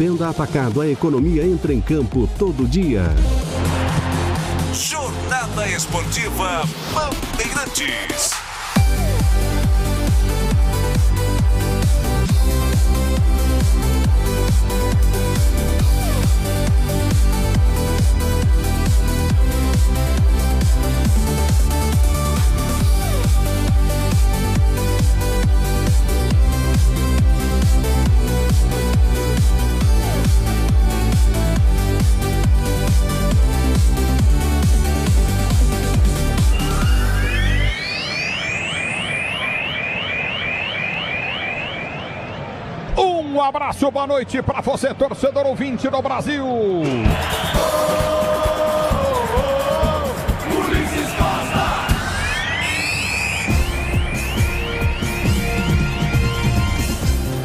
Venda Atacado, a economia entra em campo todo dia. Jornada Esportiva Bandeirantes. Um abraço, boa noite para você, torcedor ouvinte do Brasil. Ulisses Costa.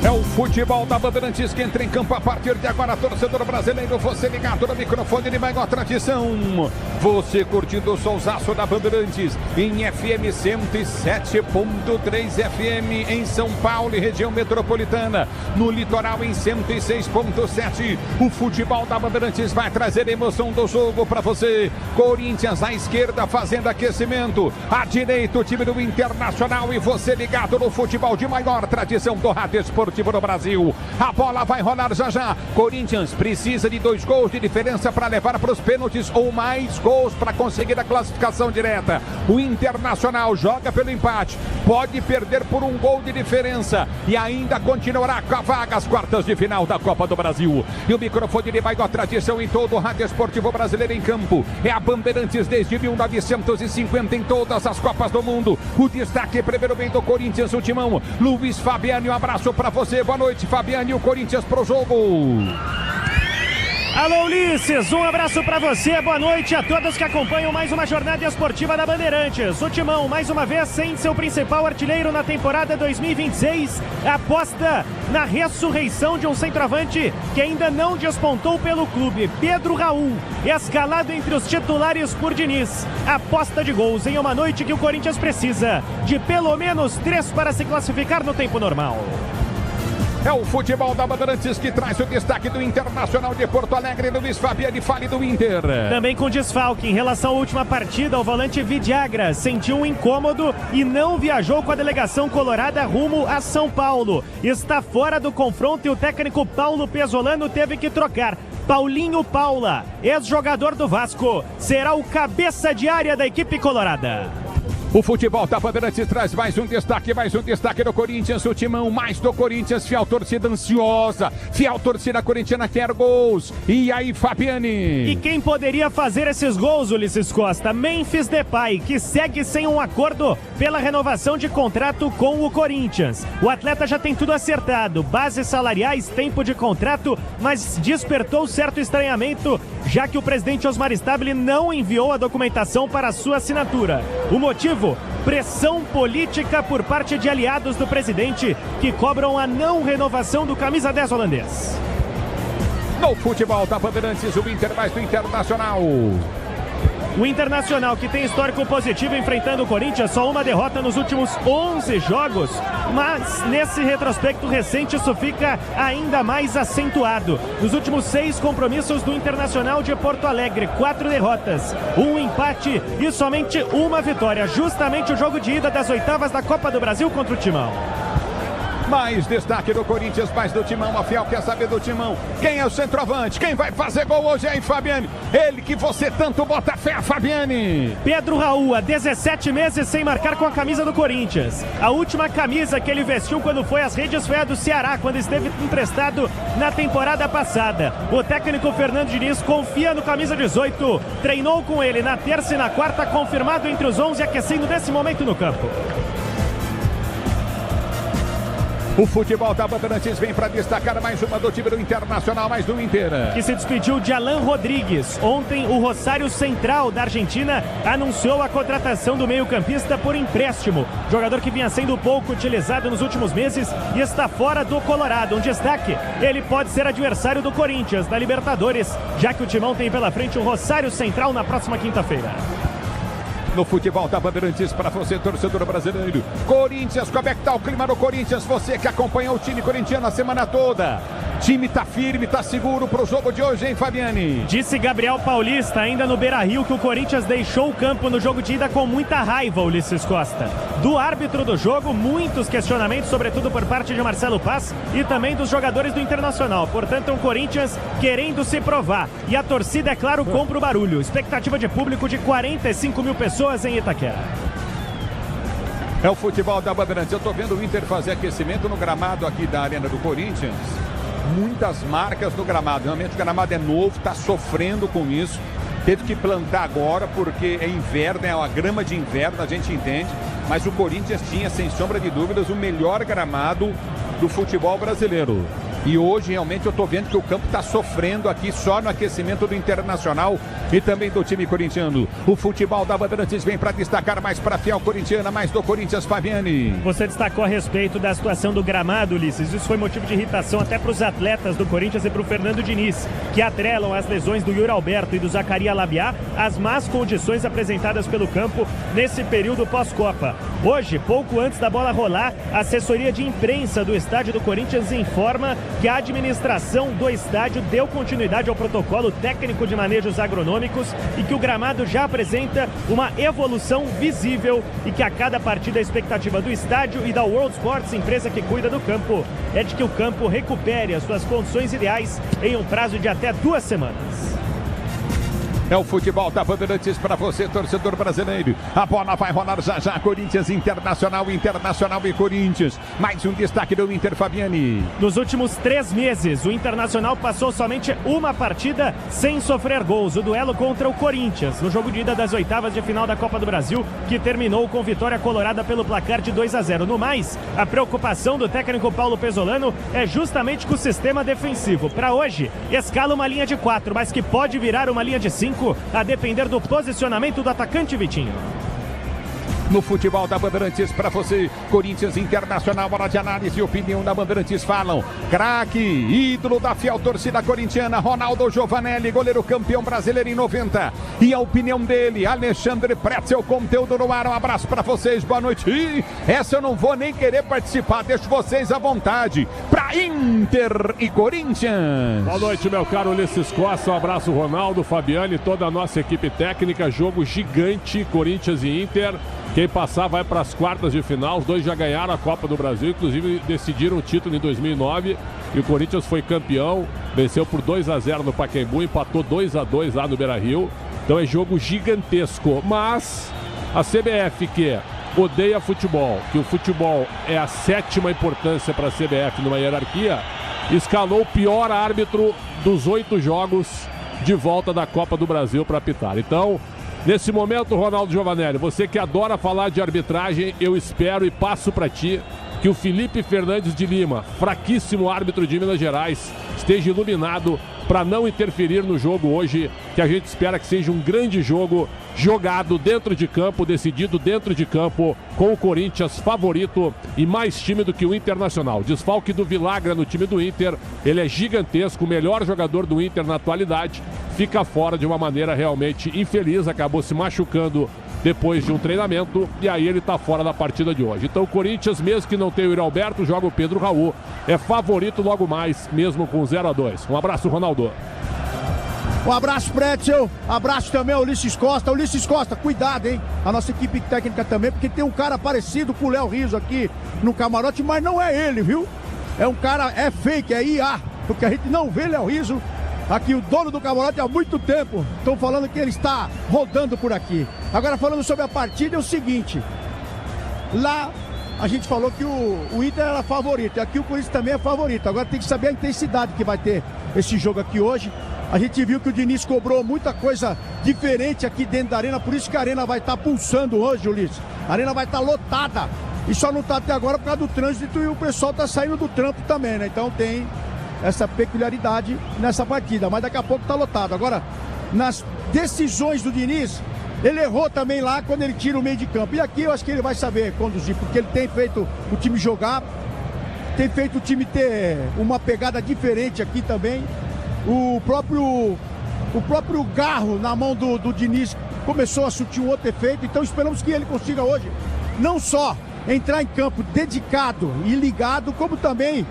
É o futebol da Bandeirantes que entra em campo a partir de agora, torcedor brasileiro. Você ligado no microfone de maior tradição. Você curtindo o solzaço da Bandeirantes em FM 107.3 FM em São Paulo e região metropolitana. No litoral em 106.7. O futebol da Bandeirantes vai trazer emoção do jogo para você. Corinthians à esquerda fazendo aquecimento. À direita o time do Internacional e você ligado no futebol de maior tradição do rádio esportivo no Brasil. A bola vai rolar já já. Corinthians precisa de 2 gols de diferença para levar para os pênaltis ou mais gols para conseguir a classificação direta. O Internacional joga pelo empate, pode perder por 1 gol de diferença e ainda continuará com a vaga às quartas de final da Copa do Brasil. E o microfone de maior tradição em todo o rádio esportivo brasileiro em campo é a Bandeirantes desde 1950 em todas as Copas do Mundo. O destaque primeiro bem do Corinthians, o timão Luiz Fabiano. Um abraço para você, boa noite, Fabiano, e o Corinthians pro jogo. Alô, Ulisses, um abraço pra você, boa noite a todos que acompanham mais uma jornada esportiva da Bandeirantes. O timão, mais uma vez, sem seu principal artilheiro na temporada 2026, aposta na ressurreição de um centroavante que ainda não despontou pelo clube, Pedro Raul, escalado entre os titulares por Diniz. Aposta de gols em uma noite que o Corinthians precisa de pelo menos 3 para se classificar no tempo normal. É o futebol da Bandeirantes que traz o destaque do Internacional de Porto Alegre. Luiz Fabiano, fale do Inter. Também com desfalque em relação à última partida, o volante Vidiagra sentiu um incômodo e não viajou com a delegação colorada rumo a São Paulo. Está fora do confronto e o técnico Paulo Pesolano teve que trocar. Paulinho Paula, ex-jogador do Vasco, será o cabeça de área da equipe colorada. O futebol da Bandeirantes traz mais um destaque do Corinthians, o timão mais do Corinthians, fiel torcida ansiosa, fiel torcida corintiana quer gols. E aí, Fabiane? E quem poderia fazer esses gols, Ulisses Costa? Memphis Depay, que segue sem um acordo pela renovação de contrato com o Corinthians. O atleta já tem tudo acertado, bases salariais, tempo de contrato, mas despertou certo estranhamento, já que o presidente Osmar Stabile não enviou a documentação para sua assinatura. O motivo? Pressão política por parte de aliados do presidente que cobram a não renovação do camisa 10 holandês. No futebol da Bandeirantes, o Inter mais do Internacional. O Internacional, que tem histórico positivo enfrentando o Corinthians, só uma derrota nos últimos 11 jogos, mas nesse retrospecto recente isso fica ainda mais acentuado. Nos últimos 6 compromissos do Internacional de Porto Alegre, 4 derrotas, 1 empate e somente 1 vitória, justamente o jogo de ida das oitavas da Copa do Brasil contra o Timão. Mais destaque do Corinthians, mais do timão, a fiel quer saber do timão. Quem é o centroavante? Quem vai fazer gol hoje aí, Fabiane? Ele que você tanto bota fé, Fabiane. Pedro Raul, há 17 meses sem marcar com a camisa do Corinthians. A última camisa que ele vestiu quando foi às redes foi a do Ceará, quando esteve emprestado na temporada passada. O técnico Fernando Diniz confia no camisa 18. Treinou com ele na terça e na quarta, confirmado entre os 11, aquecendo nesse momento no campo. O futebol da Bandeirantes vem para destacar mais uma do time do Internacional, mais do Inter. Que se despediu de Alan Rodrigues. Ontem o Rosário Central da Argentina anunciou a contratação do meio-campista por empréstimo. Jogador que vinha sendo pouco utilizado nos últimos meses e está fora do Colorado. Um destaque, ele pode ser adversário do Corinthians na Libertadores, já que o Timão tem pela frente o Rosário Central na próxima quinta-feira. No futebol da Bandeirantes para você, torcedor brasileiro. Corinthians, como é que tá o clima no Corinthians? Você que acompanhou o time corintiano a semana toda. time tá firme, tá seguro pro jogo de hoje, hein, Fabiane? Disse Gabriel Paulista, ainda no Beira-Rio, que o Corinthians deixou o campo no jogo de ida com muita raiva, Ulisses Costa. Do árbitro do jogo, muitos questionamentos, sobretudo por parte de Marcelo Paz e também dos jogadores do Internacional. Portanto, é um Corinthians querendo se provar. E a torcida, é claro, compra o barulho. Expectativa de público de 45 mil pessoas em Itaquera. É o futebol da Bandeirantes. Eu tô vendo o Inter fazer aquecimento no gramado aqui da Arena do Corinthians. Muitas marcas no gramado. Realmente o gramado é novo, tá sofrendo com isso. Teve que plantar agora porque é inverno, é uma grama de inverno, a gente entende. Mas o Corinthians tinha, sem sombra de dúvidas, o melhor gramado do futebol brasileiro. E hoje realmente eu tô vendo que o campo tá sofrendo aqui só no aquecimento do Internacional e também do time corintiano. O futebol da Bandeirantes vem para destacar mais para a fiel corintiana, mais do Corinthians, Fabiane. Você destacou a respeito da situação do gramado, Ulisses. Isso foi motivo de irritação até para os atletas do Corinthians e para o Fernando Diniz, que atrelam as lesões do Yuri Alberto e do Zacarias Labiá às más condições apresentadas pelo campo nesse período pós-Copa. Hoje, pouco antes da bola rolar, a assessoria de imprensa do estádio do Corinthians informa que a administração do estádio deu continuidade ao protocolo técnico de manejos agronômicos e que o gramado já apresenta uma evolução visível e que a cada partida a expectativa do estádio e da World Sports, empresa que cuida do campo, é de que o campo recupere as suas condições ideais em um prazo de até 2 semanas. É o futebol da Bandeirantes para você, torcedor brasileiro. A bola vai rolar já já. Corinthians, Internacional e Corinthians. Mais um destaque do Inter, Fabiane. Nos últimos 3 meses, o Internacional passou somente uma partida sem sofrer gols. O duelo contra o Corinthians, no jogo de ida das oitavas de final da Copa do Brasil, que terminou com vitória colorada pelo placar de 2-0. No mais, a preocupação do técnico Paulo Pesolano é justamente com o sistema defensivo. Para hoje, escala uma linha de 4, mas que pode virar uma linha de 5, a depender do posicionamento do atacante Vitinho. No futebol da Bandeirantes para você, Corinthians, Internacional, hora de análise e opinião da Bandeirantes falam. Craque, ídolo da fiel torcida corintiana, Ronaldo Giovanelli, goleiro campeão brasileiro em 90. E a opinião dele, Alexandre Pretzel, conteúdo no ar. Um abraço para vocês, boa noite. E essa eu não vou nem querer participar, deixo vocês à vontade. Para Inter e Corinthians. Boa noite, meu caro Ulisses Costa, um abraço Ronaldo, Fabiane, toda a nossa equipe técnica. Jogo gigante, Corinthians e Inter. Quem passar vai para as quartas de final. Os dois já ganharam a Copa do Brasil, inclusive decidiram o título em 2009. E o Corinthians foi campeão, venceu por 2-0 no Pacaembu, empatou 2-2 lá no Beira-Rio. Então é jogo gigantesco. Mas a CBF, que odeia futebol, que o futebol é a 7ª importância para a CBF numa hierarquia, escalou o pior árbitro dos 8 jogos de volta da Copa do Brasil para apitar. Então, nesse momento, Ronaldo Giovanelli, você que adora falar de arbitragem, eu espero e passo para ti que o Felipe Fernandes de Lima, fraquíssimo árbitro de Minas Gerais, esteja iluminado para não interferir no jogo hoje, que a gente espera que seja um grande jogo, jogado dentro de campo, decidido dentro de campo, com o Corinthians favorito e mais time do que o Internacional. Desfalque do Vilagra no time do Inter, ele é gigantesco, o melhor jogador do Inter na atualidade, fica fora de uma maneira realmente infeliz, acabou se machucando depois de um treinamento, e aí ele está fora da partida de hoje. Então o Corinthians, mesmo que não tenha o Yuri Alberto, joga o Pedro Raul, é favorito logo mais, mesmo com 0-2. Um abraço, Ronaldo. Um abraço, Pretzel, abraço também ao Ulisses Costa. Ulisses Costa, cuidado, hein? A nossa equipe técnica também, porque tem um cara parecido com o Léo Rizzo aqui no camarote, mas não é ele, viu? É um cara, é fake, é IA, porque a gente não vê Léo Rizzo aqui, o dono do camarote, há muito tempo. Estão falando que ele está rodando por aqui. Agora, falando sobre a partida, é o seguinte. Lá, a gente falou que o Inter era favorito. E aqui o Corinthians também é favorito. Agora tem que saber a intensidade que vai ter esse jogo aqui hoje. A gente viu que o Diniz cobrou muita coisa diferente aqui dentro da arena. Por isso que a arena vai estar pulsando hoje, Ulisses. A arena vai estar lotada. E só não está até agora por causa do trânsito. E o pessoal está saindo do trampo também, né? Então tem essa peculiaridade nessa partida, mas daqui a pouco tá lotado. Agora, nas decisões do Diniz, ele errou também lá quando ele tira o meio de campo. E aqui eu acho que ele vai saber conduzir, porque ele tem feito o time jogar, tem feito o time ter uma pegada diferente aqui também. O próprio garro na mão do Diniz começou a surtir um outro efeito, então esperamos que ele consiga hoje não só entrar em campo dedicado e ligado, como também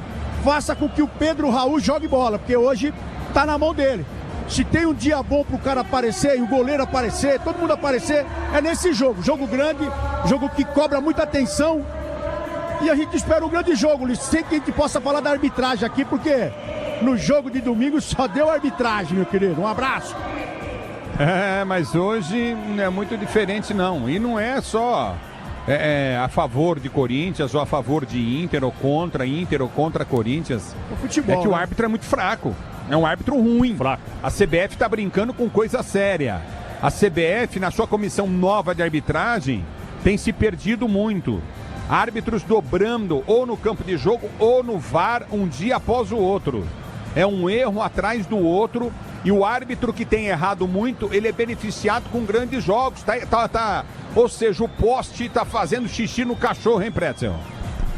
faça com que o Pedro Raul jogue bola, porque hoje tá na mão dele. Se tem um dia bom pro cara aparecer e o goleiro aparecer, todo mundo aparecer, é nesse jogo. Jogo grande, jogo que cobra muita atenção. E a gente espera um grande jogo, Luiz. Sem que a gente possa falar da arbitragem aqui, porque no jogo de domingo só deu arbitragem, meu querido. Um abraço. Mas hoje não é muito diferente, não. E não é só a favor de Corinthians ou a favor de Inter ou contra Corinthians. O futebol, é que o árbitro é muito fraco. É um árbitro ruim. Fraco. A CBF está brincando com coisa séria. A CBF, na sua comissão nova de arbitragem, tem se perdido muito. Árbitros dobrando ou no campo de jogo ou no VAR um dia após o outro. É um erro atrás do outro. E o árbitro que tem errado muito, ele é beneficiado com grandes jogos. Ou seja, o poste está fazendo xixi no cachorro, hein, Pretzel?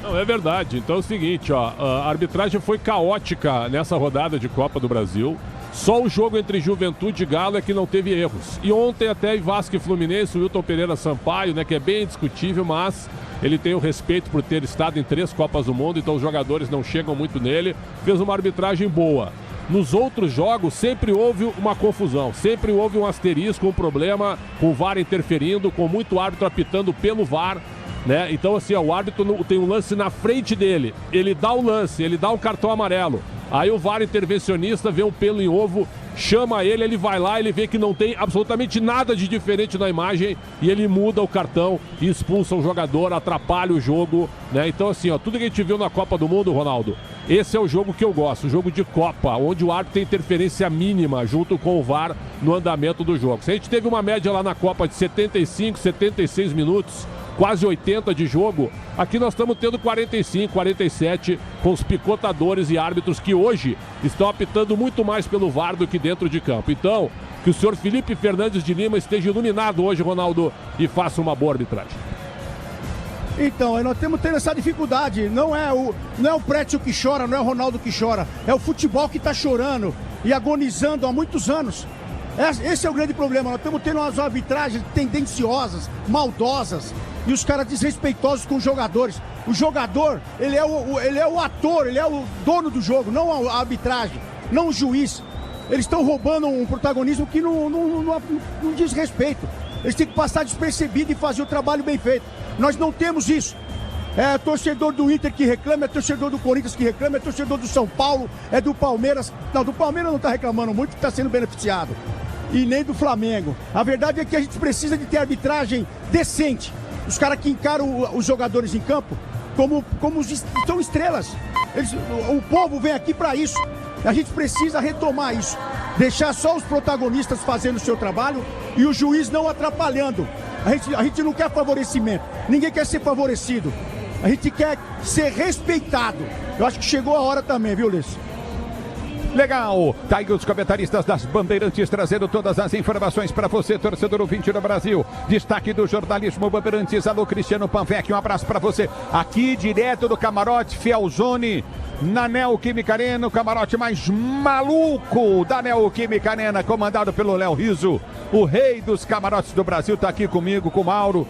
Não, é verdade. Então é o seguinte, a arbitragem foi caótica nessa rodada de Copa do Brasil. Só o jogo entre Juventude e Galo é que não teve erros. E ontem até Vasco e Fluminense, o Wilton Pereira Sampaio, né, que é bem discutível, mas ele tem o respeito por ter estado em 3 Copas do Mundo, então os jogadores não chegam muito nele. Fez uma arbitragem boa. Nos outros jogos sempre houve uma confusão, sempre houve um asterisco, um problema com o VAR interferindo, com muito árbitro apitando pelo VAR. Né? Então, assim, o árbitro tem um lance na frente dele, ele dá o lance, ele dá um cartão amarelo. Aí o VAR intervencionista vê um pelo em ovo, chama ele vai lá, ele vê que não tem absolutamente nada de diferente na imagem e ele muda o cartão e expulsa o jogador, atrapalha o jogo, né? Então, assim, tudo que a gente viu na Copa do Mundo, Ronaldo, esse é o jogo que eu gosto, o jogo de Copa, onde o árbitro tem interferência mínima junto com o VAR no andamento do jogo. Se a gente teve uma média lá na Copa de 75, 76 minutos, quase 80 de jogo, aqui nós estamos tendo 45, 47 com os picotadores e árbitros que hoje estão apitando muito mais pelo VAR do que dentro de campo. Então, que o senhor Felipe Fernandes de Lima esteja iluminado hoje, Ronaldo, e faça uma boa arbitragem. Então, nós temos tendo essa dificuldade, não é o Prétio que chora, não é o Ronaldo que chora, é o futebol que está chorando e agonizando há muitos anos. Esse é o grande problema, nós estamos tendo umas arbitragens tendenciosas, maldosas, e os caras desrespeitosos com os jogadores. O jogador, ele é o ator, ele é o dono do jogo, não a arbitragem, não o juiz. Eles estão roubando um protagonismo que não diz respeito. Eles têm que passar despercebido e fazer o trabalho bem feito. Nós não temos isso. É torcedor do Inter que reclama, é torcedor do Corinthians que reclama, é torcedor do São Paulo, é do Palmeiras. Não, do Palmeiras não está reclamando muito, está sendo beneficiado. E nem do Flamengo. A verdade é que a gente precisa de ter arbitragem decente. Os caras que encaram os jogadores em campo como são estrelas. O povo vem aqui para isso. A gente precisa retomar isso. Deixar só os protagonistas fazendo o seu trabalho e o juiz não atrapalhando. A gente não quer favorecimento. Ninguém quer ser favorecido. A gente quer ser respeitado. Eu acho que chegou a hora também, viu, Ulisses? Legal, tá aí os comentaristas das Bandeirantes trazendo todas as informações para você, torcedor ouvinte do Brasil. Destaque do jornalismo Bandeirantes, alô Cristiano Panvec, um abraço para você. Aqui direto do camarote Fielzone, na Neoquímica Arena, o camarote mais maluco da Neoquímica Arena, comandado pelo Léo Rizzo, o rei dos camarotes do Brasil, tá aqui comigo, com o Mauro,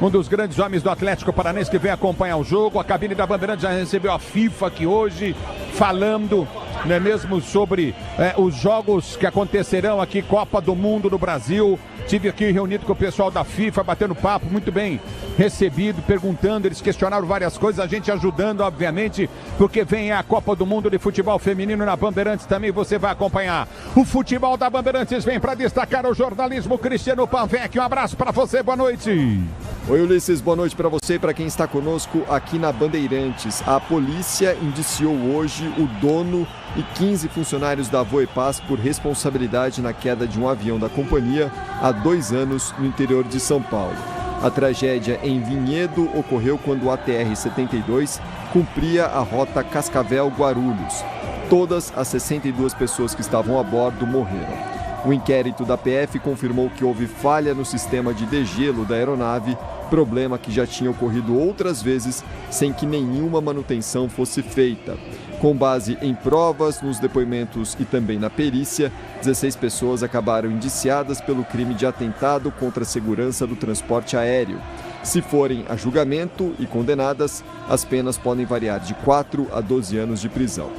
um dos grandes homens do Atlético Paranaense que vem acompanhar o jogo. A cabine da Bandeirantes já recebeu a FIFA aqui hoje, falando, não é mesmo, sobre os jogos que acontecerão aqui, Copa do Mundo no Brasil. Tive aqui reunido com o pessoal da FIFA, batendo papo, muito bem recebido, perguntando, eles questionaram várias coisas, a gente ajudando, obviamente, porque vem a Copa do Mundo de futebol feminino na Bandeirantes também, você vai acompanhar. O futebol da Bandeirantes vem para destacar o jornalismo Cristiano Panvec. Um abraço para você, boa noite. Oi, Ulisses, boa noite para você e para quem está conosco aqui na Bandeirantes. A polícia indiciou hoje o dono e 15 funcionários da Voepaz por responsabilidade na queda de um avião da companhia há 2 anos no interior de São Paulo. A tragédia em Vinhedo ocorreu quando o ATR-72 cumpria a rota Cascavel-Guarulhos. Todas as 62 pessoas que estavam a bordo morreram. O inquérito da PF confirmou que houve falha no sistema de degelo da aeronave, problema que já tinha ocorrido outras vezes sem que nenhuma manutenção fosse feita. Com base em provas, nos depoimentos e também na perícia, 16 pessoas acabaram indiciadas pelo crime de atentado contra a segurança do transporte aéreo. Se forem a julgamento e condenadas, as penas podem variar de 4 a 12 anos de prisão.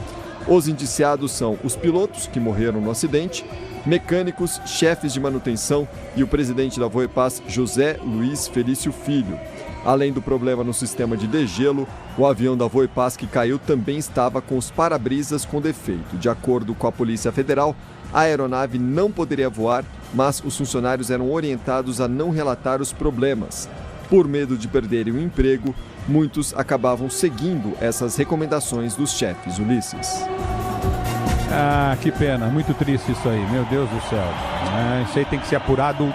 Os indiciados são os pilotos que morreram no acidente, mecânicos, chefes de manutenção e o presidente da Voepaz, José Luiz Felício Filho. Além do problema no sistema de degelo, o avião da Voepaz que caiu também estava com os para-brisas com defeito. De acordo com a Polícia Federal, a aeronave não poderia voar, mas os funcionários eram orientados a não relatar os problemas. Por medo de perderem o emprego, muitos acabavam seguindo essas recomendações dos chefes. Ulisses. Ah, que pena, muito triste isso aí, meu Deus do céu. Isso aí tem que ser apurado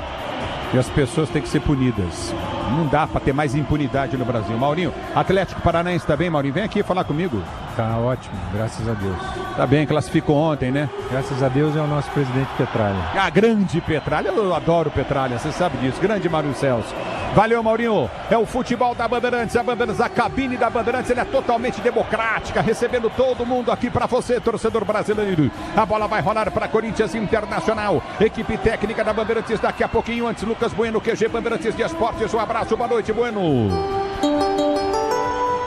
e as pessoas têm que ser punidas. Não dá para ter mais impunidade no Brasil. Maurinho, Atlético Paranaense tá bem, Maurinho? Vem aqui falar comigo. Tá ótimo, graças a Deus. Tá bem, classificou ontem, né? Graças a Deus é o nosso presidente Petralha. Ah, grande Petralha, eu adoro Petralha, você sabe disso. Grande Mário Celso. Valeu, Maurinho. É o futebol da Bandeirantes, a cabine da Bandeirantes, ela é totalmente democrática, recebendo todo mundo aqui para você, torcedor brasileiro. A bola vai rolar para Corinthians Internacional. Equipe técnica da Bandeirantes daqui a pouquinho, antes Lucas Bueno, QG Bandeirantes de Esportes. Um abraço, boa noite, Bueno.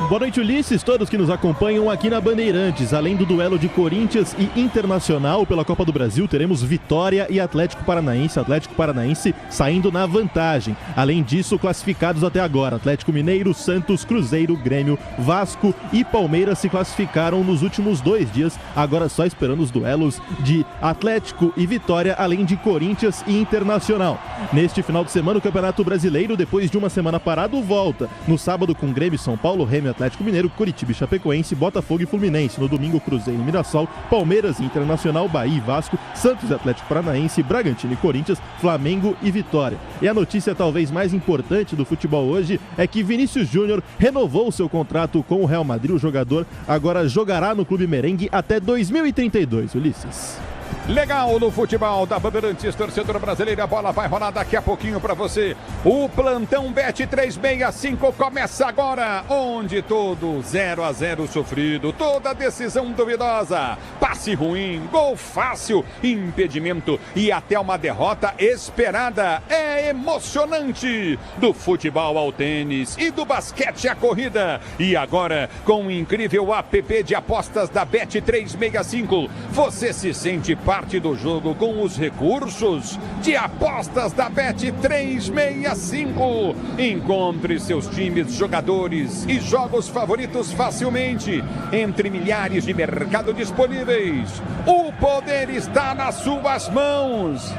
Boa noite, Ulisses, todos que nos acompanham aqui na Bandeirantes. Além do duelo de Corinthians e Internacional pela Copa do Brasil, teremos Vitória e Atlético Paranaense saindo na vantagem. Além disso, classificados até agora, Atlético Mineiro, Santos, Cruzeiro, Grêmio, Vasco e Palmeiras se classificaram nos últimos 2 dias, agora só esperando os duelos de Atlético e Vitória, além de Corinthians e Internacional. Neste final de semana, o Campeonato Brasileiro, depois de uma semana parado, volta. No sábado com Grêmio, São Paulo, Remo, Atlético Mineiro, Curitiba e Chapecoense, Botafogo e Fluminense. No domingo, Cruzeiro e Mirassol, Palmeiras e Internacional, Bahia e Vasco, Santos e Atlético Paranaense, Bragantino e Corinthians, Flamengo e Vitória. E a notícia talvez mais importante do futebol hoje é que Vinícius Júnior renovou seu contrato com o Real Madrid. O jogador agora jogará no Clube Merengue até 2032, Ulisses. Legal no futebol da Bandeirantes, torcedor brasileiro, a bola vai rolar daqui a pouquinho para você. O plantão Bet365 começa agora, onde todo 0-0 sofrido, toda decisão duvidosa, passe ruim, gol fácil, impedimento e até uma derrota esperada. É emocionante, do futebol ao tênis e do basquete à corrida. E agora, com o incrível app de apostas da Bet365, você se sente parte do jogo com os recursos de apostas da Bet365. Encontre seus times, jogadores e jogos favoritos facilmente entre milhares de mercado disponíveis. O poder está nas suas mãos.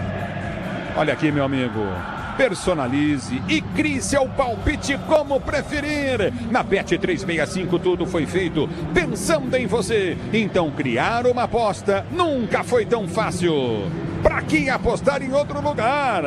Olha aqui, meu amigo. Personalize e crie seu palpite como preferir. Na Bet365 tudo foi feito pensando em você. Então criar uma aposta nunca foi tão fácil. Para que apostar em outro lugar?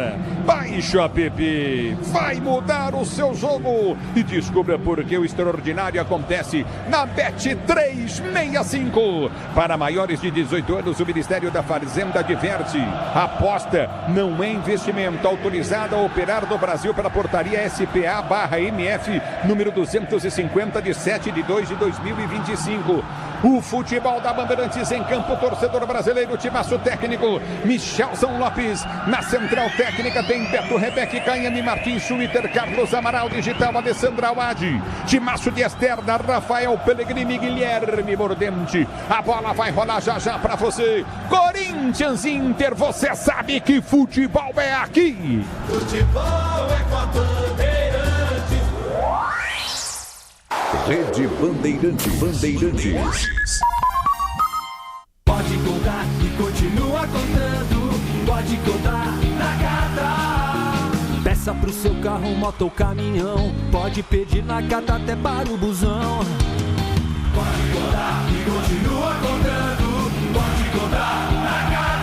Baixe o app, vai mudar o seu jogo e descubra por que o extraordinário acontece na Bet365. Para maiores de 18 anos, o Ministério da Fazenda adverte: aposta não é investimento. Autorizado a operar no Brasil pela portaria SPA/MF número 250 de 7/2/2025. O futebol da Bandeirantes em campo, torcedor brasileiro, timaço técnico, Michelson Lopes. Na central técnica tem Beto, Rebeca, Caiane, Martins, Schwitter, Carlos Amaral, digital, Alessandra Awad. Timaço de Esterda, Rafael Pellegrini, Guilherme Mordente. A bola vai rolar já já pra você. Corinthians Inter, você sabe que futebol é aqui. Futebol é com a Bandeirantes. Rede Bandeirantes. Pode contar e continua contando. Pode contar na Cata. Peça pro seu carro, moto ou caminhão. Pode pedir na Cata até para o busão. Pode contar e continua contando. Pode contar na Cata.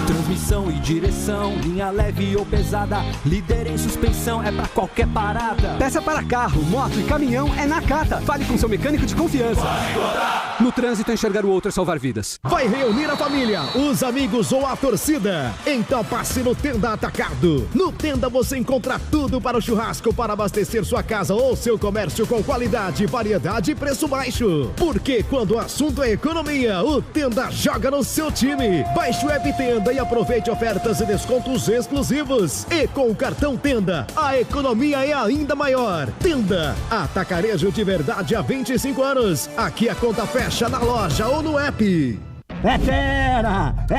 Transmissão e direção, linha leve ou pesada, líder em suspensão, é pra qualquer parada. Peça para carro, moto e caminhão é na Cata. Fale com seu mecânico de confiança. Pode contar. No trânsito, enxergar o outro é salvar vidas. Vai reunir a família, os amigos ou a torcida? Então passe no Tenda Atacado. No Tenda você encontra tudo para o churrasco, para abastecer sua casa ou seu comércio com qualidade, variedade e preço baixo. Porque quando o assunto é economia, o Tenda joga no seu time. Baixe o app Tenda e aproveite Aproveite ofertas e descontos exclusivos. E com o cartão Tenda, a economia é ainda maior. Tenda, atacarejo de verdade há 25 anos. Aqui a conta fecha na loja ou no app. É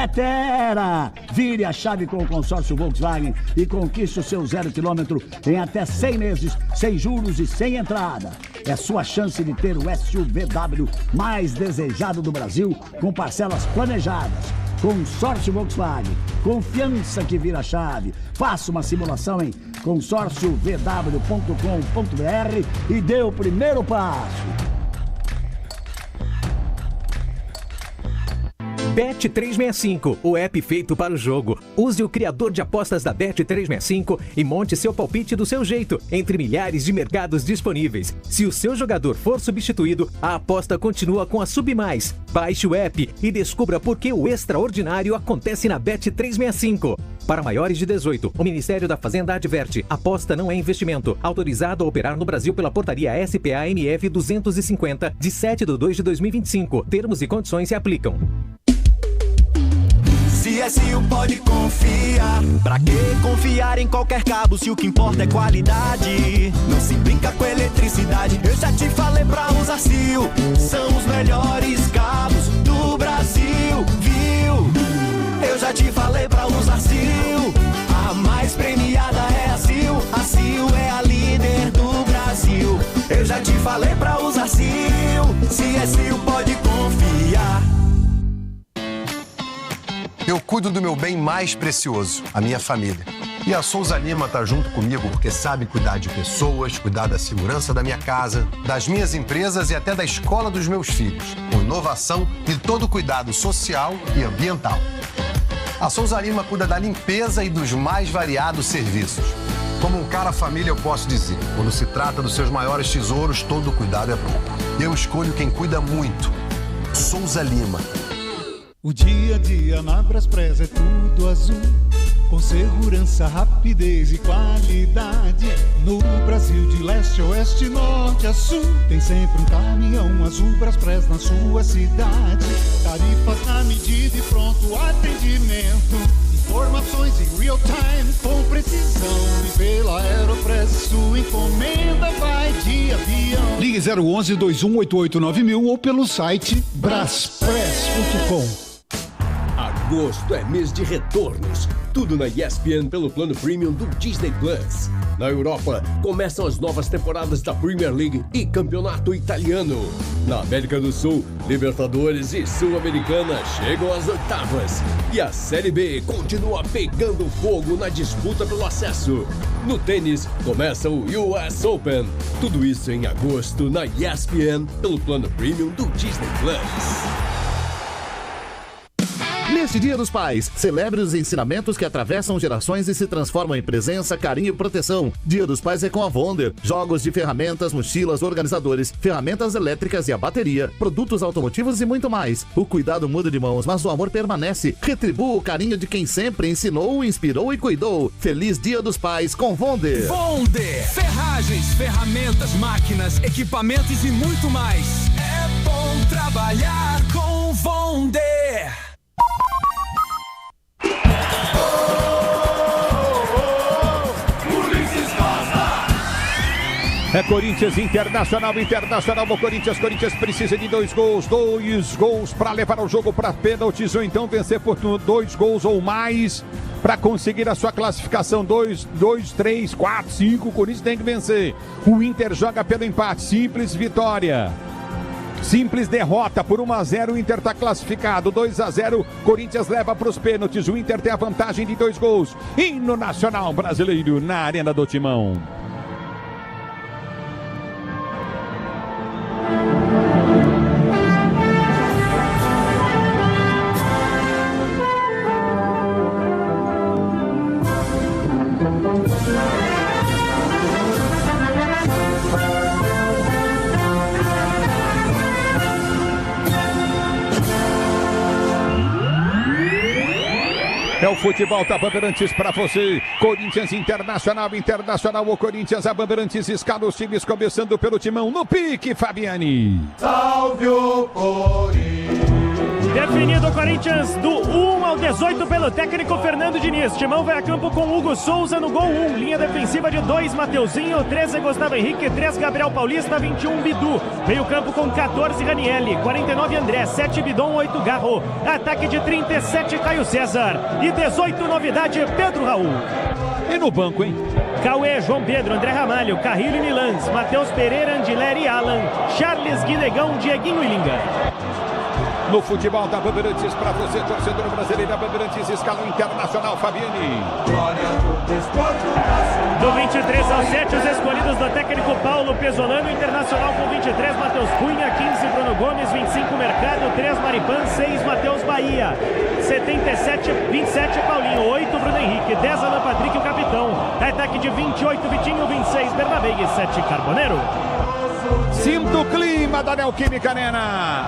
Terra! Vire a chave com o consórcio Volkswagen e conquiste o seu 0 km em até 100 meses, sem juros e sem entrada. É sua chance de ter o SUVW mais desejado do Brasil, com parcelas planejadas. Consórcio Volkswagen, confiança que vira chave. Faça uma simulação em consórciovw.com.br e dê o primeiro passo. Bet365, o app feito para o jogo. Use o criador de apostas da Bet365 e monte seu palpite do seu jeito, entre milhares de mercados disponíveis. Se o seu jogador for substituído, a aposta continua com a Submais. Baixe o app e descubra por que o extraordinário acontece na Bet365. Para maiores de 18, o Ministério da Fazenda adverte: aposta não é investimento. Autorizado a operar no Brasil pela portaria SPA-MF 250, de 7/2/2025. Termos e condições se aplicam. CSU pode confiar. Pra que confiar em qualquer cabo se o que importa é qualidade? Não se brinca com eletricidade. Eu já te falei pra usar CIL. São os melhores cabos do Brasil, viu? Eu já te falei pra usar CIL. A mais premiada é a CIL. A CIL é a líder do Brasil. Eu já te falei pra usar CIL. CSU pode confiar. Eu cuido do meu bem mais precioso, a minha família. E a Souza Lima tá junto comigo porque sabe cuidar de pessoas, cuidar da segurança da minha casa, das minhas empresas e até da escola dos meus filhos, com inovação e todo o cuidado social e ambiental. A Souza Lima cuida da limpeza e dos mais variados serviços. Como um cara família, eu posso dizer, quando se trata dos seus maiores tesouros, todo cuidado é bom. Eu escolho quem cuida muito. Souza Lima. O dia a dia na Braspress é tudo azul, com segurança, rapidez e qualidade. No Brasil de leste a oeste, norte a sul, tem sempre um caminhão azul Braspress na sua cidade. Tarifas na medida e pronto atendimento. Informações em real time com precisão. E pela Aeropress sua encomenda vai de avião. Ligue 011 21889000 ou pelo site braspress.com. Agosto é mês de retornos. Tudo na ESPN pelo plano premium do Disney Plus. Na Europa, começam as novas temporadas da Premier League e Campeonato Italiano. Na América do Sul, Libertadores e Sul-Americana chegam às oitavas. E a Série B continua pegando fogo na disputa pelo acesso. No tênis, começa o US Open. Tudo isso em agosto na ESPN pelo plano premium do Disney Plus. Neste Dia dos Pais, celebre os ensinamentos que atravessam gerações e se transformam em presença, carinho e proteção. Dia dos Pais é com a Wonder. Jogos de ferramentas, mochilas, organizadores, ferramentas elétricas e a bateria, produtos automotivos e muito mais. O cuidado muda de mãos, mas o amor permanece. Retribua o carinho de quem sempre ensinou, inspirou e cuidou. Feliz Dia dos Pais com Wonder. Wonder. Ferragens, ferramentas, máquinas, equipamentos e muito mais. É bom trabalhar com Wonder. É Corinthians Internacional, o Corinthians precisa de 2 gols para levar o jogo para pênaltis ou então vencer por 2 gols ou mais para conseguir a sua classificação. 2, 3, 4, 5, o Corinthians tem que vencer. O Inter joga pelo empate, simples vitória. Simples derrota por 1-0, o Inter está classificado. 2-0, Corinthians leva para os pênaltis. O Inter tem a vantagem de 2 gols. E no Nacional Brasileiro, na Arena do Timão. É o futebol da Bandeirantes para você. Corinthians Internacional, o Corinthians, a Bandeirantes escala os times começando pelo Timão no pique, Fabiani. Salve o Corinthians! Definido o Corinthians do 1 ao 18 pelo técnico Fernando Diniz. Timão vai a campo com Hugo Souza no gol 1. Linha defensiva de 2, Mateuzinho. 13, Gustavo Henrique. 3, Gabriel Paulista. 21, Bidu. Meio campo com 14, Ranielli. 49, André. 7, Bidon. 8, Garro. Ataque de 37, Caio César. E 18, novidade, Pedro Raul. E no banco, hein? Cauê, João Pedro, André Ramalho, Carrilho e Milans, Matheus Pereira, Andileri e Alan, Charles Guinegão, Dieguinho e Linga. No futebol da Bandeirantes, para você, torcedor brasileiro da Bandeirantes, escala internacional, Fabiane. Do 23 ao 7, os escolhidos do técnico Paulo Pesolano, Internacional com 23, Matheus Cunha, 15, Bruno Gomes, 25, Mercado, 3, Maripan, 6, Matheus Bahia, 77, 27, Paulinho, 8, Bruno Henrique, 10, Alan Patrick, o capitão, ataque de 28, Vitinho, 26, Bernabé e 7, Carboneiro. Sinta o clima da Neoquímica Arena.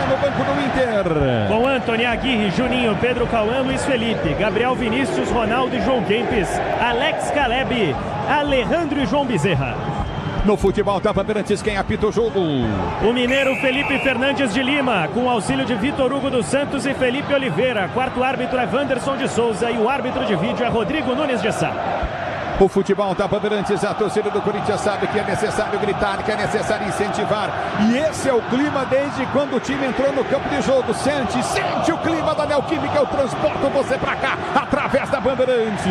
No banco do Inter. Com Antony, Aguirre, Juninho, Pedro Cauã, Luiz Felipe, Gabriel Vinícius, Ronaldo e João Kempes, Alex Caleb, Alejandro e João Bezerra. No futebol da Bandeirantes, quem apita o jogo? O mineiro Felipe Fernandes de Lima, com auxílio de Vitor Hugo dos Santos e Felipe Oliveira. Quarto árbitro é Wanderson de Souza e o árbitro de vídeo é Rodrigo Nunes de Sá. O futebol da Bandeirantes, a torcida do Corinthians sabe que é necessário gritar, que é necessário incentivar. E esse é o clima desde quando o time entrou no campo de jogo. Sente o clima da Neoquímica. Eu transporto você pra cá, através da Bandeirantes.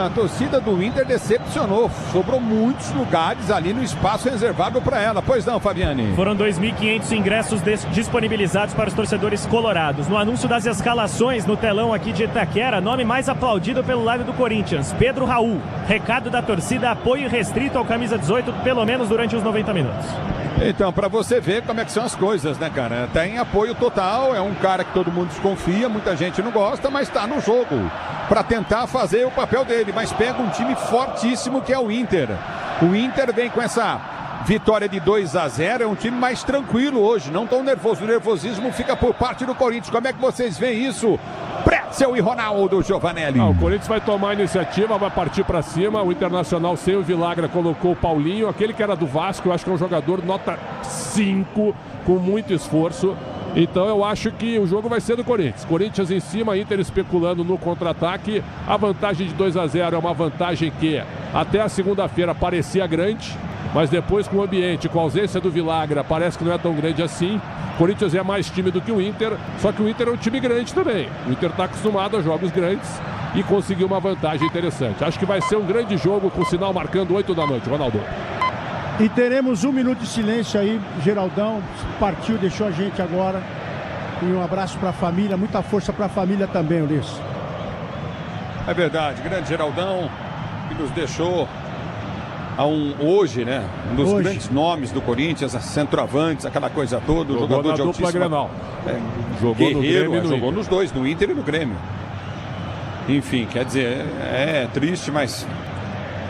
A torcida do Inter decepcionou. Sobrou muitos lugares ali no espaço reservado para ela. Pois não, Fabiane? Foram 2.500 ingressos disponibilizados para os torcedores colorados. No anúncio das escalações no telão aqui de Itaquera, nome mais aplaudido pelo lado do Corinthians, Pedro Raul. Recado da torcida, apoio restrito ao camisa 18, pelo menos durante os 90 minutos. Então, para você ver como é que são as coisas, né, cara? Tem apoio total, é um cara que todo mundo desconfia, muita gente não gosta, mas está no jogo para tentar fazer o papel dele, mas pega um time fortíssimo que é o Inter. O Inter vem com essa vitória de 2-0, é um time mais tranquilo hoje, não tão nervoso. O nervosismo fica por parte do Corinthians. Como é que vocês veem isso? Pretzel e Ronaldo Giovanelli. O Corinthians vai tomar a iniciativa, vai partir para cima. O Internacional sem o Vilagra colocou o Paulinho, aquele que era do Vasco, eu acho que é um jogador nota 5, com muito esforço. Então eu acho que o jogo vai ser do Corinthians. Corinthians em cima, Inter especulando no contra-ataque. A vantagem de 2-0 é uma vantagem que até a segunda-feira parecia grande, mas depois com o ambiente, com a ausência do Vilagra, parece que não é tão grande assim. O Corinthians é mais time do que o Inter, só que o Inter é um time grande também. O Inter está acostumado a jogos grandes e conseguiu uma vantagem interessante. Acho que vai ser um grande jogo, com o sinal marcando 8 da noite, Ronaldo. E teremos 1 minuto de silêncio aí, Geraldão partiu, deixou a gente agora. E um abraço para a família, muita força para a família também, Ulisses. É verdade, grande Geraldão, que nos deixou hoje, né? Um dos grandes nomes do Corinthians, centroavantes, aquela coisa toda, jogou jogador na de dupla altíssima... Grenal. Jogou Guerreiro, no Grêmio, no jogou Inter. nos dois, no Inter e no Grêmio. Enfim, quer dizer, é triste, mas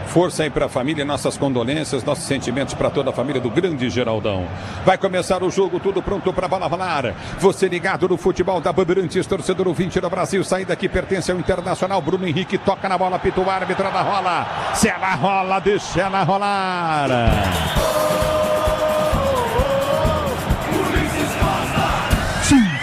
força aí para a família, nossas condolências, nossos sentimentos para toda a família do grande Geraldão. Vai começar o jogo, tudo pronto para a bola rolar. Você ligado no futebol da Bandeirantes, torcedor ouvinte do Brasil, saída que pertence ao Internacional. Bruno Henrique toca na bola, apita o árbitro, ela rola. Se ela rola, deixa ela rolar.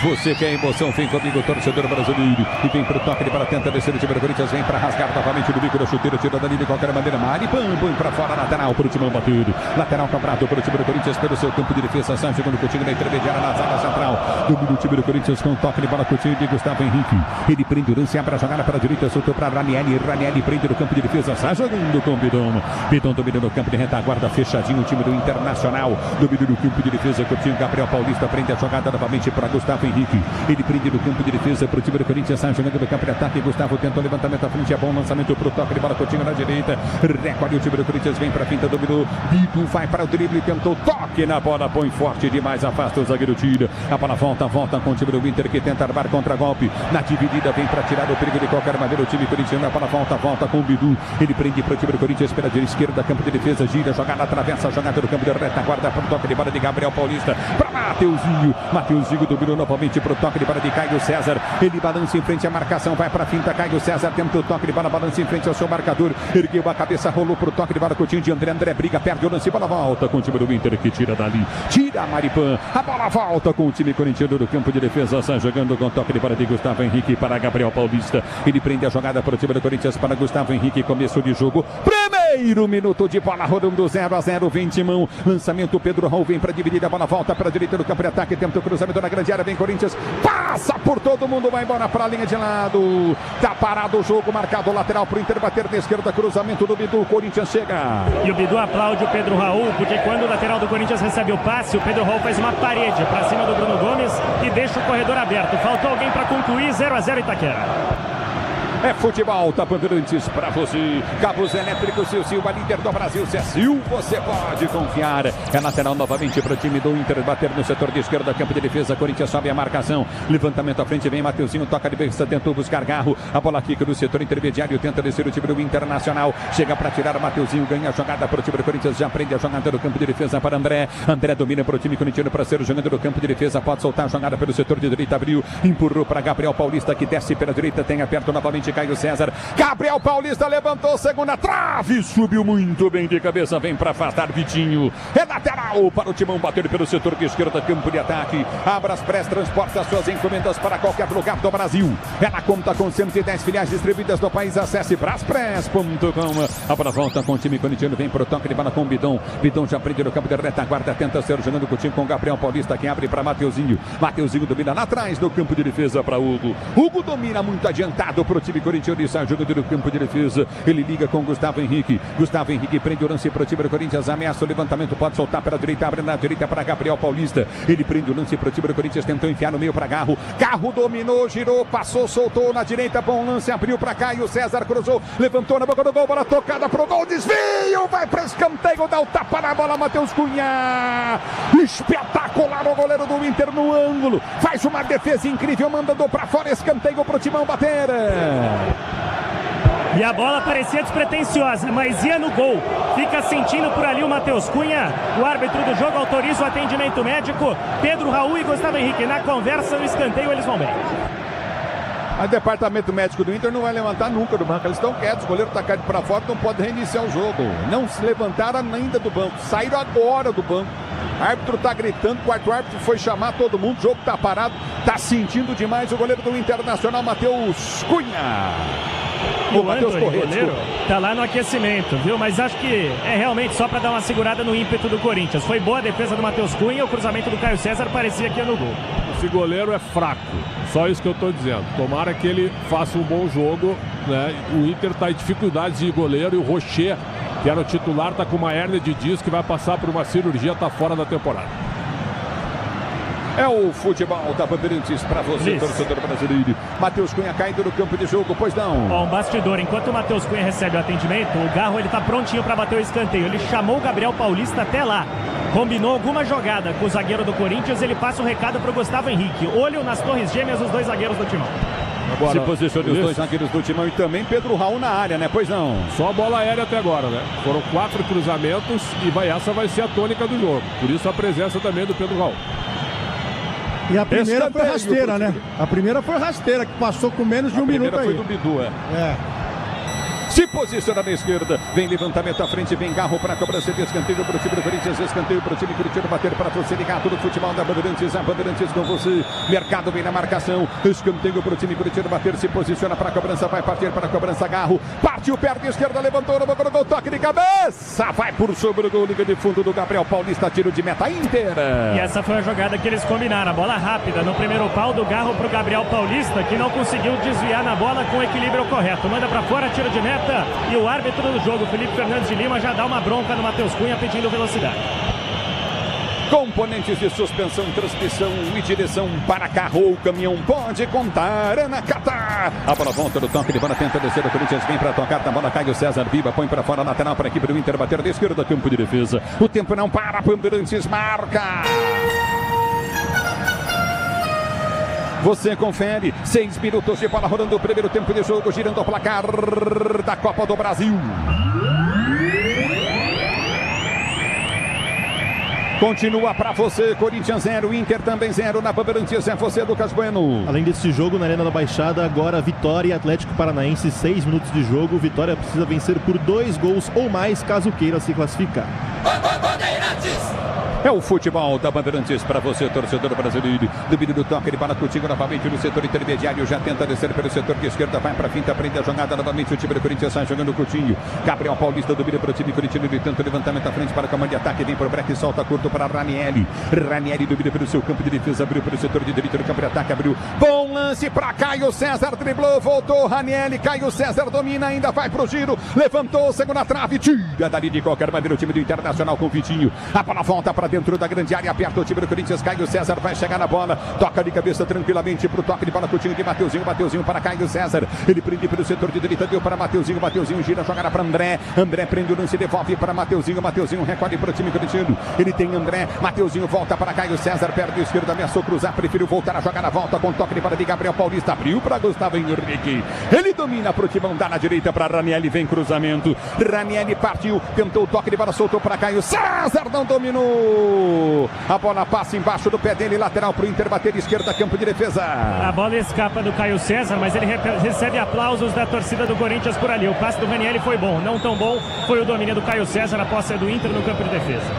Você quer emoção, vem comigo, torcedor brasileiro. E vem pro toque de bola, tenta descer o time do Corinthians, vem pra rasgar novamente no bico da chuteira, tira dali de qualquer maneira. Mari, põe pra fora, lateral pro time batido. Lateral cobrado pelo time do Corinthians, pelo seu campo de defesa. São chegando contigo na intermediária, na zaga central. Domina o time do Corinthians com toque de bola, curtinho de Gustavo Henrique. Ele prende o lance, abre a jogada para a direita, soltou pra Ranielli. Ranielli prende no campo de defesa, sai jogando com o Bidon. Bidon domina no campo de retaguarda, fechadinho o time do Internacional. Domina no campo de defesa, curtinho. Gabriel Paulista prende a jogada novamente para Gustavo Henrique. Henrique. Ele prende no campo de defesa pro time do Corinthians. Sai jogando no campo de ataque. Gustavo tentou levantamento à frente. É bom lançamento pro toque de bola. Coutinho na direita. Recolhe o time do Corinthians. Vem pra finta, dominou. Bidu vai para o drible. Tentou toque na bola. Põe forte demais. Afasta o zagueiro, tira. A bola volta com o time do Inter que tenta armar contra-golpe. Na dividida vem para tirar o perigo de qualquer maneira. O time corintiano. A bola volta com o Bidu. Ele prende pro time do Corinthians pela direita esquerda. Campo de defesa. Gira. Jogada atravessa. Jogada do campo de retaguarda. Pro toque de bola de Gabriel Paulista. Para Mateuzinho. Mateuzinho dominou novamente pro toque de bola de Caio César. Ele balança em frente à marcação. Vai pra finta. Caio César tenta o toque de bola. Balança em frente ao seu marcador. Ergueu a cabeça. Rolou pro toque de bola. Coutinho de André. André briga. Perde o lance. Bola volta com o time do Inter que tira dali. Tira a Maripan. A bola volta com o time corintiano do campo de defesa. Sai jogando com toque de bola de Gustavo Henrique para Gabriel Paulista. Ele prende a jogada para o time do Corinthians para Gustavo Henrique. Começo de jogo. Primeiro minuto de bola rodando 0-0. Vem Timão. Lançamento. Pedro Raul vem para dividir. A bola volta para a direita do campo de ataque. Tenta o cruzamento na grande área. Vem Corinthians. Passa por todo mundo. Vai embora para a linha de lado. Tá parado o jogo. Marcado lateral para o Inter bater na esquerda. Cruzamento do Bidu. O Corinthians chega. E o Bidu aplaude o Pedro Raul, porque quando o lateral do Corinthians recebe o passe, o Pedro Raul faz uma parede para cima do Bruno Gomes e deixa o corredor aberto. Faltou alguém para concluir. 0-0 Itaquera. É futebol, tá Bandeirantes pra você. Cabos elétricos, seu Silva, líder do Brasil. Se é Sil, você pode confiar. É lateral novamente pro time do Inter. Bater no setor de esquerda, campo de defesa. Corinthians sobe a marcação. Levantamento à frente, vem Mateuzinho, toca de besta, tentou buscar Garro. A bola quica no setor intermediário, tenta descer o time do Internacional. Chega pra tirar o Mateuzinho, ganha a jogada pro time do Corinthians. Já prende a jogada do campo de defesa para André. André domina pro time corintiano para ser o jogador do campo de defesa. Pode soltar a jogada pelo setor de direita, abriu. Empurrou para Gabriel Paulista, que desce pela direita, tem aperto novamente. Caio César, Gabriel Paulista levantou, segunda trave, subiu muito bem de cabeça, vem para afastar Vitinho, é lateral para o Timão bater pelo setor de esquerda, campo de ataque. Abras Press transporta suas encomendas para qualquer lugar do Brasil. Ela conta com 110 filiais distribuídas no país. Acesse braspress.com. A bola volta com o time corintiano, vem pro toque de bola com o Bidon. Bidon já prende no campo de retaguarda, tenta ser jogando com o time com Gabriel Paulista, que abre para Mateuzinho. Mateuzinho domina lá atrás do campo de defesa para Hugo. Hugo domina muito adiantado pro time corintiano e sai jogando no campo de defesa. Ele liga com Gustavo Henrique. Gustavo Henrique prende o lance pro time do Corinthians. Ameaça o levantamento, pode soltar pela direita, abre na direita para Gabriel Paulista. Ele prende o lance pro time do Corinthians, tentou enfiar no meio para Garro. Garro dominou, girou, passou, soltou na direita, bom lance, abriu para Caio César, cruzou, levantou na boca do gol, bola tocada pro gol, desvio, vai para escanteio, dá o tapa na bola, Matheus Cunha. Espetacular o goleiro do Inter no ângulo. Faz uma defesa incrível, mandando para fora, escanteio pro Timão bater. E a bola parecia despretensiosa, mas ia no gol. Fica sentindo por ali o Matheus Cunha. O árbitro do jogo autoriza o atendimento médico. Pedro Raul e Gustavo Henrique na conversa, no escanteio eles vão bem. O departamento médico do Inter não vai levantar nunca do banco. Eles estão quietos, o goleiro está caído para fora, não pode reiniciar o jogo. Não se levantaram ainda do banco, saíram agora do banco. O árbitro está gritando, o quarto árbitro foi chamar todo mundo, o jogo está parado, está sentindo demais o goleiro do Internacional, Matheus Cunha. O Matheus Correia tá lá no aquecimento, viu? Mas acho que é realmente só para dar uma segurada no ímpeto do Corinthians. Foi boa a defesa do Matheus Cunha, o cruzamento do Caio César parecia que ia no gol. Esse goleiro é fraco, só isso que eu tô dizendo. Tomara que ele faça um bom jogo, né? O Inter tá em dificuldades de goleiro e o Rocher, que era o titular, tá com uma hérnia de disco que vai passar por uma cirurgia, tá fora da temporada. É o futebol da Bandeirantes para você, Isso. torcedor brasileiro. Matheus Cunha caindo no campo de jogo, pois não. Ó, um bastidor, enquanto o Matheus Cunha recebe o atendimento, o Garro ele tá prontinho para bater o escanteio. Ele chamou o Gabriel Paulista até lá. Combinou alguma jogada com o zagueiro do Corinthians, ele passa o recado pro Gustavo Henrique. Olho nas torres gêmeas os dois zagueiros do Timão. Agora, se posiciona os dois zagueiros do Timão e também Pedro Raul na área, né? Pois não. Só bola aérea até agora, né? Foram 4 cruzamentos e essa vai ser a tônica do jogo. Por isso a presença também do Pedro Raul. E a primeira foi rasteira, né? A primeira foi rasteira, que passou com menos de um minuto aí. A primeira foi do Bidu, Se posiciona na esquerda, vem levantamento à frente, vem Garro para a cobrança de escanteio para o time do Corinthians, escanteio para o time corintiano bater para você, ligado no futebol da Bandeirantes, a Bandeirantes com você, Mercado vem na marcação, escanteio para o time corintiano bater, se posiciona para a cobrança, vai partir para a cobrança, Garro, partiu perna esquerda, levantou, no gol, toque de cabeça, vai por sobre o gol, liga de fundo do Gabriel Paulista, tiro de meta Inter. E essa foi a jogada que eles combinaram, a bola rápida no primeiro pau do Garro para o Gabriel Paulista, que não conseguiu desviar na bola com o equilíbrio correto, manda para fora, tiro de meta. E o árbitro do jogo, Felipe Fernandes de Lima, já dá uma bronca no Matheus Cunha pedindo velocidade. Componentes de suspensão, transmissão e direção para carro ou caminhão, pode contar, é na Catar. A bola volta do toque de bola, tenta descer o Corinthians, vem para tocar, na bola cai o César Viva, põe para fora, lateral para a equipe do Inter, bater da esquerda, campo de defesa. O tempo não para, Bandeirantes marca. Você confere, 6 minutos de bola rolando o primeiro tempo de jogo, girando o placar da Copa do Brasil. Continua para você, Corinthians 0, Inter também 0 na Bandeirantes. É você, Lucas Bueno. Além desse jogo, na Arena da Baixada, agora Vitória e Atlético Paranaense, 6 minutos de jogo. Vitória precisa vencer por 2 gols ou mais, caso queira se classificar. É o futebol da Bandeirantes para você, torcedor brasileiro. Domínio do toque, ele bala contigo novamente no setor intermediário. Já tenta descer pelo setor de esquerda, vai para a finta, prende a jogada novamente. O time do Corinthians sai jogando o Coutinho. Gabriel Paulista domina para o time corintiano. Ele tenta o levantamento à frente para o comando de ataque. Vem para o break e solta curto para Ranieri. Ranieri domina pelo seu campo de defesa. Abriu pelo setor de direita do campo de ataque. Abriu. Bom lance para Caio César. Driblou, voltou. Ranieri. Caio César domina, ainda vai para o giro. Levantou, segunda trave. Tira dali de qualquer maneira o time do Internacional com o Vitinho. A bola volta para dentro da grande área, aperta o time do Corinthians. Caio César vai chegar na bola, toca de cabeça tranquilamente pro toque de bola com o time de Mateuzinho. Mateuzinho para Caio César, ele prende pelo setor de direita, deu para Mateuzinho. Mateuzinho gira, jogada para André. André prende o lance, devolve para Mateuzinho. Mateuzinho recolhe para o time corintiano. Ele tem André. Mateuzinho volta para Caio César, perde a esquerda, ameaçou cruzar, preferiu voltar a jogar na volta com toque de bola de Gabriel Paulista. Abriu para Gustavo Henrique. Ele domina pro timão, dá na direita para Ranieri, vem cruzamento. Ranieri partiu, tentou o toque de bola, soltou para Caio César, não dominou. A bola passa embaixo do pé dele, lateral para o Inter bater esquerda, campo de defesa. A bola escapa do Caio César, mas ele recebe aplausos da torcida do Corinthians por ali. O passe do Ranieri foi bom, não tão bom foi o domínio do Caio César, a posse é do Inter no campo de defesa.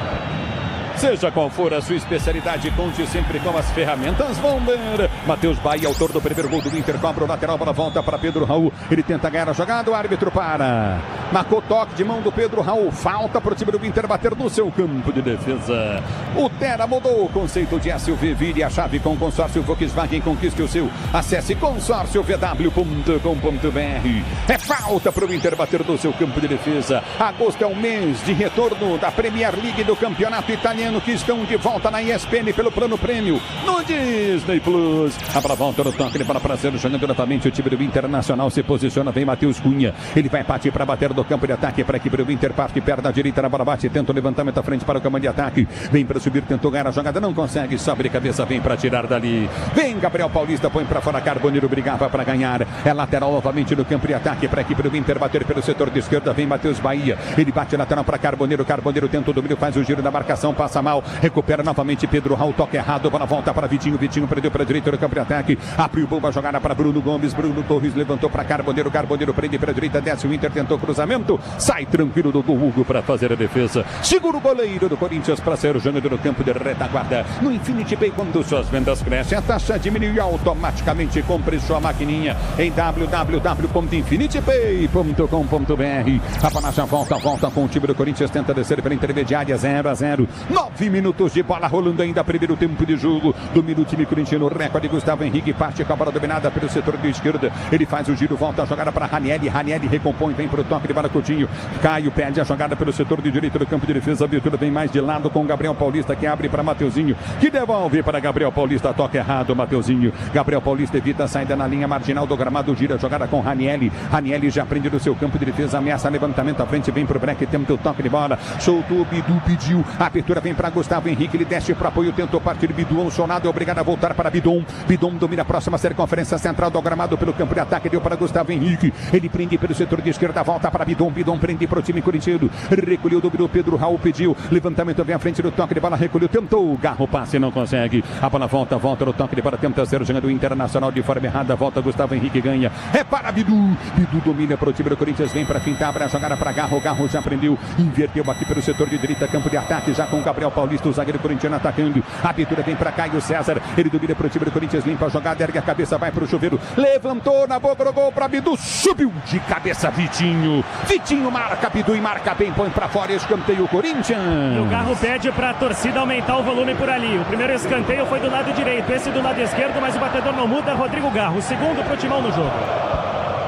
Seja qual for a sua especialidade, conte sempre com as ferramentas Vonder. Matheus Bahia, autor do primeiro gol do Inter, cobra o lateral, bola volta para Pedro Raul. Ele tenta ganhar a jogada, o árbitro para. Marcou toque de mão do Pedro Raul. Falta para o time do Inter bater no seu campo de defesa. O Tera mudou o conceito de SUV. Vire a chave com o consórcio Volkswagen, conquiste o seu. Acesse consórciovw.com.br. É falta para o Inter bater no seu campo de defesa. Agosto é o mês de retorno da Premier League do Campeonato Italiano, que estão de volta na ESPN pelo plano prêmio no Disney Plus. A bola volta no toque, ele para prazer, jogando novamente o time do Internacional, se posiciona, vem Matheus Cunha, ele vai partir para bater do campo de ataque para a equipe do Inter, parte perto da direita, na bola bate, tenta o levantamento à frente para o comando de ataque, vem para subir, tentou ganhar a jogada, não consegue, sobe de cabeça, vem para tirar dali, vem Gabriel Paulista, põe para fora, Carboneiro brigava para ganhar, é lateral novamente no campo de ataque para a equipe do Inter bater pelo setor de esquerda, vem Matheus Bahia, ele bate lateral para Carboneiro, Carboneiro tenta o domínio, faz o giro da marcação, passa mal, recupera novamente Pedro Raul, toque errado, bola volta para Vitinho, Vitinho prendeu para a direita no campo de ataque, abriu bomba, jogada para Bruno Gomes, Bruno Torres levantou para Carboneiro, Carboneiro prende para a direita, desce o Inter, tentou cruzamento, sai tranquilo do gol Hugo para fazer a defesa, segura o goleiro do Corinthians para ser o jogador no campo de retaguarda. No Infinity Pay, quando suas vendas crescem, a taxa diminui e automaticamente. Compre sua maquininha em www.infinitypay.com.br. A bola já volta com o time do Corinthians, tenta descer pela intermediária, 0-0, 9 minutos de bola rolando ainda, primeiro tempo de jogo, domina o time corintiano, recorde Gustavo Henrique, parte com a bola dominada pelo setor de esquerda, ele faz o giro, volta a jogada para Ranieri, Ranieri recompõe, vem para o toque de bola Coutinho, Caio perde a jogada pelo setor de direito do campo de defesa, a abertura vem mais de lado com Gabriel Paulista, que abre para Mateuzinho, que devolve para Gabriel Paulista, toque errado, Mateuzinho, Gabriel Paulista evita a saída na linha marginal do gramado, gira a jogada com Ranieri, Ranieri já prende no seu campo de defesa, ameaça levantamento à frente, vem para o break, tenta o toque de bola, soltou, Bidu pediu, a abertura vem para Gustavo Henrique, ele desce para apoio, tentou partir, Bidu, sonado, é obrigado a voltar para Bidon, Bidon domina a próxima circunferência central do gramado pelo campo de ataque, deu para Gustavo Henrique, ele prende pelo setor de esquerda, volta para Bidon, Bidon prende para o time corintiano, recolheu, dominou, Pedro Raul pediu, levantamento vem à frente do toque de bola, recolheu, tentou, Garro, passe, não consegue, a bola volta no toque de bola, tenta ser o jogador Internacional de forma errada, volta Gustavo Henrique, ganha, é para Bidu, Bidu domina para o time do Corinthians, vem para fintar, abre a jogada para Garro, Garro já prendeu, inverteu aqui pelo setor de direita, campo de ataque, já com Gabriel Paulista, o zagueiro corintiano atacando, a abertura vem para Caio César, ele domina para o time do Corinthians, limpa a jogada, ergue a cabeça, vai para o chuveiro, levantou na boca do gol para Bidu, subiu de cabeça Vitinho, Vitinho marca, Bidu e marca bem, põe para fora, escanteio o Corinthians. E o Garro pede para a torcida aumentar o volume por ali, o primeiro escanteio foi do lado direito, esse do lado esquerdo, mas o batedor não muda, Rodrigo Garro, o segundo pro Timão no jogo.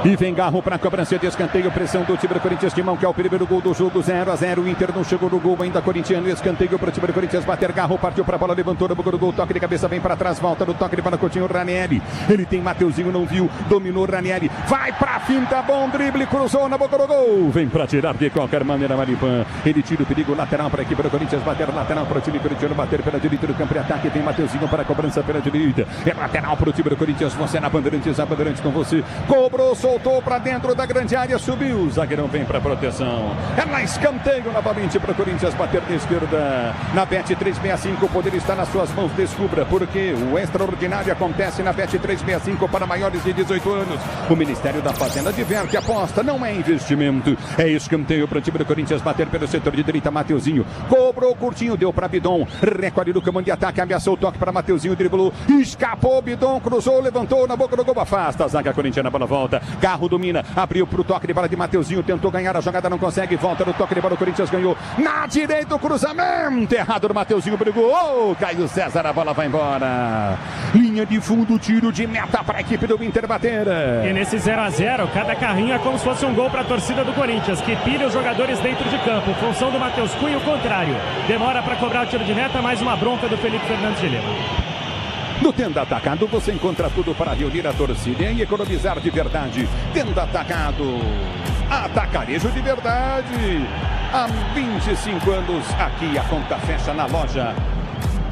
E vem Garro para a cobrança de escanteio, pressão do time do Corinthians, Timão, que é o primeiro gol do jogo, 0-0. O Inter não chegou no gol ainda, corintiano. Escanteio para o time do Corinthians bater. Garro partiu para a bola, levantou na boca do gol, toque de cabeça, vem para trás, volta no toque para Coutinho, Ranieri. Ele tem Mateuzinho, não viu, dominou Ranieri, vai para a finta, bom drible, cruzou na boca do gol. Vem para tirar de qualquer maneira, Maripan. Ele tira o perigo lateral para a equipe do Corinthians bater, lateral para o time corintiano bater pela direita do campo de ataque. Tem Mateuzinho para a cobrança pela direita. É lateral para o time do Corinthians. Você na Bandeirantes, a Bandeirantes com você. Cobrou, soltou para dentro da grande área, subiu. O zagueirão vem para proteção. É lá escanteio novamente para o Corinthians bater na esquerda. Na Bet365, o poder está nas suas mãos. Descubra porque o extraordinário acontece na Bet365 para maiores de 18 anos. O Ministério da Fazenda diverte, aposta, não é investimento. É escanteio para o time do Corinthians bater pelo setor de direita. Mateuzinho cobrou curtinho, deu para Bidon. Recolhe no comando de ataque, ameaçou o toque para Mateuzinho, driblou, escapou, Bidon, cruzou, levantou na boca do gol, afasta. A zaga corintiana, a bola volta. Garro domina, abriu para o toque de bola de Mateuzinho, tentou ganhar a jogada, não consegue, volta no toque de bola, o Corinthians ganhou. Na direita o cruzamento, errado do Mateuzinho, brigou, Caio César, a bola vai embora. Linha de fundo, tiro de meta para a equipe do Inter bater. E nesse 0-0, cada carrinho é como se fosse um gol para a torcida do Corinthians, que pilha os jogadores dentro de campo. Função do Matheus Cunha, o contrário. Demora para cobrar o tiro de meta, mais uma bronca do Felipe Fernandes de Lima. No Tenda Atacado você encontra tudo para reunir a torcida e economizar de verdade. Tenda Atacado, atacarejo de verdade. Há 25 anos aqui a conta fecha na loja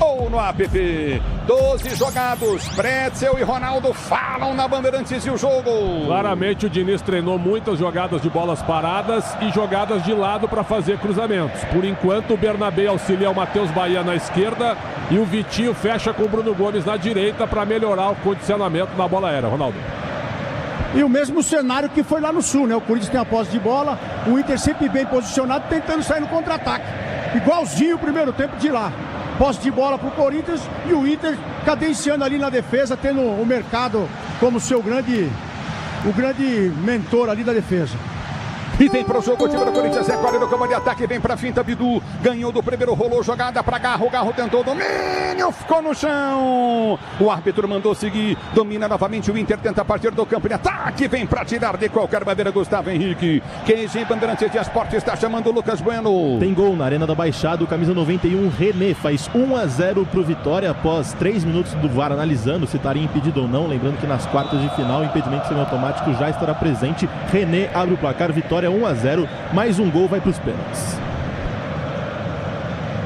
ou no app. 12 jogados, Pretzel e Ronaldo falam na Bandeirantes e o jogo. Claramente o Diniz treinou muitas jogadas de bolas paradas e jogadas de lado para fazer cruzamentos. Por enquanto o Bernabé auxilia o Matheus Bahia na esquerda e o Vitinho fecha com o Bruno Gomes na direita para melhorar o condicionamento na bola aérea. Ronaldo. E o mesmo cenário que foi lá no Sul, né? O Corinthians tem a posse de bola, o Inter sempre bem posicionado, tentando sair no contra-ataque. Igualzinho o primeiro tempo de lá. Posse de bola para o Corinthians e o Inter cadenciando ali na defesa, tendo o mercado como seu grande mentor ali da defesa. E vem para o jogo o time do Corinthians, recolhe no comando de ataque, vem para a finta, Bidu, ganhou do primeiro, rolou jogada para Garro, Garro tentou domínio, ficou no chão, o árbitro mandou seguir, domina novamente o Inter, tenta partir do campo de ataque, vem para tirar de qualquer maneira Gustavo Henrique, QG Bandeirantes de Esporte está chamando o Lucas Bueno. Tem gol na Arena da Baixada, o camisa 91, René, faz 1-0 pro Vitória após 3 minutos do VAR analisando se estaria impedido ou não, lembrando que nas quartas de final o impedimento semiautomático já estará presente. René abre o placar, Vitória 1-0, mais um gol vai para os pênaltis.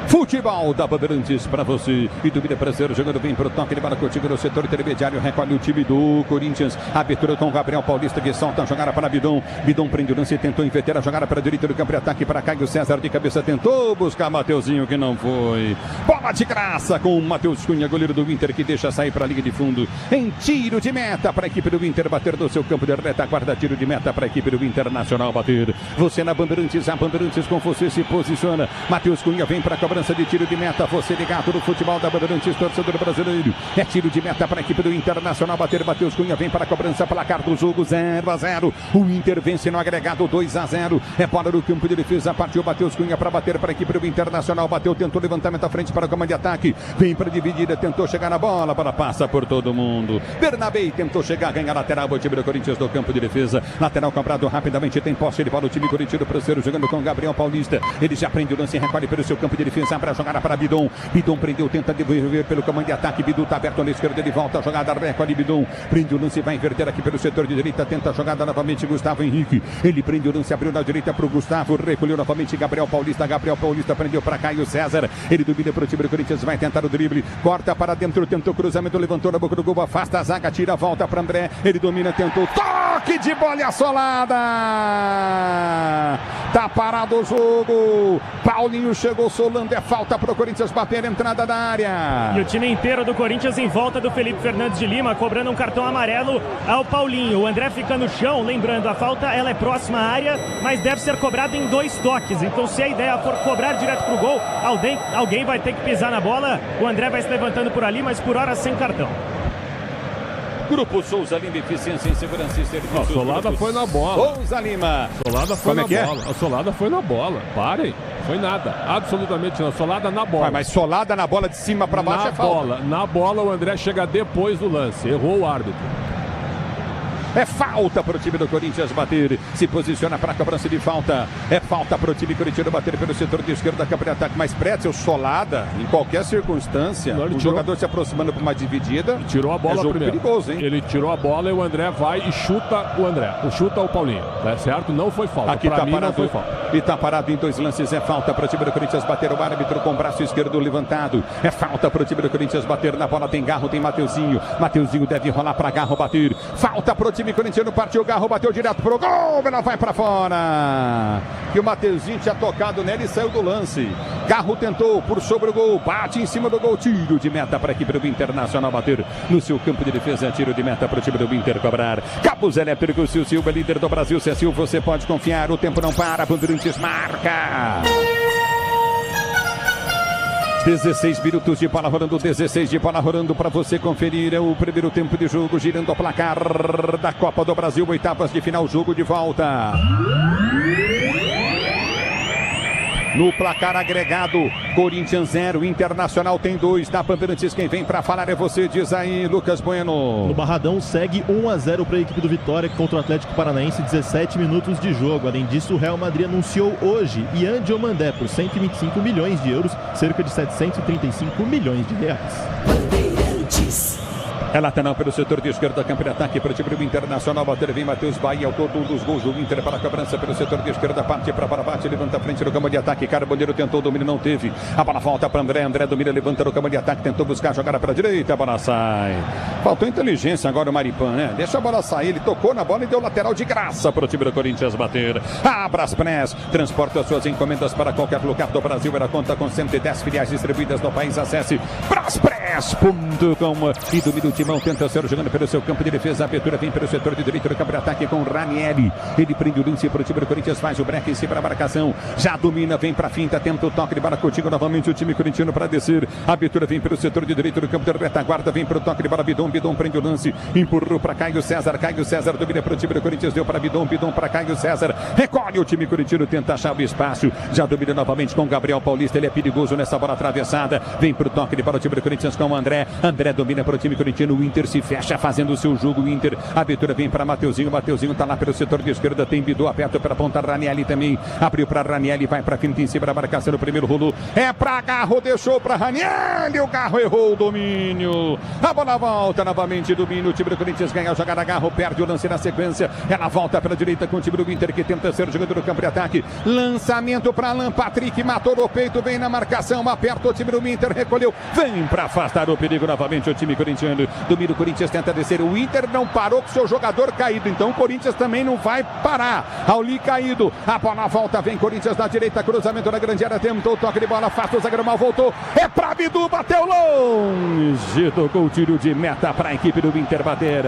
Futebol da Bandeirantes para você. E domina prazer, jogando bem para o toque de bola contigo no setor intermediário. Recolhe o time do Corinthians. Abertura com Gabriel Paulista que solta a jogada para Bidon. Bidon prende o lance e tentou inverter a jogada para a direita do campo de ataque para Caio César de cabeça. Tentou buscar Mateuzinho que não foi. Bola de graça com o Matheus Cunha, goleiro do Inter, que deixa sair para a linha de fundo. Em tiro de meta para a equipe do Inter bater no seu campo de retaguarda. Tiro de meta para a equipe do Internacional bater. Você na Bandeirantes, a Bandeirantes com você se posiciona. Matheus Cunha vem para a cobrança de tiro de meta, você ligado no futebol da Bandeirantes, torcedor brasileiro. É tiro de meta para a equipe do Internacional bater. Matheus Cunha vem para a cobrança, placar do jogo 0-0. O Inter vence no agregado 2-0. É bola no campo de defesa, partiu Matheus Cunha para bater para a equipe do Internacional. Bateu, tentou levantamento à frente para o comando de ataque. Vem para dividida, tentou chegar na bola, para passa por todo mundo. Bernabé tentou chegar, ganha lateral, o time do Corinthians no campo de defesa. Lateral cobrado rapidamente, tem posse de bola o time corintiano, parceiro jogando com Gabriel Paulista. Ele já prende o lance, recolhe pelo seu campo de defesa para jogar para Bidon. Bidon prendeu, tenta devolver pelo comando de ataque. Bidu está aberto na esquerda, ele volta a jogada, recolhe Bidon. Prende o lance, vai inverter aqui pelo setor de direita, tenta a jogada novamente Gustavo Henrique. Ele prende o lance, abriu na direita para o Gustavo, recolheu novamente Gabriel Paulista. Gabriel Paulista prendeu para Caio César. Ele domina para o time do Corinthians, vai tentar o drible, corta para dentro, tentou cruzamento, levantou na boca do gol, afasta a zaga, tira a volta para André. Ele domina, tentou toque de bola assolada. Tá parado o jogo. Paulinho chegou solando, é falta para o Corinthians bater a entrada da área. E o time inteiro do Corinthians em volta do Felipe Fernandes de Lima, cobrando um cartão amarelo ao Paulinho. O André fica no chão, lembrando, a falta ela é próxima à área, mas deve ser cobrada em 2 toques. Então se a ideia for cobrar direto pro gol, alguém vai ter que pisar na bola. O André vai se levantando por ali, mas por hora sem cartão. Grupo Souza Lima, eficiência em segurança e serviços. A Solada foi na bola. Souza Lima. Solada foi na bola. A Solada foi na bola. Parem. Foi nada. Absolutamente não. Solada na bola. Mas solada na bola de cima para baixo é falta. Na bola o André chega depois do lance. Errou o árbitro. É falta para o time do Corinthians bater. Se posiciona para a cobrança de falta. É falta para o time corintiano bater pelo setor de esquerda da campo de ataque. Mas Pretzel, solada, em qualquer circunstância, o jogador se aproximando para uma dividida. Tirou a bola jogo primeiro. Perigoso, hein? Ele tirou a bola e o André vai e chuta o André. Chuta o Paulinho. Tá certo? Não foi falta. Aqui pra tá mim parado. não foi falta. E tá parado em 2 lances. É falta para o time do Corinthians bater. O árbitro com o braço esquerdo levantado. É falta para o time do Corinthians bater. Na bola tem Garro, tem Mateuzinho. Mateuzinho deve rolar para Garro bater. Falta para o time corintiano. Partiu Garro, bateu direto pro gol. Ela vai para fora. E o Mateuzinho tinha tocado nela e saiu do lance. Garro tentou por sobre o gol. Bate em cima do gol. Tiro de meta para a equipe do Internacional bater no seu campo de defesa. Tiro de meta para o time do Inter cobrar. Cabos Elétricos, Sil Silva, líder do Brasil. Sil, você pode confiar. O tempo não para. Bandeirantes marca. 16 minutos de bola rolando, 16 de bola rolando para você conferir o primeiro tempo de jogo, girando o placar da Copa do Brasil, oitavas de final, jogo de volta. No placar agregado, Corinthians 0, Internacional tem 2. Da Bandeirantes, quem vem para falar é você, diz aí, Lucas Bueno. No Barradão segue 1-0 para a equipe do Vitória contra o Atlético Paranaense, 17 minutos de jogo. Além disso, o Real Madrid anunciou hoje Ian Diomandé por 125 milhões de euros, cerca de 735 milhões de reais. Bandeirantes. É lateral pelo setor de esquerda, da campo de ataque para o time do Internacional. Bater vem Matheus Bahia, autor de um dos gols do Inter para a cobrança pelo setor de esquerda. Parte para bate, levanta a frente no campo de ataque. Carboneiro tentou o domínio, não teve. A bola volta para André. André domina, levanta no campo de ataque. Tentou buscar a jogada para a direita. A bola sai. Faltou inteligência agora o Maripan, né? Deixa a bola sair. Ele tocou na bola e deu lateral de graça para o time do Corinthians bater. A Braspress transporta suas encomendas para qualquer lugar do Brasil. Ela conta com 110 filiais distribuídas no país. Acesse braspress.com e domina o timão. Tenta ser jogando pelo seu campo de defesa. A abertura vem pelo setor de direito do campo de ataque com Ranieri. Ele prende o lance para o time do Corinthians. Faz o break em cima da marcação. Já domina, vem para a finta. Tenta o toque de bola contigo novamente. O time corintiano para descer. A abertura vem pelo setor de direito do campo de retaguarda. Vem para o toque de bola. Bidon prende o lance. Empurrou para Caio César. Caio César domina para o time do Corinthians. Deu para Bidon para Caio César. Recolhe o time corintiano. Tenta achar o espaço. Já domina novamente com Gabriel Paulista. Ele é perigoso nessa bola atravessada. Vem para o toque de bola o time do Corinthians com o André. André domina para o time corintiano. O Inter se fecha fazendo o seu jogo. O Inter, a abertura vem para Mateuzinho. Mateuzinho tá lá pelo setor de esquerda. Tem Bidô aberto pela ponta. Ranieri também abriu para Ranieri. Vai para frente em cima da marcação. O primeiro rolou. É para Garro. Deixou para Ranieri. O Garro errou o domínio. A bola volta novamente. Domínio. O time do Corinthians ganha a jogada. Garro perde o lance na sequência. Ela volta pela direita com o time do Inter que tenta ser jogador do campo de ataque. Lançamento para Alan Patrick. Matou no peito. Vem na marcação. Aperta o time do Inter. Recolheu. Vem para afastar o perigo novamente. O time corintiano. Domínio. O Corinthians tenta descer. O Inter não parou com seu jogador caído. Então o Corinthians também não vai parar. Auli caído. A bola volta. Vem Corinthians na direita. Cruzamento na grande área. Tentou o toque de bola. Afasta o zagueiro mal. Voltou. É pra Bidu. Bateu longe. Tocou o tiro de meta para a equipe do Inter bater.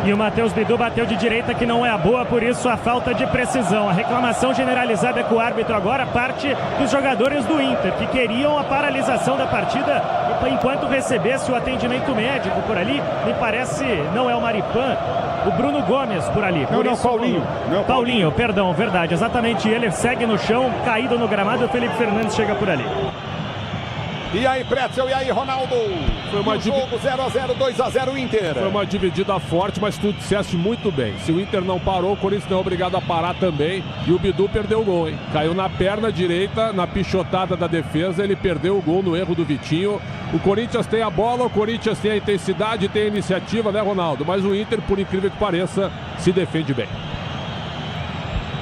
E o Matheus Bidu bateu de direita que não é a boa. Por isso a falta de precisão. A reclamação generalizada com o árbitro agora parte dos jogadores do Inter que queriam a paralisação da partida enquanto recebesse o atendimento médico por ali. Me parece, não é o Maripan, o Bruno Gomes por ali. Por não, Paulinho. Não, Paulinho, perdão, verdade, exatamente ele. Segue no chão, caído no gramado. O Felipe Fernandes chega por ali. E aí, Pretzel, e aí, Ronaldo? Foi uma jogo 0-0, 2-0 Inter. Foi uma dividida forte, mas tu disseste muito bem. Se o Inter não parou, o Corinthians não é obrigado a parar também. E o Bidu perdeu o gol, hein? Caiu na perna direita, na pichotada da defesa. Ele perdeu o gol no erro do Vitinho. O Corinthians tem a bola, o Corinthians tem a intensidade, tem a iniciativa, né, Ronaldo? Mas o Inter, por incrível que pareça, se defende bem.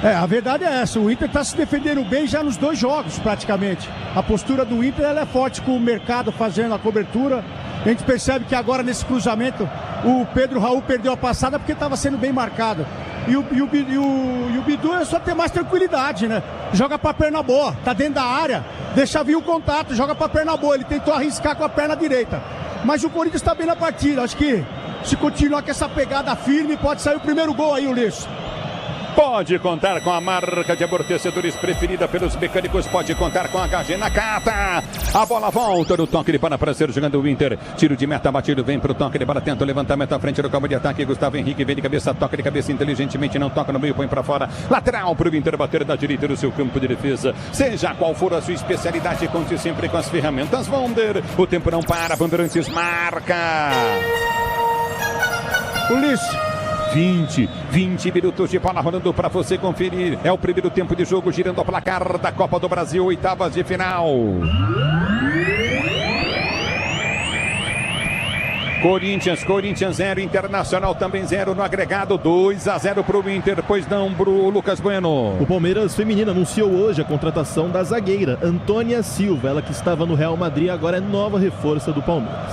A verdade é essa, o Inter está se defendendo bem já nos 2 jogos, praticamente. A postura do Inter ela é forte com o mercado fazendo a cobertura. A gente percebe que agora nesse cruzamento o Pedro Raul perdeu a passada porque estava sendo bem marcado. E o Bidu é só ter mais tranquilidade, né? Joga para a perna boa, tá dentro da área, deixa vir o contato, joga para a perna boa. Ele tentou arriscar com a perna direita. Mas o Corinthians está bem na partida, acho que se continuar com essa pegada firme pode sair o primeiro gol aí, Ulisses. Pode contar com a marca de amortecedores preferida pelos mecânicos. Pode contar com a HG Nakata. A bola volta no toque de bola para ser jogando o Inter. Tiro de meta batido. Vem para o toque de bola. Tenta o levantamento à frente do campo de ataque. Gustavo Henrique vem de cabeça. Toca de cabeça inteligentemente. Não toca no meio. Põe para fora. Lateral para o Inter bater da direita do seu campo de defesa. Seja qual for a sua especialidade, conte sempre com as ferramentas Wonder. O tempo não para. Bandeirantes marca. Ulisses. 20 minutos de bola rolando para você conferir. É o primeiro tempo de jogo, girando o placar da Copa do Brasil, oitavas de final. Corinthians 0, Internacional também 0 no agregado, 2-0 para o Inter, pois não, pro Lucas Bueno. O Palmeiras feminino anunciou hoje a contratação da zagueira Antônia Silva, ela que estava no Real Madrid, agora é nova reforça do Palmeiras.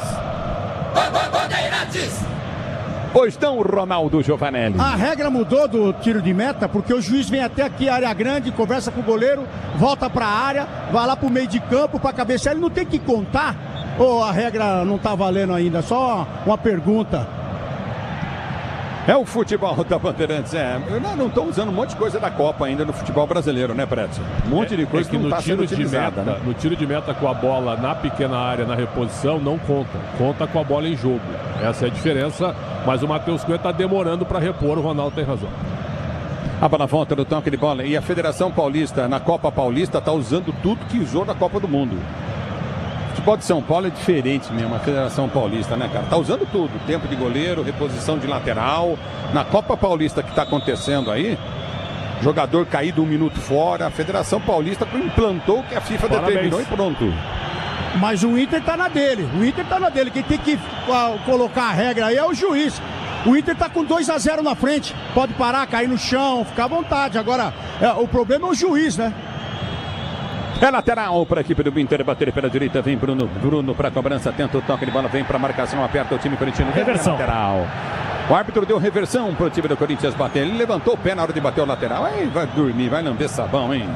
Pois não, Ronaldo Giovanelli. A regra mudou do tiro de meta, porque o juiz vem até aqui, área grande, conversa com o goleiro, volta para a área, vai lá para o meio de campo para cabecear, ele não tem que contar. Ou a regra não tá valendo ainda? Só uma pergunta. É o futebol da Bandeirantes, não estão usando um monte de coisa da Copa ainda no futebol brasileiro, né, Prédio? Um monte de coisa que não está sendo utilizada, né? No tiro de meta com a bola na pequena área, na reposição, não conta com a bola em jogo. Essa é a diferença, mas o Matheus Cunha está demorando para repor, o Ronaldo tem razão. A bola volta no toque de bola, e a Federação Paulista, na Copa Paulista, está usando tudo que usou na Copa do Mundo. O futebol de São Paulo é diferente mesmo, a Federação Paulista, né, cara? Tá usando tudo, tempo de goleiro, reposição de lateral. Na Copa Paulista que está acontecendo aí, jogador caído 1 minuto fora, a Federação Paulista implantou o que a FIFA determinou e pronto. Mas o Inter tá na dele, quem tem que colocar a regra aí é o juiz. O Inter tá com 2-0 na frente, pode parar, cair no chão, ficar à vontade. Agora, o problema é o juiz, né? É lateral para a equipe do Inter, bater pela direita, vem Bruno para a cobrança, tenta o toque de bola, vem para a marcação, aperta o time corintiano. Reversão. Lateral. O árbitro deu reversão para o time do Corinthians bater, ele levantou o pé na hora de bater o lateral, aí vai dormir, vai lamber sabão, hein?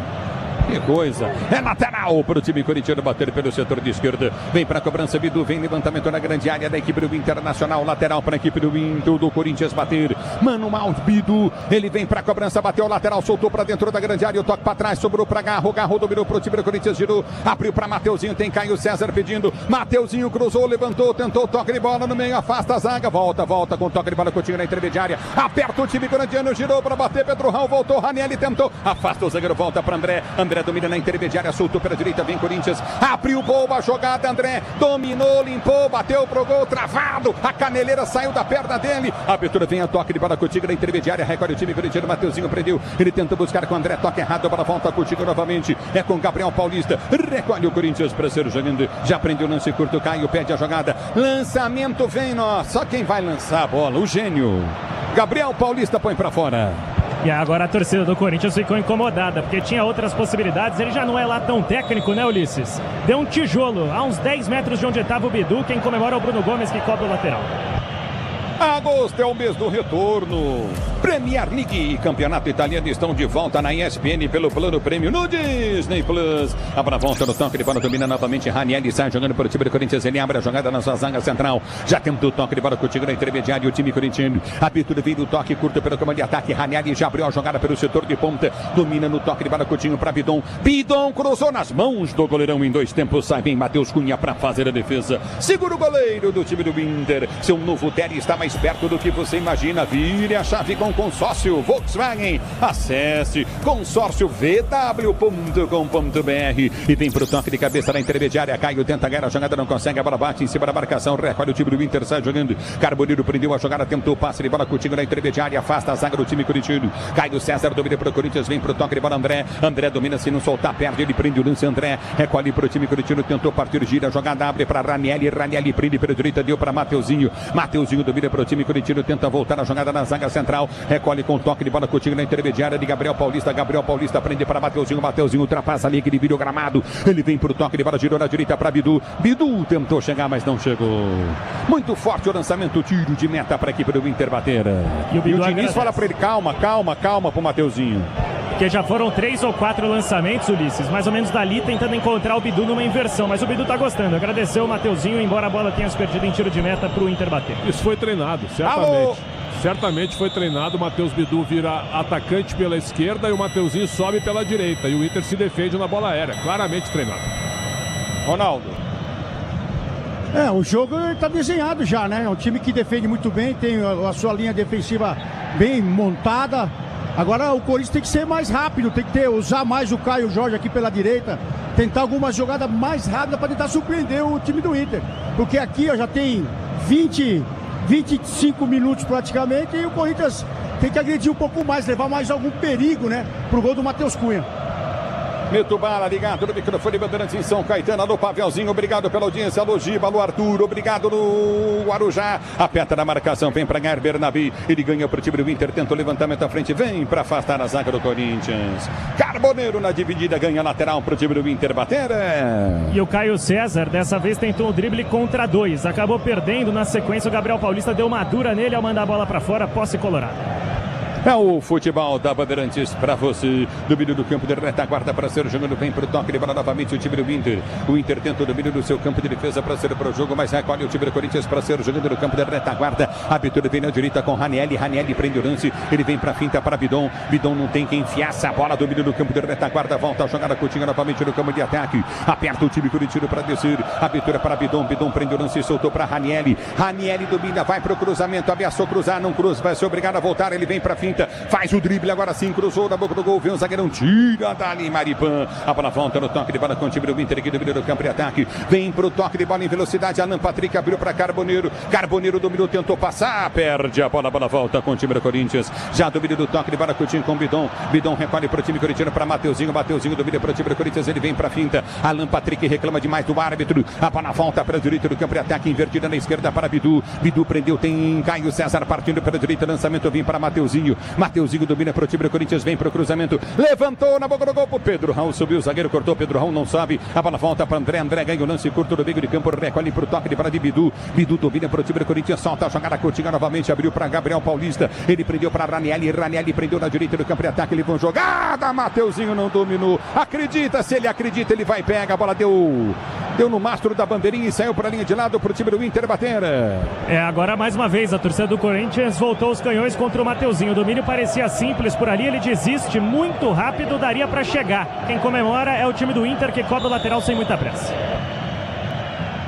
Que coisa, é lateral para o time corintiano bater pelo setor de esquerda, vem para a cobrança, Bidu, vem levantamento na grande área da equipe do Internacional, lateral para a equipe do Corinthians bater, manual Bidu, ele vem para a cobrança, bateu o lateral, soltou para dentro da grande área, o toque para trás, sobrou para Garro dominou para o time do Corinthians, girou, abriu para Mateuzinho, tem Caio César pedindo, Mateuzinho cruzou, levantou, tentou toque de bola no meio, afasta a zaga, volta com toque de bola, Coutinho na intermediária, aperta o time corintiano, girou para bater, Pedro Raul voltou, Ranieri tentou, afasta o zagueiro, volta para André domina na intermediária, soltou pela direita, vem Corinthians, abriu boa jogada, André, dominou, limpou, bateu pro gol, travado, a caneleira saiu da perna dele, a abertura vem a toque de bola, Coutinho na intermediária, recolhe o time corintiano, Mateuzinho prendeu, ele tenta buscar com André, toque errado, a bola volta, Coutinho novamente, é com Gabriel Paulista, recolhe o Corinthians para ser jogando, já prendeu o lance curto, Caio pede a jogada, lançamento vem, só quem vai lançar a bola, o gênio, Gabriel Paulista põe para fora. E agora a torcida do Corinthians ficou incomodada, porque tinha outras possibilidades. Ele já não é lá tão técnico, né, Ulisses? Deu um tijolo a uns 10 metros de onde estava o Bidu. Quem comemora é o Bruno Gomes, que cobra o lateral. Agosto é o mês do retorno. Premier League e Campeonato Italiano estão de volta na ESPN pelo Plano Prêmio no Disney Plus. A bola volta no toque de bola, domina novamente Ranieri, sai jogando para o time do Corinthians, ele abre a jogada na sua zaga central, já tentou o toque de bola contigo na intermediária, o time corintiano, a abertura veio do toque curto pelo comando de ataque, Ranieri já abriu a jogada pelo setor de ponta, domina no toque de bola Coutinho para Bidon cruzou nas mãos do goleirão em 2 tempos, sai bem Matheus Cunha para fazer a defesa, segura o goleiro do time do Inter, seu novo Terry está mais perto do que você imagina, vire a chave com consórcio Volkswagen, acesse consórciovw.com.br e vem pro toque de cabeça na intermediária, Caio tenta ganhar a jogada, não consegue, a bola bate em cima da marcação, recolhe o time do Inter, sai jogando, Carboniro prendeu a jogada, tentou o passe de bola Coutinho na intermediária, afasta a zaga do time corintiano, Caio César domina pro Corinthians, vem pro toque de bola André domina, se não soltar, perde, ele prende o lance, André recolhe pro time corintiano, tentou partir, gira a jogada, abre para Ranieri prende pela direita, deu para Mateuzinho domina pro time corintiano, tenta voltar a jogada na zaga central, recolhe com toque de bola Coutinho na intermediária de Gabriel Paulista prende para Mateuzinho ultrapassa ali, aquele vídeo gramado, ele vem pro toque de bola, girou na direita para Bidu tentou chegar, mas não chegou, muito forte o lançamento, tiro de meta para a equipe do Inter bater, e o Diniz fala para ele, calma pro Mateuzinho, porque já foram 3 ou 4 lançamentos, Ulisses, mais ou menos dali, tentando encontrar o Bidu numa inversão, mas o Bidu tá gostando, agradeceu o Mateuzinho, embora a bola tenha se perdido em tiro de meta pro Inter bater. Isso foi treinado, certamente. Certamente foi treinado, o Matheus Bidu vira atacante pela esquerda e o Mateuzinho sobe pela direita, e o Inter se defende na bola aérea, claramente treinado. Ronaldo. O jogo está desenhado já, né? É um time que defende muito bem, tem a sua linha defensiva bem montada. Agora o Corinthians tem que ser mais rápido, tem que usar mais o Caio Jorge aqui pela direita, tentar algumas jogadas mais rápidas para tentar surpreender o time do Inter. Porque aqui já tem 20 25 minutos praticamente, e o Corinthians tem que agredir um pouco mais, levar mais algum perigo, né, pro gol do Matheus Cunha. Meto Bala, ligado no microfone Bandeirantes em São Caetano. Alô, Pavelzinho, obrigado pela audiência. Alô, Giba, alô, Arthur, obrigado no Guarujá. Aperta na marcação, vem pra ganhar Bernabi. Ele ganha pro time do Inter, tenta o levantamento à frente, vem pra afastar a zaga do Corinthians. Carboneiro na dividida, ganha lateral pro time do Inter bater. E o Caio César, dessa vez tentou o drible contra 2. Acabou perdendo na sequência, o Gabriel Paulista deu uma dura nele ao mandar a bola pra fora, posse colorada. É o futebol da Bandeirantes para você. Domínio do campo de retaguarda para ser jogando bem para o toque de bola novamente o time do Inter. O Inter tenta o domínio do seu campo de defesa para ser para o jogo, mas recolhe o time do Corinthians para ser jogando no campo de retaguarda. A abertura vem na direita com Ranieri. Ranieri prende o lance. Ele vem para a finta para Bidon. Bidon não tem quem enfiar essa bola. Domínio do campo de retaguarda. Volta a jogada Coutinho novamente no campo de ataque. Aperta o time corintiano para descer. Abertura para Bidon. Bidon prende o lance e soltou para Ranieri. Ranieri domina, vai para o cruzamento. Ameaçou cruzar, não cruza. Vai ser obrigado a voltar. Ele vem para a finta. Faz o drible, agora sim, cruzou da boca do gol, vem o zagueirão, tira dali Maripan, a bola volta no toque de bola com o time do Inter, aqui domínio do campo de ataque, vem pro toque de bola em velocidade, Alan Patrick abriu para Carboneiro, Carboneiro dominou, tentou passar, perde a bola volta com o time do Corinthians, já domínio do toque de bola Coutinho com Bidon, Bidon recolhe pro time corintiano para Mateuzinho, Mateuzinho domina pro time do Corinthians, ele vem pra finta, Alan Patrick reclama demais do árbitro, a bola volta para a direita do campo de ataque, invertida na esquerda para Bidu, Bidu prendeu, tem Caio César partindo para a direita, lançamento vem para Mateuzinho, Mateuzinho domina pro time do Corinthians, vem pro cruzamento, levantou na boca do gol pro Pedro Raul, subiu o zagueiro, cortou, Pedro Raul não sabe, a bola volta para André, André ganha o lance curto do meio de campo, recolhe pro toque de bola de Bidu, Bidu domina pro time do Corinthians, solta a jogada, Coutinho novamente, abriu para Gabriel Paulista, ele prendeu para Ranieri, Ranieri prendeu na direita do campo de ataque, ele vão jogada, Mateuzinho não dominou, acredita, se ele acredita, ele vai, pega, a bola deu no mastro da bandeirinha e saiu para a linha de lado pro time do Inter bater. Agora mais uma vez a torcida do Corinthians voltou os canhões contra o Mateuzinho. O domínio parecia simples por ali, ele desiste muito rápido, daria para chegar. Quem comemora é o time do Inter, que cobra o lateral sem muita pressa.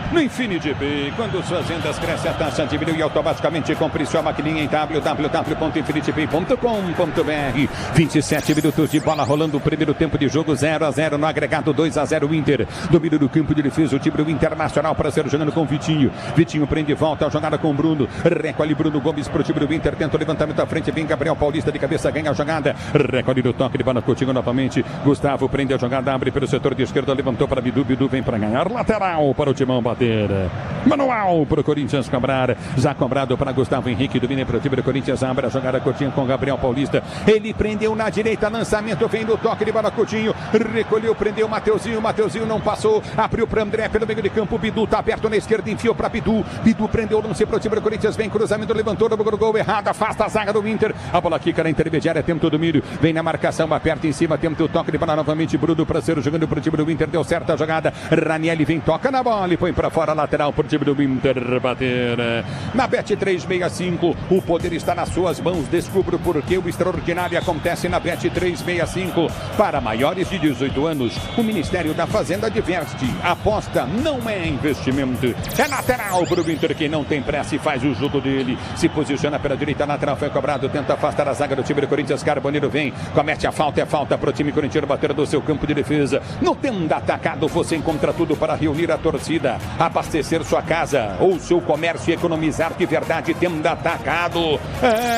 No Infinity B, quando suas vendas crescem, a taxa diminui automaticamente. Compre sua maquininha em www.infinitybay.com.br. 27 minutos de bola rolando o primeiro tempo de jogo, 0-0 no agregado, 2-0 Inter. Domínio do campo de defesa, o time do Internacional para ser jogando com Vitinho. Vitinho prende volta a jogada com Bruno. Recolhe Bruno Gomes para o time do Inter, tenta o levantamento à frente, vem Gabriel Paulista de cabeça, ganha a jogada. Recolhe no toque de bola, Coutinho novamente. Gustavo prende a jogada, abre pelo setor de esquerda, levantou para Bidu, Bidu vem para ganhar lateral para o Timão bater. Manual para o Corinthians cobrar, já cobrado para Gustavo Henrique, domina para o time do Corinthians, abre a jogada Coutinho com Gabriel Paulista, ele prendeu na direita, lançamento, vem no toque de bola Coutinho, recolheu, prendeu Mateuzinho, Mateuzinho não passou, abriu para André pelo meio de campo, Bidu tá aberto na esquerda, enfiou para Bidu, Bidu prendeu o lance para o time do Corinthians, vem cruzamento, levantou no gol errado, afasta a zaga do Inter, a bola quica na intermediária, tenta o domínio, vem na marcação, aperta em cima, tenta o toque de bola novamente, Bruno para ser jogando para o time do Inter, deu certa a jogada, Ranieri vem, toca na bola e põe para fora, lateral para o time do Inter bater. Na Bet365, o poder está nas suas mãos. Descubra por que o extraordinário acontece na Bet365. Para maiores de 18 anos, o Ministério da Fazenda adverte: aposta não é investimento. É lateral para o Inter, que não tem pressa e faz o jogo dele. Se posiciona pela direita, lateral foi cobrado, tenta afastar a zaga do time do Corinthians. Carboneiro vem, comete a falta, é falta para o time corintiano bater do seu campo de defesa. No Tenda Atacado você encontra tudo para reunir a torcida, abastecer sua casa ou seu comércio e economizar de verdade. Tenda Atacado.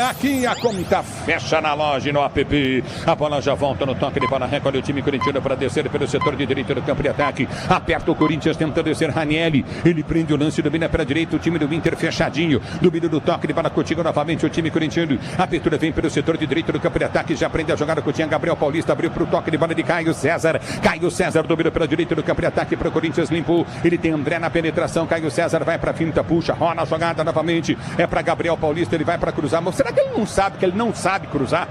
Aqui a conta fecha na loja e no app. A bola já volta no toque de bola, recolhe o time corintiano para descer pelo setor de direita do campo de ataque. Aperta o Corinthians, tenta descer Ranieri. Ele prende o lance, domina para a direita, o time do Inter fechadinho. Domínio do toque de bola, Coutinho novamente, o time corintiano. A abertura vem pelo setor de direita do campo de ataque, já prende a jogada Coutinho. Gabriel Paulista abriu para o toque de bola de Caio César. Caio César domina pela direita do campo de ataque para o Corinthians, limpou. Ele tem André na penetração, Caio César vai para a finta, puxa, rola a jogada novamente, é para Gabriel Paulista, ele vai para cruzar, mas será que ele não sabe que ele não sabe cruzar?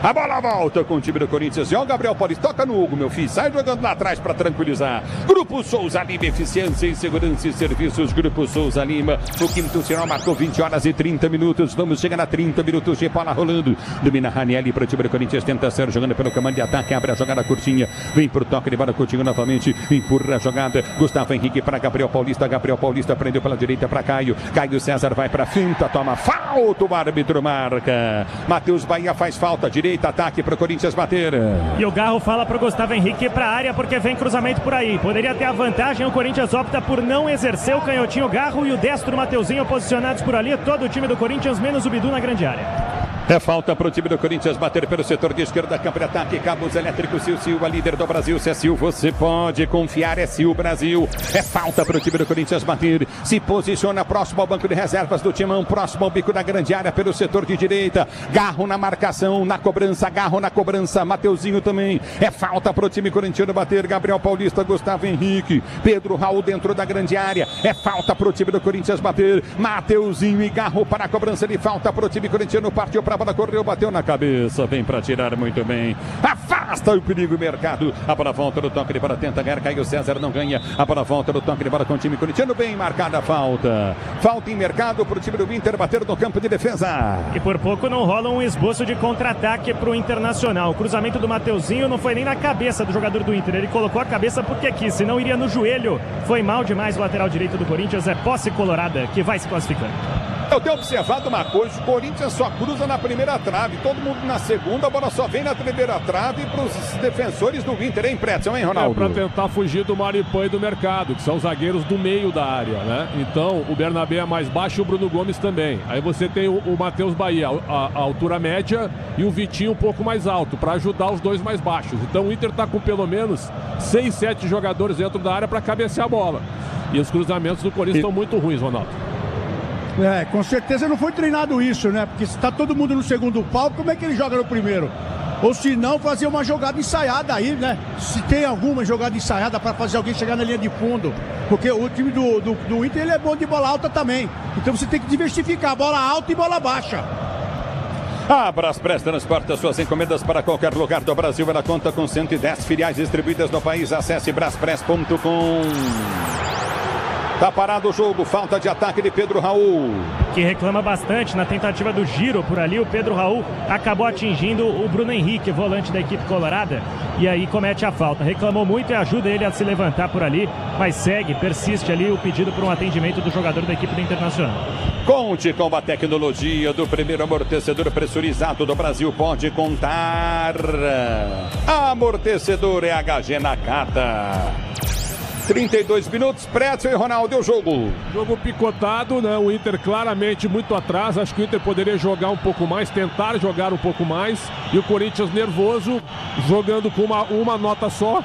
A bola volta com o time do Corinthians. E ó, o Gabriel Paulista, toca no Hugo, meu filho. Sai jogando lá atrás para tranquilizar. Grupo Souza Lima, eficiência em segurança e serviços. Grupo Souza Lima. O quinto sinal marcou 20 horas e 30 minutos. Vamos chegar a 30 minutos de bola rolando. Domina Ranieri para o time do Corinthians. Tenta ser jogando pelo comando de ataque. Abre a jogada curtinha. Vem pro toque de bola Coutinho novamente. Empurra a jogada. Gustavo Henrique para Gabriel Paulista. Gabriel Paulista prendeu pela direita para Caio. Caio César vai para finta. Toma falta. O árbitro marca. Matheus Bahia faz falta. Direita. direita, ataque para o Corinthians bater. E o Garro fala para o Gustavo Henrique para a área porque vem cruzamento por aí. Poderia ter a vantagem, o Corinthians opta por não exercer o canhotinho Garro e o destro Mateuzinho posicionados por ali. Todo o time do Corinthians, menos o Bidu na grande área. É falta para o time do Corinthians bater pelo setor de esquerda, campo de ataque, cabos elétricos, Sil, a líder do Brasil. Se é Sil, você pode confiar, é Sil Brasil. É falta para o time do Corinthians bater. Se posiciona próximo ao banco de reservas do Timão, próximo ao bico da grande área pelo setor de direita. Garro na marcação, na cobrança, Garro na cobrança, Mateuzinho também. É falta para o time corintiano bater. Gabriel Paulista, Gustavo Henrique, Pedro Raul dentro da grande área. É falta para o time do Corinthians bater. Mateuzinho e Garro para a cobrança de falta para o time corintiano. Partiu para a bola, correu, bateu na cabeça, vem para tirar muito bem. Afasta o perigo, Mercado. A bola volta do toque de bola, tenta ganhar, Caio César não ganha. A bola volta do toque de bola com o time corintiano, bem marcada a falta. Falta em Mercado para o time do Inter bater no campo de defesa. E por pouco não rola um esboço de contra-ataque para o Internacional. O cruzamento do Mateuzinho não foi nem na cabeça do jogador do Inter, ele colocou a cabeça porque quis, senão iria no joelho. Foi mal demais o lateral direito do Corinthians, é posse colorada que vai se classificando. Eu tenho observado uma coisa, o Corinthians só cruza na primeira trave, todo mundo na segunda, a bola só vem na primeira trave para os defensores do Inter, hein, Pretzel, hein, Ronaldo? Para tentar fugir do Maripan e do Mercado, que são zagueiros do meio da área, né? Então, o Bernabé é mais baixo e o Bruno Gomes também. Aí você tem o Matheus Bahia, a altura média, e o Vitinho um pouco mais alto, para ajudar os dois mais baixos. Então, o Inter está com pelo menos 6, 7 jogadores dentro da área para cabecear a bola. E os cruzamentos do Corinthians estão muito ruins, Ronaldo. É, com certeza não foi treinado isso, né? Porque se tá todo mundo no segundo pau, como é que ele joga no primeiro? Ou se não, fazer uma jogada ensaiada aí, né? Se tem alguma jogada ensaiada para fazer alguém chegar na linha de fundo. Porque o time do Inter, ele é bom de bola alta também. Então você tem que diversificar, bola alta e bola baixa. A Braspress transporta suas encomendas para qualquer lugar do Brasil. Ela conta com 110 filiais distribuídas no país. Acesse braspress.com. Tá parado o jogo, falta de ataque de Pedro Raul. Que reclama bastante na tentativa do giro por ali. O Pedro Raul acabou atingindo o Bruno Henrique, volante da equipe colorada. E aí comete a falta. Reclamou muito e ajuda ele a se levantar por ali. Mas segue, persiste ali o pedido por um atendimento do jogador da equipe do Internacional. Conte com a tecnologia do primeiro amortecedor pressurizado do Brasil. Pode contar. Amortecedor é HG Nakata. 32 minutos, Pretzel e Ronaldo, o jogo. Jogo picotado, né? O Inter claramente muito atrás. Acho que o Inter poderia jogar um pouco mais, tentar jogar um pouco mais. E o Corinthians nervoso, jogando com uma nota só.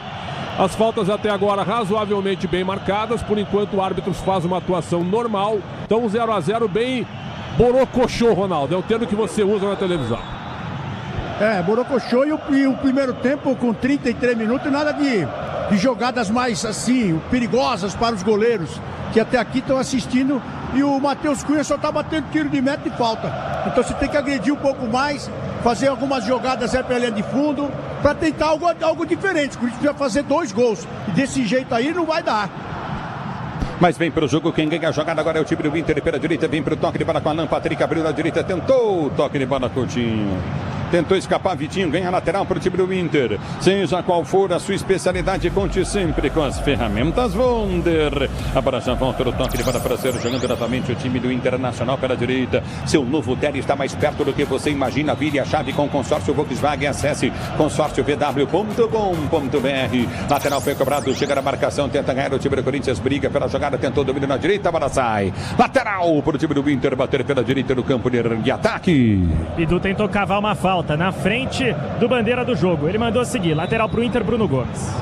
As faltas até agora razoavelmente bem marcadas. Por enquanto o árbitro faz uma atuação normal. Então 0-0 bem borocochô, Ronaldo. É o termo que você usa na televisão. É, borocochô e o primeiro tempo com 33 minutos, nada de jogadas mais assim, perigosas para os goleiros que até aqui estão assistindo, e o Matheus Cunha só está batendo tiro de meta e falta. Então você tem que agredir um pouco mais, fazer algumas jogadas pela linha de fundo, para tentar algo diferente. O Corinthians precisa fazer 2 gols, e desse jeito aí não vai dar. Mas vem pro jogo, quem ganha a jogada agora é o time do Inter pela direita, vem pro toque de bola com Alan Patrick, abriu na direita, tentou o toque de bola Coutinho. Tentou escapar, Vitinho, ganha lateral para o time do Inter. Seja qual for a sua especialidade, conte sempre com as ferramentas Wonder. A bola já volta no toque de bola para ser jogando novamente o time do Internacional pela direita. Seu novo Tele está mais perto do que você imagina. Vire a chave com o consórcio Volkswagen. Acesse consórciovw.com.br. Lateral foi cobrado, chega na marcação, tenta ganhar o time do Corinthians, briga pela jogada, tentou domínio na direita, a bola sai. Lateral para o time do Inter, bater pela direita no campo de ataque. Bidu tentou cavar uma falta na frente do bandeira do jogo. Ele mandou seguir. Lateral pro Inter, Bruno Gomes.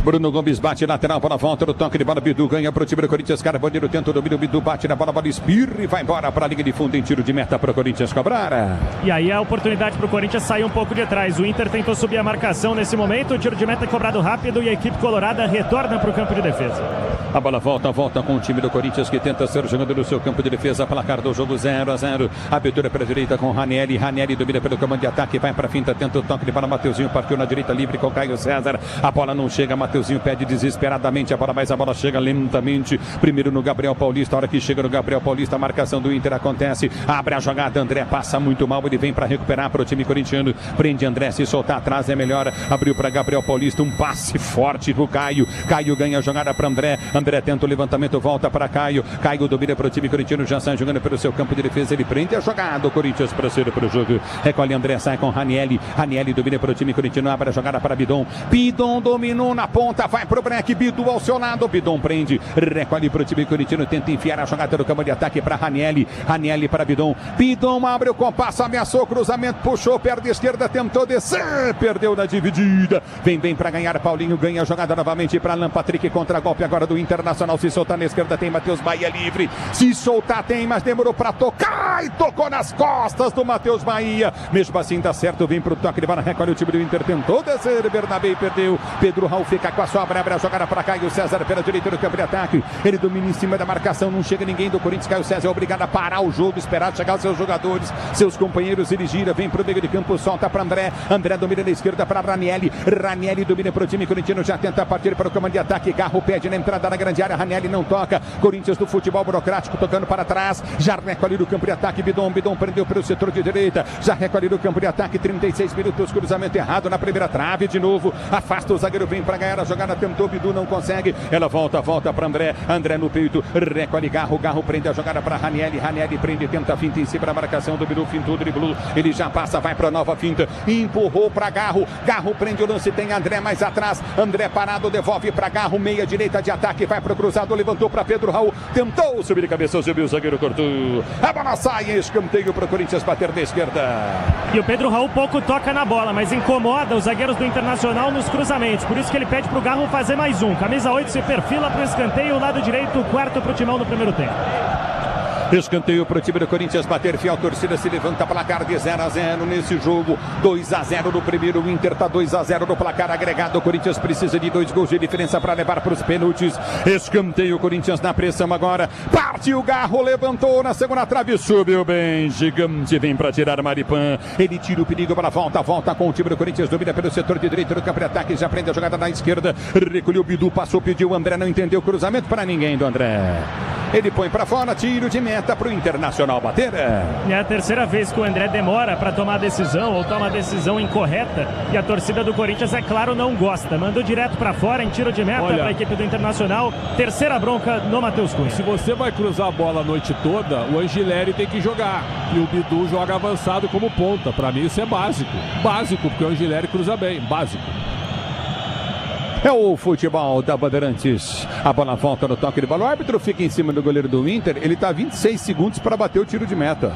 Bruno Gomes bate lateral para a volta do toque de bola. Bidu ganha para o time do Corinthians. Carboneiro tenta o domínio. Bidu bate na bola, bola espirra e vai embora para a linha de fundo em tiro de meta para o Corinthians cobrar. E aí a oportunidade para o Corinthians sair um pouco de trás. O Inter tentou subir a marcação nesse momento. O tiro de meta é cobrado rápido e a equipe colorada retorna para o campo de defesa. A bola volta com o time do Corinthians que tenta ser jogando no seu campo de defesa. Placar do jogo 0-0. Abertura para a direita com Ranieri. Ranieri domina pelo comando de ataque. Vai para a finta, tenta o toque de bola. Mateuzinho partiu na direita livre com Caio César. A bola não chega. Mateuzinho pede desesperadamente a bola, mas a bola chega lentamente. Primeiro no Gabriel Paulista. A hora que chega no Gabriel Paulista, a marcação do Inter acontece. Abre a jogada. André passa muito mal. Ele vem para recuperar para o time corintiano. Prende André. Se soltar atrás é melhor. Abriu para Gabriel Paulista. Um passe forte do Caio. Caio ganha a jogada para André. André tenta o levantamento, volta para Caio. Caio domina para o time corintiano, já sai jogando pelo seu campo de defesa. Ele prende a jogada. O Corinthians procede para o jogo. Recolhe André, sai com Ranieri. Ranieri domina para o time corintiano, abre a jogada para Bidon. Bidon dominou na ponta, vai para o break. Bidu ao seu lado. Bidon prende. Recolhe para o time corintiano, tenta enfiar a jogada do campo de ataque para Ranieri. Ranieri para Bidon. Bidon abre o compasso, ameaçou o cruzamento, puxou, perna esquerda, tentou descer, perdeu na dividida. Vem para ganhar. Paulinho ganha a jogada novamente para Alan Patrick, contra golpe agora do Internacional. Se soltar na esquerda tem Matheus Bahia livre. Se soltar tem, mas demorou para tocar e tocou nas costas do Matheus Bahia. Mesmo assim dá certo, vem pro toque de bola, recolhe o time do Inter, tentou descer, Bernabé e perdeu. Pedro Raul fica com a sobra, abre a jogada para Caio César pela direita do campo de ataque. Ele domina em cima da marcação, não chega ninguém do Corinthians. Caio César é obrigado a parar o jogo, esperar chegar os seus jogadores, seus companheiros. Ele gira, vem pro meio de campo, solta para André. André domina na esquerda para Ranieri. Ranieri domina pro time corintiano, já tenta partir para o comando de ataque. Garro pede na entrada da grande área, Ranieri não toca. Corinthians do futebol burocrático tocando para trás. Já recolhe do campo de ataque, Bidon prendeu pelo setor de direita. Já recolhe do campo de ataque, 36 minutos, cruzamento errado na primeira trave de novo. Afasta o zagueiro, vem para ganhar a jogada, tentou Bidu, não consegue. Ela volta para André. André no peito, recolhe Garro prende a jogada para Ranieri. Ranieri prende, tenta a finta em cima da marcação do Bidu, fintou, driblou. Ele já passa, vai para nova finta. Empurrou para Garro. Garro prende o lance, tem André mais atrás. André parado, devolve para Garro, meia direita de ataque, vai pro cruzado, levantou para Pedro Raul, tentou subir de cabeça, subiu o zagueiro, cortou. A bola sai, escanteio para o Corinthians bater na esquerda. E o Pedro Raul pouco toca na bola, mas incomoda os zagueiros do Internacional nos cruzamentos. Por isso que ele pede pro Garro fazer mais um. Camisa 8 se perfila pro escanteio, lado direito, o quarto pro Timão no primeiro tempo. Escanteio para o time do Corinthians bater, fiel torcida se levanta, placar de 0-0 nesse jogo, 2-0 no primeiro, o Inter tá 2-0 no placar agregado. O Corinthians precisa de 2 gols de diferença para levar para os pênaltis. Escanteio, o Corinthians na pressão agora, partiu o Garro, levantou na segunda trave, subiu bem, gigante, vem para tirar Maripan, ele tira o perigo para volta com o time do Corinthians, domina pelo setor de direito do campo de ataque, já prende a jogada na esquerda, recolheu o Bidu, passou, pediu o André, não entendeu o cruzamento para ninguém do André. Ele põe para fora, tiro de meta para o Internacional bater. É a terceira vez que o André demora para tomar a decisão ou toma a decisão incorreta. E a torcida do Corinthians, é claro, não gosta. Mandou direto para fora em tiro de meta para a equipe do Internacional. Terceira bronca no Matheus Cunha. Se você vai cruzar a bola a noite toda, o Angileri tem que jogar. E o Bidu joga avançado como ponta. Para mim isso é básico. Básico, porque o Angileri cruza bem. Básico. É o futebol da Bandeirantes. A bola volta no toque de bola. O árbitro fica em cima do goleiro do Inter. Ele está 26 segundos para bater o tiro de meta.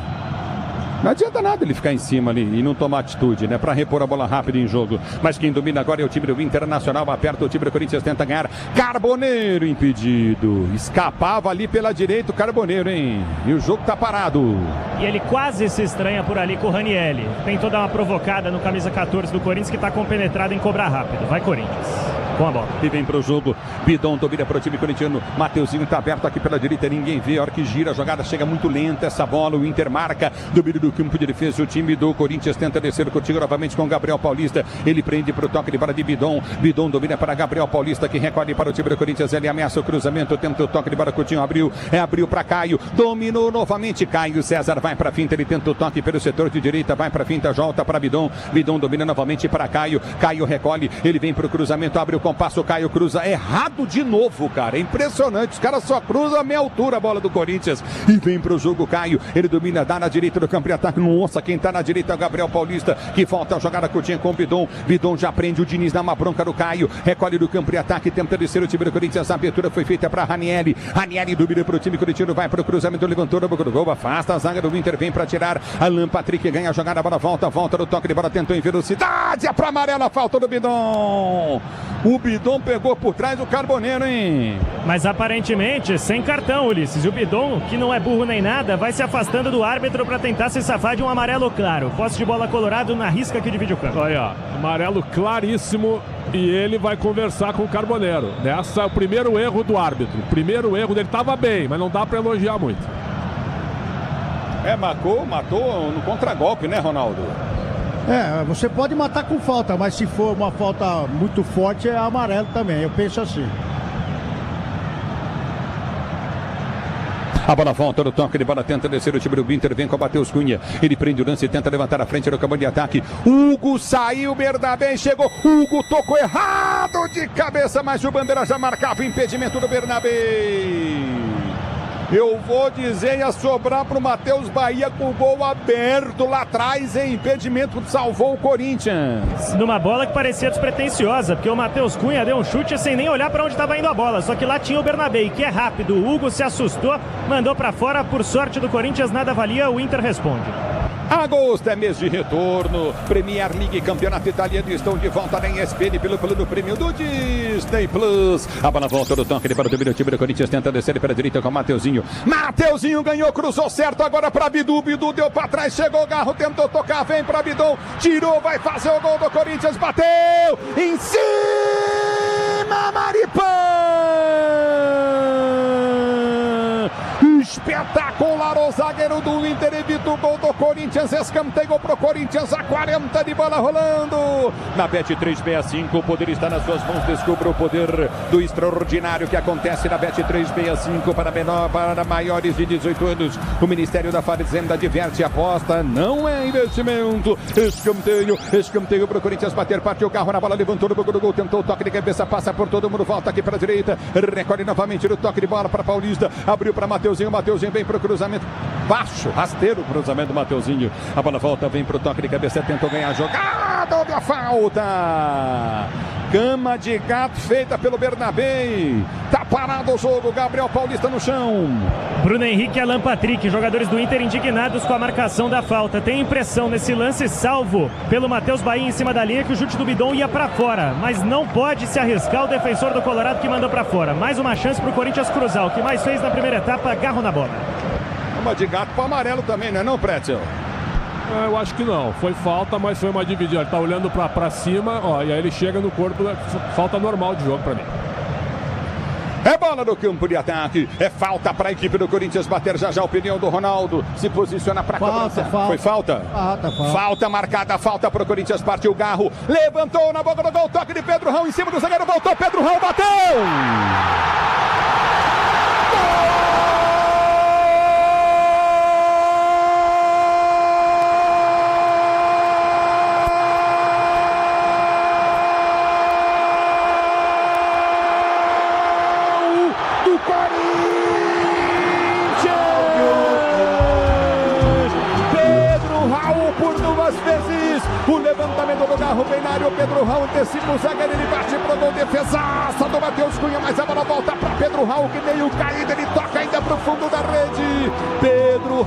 Não adianta nada ele ficar em cima ali e não tomar atitude, né? Para repor a bola rápida em jogo. Mas quem domina agora é o time do Internacional. Aperta o time do Corinthians, tenta ganhar. Carboneiro impedido. Escapava ali pela direita o Carboneiro, hein? E o jogo tá parado. E ele quase se estranha por ali com o Ranieri. Tentou dar uma provocada no camisa 14 do Corinthians, que tá compenetrado em cobrar rápido. Vai, Corinthians. Com a bola. E vem pro jogo. Bidon domina pro time corintiano. Mateuzinho tá aberto aqui pela direita. Ninguém vê. A hora que gira a jogada chega muito lenta. Essa bola. O Inter marca. Domínio do campo de defesa. O time do Corinthians tenta descer contigo novamente com Gabriel Paulista. Ele prende pro toque de bola de Bidon. Bidon domina para Gabriel Paulista, que recolhe para o time do Corinthians. Ele ameaça o cruzamento. Tenta o toque de bola. Coutinho abriu. Abriu para Caio. Dominou novamente. Caio César vai para finta. Ele tenta o toque pelo setor de direita. Vai para finta. Volta para Bidon. Bidon domina novamente para Caio. Caio recolhe. Ele vem pro cruzamento. Abre o compasso. Caio cruza errado de novo, cara. É impressionante. Os caras só cruzam a meia altura a bola do Corinthians. E vem pro jogo Caio. Ele domina, dá na direita do campo de ataque. Nossa, quem tá na direita é o Gabriel Paulista, que falta a jogada curtinha com o Bidon. Bidon já prende o Diniz, dá uma bronca do Caio. Recolhe do campo de ataque, tenta descer o time do Corinthians. A abertura foi feita para Ranieri. Ranieri domina pro time corintiano, vai pro cruzamento, levantou no boca do gol, afasta a zaga do Inter, vem para tirar. Alan Patrick ganha a jogada, a bola volta no toque de bola, tentou em velocidade. É pra amarela, falta do Bidon. O Bidon pegou por trás do Carboneiro, hein? Mas aparentemente sem cartão, Ulisses. E o Bidon, que não é burro nem nada, vai se afastando do árbitro para tentar se safar de um amarelo claro. Posse de bola colorado na risca que divide o campo. Olha, amarelo claríssimo. E ele vai conversar com o Carboneiro. Esse é o primeiro erro do árbitro. O primeiro erro dele, estava bem, mas não dá para elogiar muito. Matou no contragolpe, né, Ronaldo? Você pode matar com falta, mas se for uma falta muito forte é amarelo também, eu penso assim. A bola volta no toque de bola, tenta descer o time do Inter, vem com o Matheus Cunha. Ele prende o lance e tenta levantar a frente no campo de ataque. Hugo saiu, Bernabé chegou. Hugo tocou errado. Cruzado de cabeça, mas o Bandeira já marcava o impedimento do Bernabé. Eu vou dizer, ia sobrar pro Matheus Bahia com o gol aberto lá atrás, hein? Impedimento salvou o Corinthians. Numa bola que parecia despretensiosa, porque o Matheus Cunha deu um chute sem nem olhar para onde estava indo a bola. Só que lá tinha o Bernabé, que é rápido. O Hugo se assustou, mandou para fora. Por sorte do Corinthians, nada valia. O Inter responde. Agosto é mês de retorno. Premier League, campeonato italiano, estão de volta na ESPN pelo plano prêmio do Disney Plus. A bola volta do toque para o domínio do time do Corinthians, tenta descer para a direita com o Mateuzinho. Mateuzinho ganhou, cruzou certo agora para Bidu. Bidu deu para trás, chegou o Garro, tentou tocar, vem para Bidon, tirou, vai fazer o gol do Corinthians, bateu em cima, Maripã. Espetacular, o zagueiro do Inter evita o gol do Corinthians, escanteio pro Corinthians, a 40 de bola rolando. Na Bet365, o poder está nas suas mãos, descubra o poder do extraordinário que acontece na Bet365 para maiores de 18 anos. O Ministério da Fazenda adverte, aposta não é investimento. Escanteio pro Corinthians bater, partiu o carro na bola, levantou no do gol, tentou o toque de cabeça, passa por todo mundo, volta aqui para a direita, recolhe novamente o toque de bola para Paulista, abriu para Mateuzinho. Mateuzinho vem para o cruzamento baixo, rasteiro o cruzamento do Mateuzinho. A bola volta, vem para o toque de cabeça, tentou ganhar a jogada, houve a falta. Cama de gato feita pelo Bernabé. Tá parado o jogo, Gabriel Paulista no chão. Bruno Henrique e Alan Patrick, jogadores do Inter indignados com a marcação da falta. Tem impressão nesse lance salvo pelo Matheus Bahia em cima da linha que o chute do Bidon ia para fora, mas não pode se arriscar o defensor do Colorado que mandou para fora. Mais uma chance para o Corinthians cruzar. O que mais fez na primeira etapa, agarro na bola. Uma de gato para amarelo também, não é não, Pretzel? Eu acho que não, foi falta, mas foi uma dividida. Ele tá olhando pra cima, ó, e aí ele chega no corpo, falta normal de jogo pra mim. É bola no campo de ataque, é falta para a equipe do Corinthians bater já o pneu do Ronaldo, se posiciona para cobrança. Foi falta? Falta marcada, falta para o Corinthians, partiu o Garro, levantou na boca do gol, toque de Pedro Raul em cima do zagueiro, voltou, Pedro Raul bateu! O levantamento do Garro vem na área, o Pedro Raul antecipa o zagueiro, ele bate pro gol, defesaça do Matheus Cunha, mas a bola volta para Pedro Raul, que meio caído, ele toca ainda pro fundo da rede. Pedro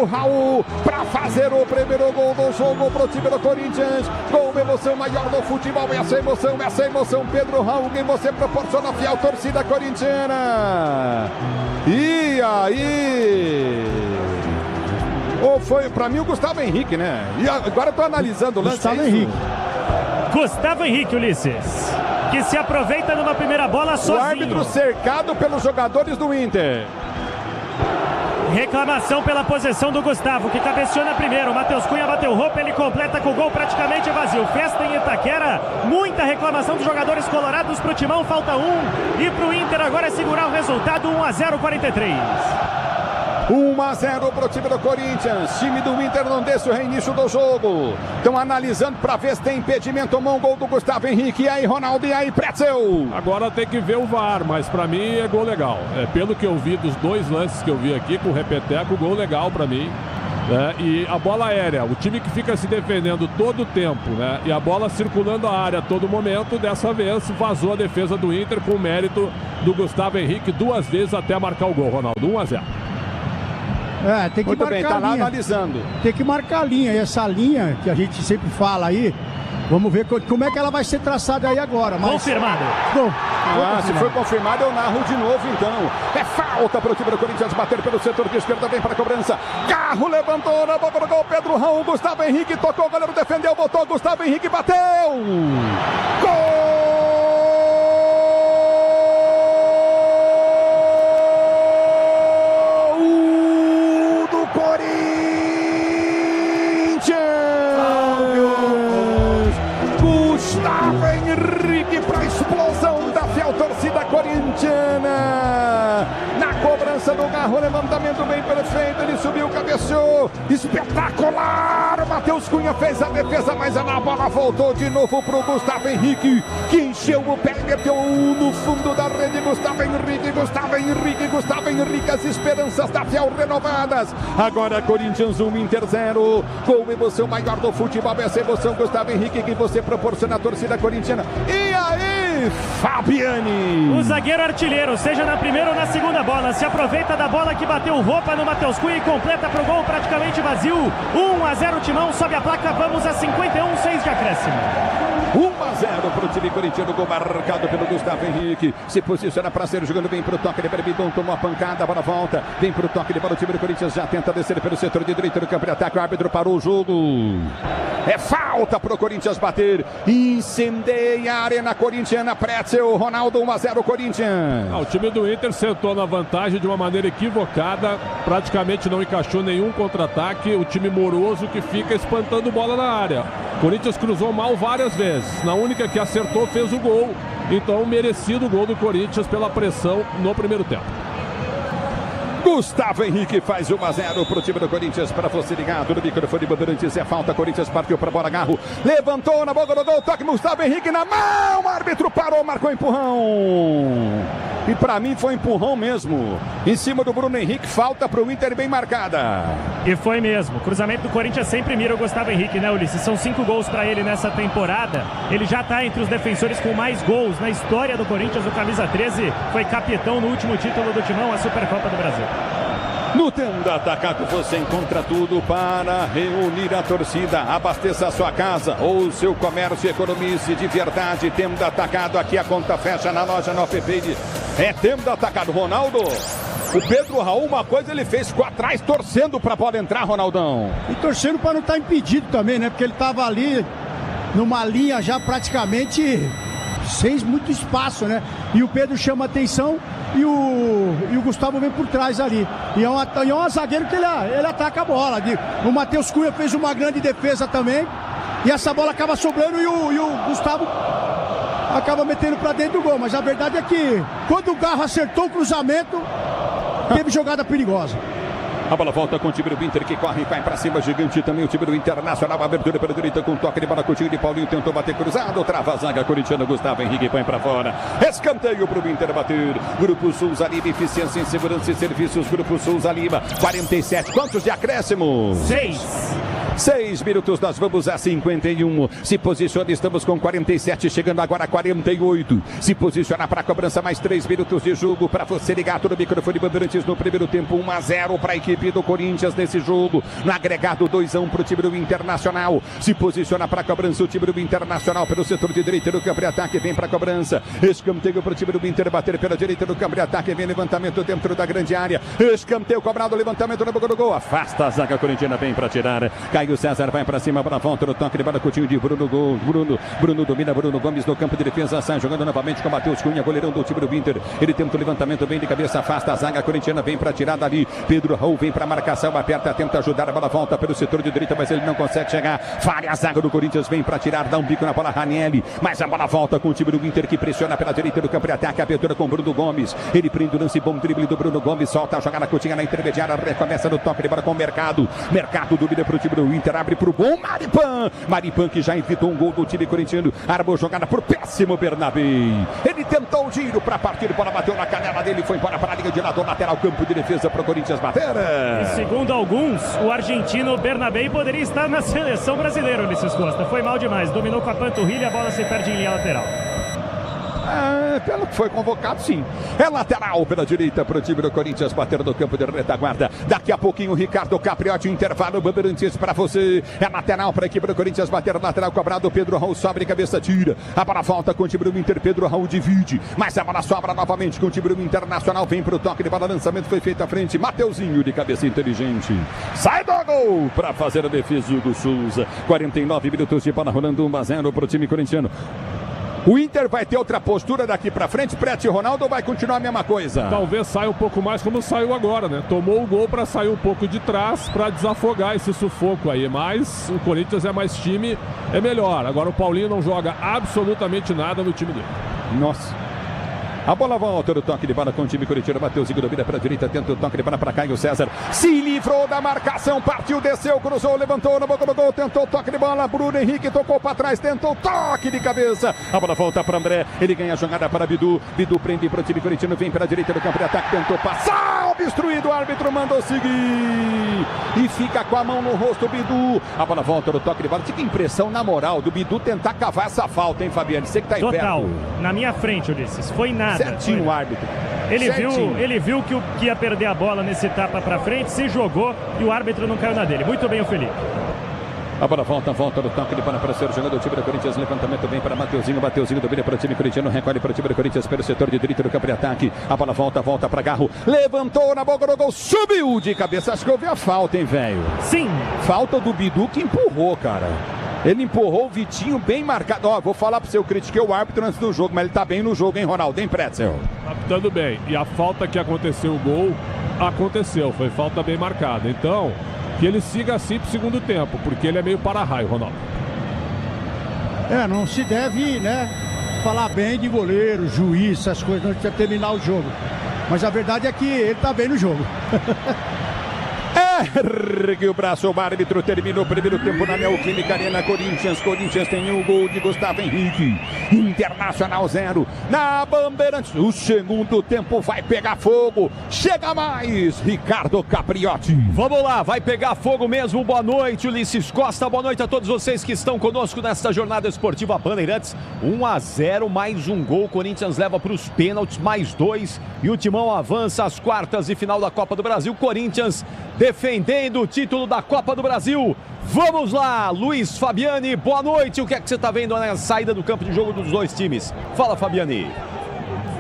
Raul, para fazer o primeiro gol do jogo pro time do Corinthians, com uma emoção maior do futebol, essa emoção, Pedro Raul, quem você proporciona a fiel torcida corintiana. E aí... Ou foi, pra mim, o Gustavo Henrique, né? E agora eu tô analisando o lance. Gustavo Henrique, Ulisses, que se aproveita numa primeira bola sozinho. O árbitro cercado pelos jogadores do Inter. Reclamação pela posição do Gustavo, que cabeceou primeiro. O Matheus Cunha bateu roupa, ele completa com o gol praticamente vazio. Festa em Itaquera, muita reclamação dos jogadores colorados pro Timão, falta um. E pro Inter agora segurar o resultado, 1-0, 43. 1-0 para o time do Corinthians. Time do Inter não deixa o reinício do jogo. Estão analisando para ver se tem impedimento. Tomou um gol do Gustavo Henrique. E aí, Ronaldo, e aí, Pretzel. Agora tem que ver o VAR, mas para mim é gol legal. Pelo que eu vi dos dois lances que eu vi aqui com o repeteco, gol legal para mim. E a bola aérea, o time que fica se defendendo todo o tempo, né? E a bola circulando a área a todo momento, dessa vez vazou a defesa do Inter com o mérito do Gustavo Henrique 2 vezes até marcar o gol, Ronaldo. 1-0. Tem que muito marcar bem, tá a lá linha. analisando. Tem que marcar a linha. E essa linha que a gente sempre fala aí, vamos ver como é que ela vai ser traçada aí agora. Mas... Confirmado. Bom, se for confirmado, eu narro de novo então. É falta para o time do Corinthians bater pelo setor de esquerda, vem para a cobrança. Garro levantou na boca do gol, Pedro Raul, Gustavo Henrique tocou, o goleiro defendeu, botou, Gustavo Henrique bateu. Gol! Gustavo Henrique para a explosão da fiel torcida corintiana. corintiana. Na cobrança do Garro, levantamento bem perfeito, ele subiu, cabeceou, espetacular. O Matheus Cunha fez a defesa, mas a bola voltou de novo pro Gustavo Henrique, que encheu o pé, meteu no fundo da rede. Gustavo Henrique, as esperanças da Fiel renovadas. Agora Corinthians 1, Inter 0, com emoção maior do futebol, essa emoção, Gustavo Henrique, que você proporciona à torcida corintiana. E aí, Fabiani? O zagueiro artilheiro, seja na primeira ou na segunda bola, se aproveita da bola que bateu roupa no Matheus Cunha e completa pro gol praticamente vazio. 1-0 Timão, sobe a placa, vamos a 51, 6 de acréscimo. 1-0 para o time corintiano, gol marcado pelo Gustavo Henrique. Se posiciona para ser jogando bem para o toque de Berbidon, tomou a pancada, a bola volta. Vem para o toque de bola, o time do Corinthians já tenta descer pelo setor de direito do campo de ataque. O árbitro parou o jogo. É falta para o Corinthians bater. Incendeia a arena corintiana. Pretzel, Ronaldo, 1-0 Corinthians. O time do Inter sentou na vantagem de uma maneira equivocada. Praticamente não encaixou nenhum contra-ataque. O time moroso que fica espantando bola na área. Corinthians cruzou mal várias vezes. Na única que acertou, fez o gol. Então, merecido o gol do Corinthians pela pressão no primeiro tempo. Gustavo Henrique faz 1-0 para o time do Corinthians. Para você ligado no microfone Bandeirantes, é falta. Corinthians partiu para a bola, Garro levantou na boca do gol, toque Gustavo Henrique na mão, o árbitro parou, marcou empurrão. E para mim foi empurrão mesmo. Em cima do Bruno Henrique, falta para o Inter bem marcada. E foi mesmo. Cruzamento do Corinthians sempre mira o Gustavo Henrique, né, Ulisses? São 5 gols para ele nessa temporada. Ele já está entre os defensores com mais gols na história do Corinthians. O camisa 13 foi capitão no último título do Timão, a Supercopa do Brasil. No Tenda Atacado você encontra tudo para reunir a torcida. Abasteça a sua casa ou o seu comércio, economize de verdade. Tenda Atacado, aqui a conta fecha na loja, no app. É Tenda Atacado. Ronaldo, o Pedro Raul, uma coisa ele fez, ficou atrás torcendo para a bola entrar, Ronaldão. E torcendo para não estar impedido também, né? Porque ele estava ali numa linha já praticamente sem muito espaço, né? E o Pedro chama atenção e o Gustavo vem por trás ali. E é um zagueiro que ele ataca a bola. O Matheus Cunha fez uma grande defesa também. E essa bola acaba sobrando e o Gustavo acaba metendo para dentro do gol. Mas a verdade é que quando o Garro acertou o cruzamento, teve jogada perigosa. A bola volta com o time do Inter que corre e vai para cima, gigante também o time do Internacional, abertura pela direita com toque de bola, Coutinho de Paulinho tentou bater cruzado, trava a zaga corintiana, Gustavo Henrique põe para fora, escanteio para o Inter bater. Grupo Souza Lima, eficiência em segurança e serviços, Grupo Souza Lima, 47, quantos de acréscimo? 6 minutos, nós vamos a 51. Se posiciona, estamos com 47, chegando agora a 48. Se posiciona para a cobrança, mais 3 minutos de jogo. Para você ligado no microfone Bandeirantes no primeiro tempo, 1-0 para a equipe do Corinthians nesse jogo. No agregado, 2-1 para o time do Internacional. Se posiciona para a cobrança o time do Internacional pelo setor de direita do campo de ataque. Vem para a cobrança. Escanteio para o time do Inter bater pela direita do campo de ataque. Vem levantamento dentro da grande área. Escanteio cobrado, levantamento na boca do gol. Afasta a zaga corintiana, vem para tirar. Caio César vai para cima, para a volta no toque de bola, Coutinho de Bruno, gol. Bruno domina, Bruno Gomes no campo de defesa, sai jogando novamente com o Matheus Cunha, goleirão do time do Inter. Ele tenta o levantamento, vem de cabeça, afasta a zaga corintiana, vem para tirar dali. Pedro Raul vem para a marcação, aperta, tenta ajudar, a bola volta pelo setor de direita, mas ele não consegue chegar. Falha a zaga do Corinthians, vem para tirar, dá um bico na bola, Ranieri, mas a bola volta com o time do Inter que pressiona pela direita do campo de ataque, abertura com Bruno Gomes. Ele prende o lance, bom drible do Bruno Gomes, solta a jogada, Coutinho na intermediária, recomeça no toque de bola com o Mercado. Mercado domina para o time do Inter, abre para o bom Maripan que já evitou um gol do time corintiano, armou jogada por péssimo Bernabé. Ele tentou o giro para partir, bola bateu na canela dele, foi embora para a linha de lado, lateral, campo de defesa para o Corinthians bater. E segundo alguns, o argentino Bernabé poderia estar na seleção brasileira, Ulisses Costa. Foi mal demais, dominou com a panturrilha, a bola se perde em linha lateral. Pelo que foi convocado, sim. É lateral pela direita para o time do Corinthians bater no campo de retaguarda. Daqui a pouquinho o Ricardo Capriotti, intervalo, Bandeirantes para você. É lateral para a equipe do Corinthians bater, lateral cobrado, Pedro Raul sobe, cabeça tira. A bola volta com o time do Inter, Pedro Raul divide, mas a bola sobra novamente com o time do Internacional, vem para o toque de bola, lançamento foi feito à frente, Mateuzinho de cabeça inteligente. Sai do gol para fazer a defesa do Souza. 49 minutos de bola rolando, 1-0 para o time corintiano. O Inter vai ter outra postura daqui pra frente, Prete e Ronaldo, vai continuar a mesma coisa? Talvez saia um pouco mais como saiu agora, né? Tomou o gol pra sair um pouco de trás, pra desafogar esse sufoco aí. Mas o Corinthians é mais time, é melhor. Agora o Paulinho não joga absolutamente nada no time dele. Nossa. A bola volta do toque de bola com o time corintiano. Mateuzinho domina para a direita, tenta o toque de bola para Caio César. Se livrou da marcação, partiu, desceu, cruzou, levantou na boca do gol, tentou o toque de bola. Bruno Henrique tocou para trás, tentou toque de cabeça. A bola volta para André, ele ganha a jogada para Bidu. Bidu prende para o time corintiano, vem para a direita do campo de ataque, tentou passar, obstruído, o árbitro mandou seguir. E fica com a mão no rosto, Bidu. A bola volta do toque de bola. Fica impressão, na moral, do Bidu tentar cavar essa falta, hein, Fabiano? Você que tá aí total, perto. na minha frente, Ulisses, foi nada. Certinho o árbitro. Ele viu que ia perder a bola nesse tapa pra frente, se jogou e o árbitro não caiu na dele. Muito bem o Felipe. A bola volta do toque de bola para ser o jogador do time do Corinthians. Levantamento bem para Mateuzinho. Mateuzinho domina para o time corintiano. Recolhe para o time do Corinthians pelo setor de direita do campo de ataque. A bola volta para Garro. Levantou na boca do gol. Subiu de cabeça. Acho que houve a falta, hein, velho? Sim. Falta do Bidu que empurrou, cara. Ele empurrou o Vitinho bem marcado. Ó, vou falar pro seu, critiquei o árbitro antes do jogo, mas ele tá bem no jogo, hein, Ronaldo? Hein, Pretzel? Apitando bem. E a falta que aconteceu, o gol, aconteceu. Foi falta bem marcada. Então, que ele siga assim pro segundo tempo, porque ele é meio para-raio, Ronaldo. Não se deve, né, falar bem de goleiro, juiz, essas coisas, antes de terminar o jogo. Mas a verdade é que ele tá bem no jogo. Ergue o braço, o árbitro terminou o primeiro tempo na Neoquímica Arena. Corinthians tem o gol de Gustavo Henrique. Internacional 0 na Bandeirantes. O segundo tempo vai pegar fogo. Chega mais, Ricardo Capriotti. Vamos lá, vai pegar fogo mesmo. Boa noite, Ulisses Costa. Boa noite a todos vocês que estão conosco nesta jornada esportiva Bandeirantes. 1-0, mais um gol. Corinthians leva para os pênaltis, mais 2. E o Timão avança às quartas e final da Copa do Brasil. Corinthians defendendo o título da Copa do Brasil. Vamos lá, Luiz Fabiani, boa noite. O que é que você está vendo na saída do campo de jogo dos dois times? Fala, Fabiani.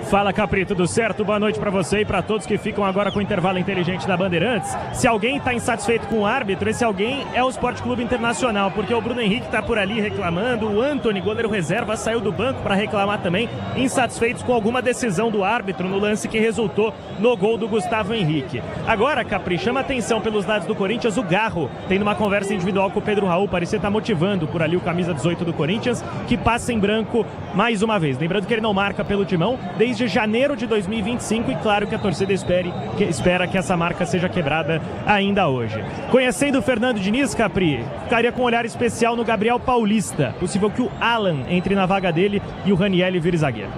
Fala, Capri, tudo certo? Boa noite pra você e pra todos que ficam agora com o intervalo inteligente da Bandeirantes. Se alguém tá insatisfeito com o árbitro, esse alguém é o Sport Clube Internacional, porque o Bruno Henrique tá por ali reclamando, o Antony, goleiro reserva, saiu do banco pra reclamar também, insatisfeitos com alguma decisão do árbitro no lance que resultou no gol do Gustavo Henrique. Agora, Capri, chama atenção pelos lados do Corinthians, o Garro, tendo uma conversa individual com o Pedro Raul, parecia estar motivando por ali o camisa 18 do Corinthians, que passa em branco mais uma vez. Lembrando que ele não marca pelo Timão desde janeiro de 2025 e claro que a torcida espera que essa marca seja quebrada ainda hoje. Conhecendo o Fernando Diniz, Capri, ficaria com um olhar especial no Gabriel Paulista. Possível que o Alan entre na vaga dele e o Ranieri vire zagueiro.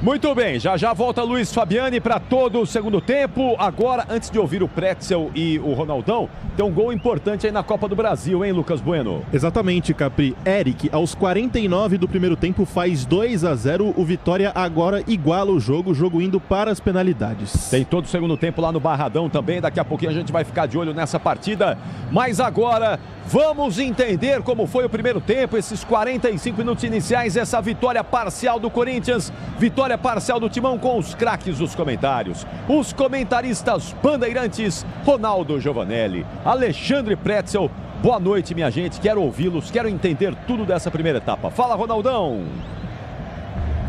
Muito bem, já volta Luiz Fabiani para todo o segundo tempo. Agora, antes de ouvir o Pretzel e o Ronaldão, tem um gol importante aí na Copa do Brasil, hein, Lucas Bueno? Exatamente, Capri. Eric, aos 49 do primeiro tempo, faz 2-0. O Vitória agora iguala o jogo indo para as penalidades. Tem todo o segundo tempo lá no Barradão também. Daqui a pouquinho a gente vai ficar de olho nessa partida. Mas agora, vamos entender como foi o primeiro tempo, esses 45 minutos iniciais, essa vitória parcial do Corinthians, vitória parcial do Timão com os craques dos comentários. Os comentaristas bandeirantes, Ronaldo Giovanelli, Alexandre Pretzel. Boa noite, minha gente, quero ouvi-los, quero entender tudo dessa primeira etapa. Fala, Ronaldão.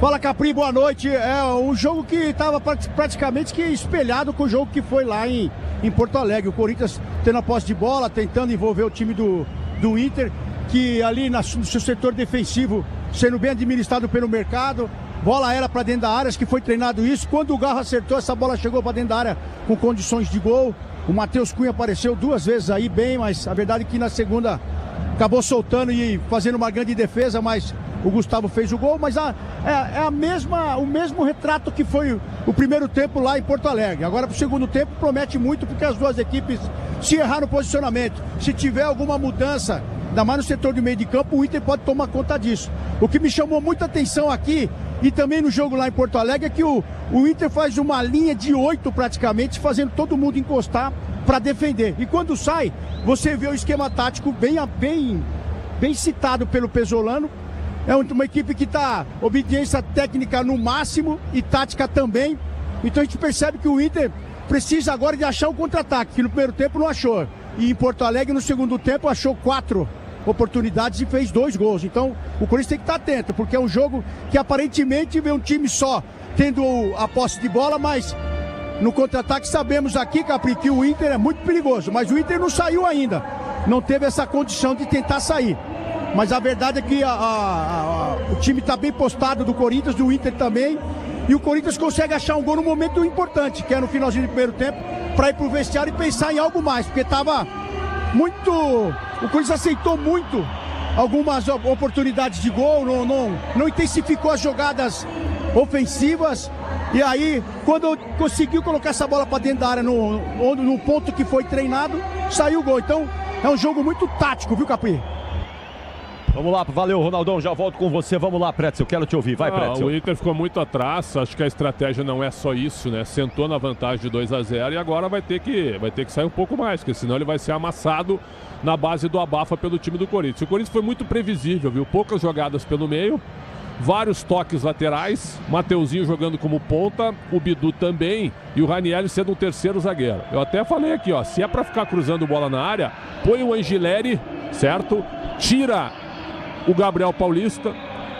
Fala, Capri, boa noite. É um jogo que estava praticamente que espelhado com o jogo que foi lá em Porto Alegre. O Corinthians tendo a posse de bola, tentando envolver o time do Inter, que ali no seu setor defensivo, sendo bem administrado pelo mercado, bola era para dentro da área, acho que foi treinado isso. Quando o Garro acertou, essa bola chegou para dentro da área com condições de gol. O Matheus Cunha apareceu 2 vezes aí bem, mas a verdade é que na segunda acabou soltando e fazendo uma grande defesa, mas o Gustavo fez o gol, mas o mesmo retrato que foi o primeiro tempo lá em Porto Alegre. Agora pro segundo tempo promete muito, porque as duas equipes se errar no posicionamento, se tiver alguma mudança, ainda mais no setor de meio de campo, o Inter pode tomar conta disso. O que me chamou muita atenção aqui e também no jogo lá em Porto Alegre é que o Inter faz uma linha de 8 praticamente, fazendo todo mundo encostar para defender. E quando sai, você vê o esquema tático bem citado pelo Pesolano. É uma equipe que está obediência técnica no máximo e tática também. Então a gente percebe que o Inter precisa agora de achar o contra-ataque, que no primeiro tempo não achou. E em Porto Alegre, no segundo tempo, achou 4 oportunidades e fez 2 gols. Então o Corinthians tem que estar atento, porque é um jogo que aparentemente vê um time só tendo a posse de bola, mas no contra-ataque sabemos aqui, Capri, que o Inter é muito perigoso. Mas o Inter não saiu ainda, não teve essa condição de tentar sair. Mas a verdade é que o time está bem postado do Corinthians, do Inter também. E o Corinthians consegue achar um gol no momento importante, que é no finalzinho do primeiro tempo, para ir pro vestiário e pensar em algo mais, porque tava muito... O Corinthians aceitou muito algumas oportunidades de gol, não intensificou as jogadas ofensivas. E aí, quando conseguiu colocar essa bola para dentro da área, no ponto que foi treinado, saiu o gol. Então, é um jogo muito tático, viu, Capi? Vamos lá, valeu, Ronaldão, já volto com você. Vamos lá, Pretzel, quero te ouvir. Vai, Pretzel. O Inter ficou muito atrás, acho que a estratégia não é só isso, né? Sentou na vantagem de 2-0 e agora vai ter que sair um pouco mais, porque senão ele vai ser amassado na base do abafa pelo time do Corinthians. O Corinthians foi muito previsível, viu? Poucas jogadas pelo meio, vários toques laterais, Mateuzinho jogando como ponta, o Bidu também e o Ranieri sendo um terceiro zagueiro. Eu até falei aqui, ó, se é pra ficar cruzando bola na área, põe o Angileri, certo? Tira o Gabriel Paulista,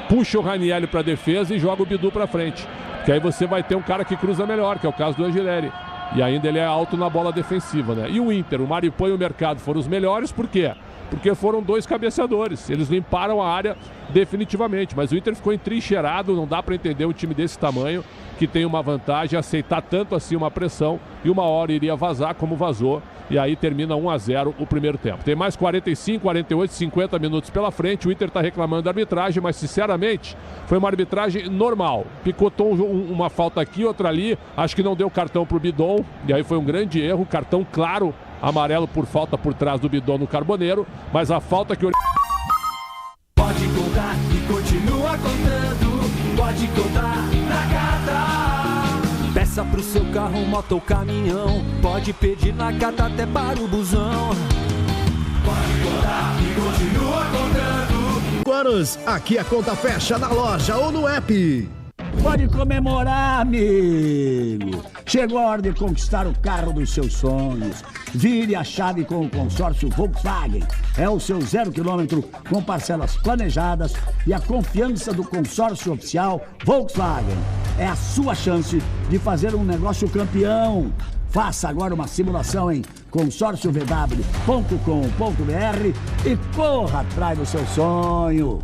puxa o Ranieri pra defesa e joga o Bidu pra frente. Que aí você vai ter um cara que cruza melhor, que é o caso do Angileri. E ainda ele é alto na bola defensiva, né? E o Inter, o Maripã e o Mercado foram os melhores, por quê? Porque foram dois cabeceadores, eles limparam a área definitivamente, mas o Inter ficou entrincheirado, não dá para entender um time desse tamanho que tem uma vantagem, aceitar tanto assim uma pressão e uma hora iria vazar como vazou e aí termina 1-0 o primeiro tempo. Tem mais 45, 48, 50 minutos pela frente, o Inter está reclamando da arbitragem, mas sinceramente foi uma arbitragem normal, picotou uma falta aqui, outra ali, acho que não deu cartão para o Bidon e aí foi um grande erro, cartão claro, amarelo por falta por trás do Bidon no Carboneiro, mas a falta que o... Pode contar e continua contando, pode contar na Cata. Peça pro seu carro, moto ou caminhão, pode pedir na Cata até para o busão. Pode contar e continua contando. 5 anos, aqui a conta fecha na loja ou no app. Pode comemorar, amigo. Chegou a hora de conquistar o carro dos seus sonhos. Vire a chave com o consórcio Volkswagen. É o seu 0 km com parcelas planejadas e a confiança do consórcio oficial Volkswagen. É a sua chance de fazer um negócio campeão. Faça agora uma simulação em consórciovw.com.br e corra atrás do seu sonho.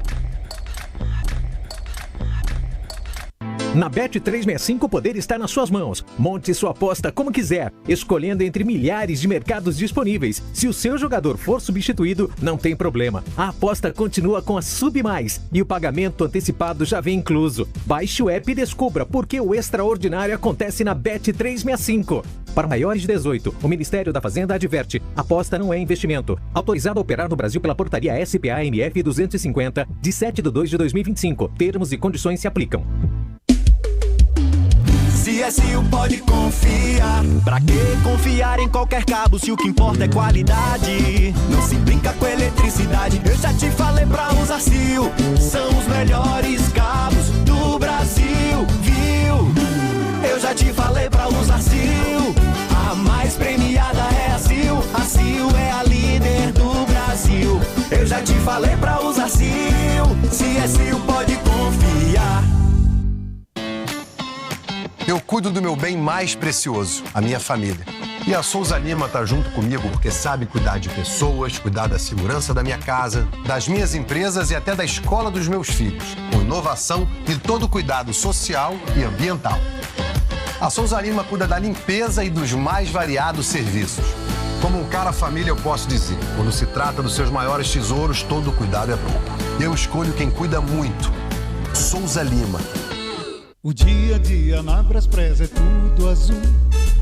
Na Bet365 o poder está nas suas mãos. Monte sua aposta como quiser, escolhendo entre milhares de mercados disponíveis. Se o seu jogador for substituído, não tem problema. A aposta continua com a SubMais e o pagamento antecipado já vem incluso. Baixe o app e descubra por que o extraordinário acontece na Bet365. Para maiores de 18, o Ministério da Fazenda adverte: aposta não é investimento. Autorizado a operar no Brasil pela portaria SPA-MF 250, de 7/2/2025. Termos e condições se aplicam. CSU pode confiar. Pra que confiar em qualquer cabo se o que importa é qualidade? Não se brinca com eletricidade. Eu já te falei pra usar Sil. São os melhores cabos do Brasil, viu? Eu já te falei pra usar Sil. A mais premiada é a Sil. A Sil é a líder do Brasil. Eu já te falei pra usar Sil. CSU pode confiar. Eu cuido do meu bem mais precioso, a minha família. E a Souza Lima tá junto comigo porque sabe cuidar de pessoas, cuidar da segurança da minha casa, das minhas empresas e até da escola dos meus filhos, com inovação e todo cuidado social e ambiental. A Souza Lima cuida da limpeza e dos mais variados serviços. Como um cara família, eu posso dizer, quando se trata dos seus maiores tesouros, todo cuidado é bom. Eu escolho quem cuida muito. Souza Lima. O dia a dia na Braspress é tudo azul,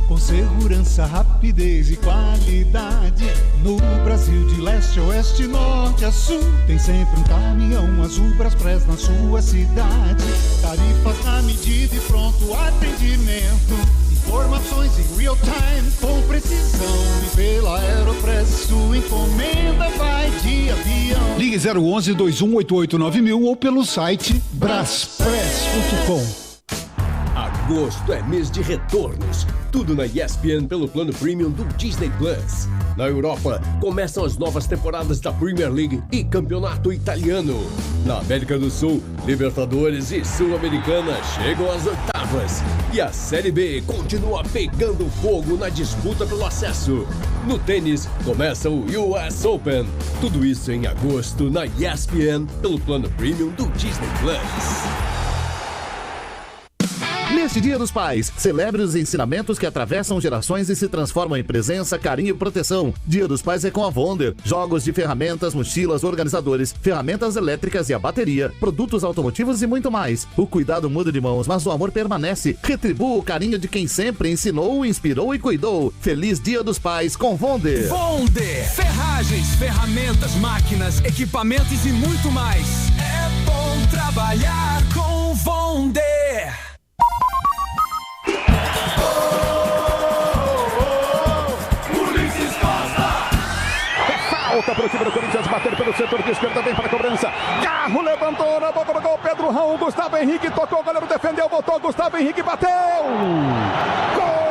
com segurança, rapidez e qualidade. No Brasil de leste a oeste, norte a sul, tem sempre um caminhão azul Braspress na sua cidade. Tarifas na medida e pronto atendimento, informações em real time com precisão. E pela Aeropress sua encomenda vai de avião. Ligue 011 21889000 ou pelo site braspress.com. Agosto é mês de retornos. Tudo na ESPN pelo plano premium do Disney Plus. Na Europa, começam as novas temporadas da Premier League e Campeonato Italiano. Na América do Sul, Libertadores e Sul-Americana chegam às oitavas. E a Série B continua pegando fogo na disputa pelo acesso. No tênis, começa o US Open. Tudo isso em agosto na ESPN pelo plano premium do Disney Plus. Neste Dia dos Pais, celebre os ensinamentos que atravessam gerações e se transformam em presença, carinho e proteção. Dia dos Pais é com a Wonder. Jogos de ferramentas, mochilas, organizadores, ferramentas elétricas e a bateria, produtos automotivos e muito mais. O cuidado muda de mãos, mas o amor permanece. Retribua o carinho de quem sempre ensinou, inspirou e cuidou. Feliz Dia dos Pais com Wonder. Wonder. Ferragens, ferramentas, máquinas, equipamentos e muito mais. É bom trabalhar com Wonder. Falta para o time do Corinthians bater pelo setor de esquerda, vem para a cobrança. Carro levantou na boca do gol. Pedro Raul, Gustavo Henrique tocou, o goleiro defendeu, voltou. Gustavo Henrique bateu. Gol!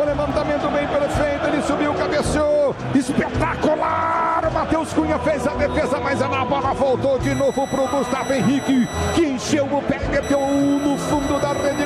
Levantamento bem perfeito, ele subiu, cabeceou, espetacular, Matheus Cunha fez a defesa, mas a bola voltou de novo pro Gustavo Henrique, que encheu o pé, meteu no fundo da rede.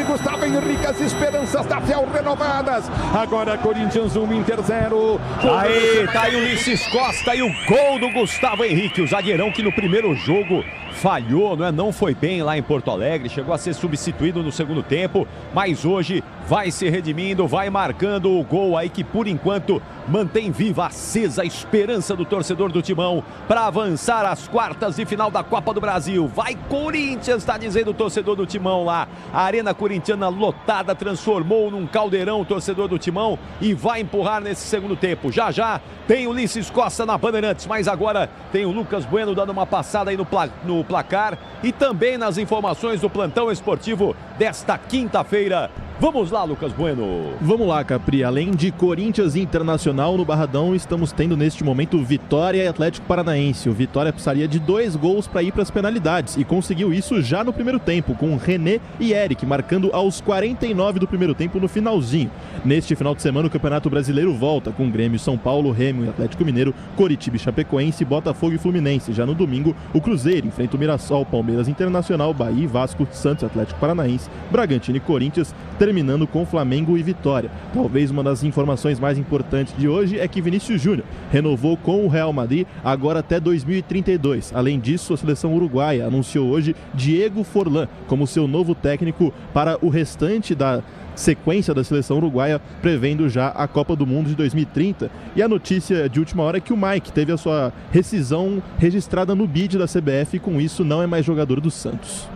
Gustavo Henrique, as esperanças da Fiel renovadas. Agora Corinthians 1, Inter 0. Aí, tá aí o Ulisses Costa e o gol do Gustavo Henrique, o zagueirão que no primeiro jogo falhou, não foi bem lá em Porto Alegre, chegou a ser substituído no segundo tempo, mas hoje vai se redimindo, vai marcando o gol aí que por enquanto mantém viva, acesa a esperança do torcedor do Timão para avançar às quartas de final da Copa do Brasil. Vai Corinthians, está dizendo o torcedor do Timão lá. A Arena Corintiana lotada, transformou num caldeirão o torcedor do Timão e vai empurrar nesse segundo tempo. Já já tem o Ulisses Costa na Bandeirantes, mas agora tem o Lucas Bueno dando uma passada aí no placar e também nas informações do plantão esportivo desta quinta-feira. Vamos lá, Lucas Bueno. Vamos lá, Capri. Além de Corinthians e Internacional no Barradão, estamos tendo neste momento Vitória e Atlético Paranaense. O Vitória precisaria de 2 gols para ir para as penalidades e conseguiu isso já no primeiro tempo, com René e Eric marcando aos 49 do primeiro tempo no finalzinho. Neste final de semana, o Campeonato Brasileiro volta com Grêmio, São Paulo, Remo e Atlético Mineiro, Coritiba e Chapecoense, Botafogo e Fluminense. Já no domingo, o Cruzeiro enfrenta o Mirassol, Palmeiras, Internacional, Bahia e Vasco, Santos, Atlético Paranaense, Bragantino e Corinthians, terminando com Flamengo e Vitória. Talvez uma das informações mais importantes de hoje é que Vinícius Júnior renovou com o Real Madrid agora até 2032. Além disso, a seleção uruguaia anunciou hoje Diego Forlán como seu novo técnico para o restante da sequência da seleção uruguaia, prevendo já a Copa do Mundo de 2030. E a notícia de última hora é que o Mike teve a sua rescisão registrada no BID da CBF e com isso não é mais jogador do Santos.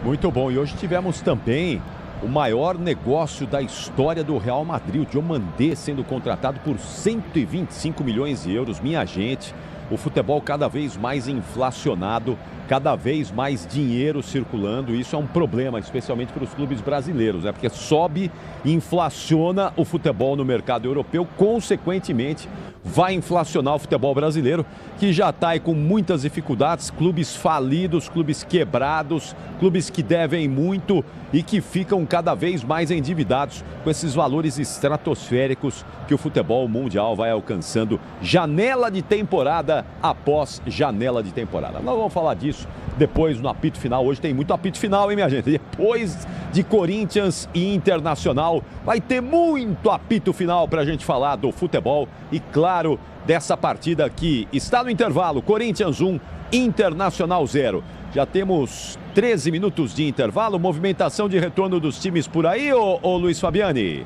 Muito bom, e hoje tivemos também o maior negócio da história do Real Madrid, o Diomandé sendo contratado por 125 milhões de euros. Minha gente, o futebol cada vez mais inflacionado, cada vez mais dinheiro circulando, isso é um problema, especialmente para os clubes brasileiros, porque sobe, inflaciona o futebol no mercado europeu, consequentemente vai inflacionar o futebol brasileiro, que já está aí com muitas dificuldades, clubes falidos, clubes quebrados, clubes que devem muito e que ficam cada vez mais endividados com esses valores estratosféricos que o futebol mundial vai alcançando janela de temporada após janela de temporada. Nós vamos falar disso depois no apito final. Hoje tem muito apito final, hein, minha gente? Depois de Corinthians e Internacional, vai ter muito apito final para a gente falar do futebol e, claro, dessa partida que está no intervalo. Corinthians 1, Internacional 0. Já temos 13 minutos de intervalo. Movimentação de retorno dos times por aí, ô Luiz Fabiani?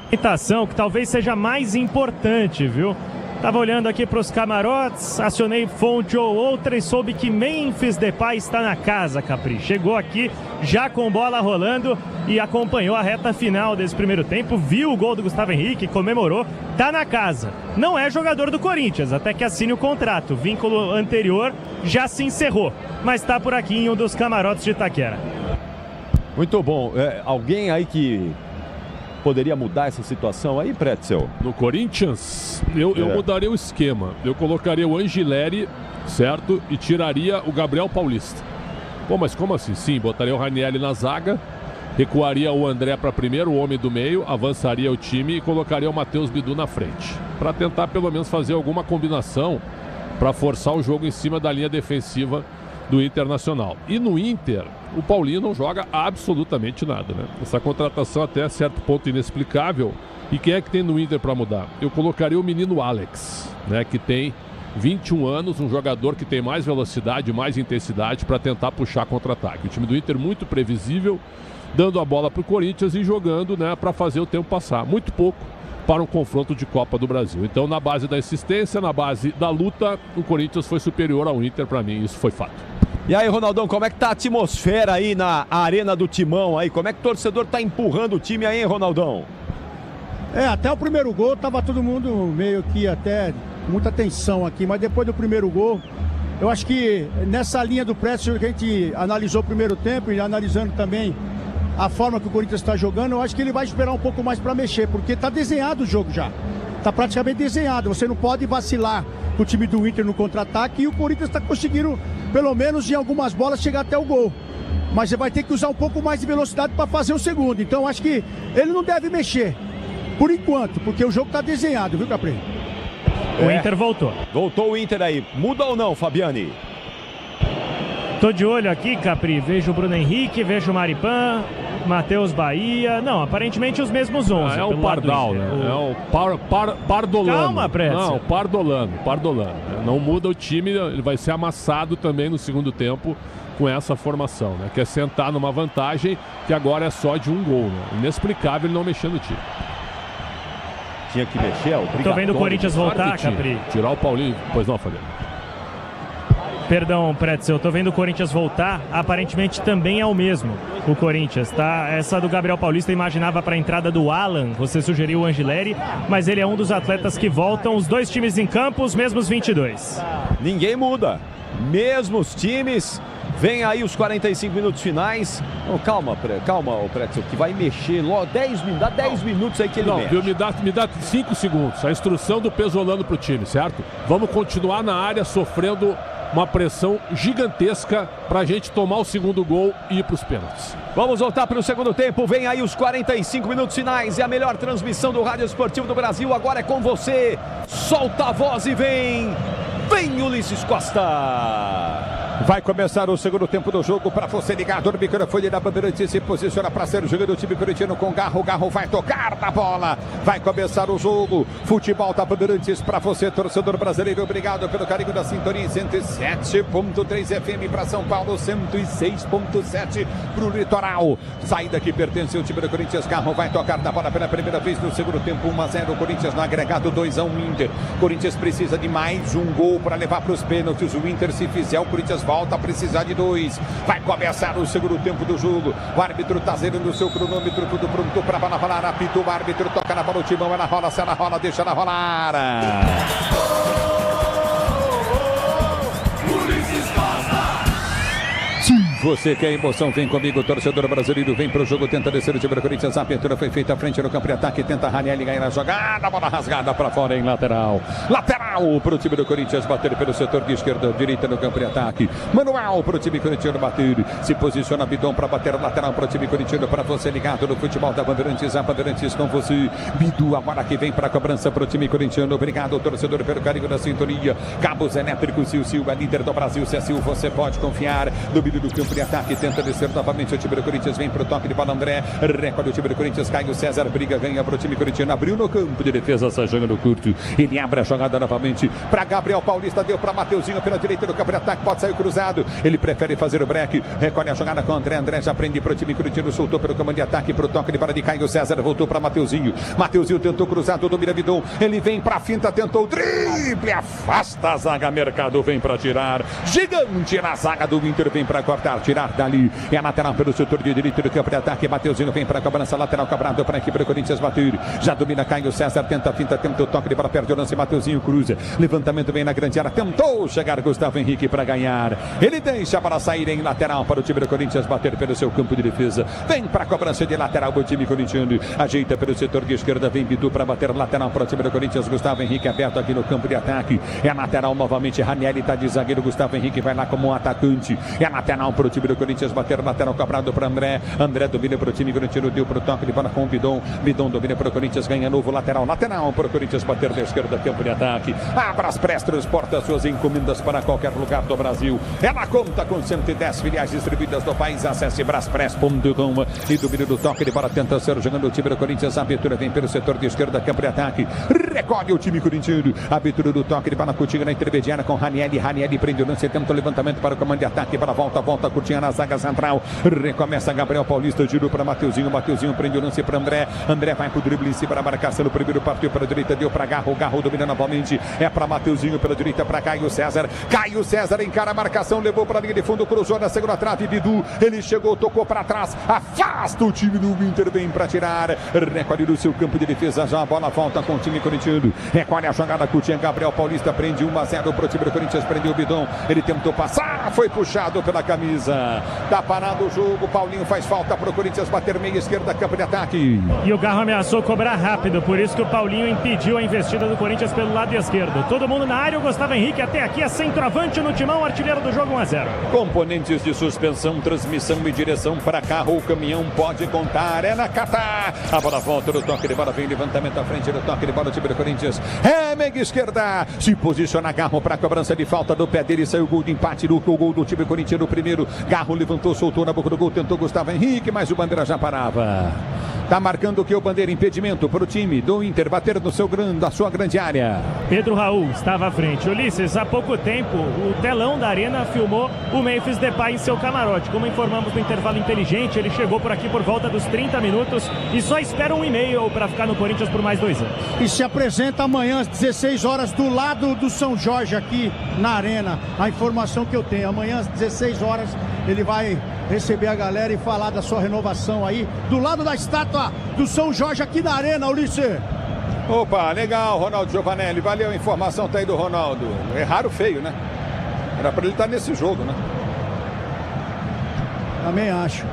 Movimentação que talvez seja mais importante, viu? Tava olhando aqui para os camarotes, acionei fonte ou outra e soube que Memphis Depay está na casa, Capri. Chegou aqui já com bola rolando e acompanhou a reta final desse primeiro tempo, viu o gol do Gustavo Henrique, comemorou, tá na casa. Não é jogador do Corinthians, até que assine o contrato. O vínculo anterior já se encerrou, mas está por aqui em um dos camarotes de Itaquera. Muito bom. Alguém aí que poderia mudar essa situação aí, Pretzel? No Corinthians, eu mudaria o esquema. Eu colocaria o Angileri, certo? E tiraria o Gabriel Paulista. Pô, mas como assim? Sim, botaria o Ranieri na zaga recuaria o André para primeiro, o homem do meio, avançaria o time e colocaria o Matheus Bidu na frente, para tentar pelo menos fazer alguma combinação para forçar o jogo em cima da linha defensiva do Internacional. E no Inter, o Paulinho não joga absolutamente nada, né? Essa contratação até certo ponto inexplicável. E quem é que tem no Inter para mudar? Eu colocaria o menino Alex, né, que tem 21 anos, um jogador que tem mais velocidade, mais intensidade para tentar puxar contra-ataque. O time do Inter muito previsível, dando a bola para o Corinthians e jogando, né, para fazer o tempo passar. Muito pouco para um confronto de Copa do Brasil. Então, na base da insistência, na base da luta, o Corinthians foi superior ao Inter, para mim, isso foi fato. E aí, Ronaldão, como é que tá a atmosfera aí na Arena do Timão aí? Como é que o torcedor tá empurrando o time aí, hein, Ronaldão? Até o primeiro gol tava todo mundo meio que até muita tensão aqui, mas depois do primeiro gol, eu acho que nessa linha do Pretzel que a gente analisou o primeiro tempo e analisando também a forma que o Corinthians está jogando, eu acho que ele vai esperar um pouco mais para mexer, porque tá desenhado o jogo já. Tá praticamente desenhado, você não pode vacilar com o time do Inter no contra-ataque e o Corinthians está conseguindo, pelo menos em algumas bolas, chegar até o gol. Mas você vai ter que usar um pouco mais de velocidade para fazer o segundo, então acho que ele não deve mexer. Por enquanto, porque o jogo tá desenhado, viu, Capri? O Inter voltou. Voltou o Inter aí. Muda ou não, Fabiani? Tô de olho aqui, Capri. Vejo o Bruno Henrique, vejo o Maripan, Matheus Bahia. Não, aparentemente os mesmos 11. É o Pardal, né? É o Pardolano. Calma, Pretzel. Não, Pardolano. Não muda o time, ele vai ser amassado também no segundo tempo com essa formação, né? Quer sentar numa vantagem que agora é só de um gol, né? Inexplicável ele não mexer no time. Tinha que mexer, Tô vendo o Corinthians voltar, Capri. Tirar o Paulinho, pois não, Fabiano. Perdão, Pretzel, eu tô vendo o Corinthians voltar, aparentemente também é o mesmo, o Corinthians, tá? Essa do Gabriel Paulista eu imaginava para a entrada do Alan, você sugeriu o Angileri, mas ele é um dos atletas que voltam, os dois times em campo, os mesmos 22. Ninguém muda, mesmos times. Vem aí os 45 minutos finais. Oh, calma, Pretzel, que vai mexer logo 10 minutos. Dá 10 minutos aí que ele mexe. Viu, me dá 5 segundos. A instrução do Pesolano pro time, certo? Vamos continuar na área sofrendo uma pressão gigantesca pra gente tomar o segundo gol e ir pros pênaltis. Vamos voltar para o segundo tempo. Vem aí os 45 minutos finais. É a melhor transmissão do Rádio Esportivo do Brasil. Agora é com você. Solta a voz e vem. Vem Ulisses Costa. Vai começar o segundo tempo do jogo para você ligado no microfone da Bandeirantes. Se posiciona para ser o jogo do time corintiano com Garro. Garro vai tocar na bola. Vai começar o jogo. Futebol da Bandeirantes para você, torcedor brasileiro. Obrigado pelo carinho da sintonia. 107.3 FM para São Paulo, 106.7 para o Litoral. Saída que pertence ao time do Corinthians. Garro vai tocar na bola pela primeira vez no segundo tempo. 1-0. Corinthians no agregado, 2-1 Inter. Corinthians precisa de mais um gol para levar para os pênaltis. O Inter, se fizer, o Corinthians volta a precisar de 2. Vai começar o segundo tempo do jogo. O árbitro tá zerando o seu cronômetro, tudo pronto para a bola rolar. Apita o árbitro, toca na bola, o Timão, ela rola, se ela rola, deixa ela rolar. Você quer emoção, vem comigo, torcedor brasileiro, vem pro jogo, tenta descer o time do Corinthians, a abertura foi feita à frente no campo de ataque, tenta Ranieri ganhar a jogada, bola rasgada para fora em lateral. Lateral pro time do Corinthians, bater pelo setor de esquerda, direita no campo de ataque. Manual pro time corintiano bater, se posiciona Bidon para bater lateral pro time corintiano, para você ligado no futebol da Bandeirantes, a Bandeirantes com você. Bidu agora que vem para a cobrança pro time corintiano, obrigado torcedor pelo carinho da sintonia. Cabos elétricos, Sil, é líder do Brasil, se é Sil, você pode confiar. Domínio do campo de ataque, tenta descer novamente o time do Corinthians, vem pro toque de bola André, recorde o time do Corinthians, Caio César, briga, ganha pro time corintiano, abriu no campo de defesa, essa jogando curto, ele abre a jogada novamente para Gabriel Paulista, deu para Mateuzinho pela direita do campo de ataque, pode sair cruzado, ele prefere fazer o break, recolhe a jogada com André, André já prende pro time corintiano, soltou pelo comando de ataque, pro toque de bola de Caio César, voltou para Mateuzinho tentou cruzado, domina Bidon, ele vem pra finta, tentou o drible, afasta a zaga, Mercado vem para tirar, gigante na zaga do Inter, vem para cortar, tirar dali, é a lateral pelo setor de direito do campo de ataque, Mateuzinho vem para a cobrança, lateral cobrado para a equipe do Corinthians bater, já domina Caio César, tenta a finta, tenta o toque de bola, perde o lance, Mateuzinho cruza, levantamento vem na grande área, tentou chegar Gustavo Henrique para ganhar, ele deixa para sair em lateral para o time do Corinthians bater pelo seu campo de defesa, vem para a cobrança de lateral o time corintiano, ajeita pelo setor de esquerda, vem Bidu para bater lateral para o time do Corinthians, Gustavo Henrique aberto aqui no campo de ataque, é lateral novamente, Ranieri está de zagueiro, Gustavo Henrique vai lá como um atacante, é lateral para o time do Corinthians, bater lateral cobrado para André. André domina para o time corintiano, deu para o toque de bola com o Bidon. Bidon domina para o Corinthians, ganha novo lateral para o Corinthians bater da esquerda, campo de ataque. A Braspress transporta suas encomendas para qualquer lugar do Brasil. Ela conta com 110 filiais distribuídas no país. Acesse braspress.com e domina do toque de bola, tenta ser jogando o time do Corinthians. A abertura vem pelo setor de esquerda, campo de ataque. Recolhe o time corintiano. A abertura do toque de bola, Coutinho na intermediária com Ranieri. Ranieri prende o lance, tenta o levantamento para o comando de ataque. Para volta, Coutinho na zaga central. Recomeça Gabriel Paulista, girou para Mateuzinho. Mateuzinho prende o lance para André. André vai para o drible em cima da marcação. O primeiro partiu para a direita, deu para Garro. Garro domina novamente. É para Mateuzinho pela direita, para Caio César. Caio César encara a marcação, levou para a linha de fundo, cruzou na segunda trave. Bidu, ele chegou, tocou para trás. Afasta o time do Inter, bem para tirar. Recolhe do seu campo de defesa. Já a bola volta com o time corintiano. Recolhe a jogada, Coutinho. Gabriel Paulista prende 1-0 para o time do Corinthians. Prendeu o Bidon. Ele tentou passar, foi puxado pela camisa. Tá parado o jogo. Paulinho faz falta para o Corinthians bater meia esquerda, campo de ataque. E o Garro ameaçou cobrar rápido, por isso que o Paulinho impediu a investida do Corinthians pelo lado esquerdo. Todo mundo na área, o Gustavo Henrique até aqui é centroavante no timão, artilheiro do jogo, 1-0. Componentes de suspensão, transmissão e direção para carro ou caminhão, pode contar. É na Catar. A bola volta do toque de bola, vem levantamento à frente do toque de bola, o time do Corinthians. É meia esquerda. Se posiciona Garro para a cobrança de falta do pé dele. Saiu o gol de empate do gol do time corintiano. Primeiro, Garro levantou, soltou na boca do gol, tentou Gustavo Henrique, mas o Bandeira já parava. Tá marcando o que o Bandeira, impedimento para o time do Inter bater no seu da sua grande área. Pedro Raul estava à frente. Ulisses, há pouco tempo, o telão da Arena filmou o Memphis Depay em seu camarote. Como informamos no intervalo inteligente, ele chegou por aqui por volta dos 30 minutos e só espera um e-mail para ficar no Corinthians por mais 2 anos. E se apresenta amanhã às 16 horas do lado do São Jorge aqui na Arena. A informação que eu tenho, amanhã às 16 horas ele vai receber a galera e falar da sua renovação aí, do lado da estátua do São Jorge aqui na Arena, Ulisses. Opa, legal, Ronaldo Giovanelli, valeu a informação, tá aí do Ronaldo. Erraram feio, né? Era pra ele estar nesse jogo, né? Também acho.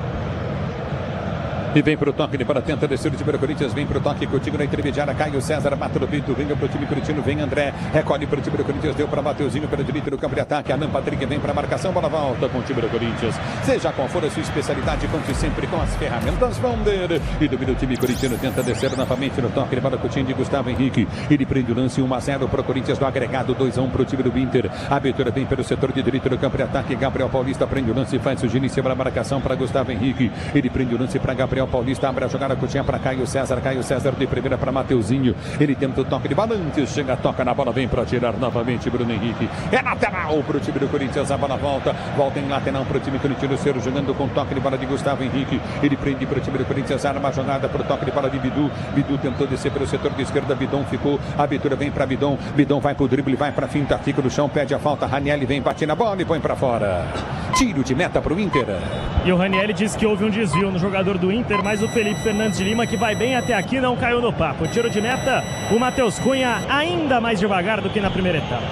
E vem pro toque de bola, tenta descer o time do Corinthians, vem pro toque contigo na intermediária, Caio César, mata no peito, vem pro time corintiano, vem André, recolhe pro time do Corinthians, deu para Mateuzinho pela direita do campo de ataque, Alan Patrick vem pra marcação, bola volta com o time do Corinthians. Seja qual for a sua especialidade, conte sempre com as ferramentas Vonder. E domina o time corintiano, tenta descer novamente no toque de bola com o time de Gustavo Henrique. Ele prende o lance 1-0 pro Corinthians, no agregado 2-1 pro time do Inter. A abertura vem pelo setor de direita do campo de ataque, Gabriel Paulista prende o lance, faz o giro em cima da marcação para Gustavo Henrique. Ele prende o lance para Gabriel Paulista, abre a jogada Coutinho para Caio César de primeira para Mateuzinho, ele tenta o toque de bola, antes chega, toca na bola, vem para tirar novamente Bruno Henrique, é lateral para o time do Corinthians, a bola volta em lateral para o time corintiano, jogando com toque de bola de Gustavo Henrique, ele prende para o time do Corinthians, arma a jogada para o toque de bola de Bidu, Bidu tentou descer pelo setor de esquerda, Bidon ficou, a abertura vem para Bidon, Bidon vai para o drible, vai para a finta, fica no chão, pede a falta, Ranieri vem, bate na bola e põe para fora, tiro de meta para o Inter. E o Ranieri disse que houve um desvio no jogador do Inter, mas o Felipe Fernandes de Lima, que vai bem até aqui, não caiu no papo. Tiro de meta, o Matheus Cunha ainda mais devagar do que na primeira etapa.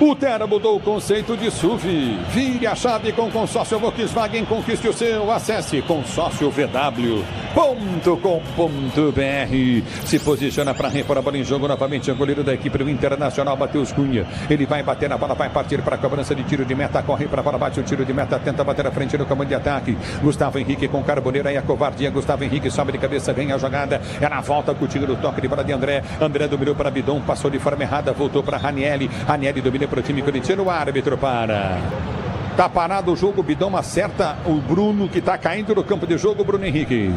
O Terra mudou o conceito de SUV. Vire a chave com consórcio Volkswagen, conquiste o seu. Acesse consórciovw.com.br. Se posiciona para repor a bola em jogo novamente. O goleiro da equipe do Internacional, Matheus Cunha. Ele vai bater na bola, vai partir para a cobrança de tiro de meta. Corre para a bola, bate o tiro de meta, tenta bater à frente no comando de ataque. Gustavo Henrique com Carboneiro, aí a covardia. Gustavo Henrique sobe de cabeça, ganha a jogada. É na volta com o tiro do toque de bola de André. André dominou para Bidon, passou de forma errada, voltou para Ranieri. Ranieri domina para o time corintiano, o árbitro para. Tá parado o jogo, o Bidon acerta o Bruno, que tá caindo no campo de jogo, Bruno Henrique.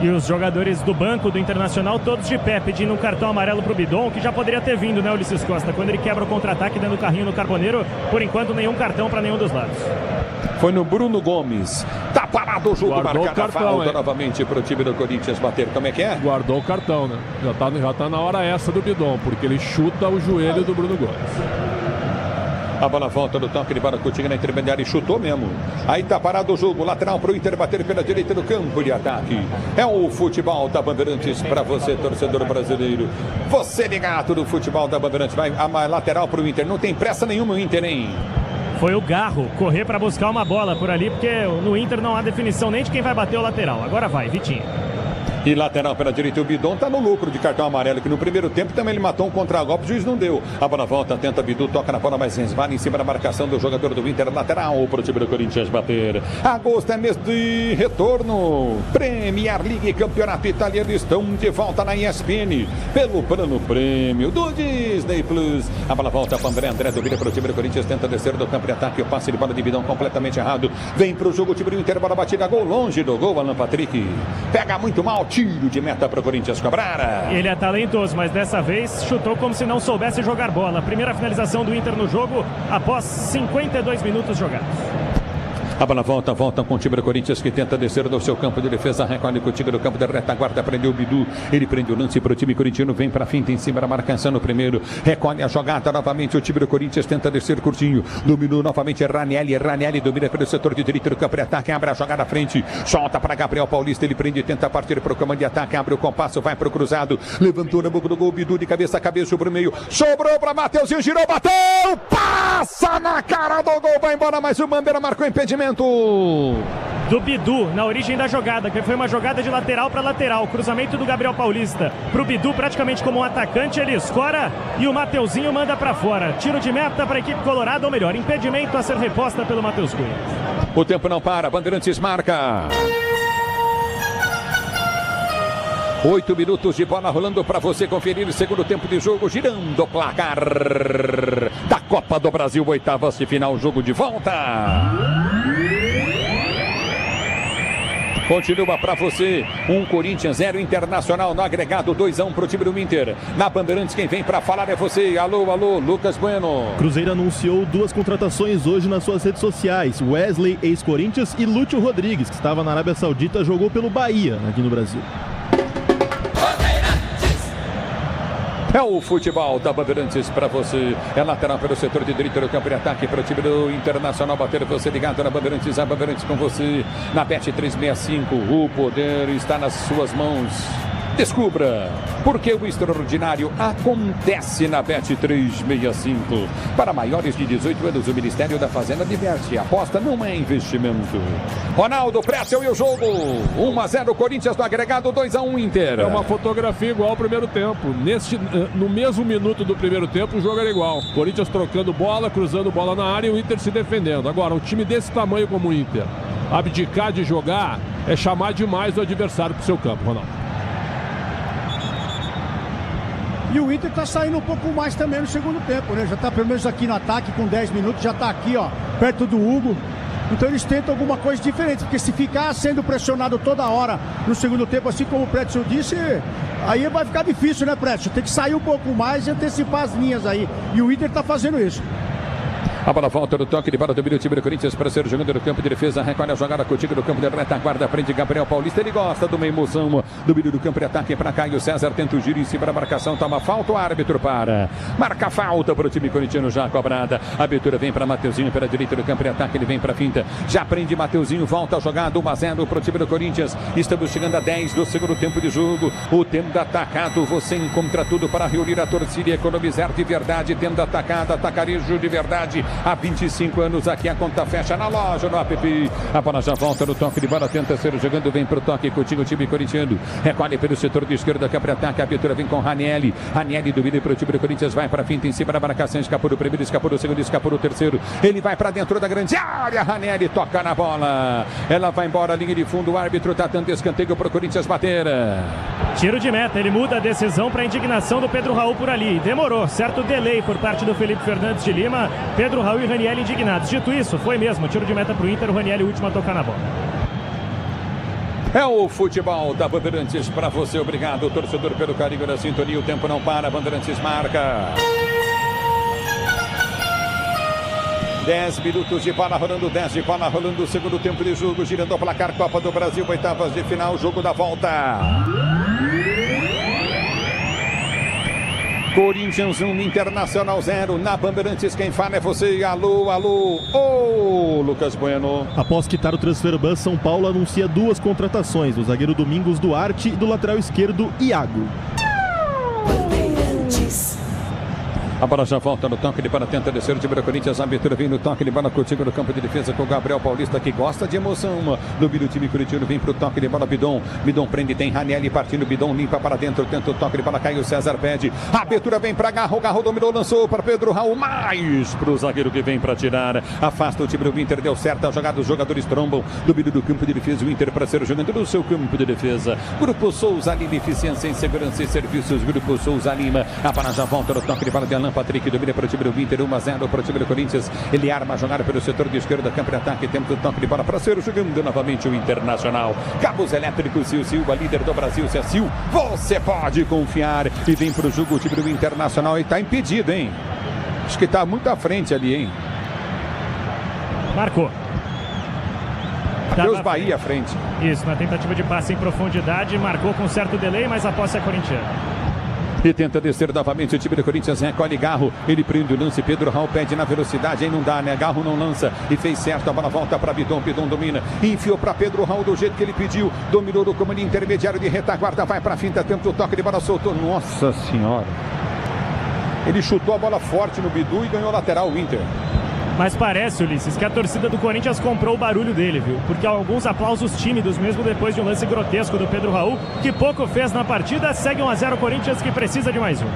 E os jogadores do banco do Internacional todos de pé, pedindo um cartão amarelo pro Bidon, que já poderia ter vindo, né, Ulisses Costa? Quando ele quebra o contra-ataque dando carrinho no Carboneiro, por enquanto nenhum cartão para nenhum dos lados. Foi no Bruno Gomes. Tá parado o jogo, guardou marcada o cartão, falta novamente pro time do Corinthians bater. Como é que é? Guardou o cartão, né? Já tá na hora essa do Bidon, porque ele chuta o joelho do Bruno Gomes. A bola volta do toque de bola, Coutinho na intermediária e chutou mesmo. Aí tá parado o jogo, lateral pro Inter bater pela direita do campo de ataque. É o futebol da Bandeirantes para você, torcedor brasileiro. Você ligado do futebol da Bandeirantes. Vai a lateral pro Inter, não tem pressa nenhuma o Inter, hein? Foi o Garro correr para buscar uma bola por ali, porque no Inter não há definição nem de quem vai bater o lateral. Agora vai, Vitinho. E lateral pela direita, o Bidon tá no lucro de cartão amarelo, que no primeiro tempo também ele matou um contra-golpe, o juiz não deu. A bola volta, tenta Bidu, toca na bola, mas resvala em cima da marcação do jogador do Inter, lateral para o time do Corinthians bater. Agosto é mês de retorno. Premier League, campeonato italiano, estão de volta na ESPN, pelo plano prêmio do Disney Plus. A bola volta para André domina para o time do Corinthians, tenta descer do campo de ataque, o passe de bola de Bidon completamente errado. Vem para o jogo, o time do Inter, bola batida, gol longe do gol, Alan Patrick. Pega muito mal, tiro de meta para o Corinthians cobrar. Ele é talentoso, mas dessa vez chutou como se não soubesse jogar bola. Primeira finalização do Inter no jogo após 52 minutos jogados. A bola volta com o time do Corinthians, que tenta descer do seu campo de defesa, recolhe com o time do campo da retaguarda, prendeu o Bidu, ele prende o lance para o time corintiano, vem para a finta em cima da marcação no primeiro, recolhe a jogada novamente, o time do Corinthians tenta descer curtinho, dominou novamente Ranieri domina pelo setor de direito do campo de ataque, abre a jogada à frente, solta para Gabriel Paulista, ele prende, tenta partir para o comando de ataque, abre o compasso, vai para o cruzado, levantou na boca do gol, Bidu de cabeça a cabeça para o meio, sobrou para Mateuzinho, girou, bateu, passa na cara do gol, vai embora, mas o Bandeira marcou impedimento do Bidu na origem da jogada, que foi uma jogada de lateral para lateral, cruzamento do Gabriel Paulista para o Bidu, praticamente como um atacante, ele escora e o Mateuzinho manda para fora. Tiro de meta para a equipe colorada, ou melhor, impedimento a ser reposta pelo Matheus Cunha. O tempo não para, Bandeirantes marca. 8 minutos de bola rolando para você conferir o segundo tempo de jogo, girando o placar da Copa do Brasil, oitavas de final, jogo de volta. Continua para você, Corinthians 0, Internacional no agregado, 2-1 para o time do Inter. Na Bandeirantes, quem vem para falar é você. Alô, Lucas Bueno. Cruzeiro anunciou 2 contratações hoje nas suas redes sociais. Wesley, ex-Corinthians, e Lúcio Rodrigues, que estava na Arábia Saudita, jogou pelo Bahia, aqui no Brasil. É o futebol da Bandeirantes para você. É lateral pelo setor de direito do campo de ataque para o time do Internacional bater. Você ligado na Bandeirantes, a Bandeirantes com você na Bet 365. O poder está nas suas mãos. Descubra porque o extraordinário acontece na Bet 365. Para maiores de 18 anos, o Ministério da Fazenda diverte. Aposta não é investimento. Ronaldo, Pretzel e o jogo. 1-0 Corinthians no agregado, 2-1 Inter. É uma fotografia igual ao primeiro tempo. No mesmo minuto do primeiro tempo, o jogo era igual. Corinthians trocando bola, cruzando bola na área e o Inter se defendendo. Agora, um time desse tamanho como o Inter, abdicar de jogar é chamar demais o adversário para o seu campo, Ronaldo. E o Inter tá saindo um pouco mais também no segundo tempo, né? Já tá pelo menos aqui no ataque com 10 minutos, já tá aqui, ó, perto do Hugo. Então eles tentam alguma coisa diferente, porque se ficar sendo pressionado toda hora no segundo tempo, assim como o Pretzel disse, aí vai ficar difícil, né, Pretzel? Tem que sair um pouco mais e antecipar as linhas aí. E o Inter tá fazendo isso. A bola volta no toque de bola do time do Corinthians para ser jogando no campo de defesa. Recolhe a jogada contigo no campo de retaguarda. Prende Gabriel Paulista. Ele gosta de uma emoção do meio do campo de ataque para Caio César. Tenta o giro em cima da marcação. Toma falta. O árbitro para. Marca falta para o time corintiano já cobrada. A abertura vem para Mateuzinho pela direita do campo de ataque. Ele vem para a finta. Já prende Mateuzinho. Volta a jogada. 1-0 para o time do Corinthians. Estamos chegando a 10 do segundo tempo de jogo. O Tenda Atacado. Você encontra tudo para reunir a torcida e economizar de verdade. Tenda Atacado. Atacarejo de verdade. Há 25 anos aqui a conta fecha na loja, no app. A bola já volta no toque de bola, tenta ser jogando, vem pro toque, curtindo o time corintiano. Recolhe pelo setor de esquerda, campo de ataque, a abertura vem com Ranieri. Ranieri domina pro time do Corinthians, vai pra finta em cima da marcação, escapou do primeiro, escapou do segundo, escapou do terceiro. Ele vai pra dentro da grande área, Ranieri toca na bola. Ela vai embora, linha de fundo, o árbitro tá dando escanteio pro Corinthians bater. Tiro de meta, ele muda a decisão pra indignação do Pedro Raul por ali. Demorou, certo delay por parte do Felipe Fernandes de Lima. Pedro Raul e Ranieri indignados. Dito isso, foi mesmo, tiro de meta pro Inter, o Ranieri o último a tocar na bola. É o futebol da Bandeirantes para você. Obrigado, torcedor, pelo carinho da sintonia. O tempo não para, Bandeirantes marca. 10 minutos de bola rolando, 10 de bola rolando, o segundo tempo de jogo, girando o placar Copa do Brasil, oitavas de final, jogo da volta. Corinthians 1, Internacional 0, na Bandeirantes quem fala é você, alô, Lucas Bueno. Após quitar o Transfer Ban, São Paulo anuncia 2 contratações, do zagueiro Domingos Duarte e do lateral esquerdo Iago. A bola já volta no toque de bola, tenta descer o time do Corinthians. A abertura vem no toque de bola contigo no campo de defesa com o Gabriel Paulista, que gosta de emoção. Domina o time corintiano, vem pro toque de bola. Bidon prende, tem Ranieri partindo. Bidon limpa para dentro, tenta o toque de bola. Caio César pede. A abertura vem para Garro. Garro dominou, lançou para Pedro Raul. Mais pro zagueiro que vem para tirar. Afasta o time do Inter, deu certo a jogada. Os jogadores trombam. Domínio do campo de defesa. O Inter para ser jogando no seu campo de defesa. Grupo Souza Lima, eficiência em segurança e serviços. Grupo Souza Lima. A bola já volta no toque de bola de Alan Patrick. Domina para o time do Inter. 1-0 para o time do Corinthians. Ele arma a jogada pelo setor de esquerda. Campo de ataque. Temos o toque de bola para ser jogando novamente o Internacional. Cabos elétricos Sil Silva, líder do Brasil. Se é Sil, você pode confiar. E vem para o jogo o time do Internacional. E está impedido, hein? Acho que está muito à frente ali, hein? Marcou. Deus Bahia à frente. Isso, na tentativa de passe em profundidade, marcou com certo delay, mas a posse é corintiana. E tenta descer novamente o time do Corinthians, recolhe Garro, ele prende o lance, Pedro Raul pede na velocidade, aí não dá, né? Garro não lança e fez certo, a bola volta para Bidon, Bidon domina, enfiou para Pedro Raul do jeito que ele pediu, dominou no comando intermediário de retaguarda, vai para a finta, tenta o toque de bola, soltou, nossa senhora. Ele chutou a bola forte no Bidu e ganhou lateral o Inter. Mas parece, Ulisses, que a torcida do Corinthians comprou o barulho dele, viu? Porque alguns aplausos tímidos, mesmo depois de um lance grotesco do Pedro Raul, que pouco fez na partida, segue 1-0 Corinthians, que precisa de mais um.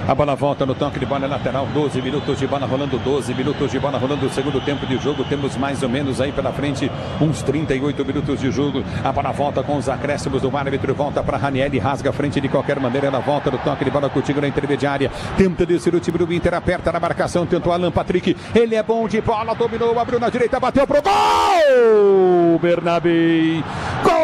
A bola volta no toque de bola lateral, 12 minutos de bola rolando, 12 minutos de bola rolando o segundo tempo de jogo, temos mais ou menos aí pela frente uns 38 minutos de jogo. A bola volta com os acréscimos do árbitro, volta para Ranieri, rasga a frente de qualquer maneira, ela volta no toque de bola contigo na intermediária, tenta descer o time do Inter, aperta na marcação, tentou Alan Patrick, ele é bom de bola, dominou, abriu na direita, bateu pro gol! Bernabei, gol!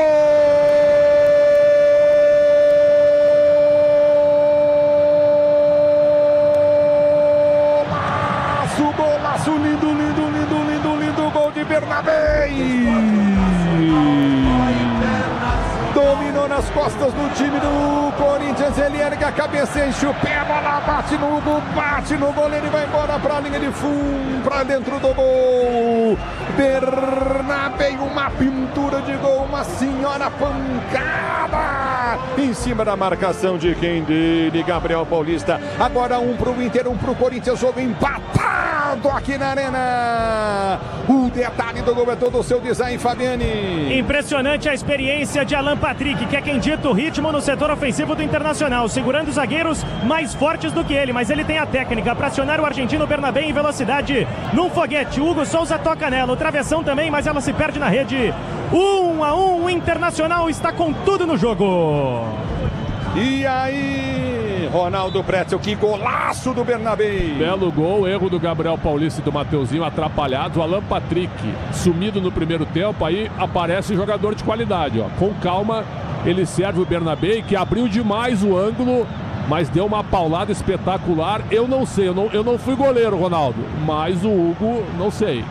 Lindo, lindo, lindo, lindo, lindo gol de Bernabei. Dominou nas costas do time do Corinthians, ele erga a cabeça, enche o pé, a bola bate no Hugo, bate no goleiro e vai embora para a linha de fundo, para dentro do gol. Bernabei, uma pintura de gol, uma senhora pancada em cima da marcação de quem dele, Gabriel Paulista. Agora um para o Inter, um para o Corinthians, jogo empatado aqui na Arena. O detalhe do gol é todo o seu design, Fabiane. Impressionante a experiência de Alan Patrick, que é quem dita o ritmo no setor ofensivo do Internacional, segurando os zagueiros mais fortes do que ele, mas ele tem a técnica para acionar o argentino Bernabei em velocidade num foguete. O Hugo Souza toca nela, o travessão também, mas ela se perde na rede. 1-1, o Internacional está com tudo no jogo. E aí, Ronaldo Pretzel, que golaço do Bernabei. Belo gol, erro do Gabriel Paulista e do Mateuzinho atrapalhados. O Alan Patrick sumido no primeiro tempo, aí aparece jogador de qualidade, ó. Com calma, ele serve o Bernabei, que abriu demais o ângulo, mas deu uma paulada espetacular. Eu não sei, eu não fui goleiro, Ronaldo, mas o Hugo, não sei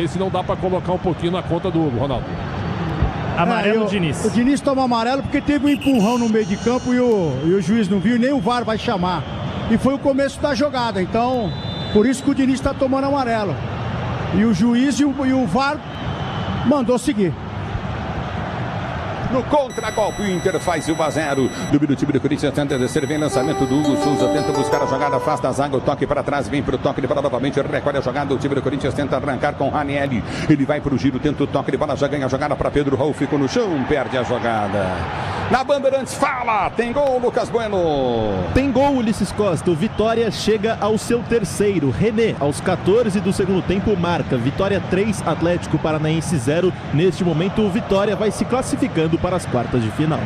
se não dá para colocar um pouquinho na conta do Hugo, Ronaldo. Amarelo, Diniz. O Diniz toma amarelo porque teve um empurrão no meio de campo e o juiz não viu, nem o VAR vai chamar. E foi o começo da jogada, então por isso que o Diniz está tomando amarelo. E o juiz e o VAR mandou seguir. No contra-golpe, o Inter faz 1-0. Do time do Corinthians tenta descer, vem lançamento do Hugo Souza, tenta buscar a jogada, afasta a zaga, o toque para trás, vem para o toque de bola novamente, recolhe a jogada, o time do Corinthians tenta arrancar com Ranieri, ele vai para o giro, tenta o toque de bola, já ganha a jogada para Pedro Raul, ficou no chão, perde a jogada. Na Bandeirantes, fala, tem gol, Lucas Bueno. Tem gol, Ulisses Costa, o Vitória chega ao seu terceiro, René, aos 14 do segundo tempo, marca, Vitória 3, Atlético Paranaense 0, neste momento o Vitória vai se classificando para as quartas de final.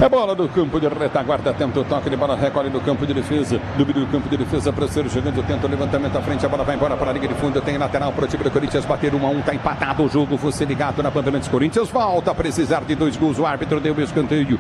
É bola do campo de retaguarda, tenta o toque de bola, recolhe no campo de defesa, dúvida do campo de defesa para ser jogando, tenta o levantamento à frente, a bola vai embora para a linha de fundo, tem lateral para o time do Corinthians, bater 1-1, tá empatado o jogo, você ligado na Bandeirantes. Corinthians volta a precisar de 2 gols, o árbitro deu escanteio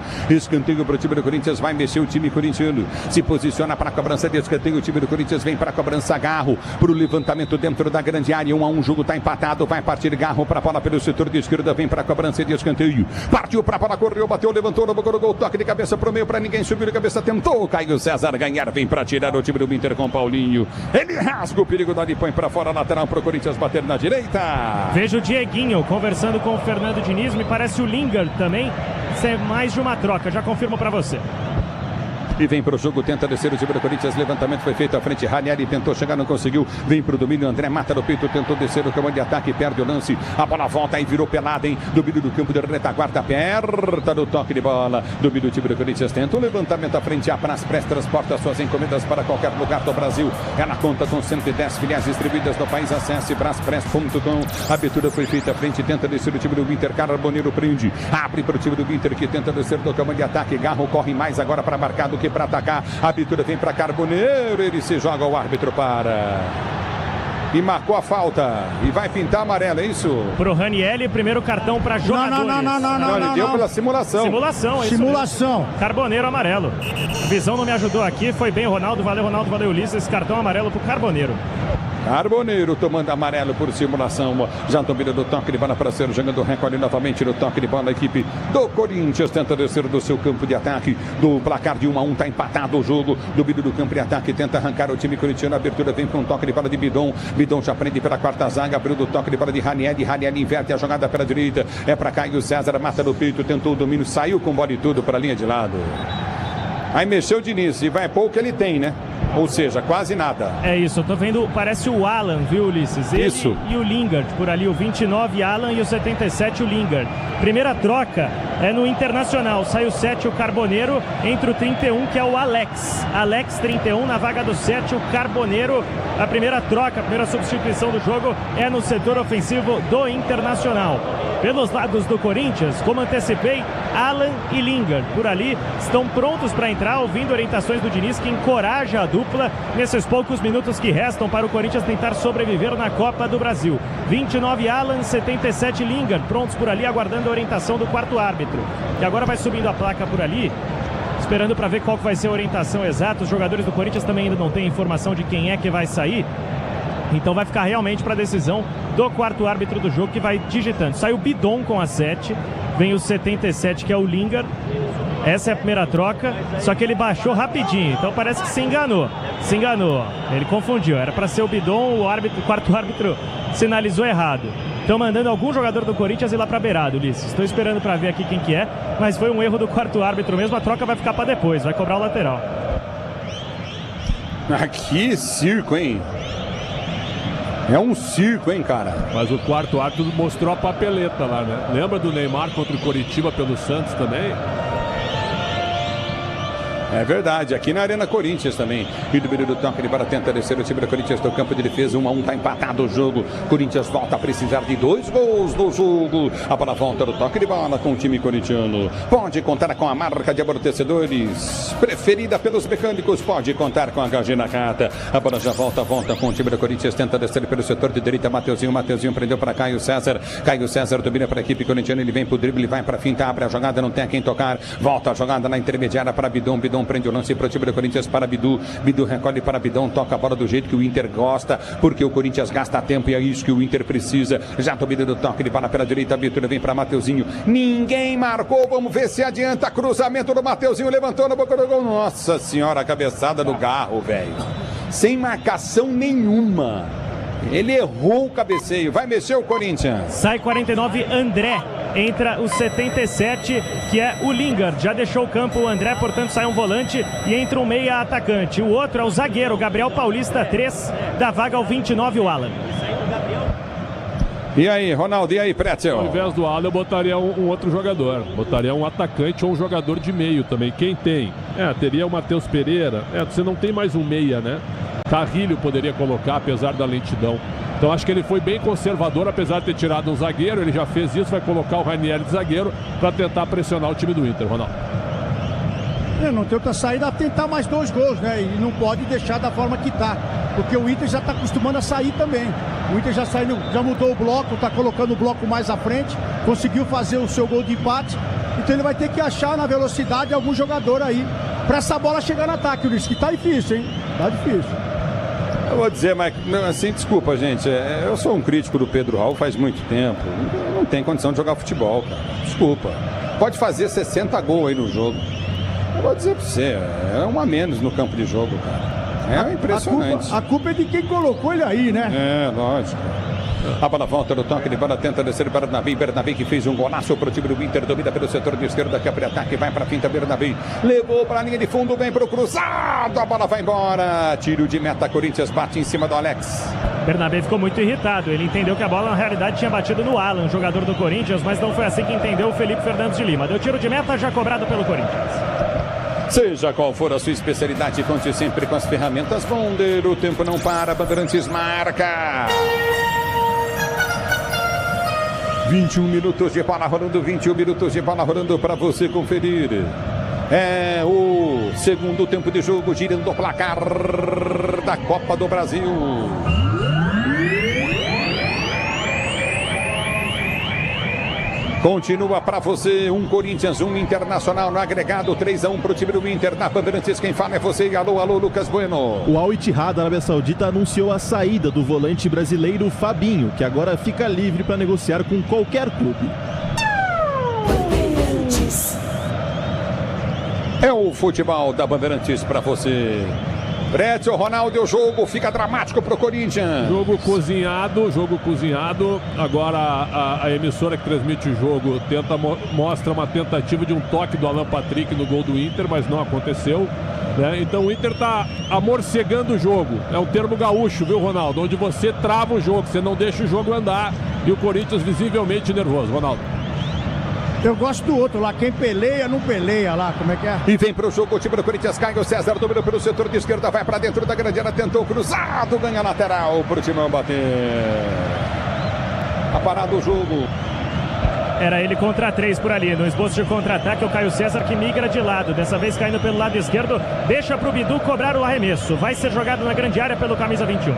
para o time do Corinthians, vai mexer o time corintiano, se posiciona para a cobrança de escanteio, o time do Corinthians vem para a cobrança, Garro para o levantamento dentro da grande área, 1-1, o jogo tá empatado, vai partir Garro para a bola pelo setor de esquerda, vem para a cobrança de escanteio, partiu para a bola, correu, bateu, levantou, no gol, toque de cabeça pro meio, para ninguém subir de cabeça, tentou Caio César ganhar, vem para tirar o time do Inter com Paulinho, ele rasga o perigo dali, põe para fora, lateral pro Corinthians bater na direita. Vejo o Dieguinho conversando com o Fernando Diniz, me parece o Lingard também, isso é mais de uma troca, já confirmo para você. e vem pro jogo, tenta descer o time do Corinthians, levantamento foi feito à frente, Ranieri tentou chegar, não conseguiu, vem pro domínio, André mata no peito, tentou descer o campo de ataque, perde o lance, a bola volta e virou pelada, hein? Domínio do campo de retaguarda, perto do toque de bola, domínio do time do Corinthians, tenta o levantamento à frente, a Braspress transporta suas encomendas para qualquer lugar do Brasil, ela conta com 110 filiais distribuídas no país, acesse braspress.com, a abertura foi feita à frente, tenta descer o time do Inter, Carboneiro prende, abre para o time do Inter que tenta descer do campo de ataque, Garro corre mais agora para marcar do que para atacar, a abertura vem para Carboneiro, ele se joga, o árbitro para e marcou a falta e vai pintar amarelo, é isso? Pro Ranieri, primeiro cartão para jogadores. Não, ele deu pela simulação. Simulação, é isso Simulação. mesmo. Carboneiro amarelo. A visão não me ajudou aqui, foi bem o Ronaldo, valeu Ulisses, cartão amarelo pro Carboneiro. Carboneiro tomando amarelo por simulação. Já domina do toque de bola para ser jogando recorde novamente no toque de bola. A equipe do Corinthians tenta descer do seu campo de ataque. Do placar de 1-1, está empatado o jogo. Domínio do campo de ataque, tenta arrancar o time corintiano. A abertura vem com um toque de bola de Bidon. Bidon já prende pela quarta zaga. Abriu do toque de bola de Ranieri. Ranieri inverte a jogada pela direita. É para Caio César, mata no peito, tentou o domínio, saiu com bola e tudo para a linha de lado. Aí mexeu o Diniz e vai pôr o que ele tem, né? Ou seja, quase nada. É isso, eu tô vendo, parece o Alan, viu, Ulisses? Ele isso. E o Lingard, por ali, o 29 Alan e o 77 o Lingard. Primeira troca é no Internacional, sai o 7 o Carboneiro, entre o 31 que é o Alex. Alex 31 na vaga do 7, o Carboneiro. A primeira troca, a primeira substituição do jogo é no setor ofensivo do Internacional. Pelos lados do Corinthians, como antecipei, Alan e Lingard por ali estão prontos para entrar, ouvindo orientações do Diniz, que encoraja a dupla nesses poucos minutos que restam para o Corinthians tentar sobreviver na Copa do Brasil. 29 Alan, 77 Lingard, prontos por ali, aguardando a orientação do quarto árbitro. E agora vai subindo a placa por ali, esperando para ver qual vai ser a orientação exata. Os jogadores do Corinthians também ainda não têm informação de quem é que vai sair. Então vai ficar realmente para a decisão do quarto árbitro do jogo, que vai digitando. Sai o Bidon com a 7, vem o 77 que é o Lingard. Essa é a primeira troca, só que ele baixou rapidinho, então parece que se enganou. Ele confundiu, era para ser o Bidon, o quarto árbitro sinalizou errado. Estão mandando algum jogador do Corinthians ir lá para a beirada, Ulisses. Estou esperando para ver aqui quem que é, mas foi um erro do quarto árbitro mesmo. A troca vai ficar para depois, vai cobrar o lateral. Que circo, hein? É um circo, hein, cara? Mas o quarto árbitro mostrou a papeleta lá, né? Lembra do Neymar contra o Coritiba pelo Santos também? É verdade, aqui na Arena Corinthians também. E do meio do toque de bola tenta descer o time do Corinthians do campo de defesa. 1-1, tá empatado o jogo. Corinthians volta a precisar de 2 gols no jogo. A bola volta do toque de bola com o time corintiano. Pode contar com a marca de amortecedores preferida pelos mecânicos. Pode contar com a HG Nakata. A bola já volta com o time do Corinthians. Tenta descer pelo setor de direita. Mateuzinho prendeu para Caio César. Caio César domina para a equipe corintiana. Ele vem pro drible, ele vai para finta, abre a jogada, não tem a quem tocar. Volta a jogada na intermediária para Bidon. Prende o lance para o time do Corinthians, para Bidu. Bidu recolhe para Bidon, toca a bola do jeito que o Inter gosta, porque o Corinthians gasta tempo e é isso que o Inter precisa. Já domina do toque de bola pela direita, a abertura vem para Mateuzinho. Ninguém marcou, vamos ver se adianta. Cruzamento do Mateuzinho, levantou na boca do gol. Nossa senhora, a cabeçada do Garro, velho. Sem marcação nenhuma. Ele errou o cabeceio, vai mexer o Corinthians. Sai 49, André. Entra o 77, que é o Lingard. Já deixou o campo o André, portanto sai um volante e entra um meia atacante. O outro é o zagueiro, Gabriel Paulista, 3, da vaga ao 29, o Alan. E aí, Ronaldo, e aí, Pretzel? Ao invés do Alan, eu botaria um outro jogador. Botaria um atacante ou um jogador de meio também. Quem tem? Teria o Matheus Pereira. Você não tem mais um meia, né? Carrilho poderia colocar, apesar da lentidão. Então acho que ele foi bem conservador, apesar de ter tirado um zagueiro. Ele já fez isso, vai colocar o Ranieri de zagueiro para tentar pressionar o time do Inter, Ronaldo. Não tem outra saída a tentar mais 2 gols, né? E não pode deixar da forma que tá, porque o Inter já está acostumando a sair também. O Inter já saiu, já mudou o bloco, está colocando o bloco mais à frente, conseguiu fazer o seu gol de empate. Então ele vai ter que achar na velocidade algum jogador aí para essa bola chegar no ataque, Ulisses, que tá difícil, hein? Tá difícil. Eu vou dizer, mas assim, desculpa, gente. Eu sou um crítico do Pedro Raul faz muito tempo. Não tem condição de jogar futebol, cara. Desculpa. Pode fazer 60 gols aí no jogo. Eu vou dizer pra você, é um a menos no campo de jogo, cara. É impressionante. A culpa é de quem colocou ele aí, né? Lógico. A bola volta no toque de bola, tenta descer Bernabé. Bernabé que fez um golaço pro time do Inter, domina pelo setor de esquerda, que abre ataque, vai pra finta Bernabé. Levou pra linha de fundo, vem pro cruzado, a bola vai embora. Tiro de meta, Corinthians bate em cima do Alex. Bernabé ficou muito irritado, ele entendeu que a bola na realidade tinha batido no Alan, jogador do Corinthians, mas não foi assim que entendeu o Felipe Fernandes de Lima. Deu tiro de meta já cobrado pelo Corinthians. Seja qual for a sua especialidade, conte sempre com as ferramentas Bonder. O tempo não para, Bandeirantes marca. 21 minutos de bola rolando, 21 minutos de bola rolando para você conferir. É o segundo tempo de jogo, girando o placar da Copa do Brasil. Continua para você, um Corinthians, um Internacional no agregado, 3-1 para o time do Inter. Na Bandeirantes, quem fala é você. Alô, alô, Lucas Bueno. O Al Ittihad da Arábia Saudita anunciou a saída do volante brasileiro Fabinho, que agora fica livre para negociar com qualquer clube. É o futebol da Bandeirantes para você. Prédio, Ronaldo, o jogo fica dramático pro Corinthians. Jogo cozinhado. Agora a emissora que transmite o jogo mostra uma tentativa de um toque do Alan Patrick no gol do Inter, mas não aconteceu. Né? Então o Inter tá amorcegando o jogo. É um termo gaúcho, viu, Ronaldo? Onde você trava o jogo, você não deixa o jogo andar. E o Corinthians visivelmente nervoso, Ronaldo. Eu gosto do outro lá, quem peleia, não peleia lá, como é que é? E vem pro jogo o time do Corinthians, Caio César, dominou pelo setor de esquerda, vai pra dentro da grande área, tentou cruzado, ganha lateral pro Timão bater. Tá parado o jogo. Era ele contra 3 por ali, no esboço de contra-ataque, o Caio César que migra de lado, dessa vez caindo pelo lado esquerdo, deixa pro Bidu cobrar o arremesso, vai ser jogado na grande área pelo camisa 21.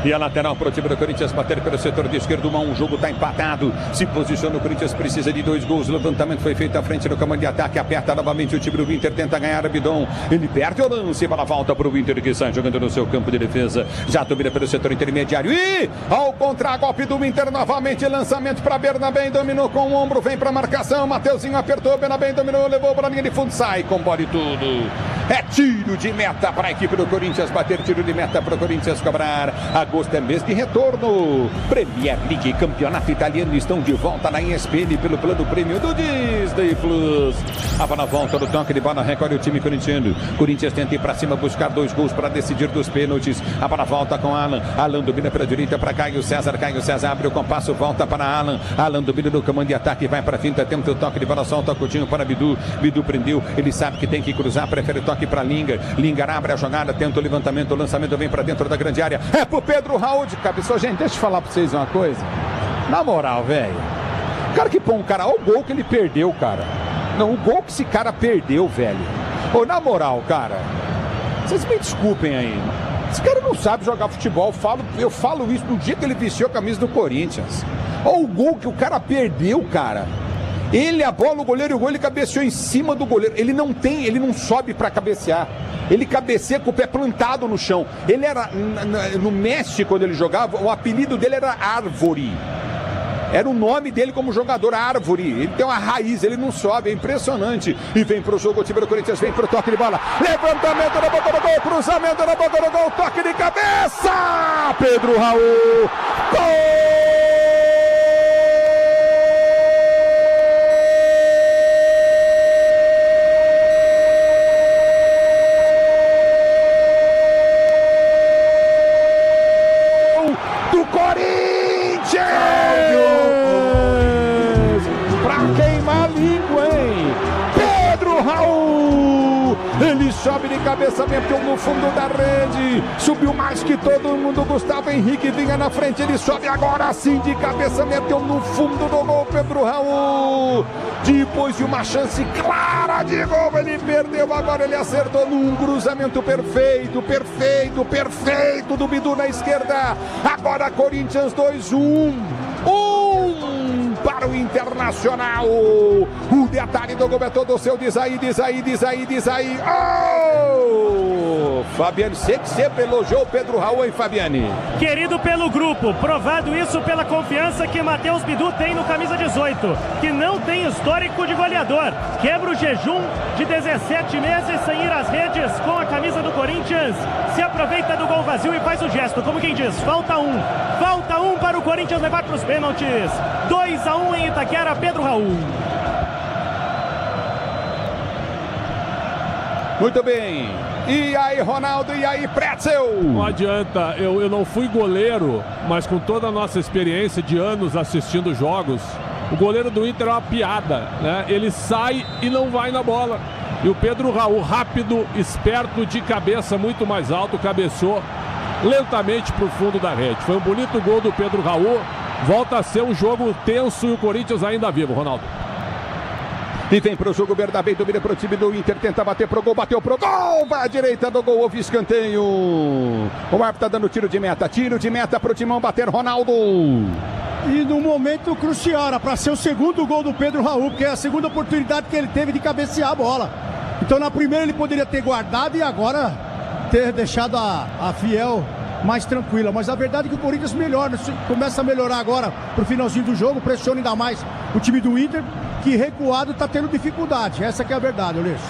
E a lateral para o time do Corinthians bater pelo setor de esquerdo, 1-1, o jogo está empatado. Se posiciona, o Corinthians precisa de 2 gols. O levantamento foi feito à frente do comando de ataque. Aperta novamente o time do Inter, tenta ganhar Abidon. Ele perde o lance, bola volta para o Inter que sai jogando no seu campo de defesa. Já domina pelo setor intermediário. E ao contra-golpe do Inter, novamente lançamento para Bernabé. Dominou com o ombro, vem para a marcação. Mateuzinho apertou, Bernabé dominou, levou para a linha de fundo, sai com bola e tudo. É tiro de meta para a equipe do Corinthians bater, tiro de meta para o Corinthians cobrar. Agosto é mês de retorno. Premier League, campeonato italiano, estão de volta na ESPN pelo plano prêmio do Disney Plus. A bola volta do toque de bola, recolhe o time corintiano. Corinthians tenta ir para cima, buscar 2 gols para decidir dos pênaltis. A bola volta com Alan. Alan domina pela direita para Caio César. Caio César abre o compasso, volta para Alan. Alan domina no comando de ataque, vai para a finta, tenta o toque de bola, solta o Coutinho para Bidu. Bidu prendeu, ele sabe que tem que cruzar, prefere o toque para Linga. Linga abre a jogada, tenta o levantamento, o lançamento vem para dentro da grande área. É pro Pedro Raul de cabeça. Gente, deixa eu falar pra vocês uma coisa. Na moral, velho. O cara que põe um cara, olha o gol que ele perdeu, cara. Não, o gol que esse cara perdeu, velho. Ô, na moral, cara. Vocês me desculpem aí. Esse cara não sabe jogar futebol. Eu falo isso no dia que ele vestiu a camisa do Corinthians. Olha o gol que o cara perdeu, cara. Ele, a bola, o goleiro e o gol, ele cabeceou em cima do goleiro. Ele não sobe pra cabecear. Ele cabeceia com o pé plantado no chão. Ele era, no México, quando ele jogava, o apelido dele era Árvore. Era o nome dele como jogador, Árvore. Ele tem uma raiz, ele não sobe, é impressionante. E vem pro jogo, o time do Corinthians vem pro toque de bola. Levantamento na boca do gol, cruzamento na boca do gol, toque de cabeça! Pedro Raul, gol! Ele sobe de cabeça, meteu no fundo da rede, subiu mais que todo mundo. Gustavo Henrique vinha na frente, ele sobe agora sim de cabeça, meteu no fundo do gol. Pedro Raul, depois de uma chance clara de gol, ele perdeu, agora ele acertou num cruzamento perfeito do Bidu na esquerda. Agora Corinthians 2-1 para o Internacional. O detalhe do gol é todo seu. Diz aí. Oh! Fabiane, sei que sempre elogiou o Pedro Raul, hein, Fabiane? Querido pelo grupo, provado isso pela confiança que Matheus Bidu tem no camisa 18, que não tem histórico de goleador. Quebra o jejum de 17 meses sem ir às redes com a camisa do Corinthians. Se aproveita do gol vazio e faz o gesto, como quem diz, falta um para o Corinthians levar para os pênaltis. 2-1 em Itaquera, Pedro Raul. Muito bem. E aí, Ronaldo? E aí, Pretzel? Não adianta. Eu não fui goleiro, mas com toda a nossa experiência de anos assistindo jogos, o goleiro do Inter é uma piada, né? Ele sai e não vai na bola. E o Pedro Raul, rápido, esperto, de cabeça muito mais alto, cabeceou lentamente para o fundo da rede. Foi um bonito gol do Pedro Raul. Volta a ser um jogo tenso e o Corinthians ainda vivo, Ronaldo. E vem pro jogo, Bernabé domina pro time do Inter, tenta bater pro gol, bateu pro gol, vai à direita do gol, houve escanteio. O árbitro tá dando tiro de meta pro Timão bater, Ronaldo. E no momento crucial, era para ser o segundo gol do Pedro Raul, porque é a segunda oportunidade que ele teve de cabecear a bola. Então na primeira ele poderia ter guardado e agora ter deixado a Fiel mais tranquila. Mas a verdade é que o Corinthians melhora, começa a melhorar agora pro finalzinho do jogo, pressiona ainda mais o time do Inter, que recuado está tendo dificuldade. Essa que é a verdade, Ulisses.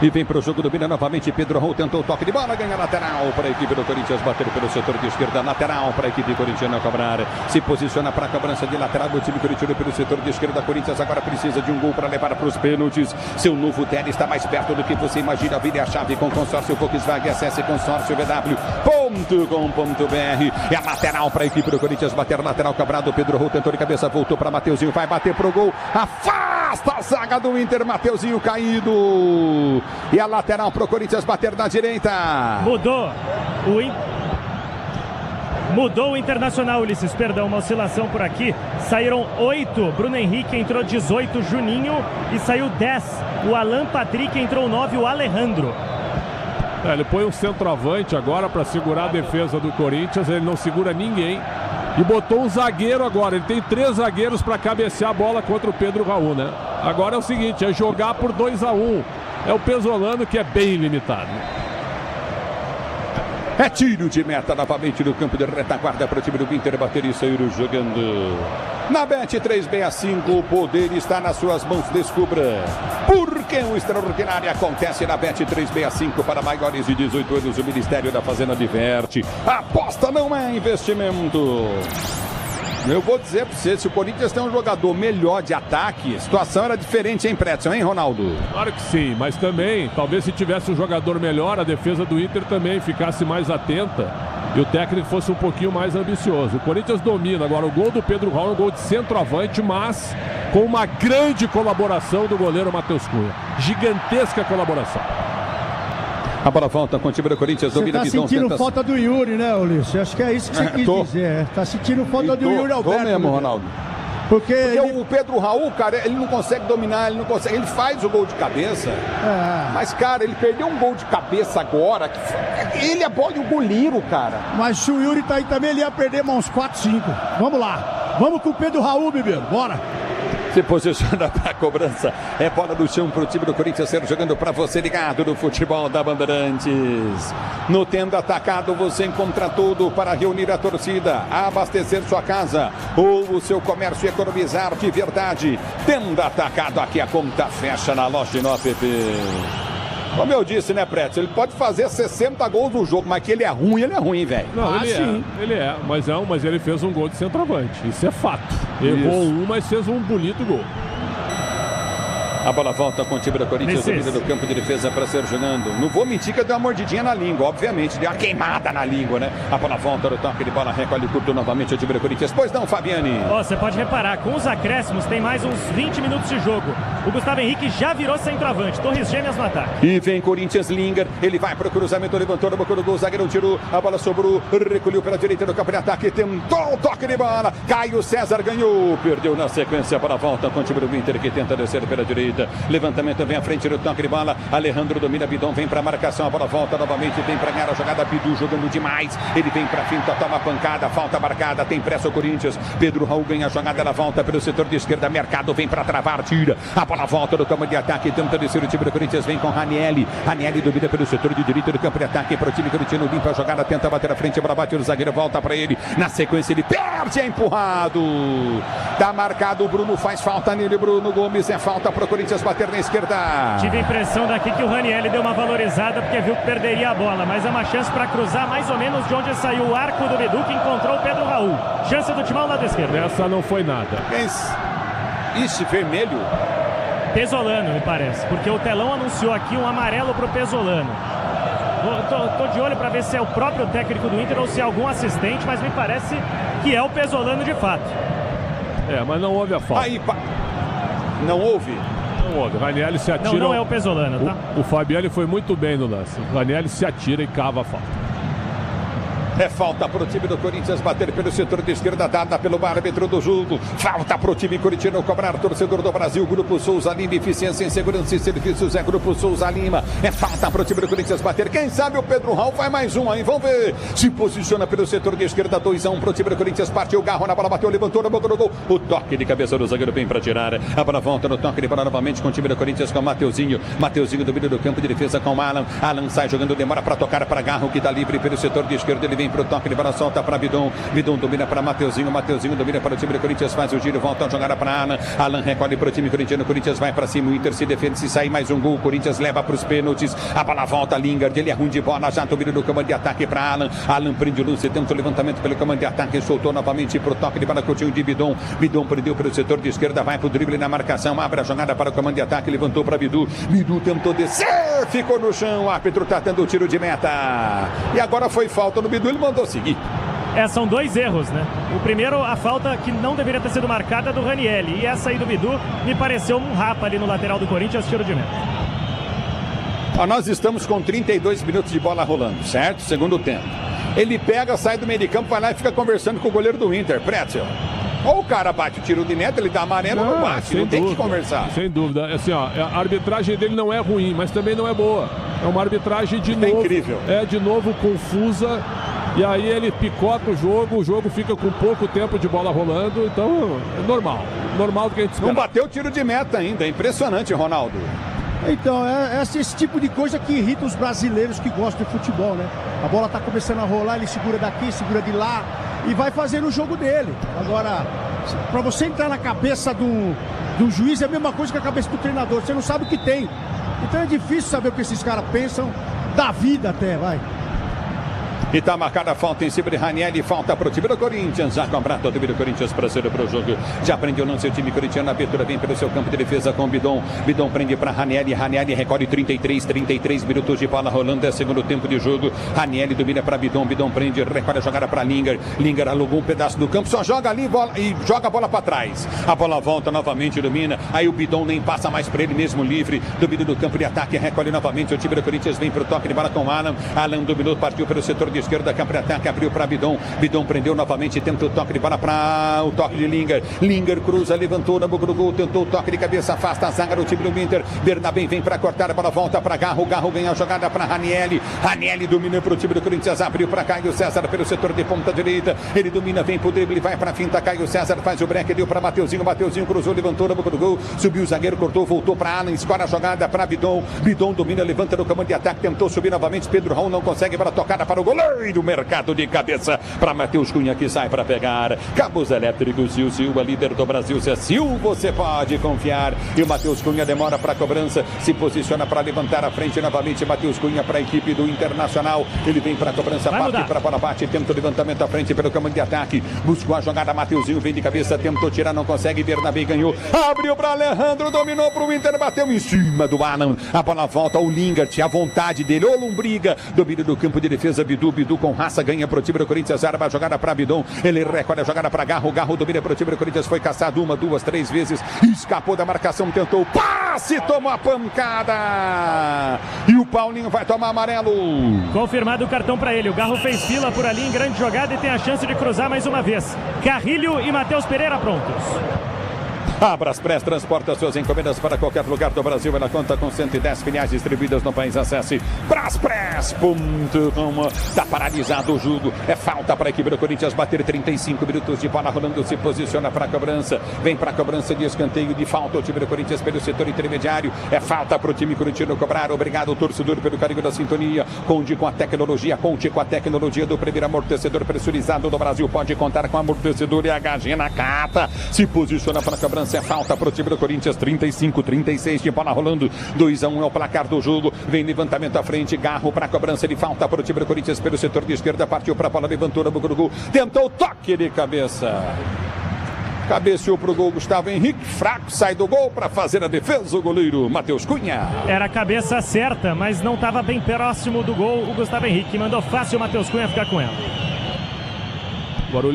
E vem para o jogo, domina novamente Pedro Raul, tentou o toque de bola, ganha lateral para a equipe do Corinthians, bater pelo setor de esquerda, lateral para a equipe corintiana cobrar, se posiciona para a cobrança de lateral do time corintiano pelo setor de esquerda. Corinthians agora precisa de um gol para levar para os pênaltis. Seu novo tele está mais perto do que você imagina. Vire a chave com consórcio Volkswagen, acesse consórciovw.com.br. É lateral para a equipe do Corinthians, bater lateral, cobrado. Pedro Raul tentou de cabeça, voltou para Mateuzinho, vai bater pro gol, afasta a zaga do Inter, Mateuzinho caído. E a lateral pro Corinthians bater na direita. Mudou o Internacional, Ulisses, perdão, uma oscilação por aqui. Saíram 8, Bruno Henrique entrou 18, Juninho, e saiu 10. O Alan Patrick entrou 9, o Alejandro. Ele põe um centroavante agora para segurar a defesa do Corinthians, ele não segura ninguém. E botou um zagueiro agora, ele tem 3 zagueiros para cabecear a bola contra o Pedro Raul, né? Agora é o seguinte, é jogar por 2-1. É o Pesolano que é bem limitado. É tiro de meta novamente no campo de retaguarda para o time do Inter bater e sair jogando. Na Bet365, o poder está nas suas mãos, descubra. Porque o extraordinário acontece na Bet365 para maiores de 18 anos. O Ministério da Fazenda diverte. Aposta não é investimento. Eu vou dizer para você, se o Corinthians tem um jogador melhor de ataque, a situação era diferente, hein, Pretzel, hein, Ronaldo? Claro que sim, mas também, talvez se tivesse um jogador melhor, a defesa do Inter também ficasse mais atenta e o técnico fosse um pouquinho mais ambicioso. O Corinthians domina, agora o gol do Pedro Raul é um gol de centroavante, mas com uma grande colaboração do goleiro Matheus Cunha. Gigantesca colaboração. A bola volta com o time do Corinthians, domina a visão. Você tá sentindo falta do Yuri, né, Ulisses? Acho que é isso que você quis dizer. Tá sentindo falta do Yuri Alberto. Tô mesmo, Ronaldo. Porque o Pedro Raul, cara, ele não consegue dominar, ele faz o gol de cabeça. Mas, cara, ele perdeu um gol de cabeça agora. Ele é bola e o goleiro, cara. Mas se o Yuri tá aí também, ele ia perder uns 4, 5. Vamos lá. Vamos com o Pedro Raul, bebê. Bora. Se posiciona para a cobrança. É bola no chão para o time do Corinthians ser jogando para você ligado no futebol da Bandeirantes. No Tenda Atacado você encontra tudo para reunir a torcida, abastecer sua casa ou o seu comércio e economizar de verdade. Tenda Atacado, aqui a conta fecha na loja e no app. Como eu disse, né, Pretzel? Ele pode fazer 60 gols no jogo, mas que ele é ruim, velho. Não, ele é. Mas ele fez um gol de centroavante. Isso é fato. Errou um, mas fez um bonito gol. A bola volta com o time do Corinthians, domina do campo de defesa para ser jogando. Não vou mentir que eu dei uma mordidinha na língua, obviamente. Deu uma queimada na língua, né? A bola volta no toque de bola, recolhe curto novamente o time do Corinthians. Pois não, Fabiane? Você pode reparar, com os acréscimos tem mais uns 20 minutos de jogo. O Gustavo Henrique já virou centroavante. Torres gêmeas no ataque. E vem Corinthians, Linger. Ele vai para o cruzamento, levantou no boca do gol. Zagueiro tirou, a bola sobrou, recolheu pela direita do campo de ataque. Tentou o toque de bola. Caio César ganhou. Perdeu na sequência para a volta com o time do Inter que tenta descer pela direita. direita. Levantamento vem à frente do toque de bola. Alejandro domina, Bidon vem para marcação. A bola volta novamente, vem para ganhar a jogada. Bidu jogando demais. Ele vem para finta, toma pancada, falta marcada. Tem pressa o Corinthians. Pedro Raul ganha a jogada, ela volta pelo setor de esquerda. Mercado vem para travar, tira. A bola volta do campo de ataque. Tenta descer o time do Corinthians. Vem com Ranieri. Ranieri domina pelo setor de direita do campo de ataque. Para o time corintiano, limpa a jogada, tenta bater à frente. A bola bate, o zagueiro volta para ele. Na sequência, ele perde, é empurrado. Tá marcado, o Bruno faz falta nele. Bruno Gomes, é falta para o Corinthians bater na esquerda. Tive a impressão daqui que o Ranieri deu uma valorizada porque viu que perderia a bola, mas é uma chance para cruzar mais ou menos de onde saiu o arco do Bidu, que encontrou o Pedro Raul. Chance do Timão, lado esquerdo. Essa não foi nada. Esse vermelho? Pesolano, me parece, porque o telão anunciou aqui um amarelo pro Pesolano. Tô de olho para ver se é o próprio técnico do Inter ou se é algum assistente, mas me parece que é o Pesolano de fato. Mas não houve a falta. Não houve? Não houve. O Ranieri se atira. Não é o Pesolano, tá? O Fabiani foi muito bem no lance. O Ranieri se atira e cava a falta. É falta para o time do Corinthians bater pelo setor de esquerda, dada pelo árbitro do jogo. Falta para o time corintiano cobrar, torcedor do Brasil. Grupo Souza Lima, eficiência em segurança e serviços. É Grupo Souza Lima. É falta para o time do Corinthians bater. Quem sabe o Pedro Raul vai mais um aí. Vamos ver. Se posiciona pelo setor de esquerda, 2-1 para o time do Corinthians. Partiu o Garro na bola, bateu, levantou na boca do gol. O toque de cabeça do zagueiro bem para tirar. A bola volta no toque de bola novamente com o time do Corinthians, com o Mateuzinho. Mateuzinho do meio do campo de defesa com o Alan. Alan sai jogando, demora para tocar para Garro, que está livre pelo setor de esquerda. Ele vem para o toque de bola, solta para Bidon. Bidon domina para Mateuzinho. Mateuzinho domina para o time do Corinthians, faz o giro, volta a jogada para Alan. Alan recolhe para o time corintiano. Corinthians vai para cima, o Inter se defende, se sai mais um gol. O Corinthians leva para os pênaltis. A bola volta, Lingard, ele é ruim de bola, já domina no comando de ataque para Alan. Alan prende o lance, tenta o levantamento pelo comando de ataque, soltou novamente para o toque de bola com o time de Bidon. Bidon prendeu pelo setor de esquerda, vai para o drible na marcação, abre a jogada para o comando de ataque, levantou para Bidu. Bidu tentou descer, ficou no chão. O árbitro está tendo o tiro de meta. E agora foi falta no Bidu, ele mandou seguir. São dois erros, né? O primeiro, a falta que não deveria ter sido marcada do Ranieri. E essa aí do Bidu me pareceu um rapa ali no lateral do Corinthians, tiro de meta. Nós estamos com 32 minutos de bola rolando, certo? Segundo tempo. Ele pega, sai do meio de campo, vai lá e fica conversando com o goleiro do Inter, Pretzel. Ou o cara bate o tiro de meta, ele dá amarelo ou não bate, não tem que conversar. Sem dúvida. Assim, a arbitragem dele não é ruim, mas também não é boa. É uma arbitragem de novo. Incrível. De novo confusa. E aí ele picota o jogo fica com pouco tempo de bola rolando, então é normal do que a gente espera. Não bateu o tiro de meta ainda, é impressionante, Ronaldo. Então, esse tipo de coisa que irrita os brasileiros que gostam de futebol, né? A bola tá começando a rolar, ele segura daqui, segura de lá e vai fazendo o jogo dele. Agora, para você entrar na cabeça do juiz é a mesma coisa que a cabeça do treinador, você não sabe o que tem. Então é difícil saber o que esses caras pensam da vida até, vai. E tá marcada a falta em cima de Ranieri, falta pro time do Corinthians, já cobrado o time do Corinthians para ser pro jogo. Já prendeu no seu time corintiano, a abertura vem pelo seu campo de defesa com o Bidon. Bidon prende para Ranieri, Ranieri recolhe 33 minutos de bola rolando, é segundo tempo de jogo. Ranieri domina para Bidon, Bidon prende, recolhe a jogada para Lingard. Lingard alugou um pedaço do campo, só joga ali e joga a bola para trás. A bola volta novamente, domina, aí o Bidon nem passa mais para ele mesmo livre, domina do campo de ataque, recolhe novamente, o time do Corinthians vem pro toque de bola com Alan. Alan dominou, partiu pelo setor de esquerda, campo de ataque, abriu para Bidon. Bidon prendeu novamente, tenta o toque de bola para o toque de Lingard. Lingard cruza, levantou na boca do gol, tentou o toque de cabeça, afasta a zaga do time do Inter. Bernabé vem para cortar, a bola volta para Garro. Garro ganha a jogada para Ranieri. Ranieri domina para o time do Corinthians, abriu para Caio César pelo setor de ponta direita. Ele domina, vem pro drible, vai para a finta. Caio César faz o break, deu para Mateuzinho. Mateuzinho cruzou, levantou na boca do gol, subiu o zagueiro, cortou, voltou para Alan, escora a jogada para Bidon. Bidon domina, levanta no comando de ataque, tentou subir novamente. Pedro Raul não consegue, bola tocada para o goleiro. Mercado de cabeça para Matheus Cunha, que sai para pegar. Cabos elétricos Sil Silva, líder do Brasil. Se é Sil, você pode confiar. E o Matheus Cunha demora para a cobrança, se posiciona para levantar a frente novamente. Matheus Cunha para a equipe do Internacional. Ele vem para a cobrança, parte para a bola, bate, tenta o levantamento à frente pelo comando de ataque. Buscou a jogada, Mateuzinho vem de cabeça, tentou tirar, não consegue. Bernabé ganhou, abriu para Alejandro, dominou para o Inter, bateu em cima do Alan. A bola volta ao Lingard, a vontade dele, ô Lombriga, domínio do campo de defesa. Bidu com raça, ganha pro time do Corinthians, arma a jogada para Bidon, ele recolhe a jogada para Garro. Garro domina pro time do Corinthians, foi caçado 1, 2, 3 vezes, escapou da marcação, tentou o passe, tomou a pancada e o Paulinho vai tomar amarelo. Confirmado o cartão para ele, o Garro fez fila por ali em grande jogada e tem a chance de cruzar mais uma vez. Carrilho e Matheus Pereira prontos. A Braspress transporta suas encomendas para qualquer lugar do Brasil. Ela conta com 110 filiais distribuídas no país. Acesse braspress.com. Está paralisado o jogo. É falta para a equipe do Corinthians bater 35 minutos de bola rolando. Se posiciona para a cobrança. Vem para a cobrança de escanteio de falta. O time do Corinthians pelo setor intermediário. É falta para o time corintiano cobrar. Obrigado, torcedor, pelo carinho da sintonia. Conte com a tecnologia do primeiro amortecedor pressurizado do Brasil. Pode contar com amortecedor e HG Nakata. Se posiciona para a cobrança. É falta para o time do Corinthians. 35-36 de bola rolando. 2-1 é o placar do jogo. Vem levantamento à frente. Garro para a cobrança de falta para o time do Corinthians pelo setor de esquerda. Partiu para a bola, levantou no gol. Tentou o toque de cabeça. Cabeceou para o gol Gustavo Henrique. Fraco, sai do gol para fazer a defesa. O goleiro Matheus Cunha. Era a cabeça certa, mas não estava bem próximo do gol. O Gustavo Henrique mandou fácil o Matheus Cunha ficar com ela.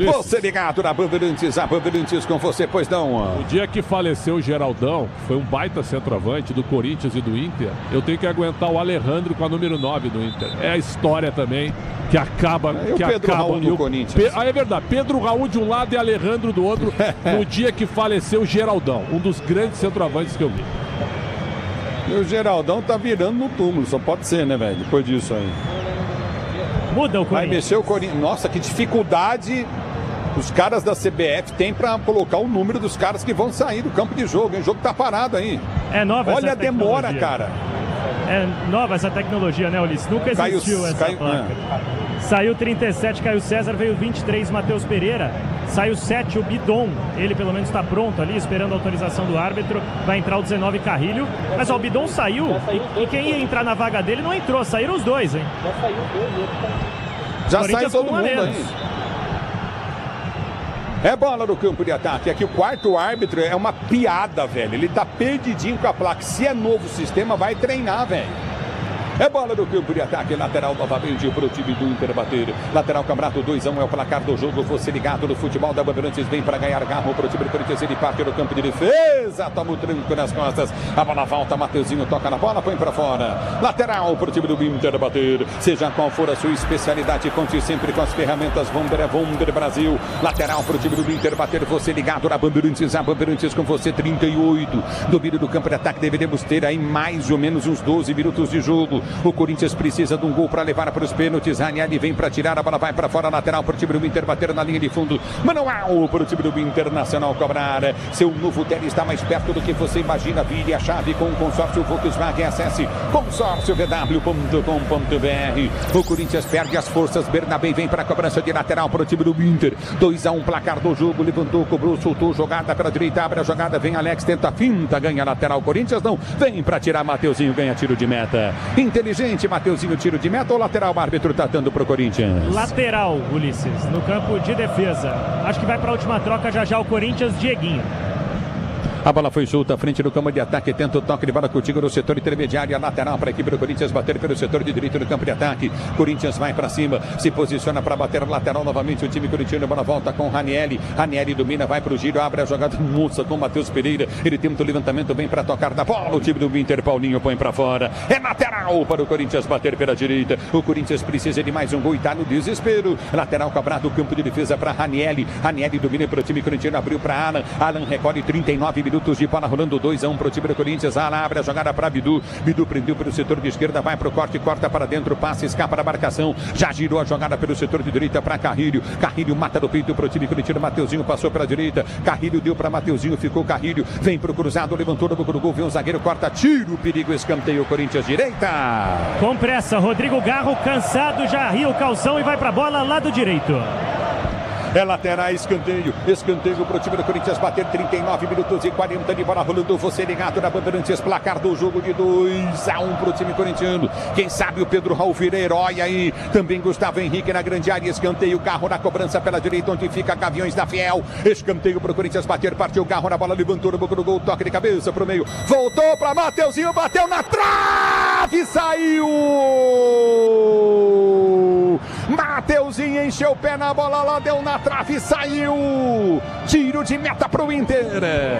Você ligado na Bandeirantes, a Bandeirantes com você, pois não. O dia que faleceu o Geraldão, que foi um baita centroavante do Corinthians e do Inter, eu tenho que aguentar o Alejandro com a número 9 do Inter. É a história também que acaba... E o Pedro Raul do Corinthians. É verdade, Pedro Raul de um lado e Alejandro do outro, no dia que faleceu o Geraldão, um dos grandes centroavantes que eu vi. E o Geraldão tá virando no túmulo, só pode ser, né, velho? Depois disso aí. Muda o Corinthians. Vai mexer o Corinthians. Nossa, que dificuldade os caras da CBF têm para colocar o número dos caras que vão sair do campo de jogo, hein? O jogo tá parado aí. É nova Olha essa a demora, tecnologia. cara. É nova essa tecnologia, né, Ulisses? Nunca existiu essa placa. Saiu 37, Caio César, veio 23, Matheus Pereira. Saiu 7, o Bidon. Ele pelo menos está pronto ali, esperando a autorização do árbitro. Vai entrar o 19, Carrilho. Mas ó, o Bidon saiu e quem ia entrar na vaga dele não entrou. Saíram os dois, hein? Já saiu todo mundo aí. É bola no campo de ataque. Aqui o quarto árbitro é uma piada, velho. Ele tá perdidinho com a placa. Se é novo sistema, vai treinar, velho. É bola no campo de ataque, lateral novamente para o time do Inter bater. Lateral Camrato, 2-1 é o placar do jogo. Você ligado no futebol da Bandeirantes, vem para ganhar Garro para o time do Corinthians. Ele parte no campo de defesa, toma o tranco nas costas. A bola volta, Mateuzinho toca na bola, põe para fora. Lateral para o time do Inter bater. Seja qual for a sua especialidade, conte sempre com as ferramentas Wonder, é Wonder Brasil. Lateral para o time do Inter bater. Você ligado na Bandeirantes, a Bandeirantes com você, 38. Domínio do campo de ataque, deveremos ter aí mais ou menos uns 12 minutos de jogo. O Corinthians precisa de um gol para levar para os pênaltis. Ranieri vem para tirar, a bola vai para fora, lateral para o time do Inter bater na linha de fundo. Manual para o time do Internacional cobrar. Seu novo tele está mais perto do que você imagina. Vire a chave com o consórcio Volkswagen. Acesse consórciovw.com.br. O Corinthians perde as forças. Bernabé vem para a cobrança de lateral para o time do Inter. 2-1, placar do jogo. Levantou, cobrou, soltou, jogada pela direita, abre a jogada, vem Alex, tenta finta, ganha lateral. Corinthians não, vem para tirar, Mateuzinho ganha tiro de meta. Inteligente, Mateuzinho, tiro de meta ou lateral? O árbitro tá dando pro Corinthians. Lateral, Ulisses, no campo de defesa. Acho que vai para a última troca já o Corinthians, Dieguinho. A bola foi solta à frente do campo de ataque. Tenta o toque de bola contigo no setor intermediário. A lateral para a equipe do Corinthians bater pelo setor de direito no campo de ataque. Corinthians vai para cima. Se posiciona para bater lateral novamente. O time corintiano. A bola volta com Ranieri. Ranieri domina, vai para o giro. Abre a jogada. Moça com Matheus Pereira. Ele tenta o levantamento. Vem para tocar da bola. O time do Inter. Paulinho põe para fora. É lateral para o Corinthians bater pela direita. O Corinthians precisa de mais um gol e tá no desespero. Lateral cobrado. Campo de defesa para Ranieri. Ranieri domina para o time corintiano. Abriu para Alan. Alan recolhe 39 minutos de bola rolando, 2-1 para o time do Corinthians. Alan abre a jogada para Bidu. Bidu prendeu pelo setor de esquerda, vai para o corte, corta para dentro, passa, escapa da marcação. Já girou a jogada pelo setor de direita para Carrilho. Carrilho mata do peito para o time corintiano. Mateuzinho passou pela direita. Carrilho deu para Mateuzinho, ficou Carrilho. Vem para o cruzado, levantou no gol, vem o zagueiro, corta, tiro, perigo, escanteio, Corinthians direita. Com pressa, Rodrigo Garro, cansado, já ria o calção e vai para a bola, lado direito. É lateral, escanteio para o time do Corinthians bater 39 minutos e 40 de bola rolando. Você ligado na Bandeirantes, placar do jogo de 2-1 para o time corintiano. Quem sabe o Pedro Raul vira herói aí. Também Gustavo Henrique na grande área, escanteio, Garro na cobrança pela direita, onde fica Gaviões da Fiel. Escanteio para o Corinthians bater, partiu Garro na bola, levantou no gol, toque de cabeça para o meio. Voltou para Mateuzinho, bateu na trave, saiu! Mateuzinho encheu o pé na bola, lá deu na trave, saiu! Tiro de meta para o Inter.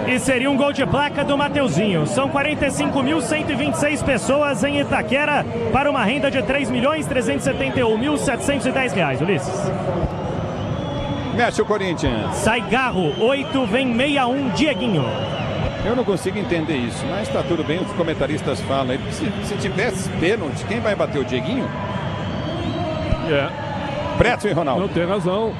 E seria um gol de placa do Mateuzinho. São 45.126 pessoas em Itaquera para uma renda de R$3.371.710, Ulisses. Mexe o Corinthians. Sai Garro, 8, vem 61, Dieguinho. Eu não consigo entender isso, mas tá tudo bem, os comentaristas falam. Se tivesse pênalti, quem vai bater, o Dieguinho? Pretzel e Ronaldo. Não tem razão.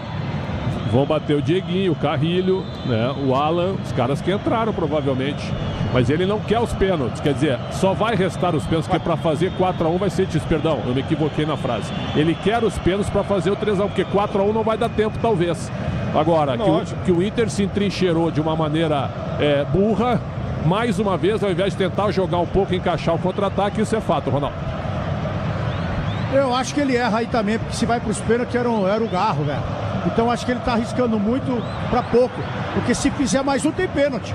Vão bater o Dieguinho, o Carrilho, né? O Alan, os caras que entraram provavelmente. Mas ele não quer os pênaltis, quer dizer, só vai restar os pênaltis, porque para fazer 4-1 vai ser perdão, eu me equivoquei na frase. Ele quer os pênaltis para fazer o 3-1, porque 4-1 não vai dar tempo, talvez. Agora, que o Inter se entrincheirou de uma maneira burra, mais uma vez, ao invés de tentar jogar um pouco, encaixar o contra-ataque, isso é fato, Ronaldo. Eu acho que ele erra aí também, porque se vai para os pênaltis era o Garro, velho. Então acho que ele tá arriscando muito para pouco, porque se fizer mais um tem pênalti.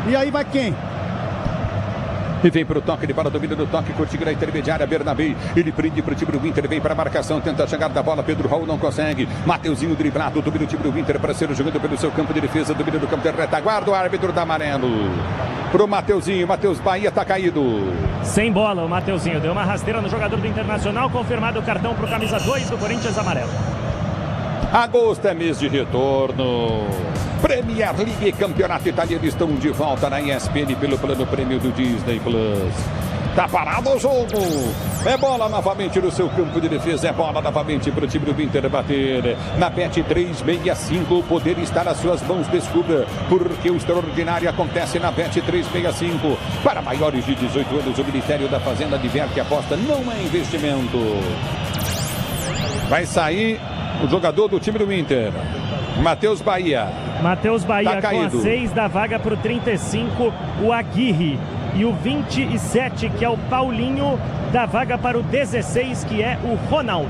E aí vai quem? E vem para o toque, ele para o domínio do toque, curtindo a intermediária, Bernabé, ele prende para o time do Inter, vem para a marcação, tenta chegar da bola, Pedro Raul não consegue, Mateuzinho driblado, domina o time do Inter para ser jogando pelo seu campo de defesa, domínio do campo de retaguarda, o árbitro dá amarelo pro Mateuzinho, Matheus Bahia tá caído. Sem bola o Mateuzinho, deu uma rasteira no jogador do Internacional, confirmado o cartão pro camisa 2 do Corinthians amarelo. Agosto é mês de retorno. Premier League e Campeonato Italiano estão de volta na ESPN pelo plano prêmio do Disney Plus. Tá parado o jogo. É bola novamente no seu campo de defesa. É bola novamente para o time do Inter bater. Na Bet 365, o poder está nas suas mãos. Descubra porque o extraordinário acontece na Bet 365. Para maiores de 18 anos, o Ministério da Fazenda adverte que a aposta não é investimento. Vai sair o jogador do time do Inter, Matheus Bahia. Matheus Bahia tá com a 6 da vaga para o 35, o Aguirre. E o 27, que é o Paulinho, da vaga para o 16, que é o Ronaldo.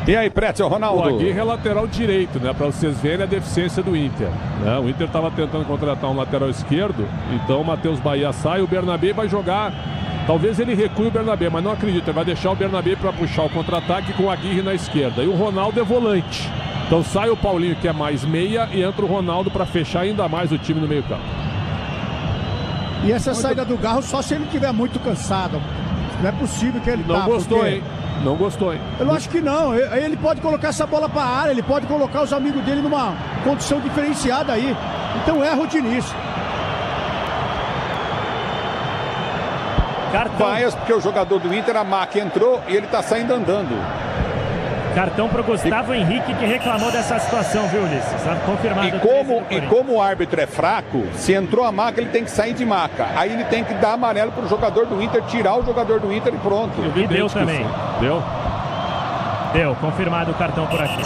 E aí, Pretzel, Ronaldo? O Aguirre é lateral direito, né? Para vocês verem a deficiência do Inter, né? O Inter estava tentando contratar um lateral esquerdo, então o Matheus Bahia sai, o Bernabé vai jogar. Talvez ele recue o Bernabé, mas não acredito. Ele vai deixar o Bernabé para puxar o contra-ataque com o Aguirre na esquerda. E o Ronaldo é volante. Então sai o Paulinho, que é mais meia, e entra o Ronaldo para fechar ainda mais o time no meio-campo. E essa saída do Garro só se ele estiver muito cansado. Não é possível que ele não gostou, porque... hein? Não gostou, hein? Eu acho que não. Ele pode colocar essa bola para a área, ele pode colocar os amigos dele numa condição diferenciada aí. Então erra o Diniz. Vaias, porque o jogador do Inter, a Mac, entrou e ele tá saindo andando. Cartão pro Gustavo Henrique, que reclamou dessa situação, viu, Ulisses? Confirmado. E como o árbitro é fraco, se entrou a maca, ele tem que sair de maca. Aí ele tem que dar amarelo pro jogador do Inter, tirar o jogador do Inter e pronto. E deu também. Deu? Deu, confirmado o cartão por aqui.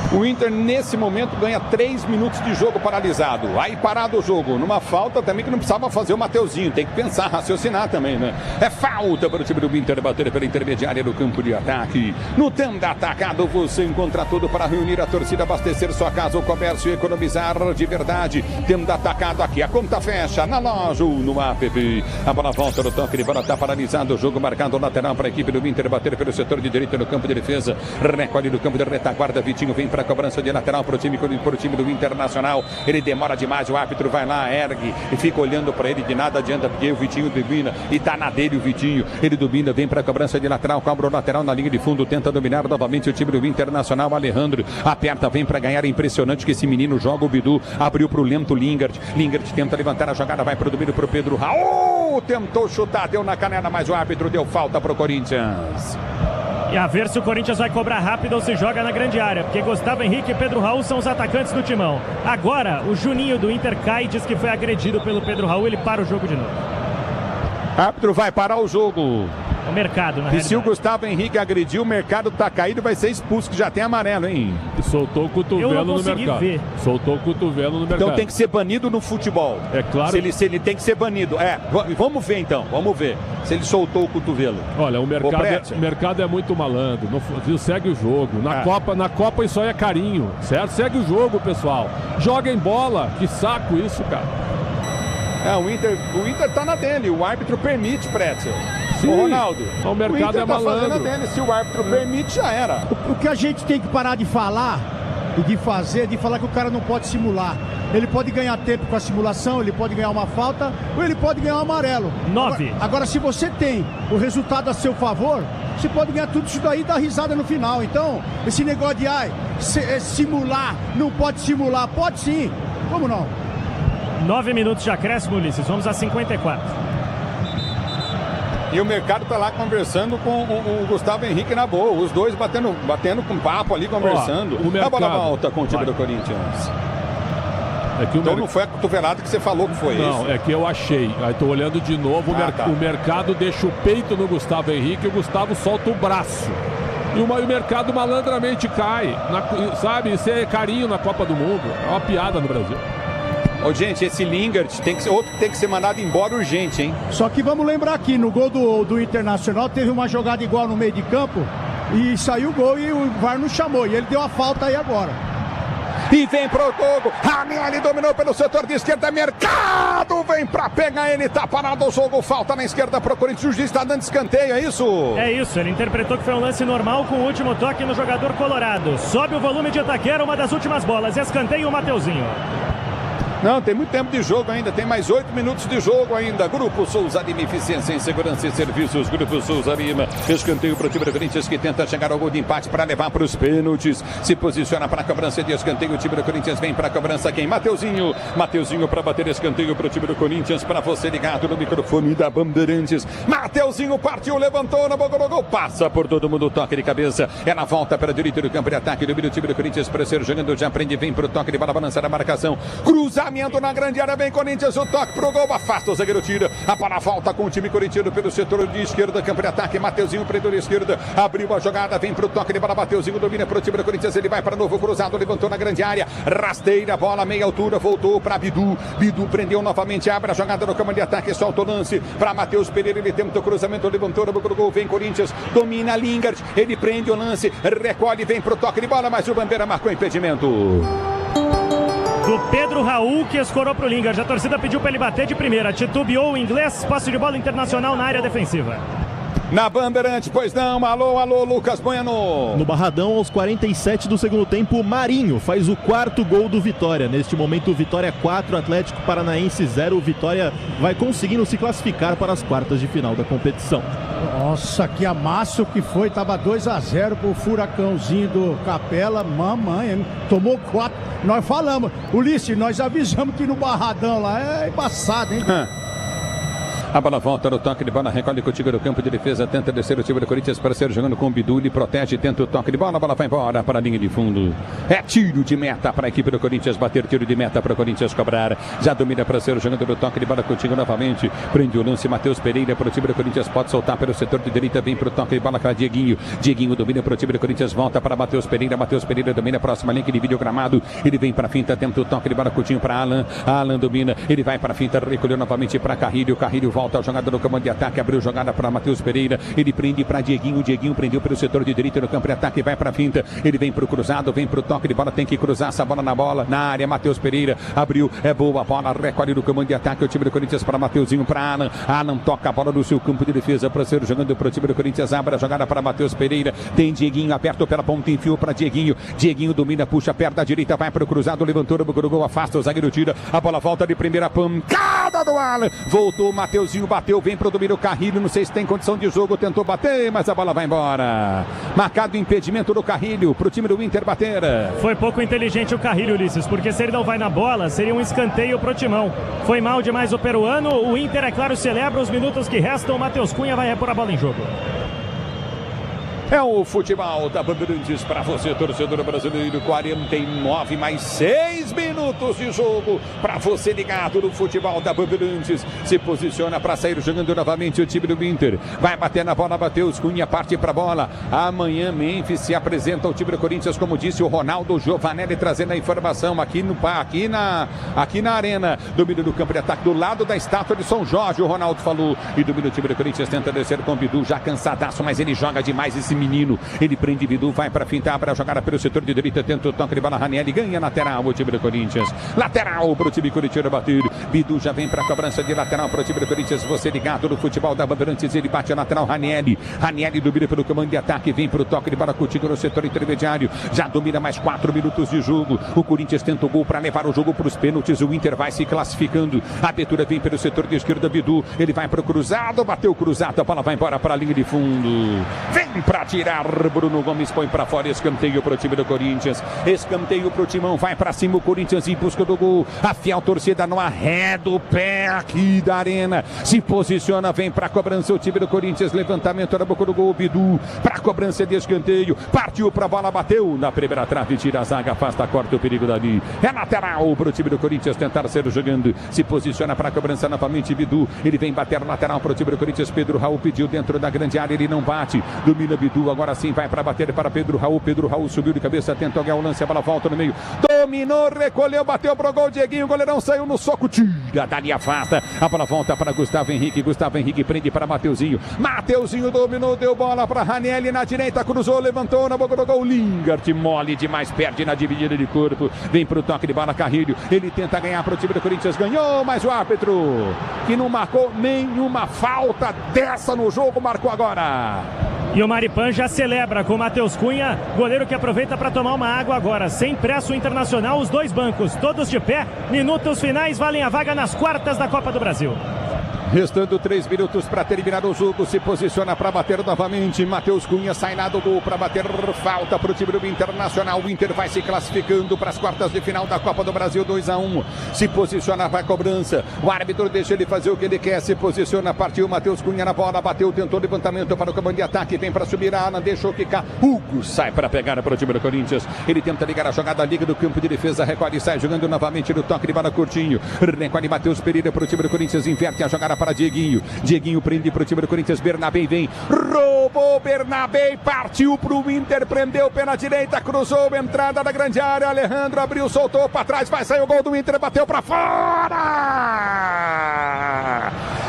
O Inter, nesse momento, ganha 3 minutos de jogo paralisado. Aí parado o jogo. Numa falta também que não precisava fazer o Mateuzinho. Tem que pensar, raciocinar também, né? É falta para o time do Inter bater pela intermediária no campo de ataque. No Tenda Atacado você encontra tudo para reunir a torcida, abastecer sua casa, o comércio e economizar de verdade. Tenda Atacado aqui. A conta fecha na loja ou no app. A bola volta no toque de bola. Está paralisado o jogo. Marcado lateral para a equipe do Inter bater pelo setor de direita no campo de defesa. Recolhe no campo de retaguarda. Vitinho vem para a cobrança de lateral para o time do Internacional. Ele demora demais, o árbitro vai lá, ergue e fica olhando para ele, de nada adianta, porque o Vitinho domina e tá na dele o Vitinho. Ele domina, vem para a cobrança de lateral, cobra o lateral na linha de fundo, tenta dominar novamente o time do Internacional. Alejandro aperta, vem para ganhar. É impressionante que esse menino joga. O Bidu abriu para o lento Lingard. Lingard tenta levantar a jogada, vai para o domínio para o Pedro Raul. Tentou chutar, deu na canela, mas o árbitro deu falta para o Corinthians. E a ver se o Corinthians vai cobrar rápido ou se joga na grande área, porque Gustavo Henrique e Pedro Raul são os atacantes do timão. Agora, o Juninho do Inter cai e diz que foi agredido pelo Pedro Raul, ele para o jogo de novo. O árbitro vai parar o jogo. O Mercado, na realidade. E se o Gustavo Henrique agrediu, o Mercado tá caído, vai ser expulso, que já tem amarelo, hein? E soltou o cotovelo no Mercado. Ver. Soltou o cotovelo no Mercado. Então tem que ser banido no futebol. É claro. Se ele tem que ser banido. Vamos ver então, vamos ver se ele soltou o cotovelo. Olha, o Mercado é muito malandro, segue o jogo. Na Copa isso aí é carinho, certo? Segue o jogo, pessoal. Joga em bola, que saco isso, cara. O Inter tá na dele, o árbitro permite, Pretzel. Sim, o Ronaldo, o Mercado é malandro. Fazendo a dele, se o árbitro permite, já era. O que a gente tem que parar de falar e de fazer, de falar que o cara não pode simular. Ele pode ganhar tempo com a simulação, ele pode ganhar uma falta ou ele pode ganhar um amarelo. 9. Agora, se você tem o resultado a seu favor, você pode ganhar tudo isso daí e dar risada no final. Então, esse negócio de simular, não pode simular, pode sim. Como não? 9 minutos de acréscimo, Ulisses. Vamos a 54. E o mercado tá lá conversando com o Gustavo Henrique na boa. Os dois batendo com papo ali, conversando. A bola volta com o time do Corinthians. Então não foi a cotovelada que você falou que foi isso? Não, é que eu achei. Aí tô olhando de novo, o mercado deixa o peito no Gustavo Henrique e o Gustavo solta o braço. E o mercado malandramente cai. Sabe, isso é carinho na Copa do Mundo. É uma piada no Brasil. Ô, gente, esse Lingard tem que ser mandado embora urgente, hein? Só que vamos lembrar aqui, no gol do Internacional teve uma jogada igual no meio de campo e saiu o gol e o VAR não chamou. E ele deu a falta aí agora. E vem pro jogo, Ranieri dominou pelo setor de esquerda, Mercado vem pra pegar ele, tá parado o jogo, falta na esquerda pro Corinthians, o juiz tá dando escanteio, é isso? É isso, ele interpretou que foi um lance normal com o último toque no jogador colorado. Sobe o volume de Itaquera, uma das últimas bolas, escanteio o Mateuzinho. Não, tem muito tempo de jogo ainda, tem mais 8 minutos de jogo ainda. Grupo Souza Lima, eficiência em segurança e serviços. Grupo Souza Lima, escanteio para o time do Corinthians que tenta chegar ao gol de empate para levar para os pênaltis. Se posiciona para a cobrança de escanteio. O time do Corinthians vem para a cobrança. Quem? Mateuzinho. Mateuzinho para bater escanteio para o time do Corinthians. Para você ligado no microfone da Bandeirantes. Mateuzinho partiu, levantou na boca do gol. Passa por todo mundo, toque de cabeça. Ela volta para a direita do campo de ataque. Domina o time do Corinthians para ser jogando. Já prende, vem para o toque de bola, balança da marcação. Cruzamento na grande área, vem Corinthians, o toque pro gol, afasta o zagueiro, tira, a bola volta com o time corintiano pelo setor de esquerda, campo de ataque, Mateuzinho prendeu na esquerda, abriu a jogada, vem pro toque de bola, Mateuzinho domina pro time do Corinthians, ele vai para novo cruzado, levantou na grande área, rasteira, bola meia altura, voltou para Bidu, prendeu novamente, abre a jogada no campo de ataque, solta o lance para Matheus Pereira, ele tenta o cruzamento, levantou no gol, vem Corinthians, domina Lingard, ele prende o lance, recolhe, vem pro toque de bola, mas o Bandeira marcou impedimento. Do Pedro Raul, que escorou pro Lingard. A torcida pediu para ele bater de primeira. Titubeou o inglês, passe de bola Internacional na área defensiva. Na Bandeirante, pois não, alô, Lucas Bueno. No Barradão, aos 47 do segundo tempo, Marinho faz o 4º gol do Vitória. Neste momento, Vitória 4, Atlético Paranaense 0. Vitória vai conseguindo se classificar para as quartas de final da competição. Nossa, que amasso que foi, tava 2-0 pro furacãozinho do Capela, mamãe, tomou 4, nós falamos, Ulisses, nós avisamos que no Barradão lá é embaçado, hein? A bola volta no toque de bola, recolhe contigo no campo de defesa, tenta descer o time do Corinthians para ser jogando com o Bidu, ele protege, tenta o toque de bola, a bola vai embora para a linha de fundo. É tiro de meta para a equipe do Corinthians, bater tiro de meta para o Corinthians cobrar. Já domina para ser jogando no toque de bola contigo novamente. Prende o lance, Matheus Pereira para o time do Corinthians, pode soltar pelo setor de direita, vem para o toque de bola para Dieguinho. Dieguinho domina para o time do Corinthians, volta para Matheus Pereira domina a próxima linha de vídeo gramado. Ele vem para a finta, tenta o toque de bola curtinho para Alan. Alan domina, ele vai para a finta, recolheu novamente para Carrilho. Carrilho volta a jogada no comando de ataque, abriu jogada para Matheus Pereira, ele prende para Dieguinho, Dieguinho prendeu pelo setor de direita no campo de ataque, vai para a finta, ele vem para o cruzado, vem para o toque de bola, tem que cruzar essa bola na área, Matheus Pereira abriu, é boa a bola, recolhe no comando de ataque, o time do Corinthians para Mateuzinho, para Alan, Alan toca a bola no seu campo de defesa para ser jogando para o time do Corinthians, abre a jogada para Matheus Pereira, tem Dieguinho aberto pela ponta, enfiou para Dieguinho, Dieguinho domina, puxa perto da direita, vai para o cruzado, levantou no gol, afasta o zagueiro, tira, a bola volta de primeira, pancada do Alan, voltou, Mateuzinho bateu, vem para o domínio Carrilho, não sei se tem condição de jogo, tentou bater, mas a bola vai embora. Marcado impedimento do Carrilho para o time do Inter bater. Foi pouco inteligente o Carrilho, Ulisses, porque se ele não vai na bola, seria um escanteio pro Timão. Foi mal demais o peruano, o Inter, é claro, celebra os minutos que restam, o Matheus Cunha vai repor a bola em jogo. É o futebol da Bandeirantes para você, torcedor brasileiro. 49 mais 6 minutos de jogo para você ligado no futebol da Bandeirantes. Se posiciona para sair jogando novamente o time do Inter. Vai bater na bola, bateu os Cunha, parte para a bola. Amanhã Memphis se apresenta ao time do Corinthians, como disse o Ronaldo Giovanelli, trazendo a informação aqui na arena. Domínio do campo de ataque do lado da estátua de São Jorge, o Ronaldo falou. E domina o time do Corinthians, tenta descer com o Bidu, já cansadaço, mas ele joga demais esse menino, ele prende Bidu, vai para fintar, abre a jogada pelo setor de direita, tenta o toque de bola, Ranieri ganha lateral o time do Corinthians, lateral para o time corintiano bater, Bidu já vem para a cobrança de lateral para o time do Corinthians, você ligado no futebol da Bandeirantes, ele bate a lateral, Ranieri domina pelo comando de ataque, vem para o toque de bola contigo no setor intermediário, já domina mais 4 minutos de jogo, o Corinthians tenta o gol para levar o jogo para os pênaltis, o Inter vai se classificando, a abertura vem pelo setor de esquerda, Bidu, ele vai para o cruzado, bateu o cruzado, a bola vai embora para a linha de fundo, vem para atirar. Bruno Gomes põe pra fora, escanteio pro time do Corinthians. Escanteio pro Timão, vai pra cima o Corinthians em busca do gol. A fiel torcida não arreda o pé aqui da arena. Se posiciona, vem pra cobrança o time do Corinthians. Levantamento na boca do gol, Bidu. Pra cobrança de escanteio. Partiu pra bola, bateu na primeira trave, tira a zaga, afasta, corta o perigo dali. É lateral pro time do Corinthians tentar ser jogando. Se posiciona pra cobrança novamente, Bidu. Ele vem bater lateral pro time do Corinthians. Pedro Raul pediu dentro da grande área, ele não bate. Domina Bidu, agora sim vai para bater para Pedro Raul. Pedro Raul subiu de cabeça, tentou ganhar o lance, a bola volta no meio. Dominou, recolheu, bateu pro gol. Dieguinho, o goleirão saiu no soco, tira, dali afasta. A bola volta para Gustavo Henrique. Gustavo Henrique prende para Mateuzinho. Mateuzinho dominou, deu bola para Ranieri na direita, cruzou, levantou na boca do gol. Lingard, mole demais, perde na dividida de corpo. Vem pro toque de bola, Carrilho. Ele tenta ganhar pro time do Corinthians, ganhou, mas o árbitro, que não marcou nenhuma falta dessa no jogo, marcou agora. E o Maripan já celebra com o Matheus Cunha, goleiro que aproveita para tomar uma água agora. Sem pressa o Internacional, os dois bancos todos de pé. Minutos finais valem a vaga nas quartas da Copa do Brasil. Restando 3 minutos para terminar o jogo, se posiciona para bater novamente. Matheus Cunha sai lá do gol para bater falta para o time do Internacional. O Inter vai se classificando para as quartas de final da Copa do Brasil, 2-1. Se posiciona para a cobrança. O árbitro deixa ele fazer o que ele quer. Se posiciona, partiu Matheus Cunha na bola, bateu, tentou levantamento para o comando de ataque. Vem para subir a Alan, deixou ficar. Hugo sai para pegar para o time do Corinthians. Ele tenta ligar a jogada, liga do campo de defesa, recolhe e sai jogando novamente no toque de bola curtinho. Recolhe Matheus Pereira para o time do Corinthians, inverte a jogada para Dieguinho. Dieguinho prende para o time do Corinthians. Bernabé vem, roubou Bernabé, partiu para o Inter, prendeu pela direita, cruzou, entrada da grande área. Alejandro abriu, soltou para trás, vai sair o gol do Inter, bateu para fora.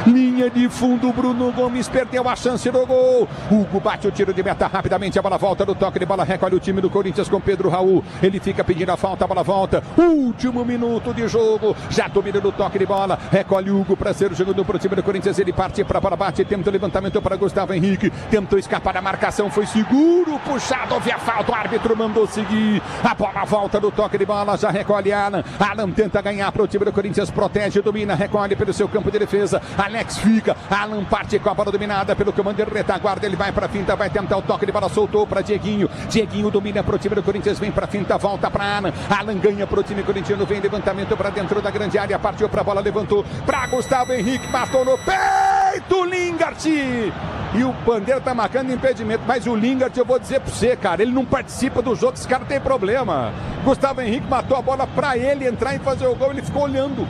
Linha de fundo, Bruno Gomes perdeu a chance do gol. Hugo bate o tiro de meta rapidamente, a bola volta no toque de bola, recolhe o time do Corinthians com Pedro Raul. Ele fica pedindo a falta, a bola volta. Último minuto de jogo, já domina no toque de bola, recolhe Hugo para ser jogando para o time do Corinthians. Ele parte para a bola, bate, tenta o levantamento para Gustavo Henrique, tentou escapar da marcação, foi seguro, puxado, houve a falta, o árbitro mandou seguir. A bola volta no toque de bola, já recolhe Alan. Alan tenta ganhar para o time do Corinthians, protege, domina, recolhe pelo seu campo de defesa. Alex fica, Alan parte com a bola dominada pelo comando de retaguarda, ele vai para a finta, vai tentar o toque de bola, soltou para Dieguinho. Dieguinho domina para o time do Corinthians, vem para a finta, volta para Alan. Alan ganha para o time corintiano, vem levantamento para dentro da grande área, partiu para a bola, levantou para Gustavo Henrique, matou no peito, Lingard. E o Bandeira tá marcando impedimento, mas o Lingard, eu vou dizer para você, cara, ele não participa do jogo, esse cara tem problema. Gustavo Henrique matou a bola para ele entrar e fazer o gol, ele ficou olhando.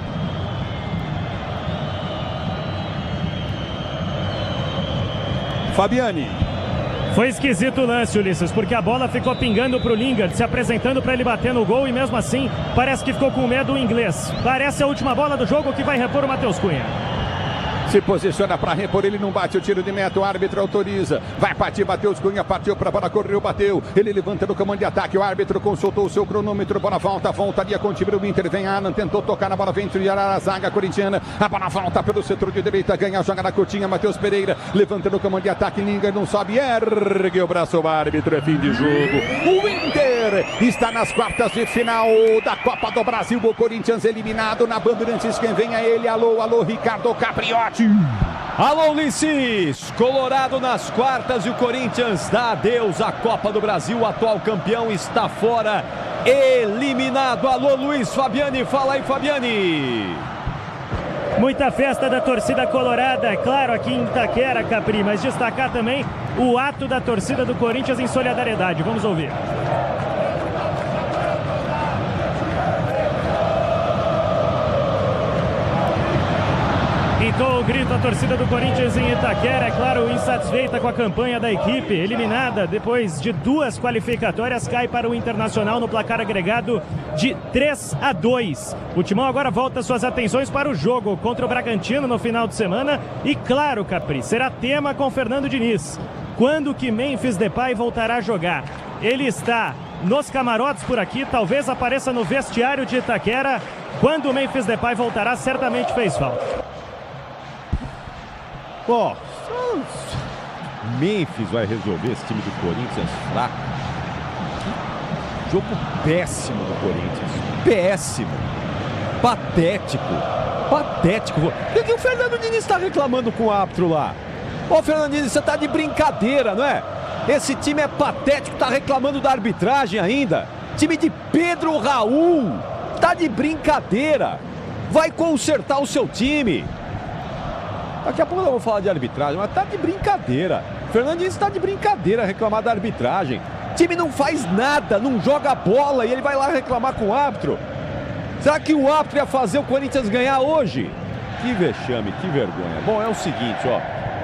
Fabiani. Foi esquisito o lance, Ulisses, porque a bola ficou pingando pro Lingard, se apresentando para ele bater no gol, e mesmo assim parece que ficou com medo o inglês. Parece a última bola do jogo que vai repor o Matheus Cunha. Se posiciona para repor, ele não bate o tiro de meta, o árbitro autoriza. Vai partir, Matheus Cunha, partiu para a bola, correu, bateu. Ele levanta no comando de ataque, o árbitro consultou o seu cronômetro, bola voltaria com o time do Inter, vem Alan, tentou tocar na bola, vem triar a zaga corintiana. A bola volta pelo setor de direita, ganha a jogada curtinha, Matheus Pereira, levanta no comando de ataque, Lingard não sobe, ergue o braço, o árbitro, é fim de jogo. O Inter está nas quartas de final da Copa do Brasil, o Corinthians eliminado na Bandeirantes, quem vem é ele, alô, Ricardo Capriotti. Alô, Ulisses! Colorado nas quartas e o Corinthians dá adeus à Copa do Brasil. O atual campeão está fora, eliminado. Alô, Luiz Fabiani, fala aí, Fabiani! Muita festa da torcida colorada, claro, aqui em Itaquera, Capri, mas destacar também o ato da torcida do Corinthians em solidariedade. Vamos ouvir. Então o grito a torcida do Corinthians em Itaquera, é claro, insatisfeita com a campanha da equipe, eliminada depois de 2 qualificatórias, cai para o Internacional no placar agregado de 3-2. O Timão agora volta suas atenções para o jogo contra o Bragantino no final de semana e, claro, Capri, será tema com Fernando Diniz. Quando que Memphis Depay voltará a jogar? Ele está nos camarotes por aqui, talvez apareça no vestiário de Itaquera. Quando o Memphis Depay voltará, certamente fez falta. Bom, Memphis vai resolver esse time do Corinthians fraco. Que jogo péssimo do Corinthians. Péssimo. Patético. Por que o Fernando Diniz está reclamando com o árbitro lá? Ô, Fernando Diniz, você tá de brincadeira, não é? Esse time é patético, tá reclamando da arbitragem ainda. Time de Pedro Raul, tá de brincadeira. Vai consertar o seu time. Daqui a pouco eu vou falar de arbitragem, mas tá de brincadeira. Fernandinho está de brincadeira reclamar da arbitragem. O time não faz nada, não joga bola e ele vai lá reclamar com o árbitro. Será que o árbitro ia fazer o Corinthians ganhar hoje? Que vexame, que vergonha. Bom, é o seguinte, ó.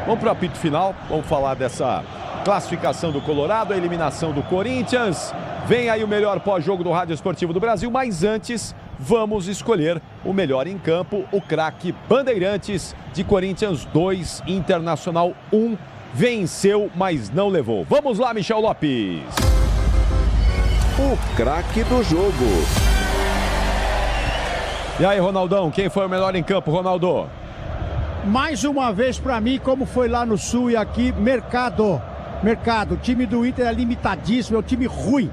Vamos para o apito final, vamos falar dessa classificação do Colorado, a eliminação do Corinthians. Vem aí o melhor pós-jogo do Rádio Esportivo do Brasil, mas antes vamos escolher o melhor em campo, o craque Bandeirantes de Corinthians 2, Internacional 1. Venceu, mas não levou. Vamos lá, Michel Lopes. O craque do jogo. E aí, Ronaldão, quem foi o melhor em campo, Ronaldo? Mais uma vez para mim, como foi lá no Sul e aqui, Mercado. O time do Inter é limitadíssimo, é um time ruim.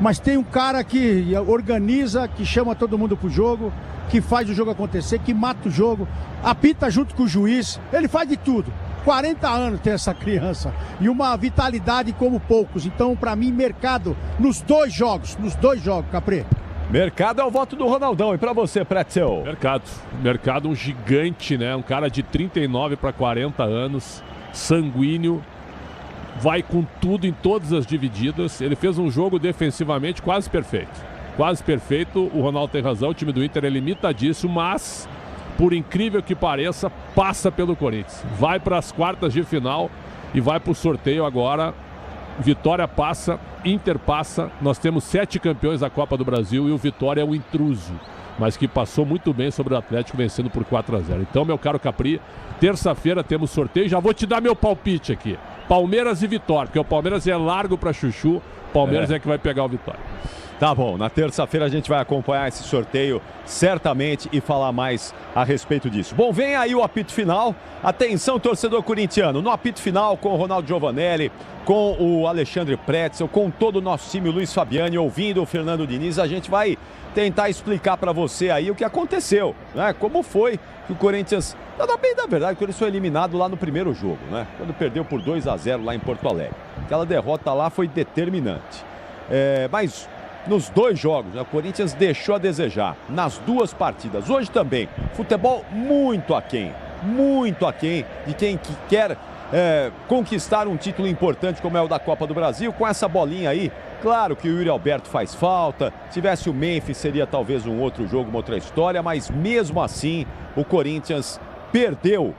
Mas tem um cara que organiza, que chama todo mundo pro jogo, que faz o jogo acontecer, que mata o jogo, apita junto com o juiz, ele faz de tudo. 40 anos tem essa criança e uma vitalidade como poucos. Então, para mim, Mercado nos dois jogos, Capri. Mercado é o voto do Ronaldão. E para você, Pretzel? Mercado um gigante, né? Um cara de 39 para 40 anos, sanguíneo, vai com tudo em todas as divididas. Ele fez um jogo defensivamente quase perfeito. Quase perfeito, o Ronaldo tem razão, o time do Inter é limitadíssimo, mas, por incrível que pareça, passa pelo Corinthians. Vai para as quartas de final e vai para o sorteio agora. Vitória passa, Inter passa. Nós temos 7 campeões da Copa do Brasil e o Vitória é um intruso, mas que passou muito bem sobre o Atlético, vencendo por 4-0. Então, meu caro Capri, terça-feira temos sorteio. Já vou te dar meu palpite aqui. Palmeiras e Vitória, porque o Palmeiras é largo para chuchu. Palmeiras é que vai pegar o Vitória. Tá bom, na terça-feira a gente vai acompanhar esse sorteio certamente e falar mais a respeito disso. Bom, vem aí o apito final. Atenção, torcedor corintiano. No apito final, com o Ronaldo Giovanelli, com o Alexandre Pretzel, com todo o nosso time, o Luiz Fabiani, ouvindo o Fernando Diniz, a gente vai tentar explicar para você aí o que aconteceu, né? Como foi que o Corinthians, bem da verdade, o Corinthians foi eliminado lá no primeiro jogo, né? Quando perdeu por 2-0 lá em Porto Alegre. Aquela derrota lá foi determinante. Mas nos dois jogos, né, o Corinthians deixou a desejar nas duas partidas. Hoje também, futebol muito aquém de quem quer conquistar um título importante como é o da Copa do Brasil. Com essa bolinha aí, claro que o Yuri Alberto faz falta. Se tivesse o Memphis, seria talvez um outro jogo, uma outra história, mas mesmo assim o Corinthians perdeu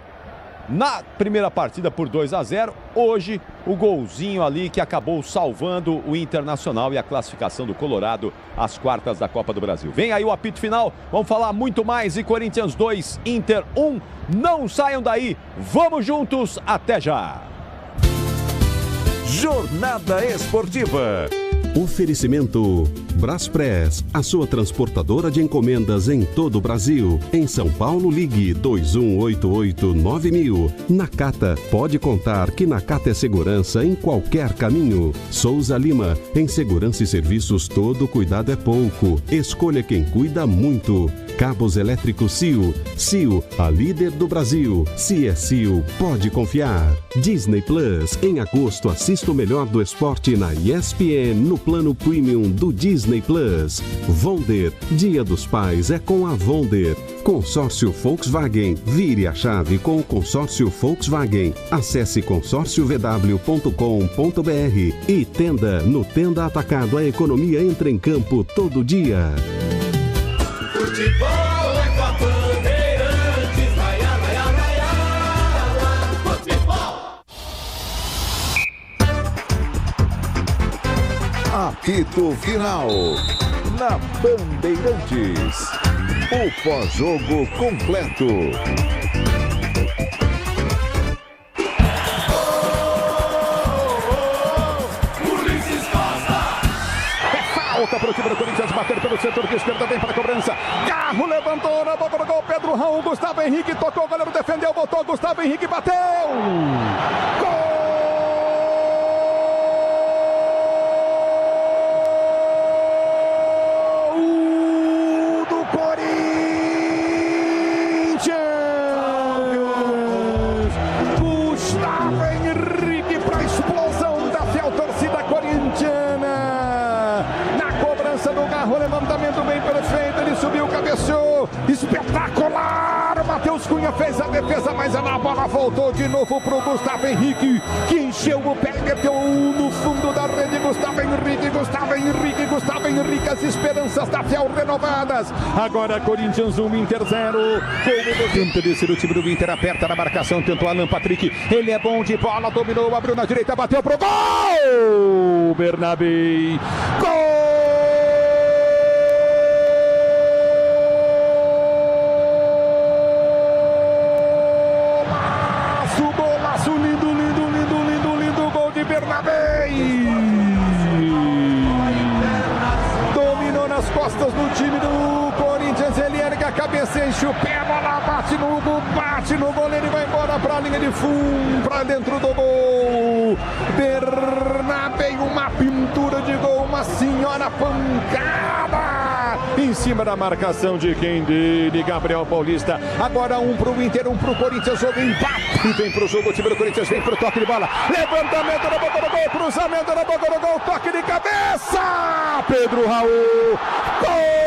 na primeira partida por 2-0. Hoje, o golzinho ali que acabou salvando o Internacional e a classificação do Colorado às quartas da Copa do Brasil. Vem aí o apito final, vamos falar muito mais. E Corinthians 2, Inter 1. Não saiam daí, vamos juntos, até já. Jornada Esportiva. Oferecimento Braspress, a sua transportadora de encomendas em todo o Brasil. Em São Paulo, ligue 2188-9000. Nakata, pode contar que Nakata é segurança em qualquer caminho. Souza Lima, em segurança e serviços todo cuidado é pouco. Escolha quem cuida muito. Cabos elétricos Sil. Sil, a líder do Brasil. Se é Sil, pode confiar. Disney Plus, em agosto assista o melhor do esporte na ESPN no plano premium do Disney Plus. Wonder, Dia dos Pais é com a Wonder. Consórcio Volkswagen, vire a chave com o consórcio Volkswagen. Acesse consórciovw.com.br e Tenda, no Tenda Atacado, a economia entra em campo todo dia. Futebol é com a Bandeirantes, vai, futebol. Apito final na Bandeirantes. O pós-jogo completo. Falta para o time do Corinthians bater pelo setor de esquerda, vem para a cobrança. Carro levantou na boca do gol, Pedro Raul, Gustavo Henrique tocou, o goleiro defendeu, voltou, Gustavo Henrique bateu. Gol! Do Corinthians! Gustavo Henrique para a explosão da Fiel cabeça do Garro, levantamento bem perfeito, ele subiu, cabeceou, espetacular, Matheus Cunha fez a defesa, mas a bola voltou de novo pro Gustavo Henrique, que encheu o pé e meteu no fundo da rede. Gustavo Henrique, as esperanças da Fiel renovadas. Agora Corinthians 1, Inter 0. O time do Inter aperta na marcação, tentou Alan Patrick, ele é bom de bola, dominou, abriu na direita, bateu pro gol! Bernabei, gol! Golaço, lindo, gol de Bernabei! Dominou nas costas do time do Corinthians, ele ergue a cabeça, enche o pé, a bola bate no goleiro e vai embora pra linha de fundo, pra dentro do gol. Bernabei, uma pintura de gol, uma senhora pancada em cima da marcação de quem dele, Gabriel Paulista. Agora um pro Inter, um pro Corinthians, jogo empate, vem pro jogo, o time do Corinthians vem pro toque de bola, levantamento na boca do gol, cruzamento na boca do gol, toque de cabeça, Pedro Raul, gol!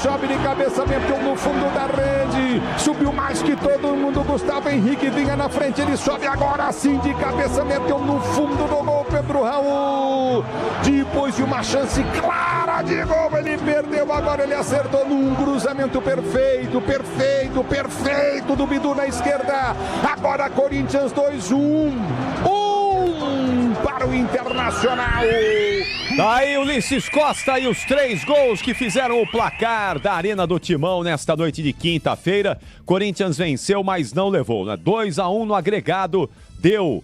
Sobe de cabeça, meteu no fundo da rede, subiu mais que todo mundo, Gustavo Henrique vinha na frente, ele sobe agora sim de cabeça, meteu no fundo do gol, Pedro Raul, depois de uma chance clara de gol, ele perdeu, agora ele acertou num cruzamento perfeito do Bidu na esquerda, agora Corinthians 2-1, para o Internacional. Daí Ulisses Costa e os 3 gols que fizeram o placar da Arena do Timão nesta noite de quinta-feira. Corinthians venceu, mas não levou, né? 2-1 no agregado, deu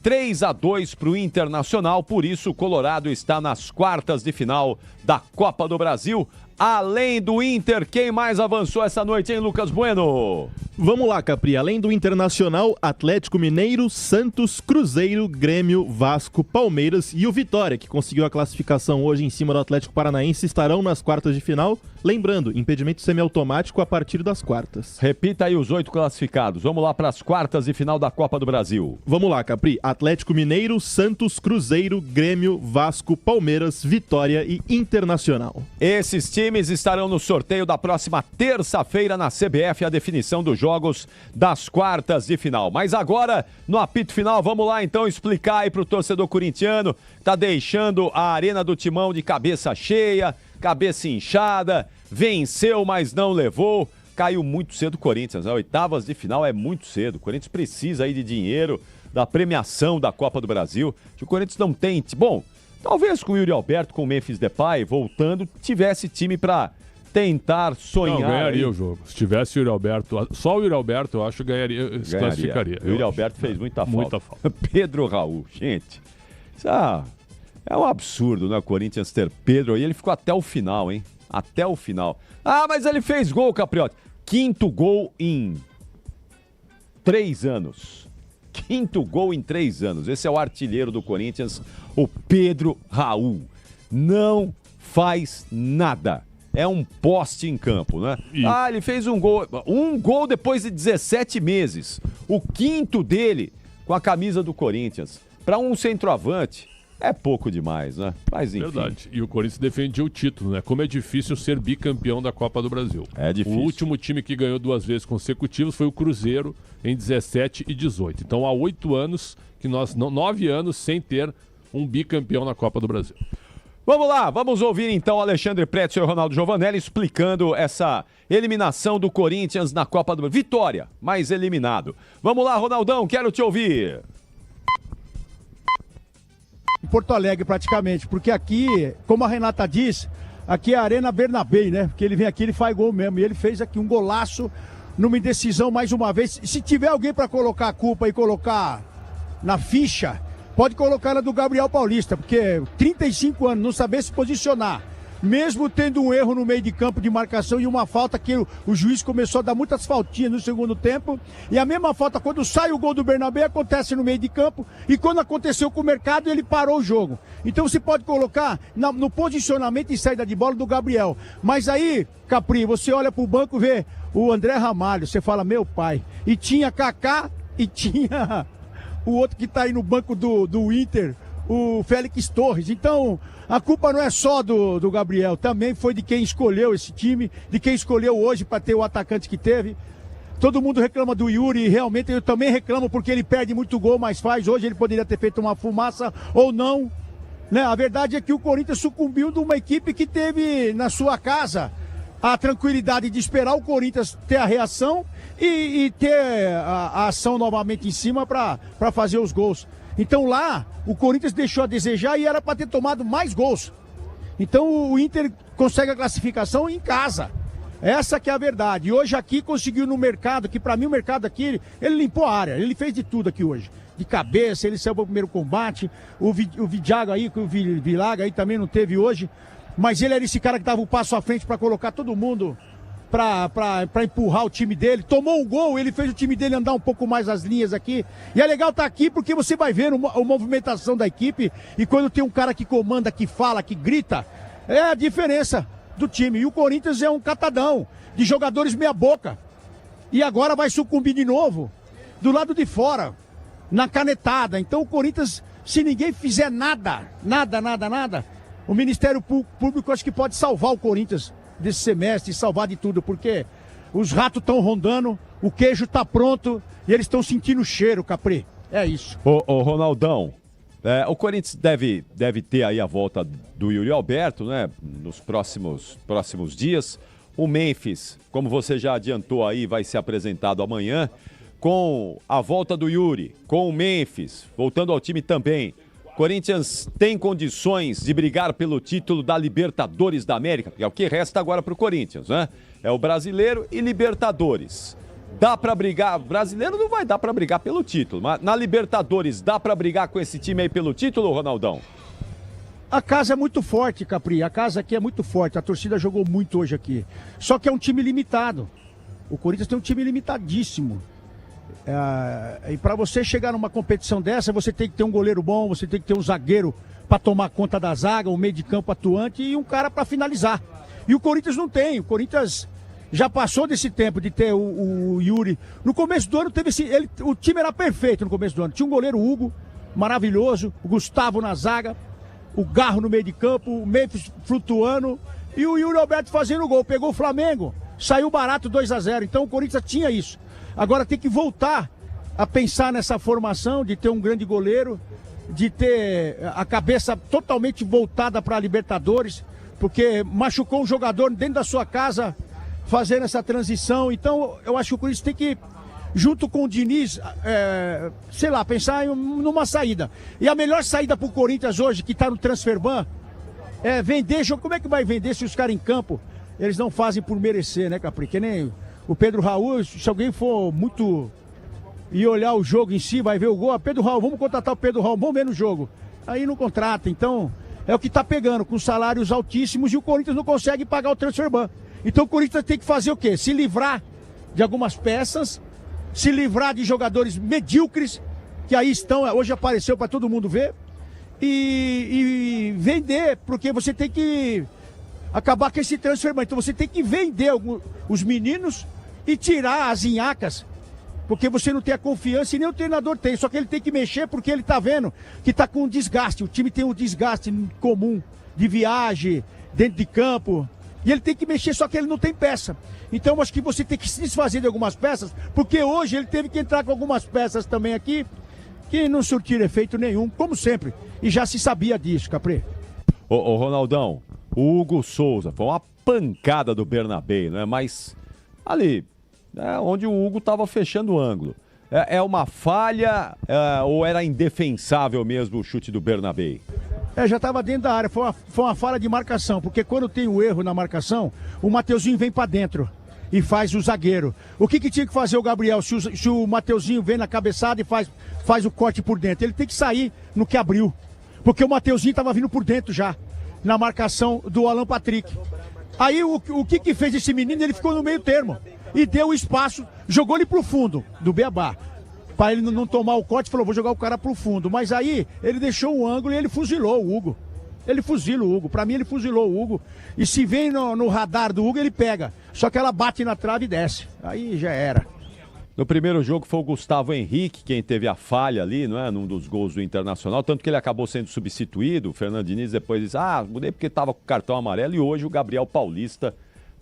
3-2 para o Internacional, por isso o Colorado está nas quartas de final da Copa do Brasil. Além do Inter, quem mais avançou essa noite, hein, Lucas Bueno? Vamos lá, Capri. Além do Internacional, Atlético Mineiro, Santos, Cruzeiro, Grêmio, Vasco, Palmeiras e o Vitória, que conseguiu a classificação hoje em cima do Atlético Paranaense, estarão nas quartas de final. Lembrando, impedimento semiautomático a partir das quartas. Repita aí os 8 classificados. Vamos lá para as quartas de final da Copa do Brasil. Vamos lá, Capri. Atlético Mineiro, Santos, Cruzeiro, Grêmio, Vasco, Palmeiras, Vitória e Internacional. Esses times estarão no sorteio da próxima terça-feira na CBF, a definição dos jogos das quartas de final. Mas agora, no apito final, vamos lá então explicar aí pro torcedor corintiano, tá deixando a Arena do Timão de cabeça cheia, cabeça inchada, venceu, mas não levou, caiu muito cedo o Corinthians, né? Oitavas de final é muito cedo, o Corinthians precisa aí de dinheiro, da premiação da Copa do Brasil, o Corinthians não tem, bom, talvez com o Yuri Alberto, com o Memphis Depay voltando, tivesse time para tentar sonhar. Não, ganharia o jogo. Se tivesse o Yuri Alberto, só o Yuri Alberto, eu acho que se classificaria. O Yuri Alberto fez muita falta. Pedro Raul, gente, isso é um absurdo, né, o Corinthians ter Pedro, e ele ficou até o final, hein? Até o final. Ah, mas ele fez gol, Capriotti. 5º gol em 3 anos. 5º gol em 3 anos. Esse é o artilheiro do Corinthians, o Pedro Raul. Não faz nada. É um poste em campo, né? Ah, ele fez um gol depois de 17 meses. O 5º dele com a camisa do Corinthians. Para um centroavante, é pouco demais, né? Mas enfim. Verdade. E o Corinthians defendia o título, né? Como é difícil ser bicampeão da Copa do Brasil. É difícil. O último time que ganhou 2 vezes consecutivas foi o Cruzeiro em 17 e 18. Então há 8 anos, 9 anos sem ter um bicampeão na Copa do Brasil. Vamos lá, vamos ouvir então Alexandre Pretzel e Ronaldo Giovanelli explicando essa eliminação do Corinthians na Copa do Brasil. Vitória, mas eliminado. Vamos lá, Ronaldão, quero te ouvir. Em Porto Alegre, praticamente, porque aqui, como a Renata diz, aqui é a Arena Bernabei, né? Porque ele vem aqui, ele faz gol mesmo. E ele fez aqui um golaço numa indecisão mais uma vez. Se tiver alguém para colocar a culpa e colocar na ficha, pode colocar ela do Gabriel Paulista, porque 35 anos, não saber se posicionar. mesmo tendo um erro no meio de campo de marcação e uma falta que o juiz começou a dar muitas faltinhas no segundo tempo, e a mesma falta quando sai o gol do Bernabé acontece no meio de campo, e quando aconteceu com o Mercado ele parou o jogo. Então você pode colocar no posicionamento e saída de bola do Gabriel, mas aí, Capri, você olha pro banco e vê o André Ramalho, você fala, meu pai, e tinha Kaká e tinha o outro que tá aí no banco do Inter, o Félix Torres. Então, a culpa não é só do Gabriel, também foi de quem escolheu esse time, de quem escolheu hoje para ter o atacante que teve. Todo mundo reclama do Yuri, realmente eu também reclamo porque ele perde muito gol, mas faz. Hoje ele poderia ter feito uma fumaça ou não, né? A verdade é que o Corinthians sucumbiu de uma equipe que teve na sua casa a tranquilidade de esperar o Corinthians ter a reação e ter a ação novamente em cima para fazer os gols. Então lá, o Corinthians deixou a desejar e era para ter tomado mais gols. Então o Inter consegue a classificação em casa. Essa que é a verdade. E hoje aqui conseguiu no mercado, que para mim o mercado aqui, ele limpou a área, ele fez de tudo aqui hoje. De cabeça, ele saiu para o primeiro combate, o Vidiago aí, o Vilaga aí também não teve hoje. Mas ele era esse cara que dava um passo à frente para colocar todo mundo para empurrar o time dele. Tomou um gol, ele fez o time dele andar um pouco mais as linhas aqui. E é legal estar aqui porque você vai ver a movimentação da equipe. E quando tem um cara que comanda, que fala, que grita, é a diferença do time. E o Corinthians é um catadão de jogadores meia boca. E agora vai sucumbir de novo do lado de fora, na canetada. Então o Corinthians, se ninguém fizer nada, o Ministério Público acho que pode salvar o Corinthians desse semestre, salvar de tudo, porque os ratos estão rondando, o queijo está pronto e eles estão sentindo o cheiro, Capri. É isso. Ô Ronaldão, o Corinthians deve ter aí a volta do Yuri Alberto, né, nos próximos dias. O Memphis, como você já adiantou aí, vai ser apresentado amanhã. Com a volta do Yuri, com o Memphis, voltando ao time também. Corinthians tem condições de brigar pelo título da Libertadores da América, que é o que resta agora para o Corinthians, né? É o Brasileiro e Libertadores. Dá para brigar, o Brasileiro não vai dar para brigar pelo título, mas na Libertadores dá para brigar com esse time aí pelo título, Ronaldão? A casa é muito forte, Capri, a casa aqui é muito forte, a torcida jogou muito hoje aqui. Só que é um time limitado, o Corinthians tem um time limitadíssimo. E para você chegar numa competição dessa, você tem que ter um goleiro bom, você tem que ter um zagueiro para tomar conta da zaga, um meio de campo atuante e um cara para finalizar. E o Corinthians não tem, o Corinthians já passou desse tempo de ter o Yuri. No começo do ano teve o time era perfeito no começo do ano. Tinha um goleiro Hugo, maravilhoso, o Gustavo na zaga, o Garro no meio de campo, o Memphis flutuando e o Yuri Alberto fazendo o gol. Pegou o Flamengo, saiu barato 2-0. Então o Corinthians tinha isso. Agora tem que voltar a pensar nessa formação de ter um grande goleiro, de ter a cabeça totalmente voltada para a Libertadores, porque machucou um jogador dentro da sua casa fazendo essa transição. Então eu acho que o Corinthians tem que, junto com o Diniz, pensar numa saída. E a melhor saída para o Corinthians hoje, que está no Transferban, é vender jogo. Como é que vai vender se os caras em campo, eles não fazem por merecer, né, Capri? Que nem o Pedro Raul, se alguém for muito e olhar o jogo em si, vai ver o gol. Pedro Raul, vamos contratar o Pedro Raul, vamos ver no jogo. Aí não contrata, então é o que tá pegando, com salários altíssimos e o Corinthians não consegue pagar o Transferban. Então o Corinthians tem que fazer o quê? Se livrar de algumas peças, se livrar de jogadores medíocres, que aí estão, hoje apareceu para todo mundo ver, e vender, porque você tem que acabar com esse Transferban. Então você tem que vender os meninos e tirar as inhacas, porque você não tem a confiança e nem o treinador tem. Só que ele tem que mexer porque ele tá vendo que tá com um desgaste. O time tem um desgaste comum de viagem, dentro de campo. E ele tem que mexer, só que ele não tem peça. Então eu acho que você tem que se desfazer de algumas peças, porque hoje ele teve que entrar com algumas peças também aqui que não surtiram efeito nenhum, como sempre. E já se sabia disso, Capri. Ô Ronaldão, o Hugo Souza foi uma pancada do Bernabé, não é? Mas ali, onde o Hugo estava fechando o ângulo. É uma falha ou era indefensável mesmo o chute do Bernabé? Já estava dentro da área, foi uma falha de marcação, porque quando tem o erro na marcação, o Mateuzinho vem para dentro e faz o zagueiro. O que tinha que fazer o Gabriel se o Mateuzinho vem na cabeçada e faz o corte por dentro? Ele tem que sair no que abriu, porque o Mateuzinho estava vindo por dentro já. na marcação do Alan Patrick. Aí o que fez esse menino? Ele ficou no meio termo e deu espaço, jogou ele pro fundo do Beabá. Para ele não tomar o corte, falou, vou jogar o cara pro fundo. Mas aí ele deixou um ângulo e ele fuzilou o Hugo. Ele fuzila o Hugo. Pra mim ele fuzilou o Hugo. E se vem no radar do Hugo, ele pega. Só que ela bate na trave e desce. Aí já era. No primeiro jogo foi o Gustavo Henrique quem teve a falha ali, não é? Num dos gols do Internacional, tanto que ele acabou sendo substituído. O Fernando Diniz depois disse, mudei porque estava com cartão amarelo, e hoje o Gabriel Paulista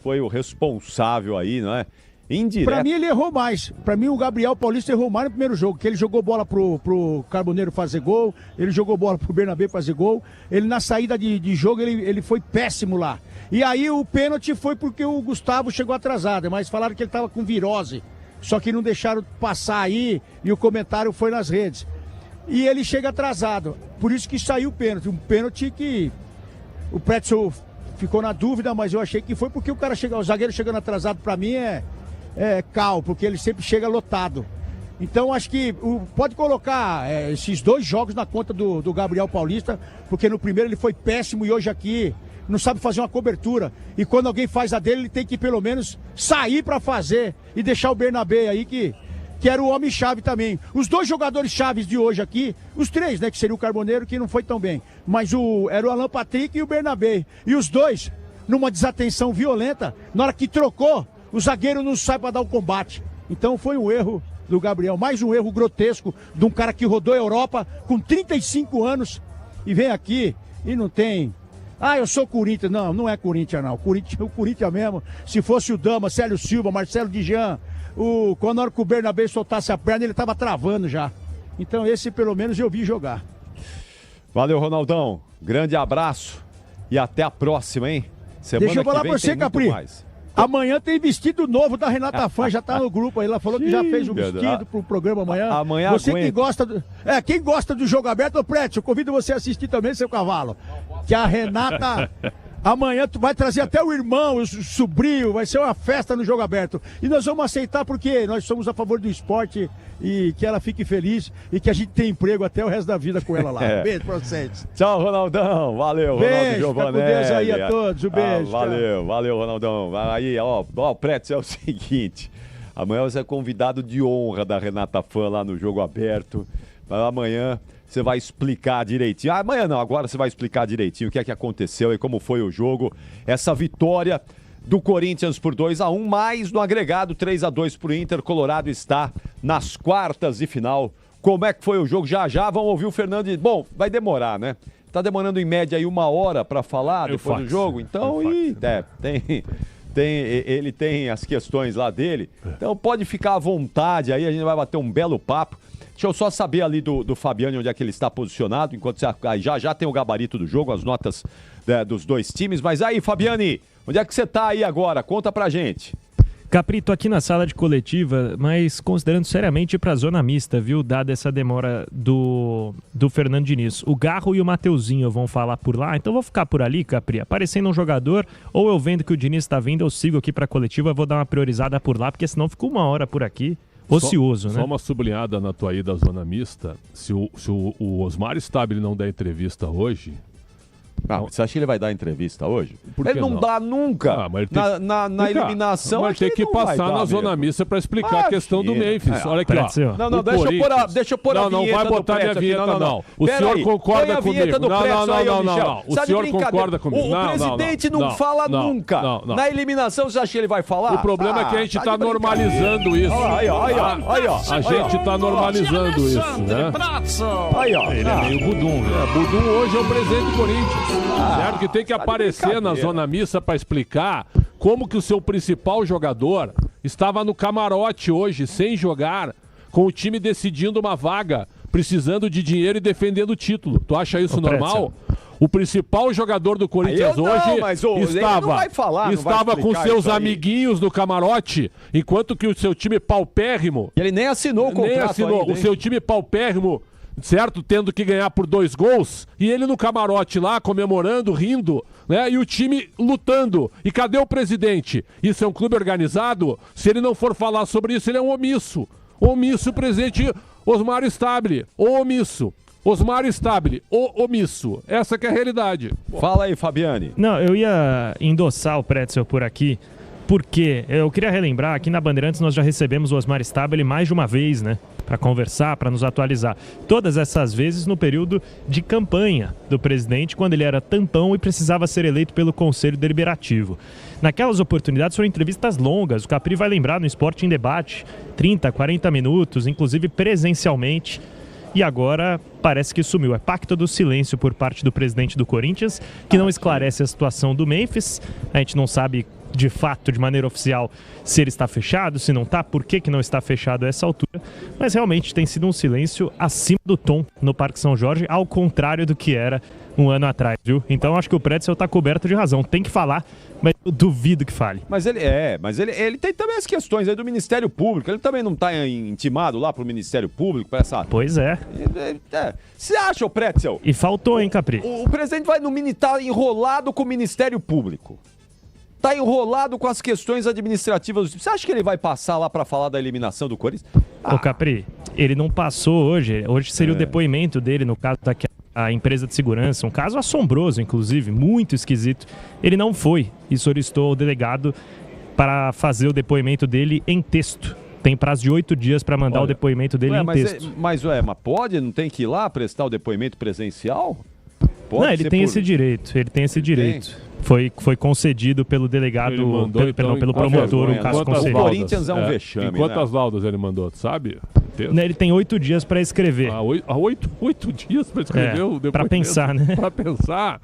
foi o responsável aí, não é? Indireto. Pra mim ele errou mais. Pra mim o Gabriel Paulista errou mais no primeiro jogo, que ele jogou bola pro Carboneiro fazer gol, ele jogou bola pro Bernabé fazer gol, ele na saída de jogo ele foi péssimo lá. E aí o pênalti foi porque o Gustavo chegou atrasado, mas falaram que ele tava com virose. Só que não deixaram passar aí e o comentário foi nas redes. E ele chega atrasado. Por isso que saiu o pênalti. Um pênalti que o Pretzel ficou na dúvida, mas eu achei que foi porque o zagueiro chegando atrasado pra mim é cal, porque ele sempre chega lotado. Então acho que pode colocar esses 2 jogos na conta do Gabriel Paulista, porque no primeiro ele foi péssimo e hoje aqui não sabe fazer uma cobertura. E quando alguém faz a dele, ele tem que pelo menos sair para fazer e deixar o Bernabé aí, que era o homem-chave também. Os 2 jogadores chaves de hoje aqui, os 3, né, que seria o Carboneiro, que não foi tão bem. Mas era o Alan Patrick e o Bernabé. E os 2, numa desatenção violenta, na hora que trocou, o zagueiro não sai para dar o combate. Então foi um erro do Gabriel, mais um erro grotesco de um cara que rodou a Europa com 35 anos e vem aqui e não tem... eu sou Corinthians. Não, não é Corinthians, não. O Corinthians mesmo, se fosse o Dama, Célio Silva, Marcelo Dijan, quando na hora que o Bernabé soltasse a perna, ele tava travando já. Então esse, pelo menos, eu vi jogar. Valeu, Ronaldão. Grande abraço e até a próxima, hein? Semana Deixa eu falar pra você, Capri. Amanhã tem vestido novo da Renata Fã, já tá no grupo aí. Ela falou que já fez um vestido pro programa amanhã. Amanhã você que gosta quem gosta do jogo aberto, ô Prédio, eu convido você a assistir também, seu cavalo. Que a Renata amanhã vai trazer até o irmão, o sobrinho, vai ser uma festa no jogo aberto. E nós vamos aceitar porque nós somos a favor do esporte e que ela fique feliz e que a gente tenha emprego até o resto da vida com ela lá. Beijo pra vocês. Tchau, Ronaldão. Valeu, beijo, Ronaldo Giovanelli. Fica com Deus aí a todos. Um beijo. Valeu, Ronaldão. Aí, Prédio, é o seguinte. Amanhã você é convidado de honra da Renata Fã lá no Jogo Aberto. Amanhã você vai explicar direitinho. Amanhã não, agora você vai explicar direitinho o que é que aconteceu e como foi o jogo. Essa vitória do Corinthians por 2-1, mais no agregado 3-2 pro Inter. Colorado está nas quartas de final. Como é que foi o jogo? Já vamos ouvir o Fernando. Bom, vai demorar, né? Tá demorando em média aí 1 hora para falar depois do jogo. Então, ele tem as questões lá dele. Então pode ficar à vontade aí, a gente vai bater um belo papo. Deixa eu só saber ali do Fabiano onde é que ele está posicionado, enquanto você já tem o gabarito do jogo, as notas dos 2 times. Mas aí, Fabiane, onde é que você está aí agora? Conta pra gente. Capri, tô aqui na sala de coletiva, mas considerando seriamente para a zona mista, viu? Dada essa demora do Fernando Diniz. O Garro e o Mateuzinho vão falar por lá, então vou ficar por ali, Capri. Aparecendo um jogador, ou eu vendo que o Diniz está vindo, eu sigo aqui para a coletiva, vou dar uma priorizada por lá, porque senão fico 1 hora por aqui. Ocioso, né? Só uma sublinhada na tua ida à zona mista. Se o Osmar Stabile não der entrevista hoje... Você acha que ele vai dar entrevista hoje? Ele não dá nunca. Mas ele tem... na eliminação. Mas tem que passar na zona mista para explicar a questão do Memphis. Olha aqui, ó. Não, deixa eu pôr a vinheta. Não vai botar minha vinheta, não. O senhor concorda comigo? Não. O senhor concorda comigo? O presidente não fala nunca. Na eliminação, você acha que ele vai falar? O problema é que a gente está normalizando isso. A gente está normalizando isso, né? Ele é meio Budum. Budum hoje é o presidente do Corinthians. Certo? Que tem que aparecer na zona mista para explicar como que o seu principal jogador estava no camarote hoje, sem jogar, com o time decidindo uma vaga, precisando de dinheiro e defendendo o título. Tu acha isso normal? O principal jogador do Corinthians hoje estava com seus amiguinhos no camarote, enquanto que o seu time paupérrimo... Ele nem assinou o contrato ainda, o seu time paupérrimo, certo? Tendo que ganhar por 2 gols, e ele no camarote lá, comemorando, rindo, né? E o time lutando. E cadê o presidente? Isso é um clube organizado? Se ele não for falar sobre isso, ele é um omisso. Omisso, presidente Osmar Stabile. Omisso. Osmar Stabile, o omisso. Essa que é a realidade. Fala aí, Fabiane. Não, eu ia endossar o Pretzel por aqui, porque eu queria relembrar, aqui na Bandeirantes nós já recebemos o Osmar Stabile mais de uma vez, né? Para conversar, para nos atualizar. Todas essas vezes no período de campanha do presidente, quando ele era tampão e precisava ser eleito pelo Conselho Deliberativo. Naquelas oportunidades foram entrevistas longas, o Capri vai lembrar no Esporte em Debate, 30, 40 minutos, inclusive presencialmente. E agora parece que sumiu. É pacto do silêncio por parte do presidente do Corinthians, que não esclarece a situação do Memphis. A gente não sabe de fato, de maneira oficial, se ele está fechado, se não está, por que não está fechado a essa altura. Mas realmente tem sido um silêncio acima do tom no Parque São Jorge, ao contrário do que era um ano atrás, viu? Então acho que o Pretzel está coberto de razão. Tem que falar, mas eu duvido que fale. Mas ele tem também as questões aí do Ministério Público. Ele também não está intimado lá pro Ministério Público para essa... Pois é. Você acha, o Pretzel? E faltou, hein, Capri? O presidente vai tá enrolado com o Ministério Público. Tá enrolado com as questões administrativas. Você acha que ele vai passar lá para falar da eliminação do Corinthians? Ô, Capri, ele não passou hoje. Hoje seria o depoimento dele no caso da empresa de segurança. Um caso assombroso, inclusive, muito esquisito. Ele não foi e solicitou ao delegado para fazer o depoimento dele em texto. Tem prazo de 8 dias para mandar o depoimento dele em texto. Mas pode? Não tem que ir lá prestar o depoimento presencial? Pode não, ele tem esse direito. Ele tem esse direito. Foi concedido pelo delegado, pelo promotor, um caso concedido. O Corinthians é um vexame, Em quantas laudas ele mandou, sabe? Ele tem 8 dias para escrever. 8 dias para escrever o depoimento? Para pensar, né? Para pensar.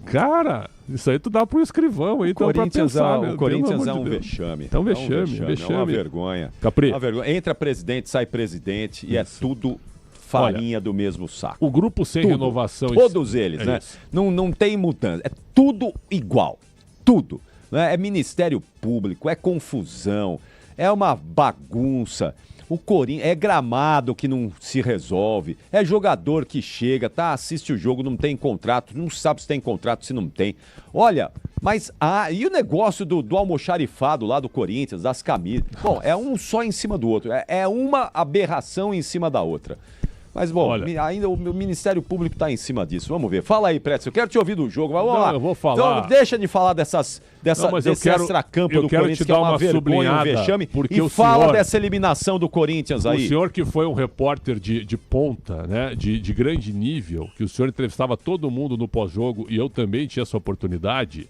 Cara, isso aí tu dá pro escrivão aí, então pra pensar. O Corinthians é um vexame. É um vexame. É uma vergonha. Capri. Entra presidente, sai presidente e é tudo farinha do mesmo saco. O grupo sem renovação... Todos eles, né? Não tem mudança. É tudo igual. Tudo. Né? É Ministério Público, é confusão, é uma bagunça. O Corinthians é gramado que não se resolve, é jogador que chega, assiste o jogo, não tem contrato, não sabe se tem contrato, se não tem. Olha, mas e o negócio do almoxarifado lá do Corinthians, das camisas? Bom, é um só em cima do outro, é uma aberração em cima da outra. Mas, bom, ainda o Ministério Público está em cima disso. Vamos ver. Fala aí, Pretzel. Eu quero te ouvir do jogo. Mas vamos lá. Eu vou falar. Então, deixa de falar desse extracampo do Corinthians, que é uma vergonha, um vexame. E fala dessa eliminação do Corinthians aí. O senhor que foi um repórter de ponta, né, de grande nível, que o senhor entrevistava todo mundo no pós-jogo, e eu também tinha essa oportunidade.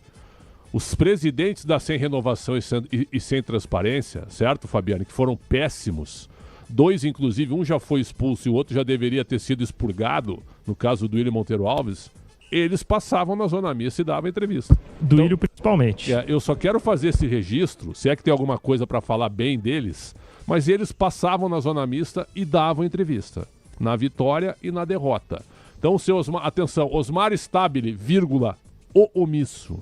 Os presidentes da Sem Renovação e Sem Transparência, certo, Fabiano, que foram péssimos. 2, inclusive, um já foi expulso e o outro já deveria ter sido expurgado, no caso do William Monteiro Alves, eles passavam na Zona Mista e davam entrevista. Do William principalmente. Eu só quero fazer esse registro, se é que tem alguma coisa para falar bem deles, mas eles passavam na Zona Mista e davam entrevista, na vitória e na derrota. Então, atenção, Osmar Stabile, vírgula, o omisso,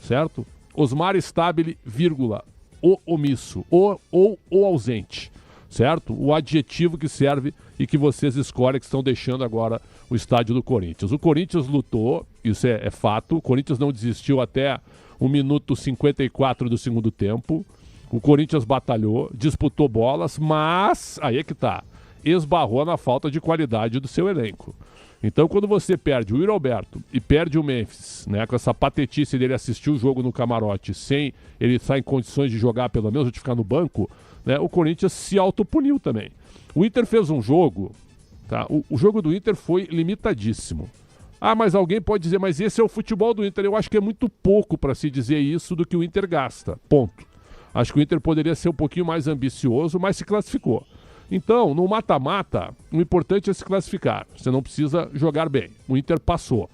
certo? Osmar Stabile, vírgula, o omisso, ou o ausente. Certo? O adjetivo que serve e que vocês escolhem, que estão deixando agora o estádio do Corinthians. O Corinthians lutou, isso é fato. O Corinthians não desistiu até o minuto 54 do segundo tempo. O Corinthians batalhou, disputou bolas, mas, aí é que tá, esbarrou na falta de qualidade do seu elenco. Então, quando você perde o Yuri Alberto e perde o Memphis, né, com essa patetice dele assistir o jogo no camarote sem ele estar em condições de jogar, pelo menos, ou de ficar no banco, né, o Corinthians se autopuniu também. O Inter fez um jogo, tá? O jogo do Inter foi limitadíssimo. Mas alguém pode dizer, mas esse é o futebol do Inter. Eu acho que é muito pouco para se dizer isso do que o Inter gasta. Ponto. Acho que o Inter poderia ser um pouquinho mais ambicioso, mas se classificou. Então, no mata-mata, o importante é se classificar. Você não precisa jogar bem. O Inter passou,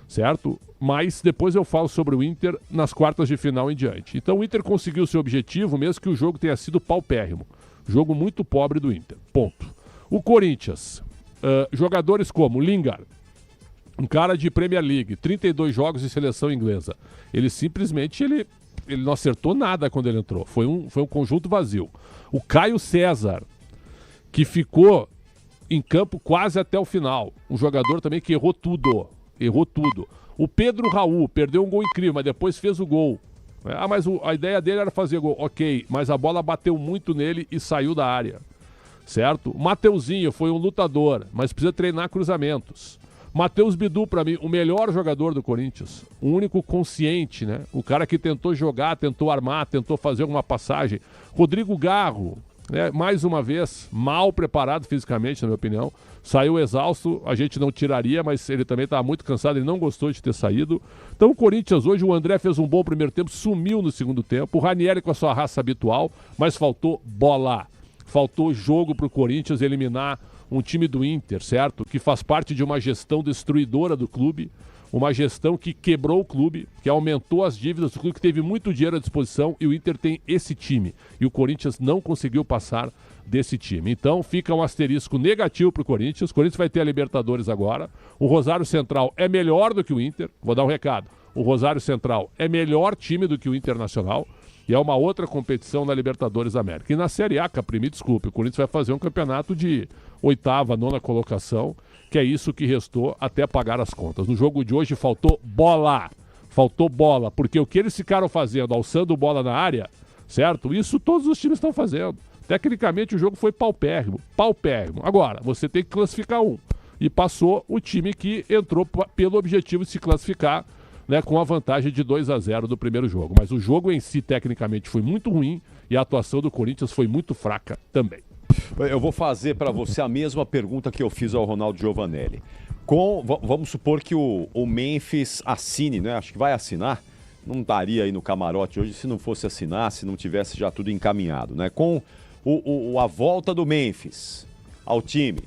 certo? Mas depois eu falo sobre o Inter nas quartas de final em diante. Então o Inter conseguiu seu objetivo, mesmo que o jogo tenha sido paupérrimo. Jogo muito pobre do Inter. Ponto. O Corinthians, jogadores como Lingard, um cara de Premier League, 32 jogos de seleção inglesa. Ele simplesmente ele não acertou nada quando ele entrou. Foi um conjunto vazio. O Caio César, que ficou em campo quase até o final. Um jogador também que errou tudo. O Pedro Raul perdeu um gol incrível, mas depois fez o gol. Mas a ideia dele era fazer gol. Ok, mas a bola bateu muito nele e saiu da área. certo? Mateuzinho foi um lutador, mas precisa treinar cruzamentos. Matheus Bidu, para mim, o melhor jogador do Corinthians, o único consciente, né? O cara que tentou jogar, tentou armar, tentou fazer alguma passagem. Rodrigo Garro, né? Mais uma vez, mal preparado fisicamente, na minha opinião. Saiu exausto, a gente não tiraria, mas ele também estava muito cansado, ele não gostou de ter saído. Então o Corinthians hoje, o André fez um bom primeiro tempo, sumiu no segundo tempo. O Ranieri com a sua raça habitual, mas faltou bola. Faltou jogo para o Corinthians eliminar um time do Inter, certo? Que faz parte de uma gestão destruidora do clube, uma gestão que quebrou o clube, que aumentou as dívidas do clube, que teve muito dinheiro à disposição, e o Inter tem esse time. E o Corinthians não conseguiu passar desse time. Então fica um asterisco negativo para o Corinthians. O Corinthians vai ter a Libertadores agora. O Rosário Central é melhor do que o Inter. Vou dar um recado. O Rosário Central é melhor time do que o Internacional. E é uma outra competição na Libertadores da América. E na Série A, Capri, me desculpe, o Corinthians vai fazer um campeonato de 8ª, 9ª colocação, que é isso que restou até pagar as contas. No jogo de hoje faltou bola. Faltou bola, porque o que eles ficaram fazendo, alçando bola na área, certo? Isso todos os times estão fazendo. Tecnicamente o jogo foi paupérrimo. Agora, você tem que classificar um. E passou o time que entrou pelo objetivo de se classificar, né, com a vantagem de 2-0 do primeiro jogo. Mas o jogo em si, tecnicamente, foi muito ruim e a atuação do Corinthians foi muito fraca também. Eu vou fazer para você a mesma pergunta que eu fiz ao Ronaldo Giovanelli. Vamos supor que o Memphis assine, né? Acho que vai assinar. Não estaria aí no camarote hoje se não fosse assinar, se não tivesse já tudo encaminhado, né? Com a volta do Memphis ao time,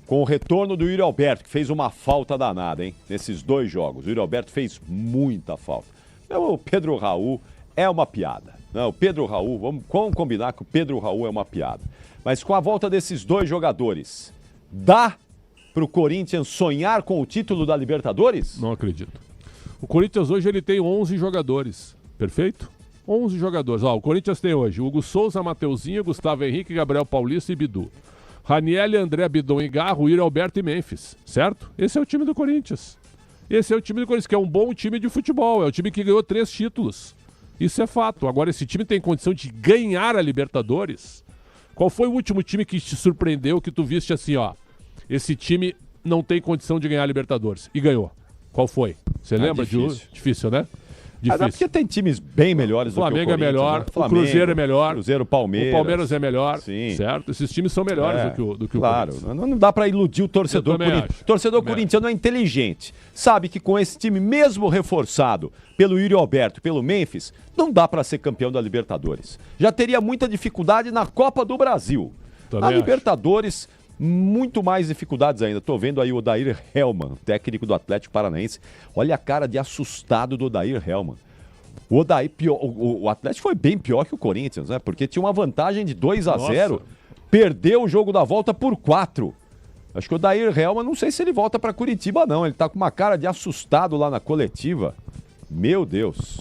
com o retorno do Yuri Alberto, que fez uma falta danada, hein? Nesses 2 jogos. O Yuri Alberto fez muita falta. O Pedro Raul é uma piada. Não, o Pedro Raul, vamos combinar que o Pedro Raul é uma piada. Mas com a volta desses 2 jogadores, dá para o Corinthians sonhar com o título da Libertadores? Não acredito. O Corinthians hoje ele tem 11 jogadores, perfeito? 11 jogadores. Ó, o Corinthians tem hoje Hugo Souza, Mateuzinho, Gustavo Henrique, Gabriel Paulista e Bidu. Ranieri, André, Bidon e Garro, Yuri Alberto e Memphis, certo? Esse é o time do Corinthians. Esse é o time do Corinthians, que é um bom time de futebol. É o time que ganhou 3 títulos. Isso é fato. Agora, esse time tem condição de ganhar a Libertadores? Qual foi o último time que te surpreendeu, que tu viste assim, ó? Esse time não tem condição de ganhar a Libertadores. E ganhou. Qual foi? Você lembra de um? Difícil, né? Difícil. Porque tem times bem melhores do que o Corinthians. Flamengo é melhor, né? Flamengo, o Cruzeiro é melhor. Cruzeiro, Palmeiras. O Palmeiras é melhor, sim, certo? Esses times são melhores do que o Corinthians. Claro, não dá para iludir o torcedor corintiano. O torcedor corintiano é inteligente. Sabe que com esse time mesmo reforçado pelo Yuri Alberto, pelo Memphis, não dá para ser campeão da Libertadores. Já teria muita dificuldade na Copa do Brasil. Na Libertadores, muito mais dificuldades ainda. Tô vendo aí o Odair Hellmann, técnico do Atlético Paranaense. Olha a cara de assustado do Odair Hellmann. O Atlético foi bem pior que o Corinthians, né? Porque tinha uma vantagem de 2-0, perdeu o jogo da volta por 4. Acho que o Odair Hellmann, não sei se ele volta para Curitiba, não. Ele tá com uma cara de assustado lá na coletiva. Meu Deus,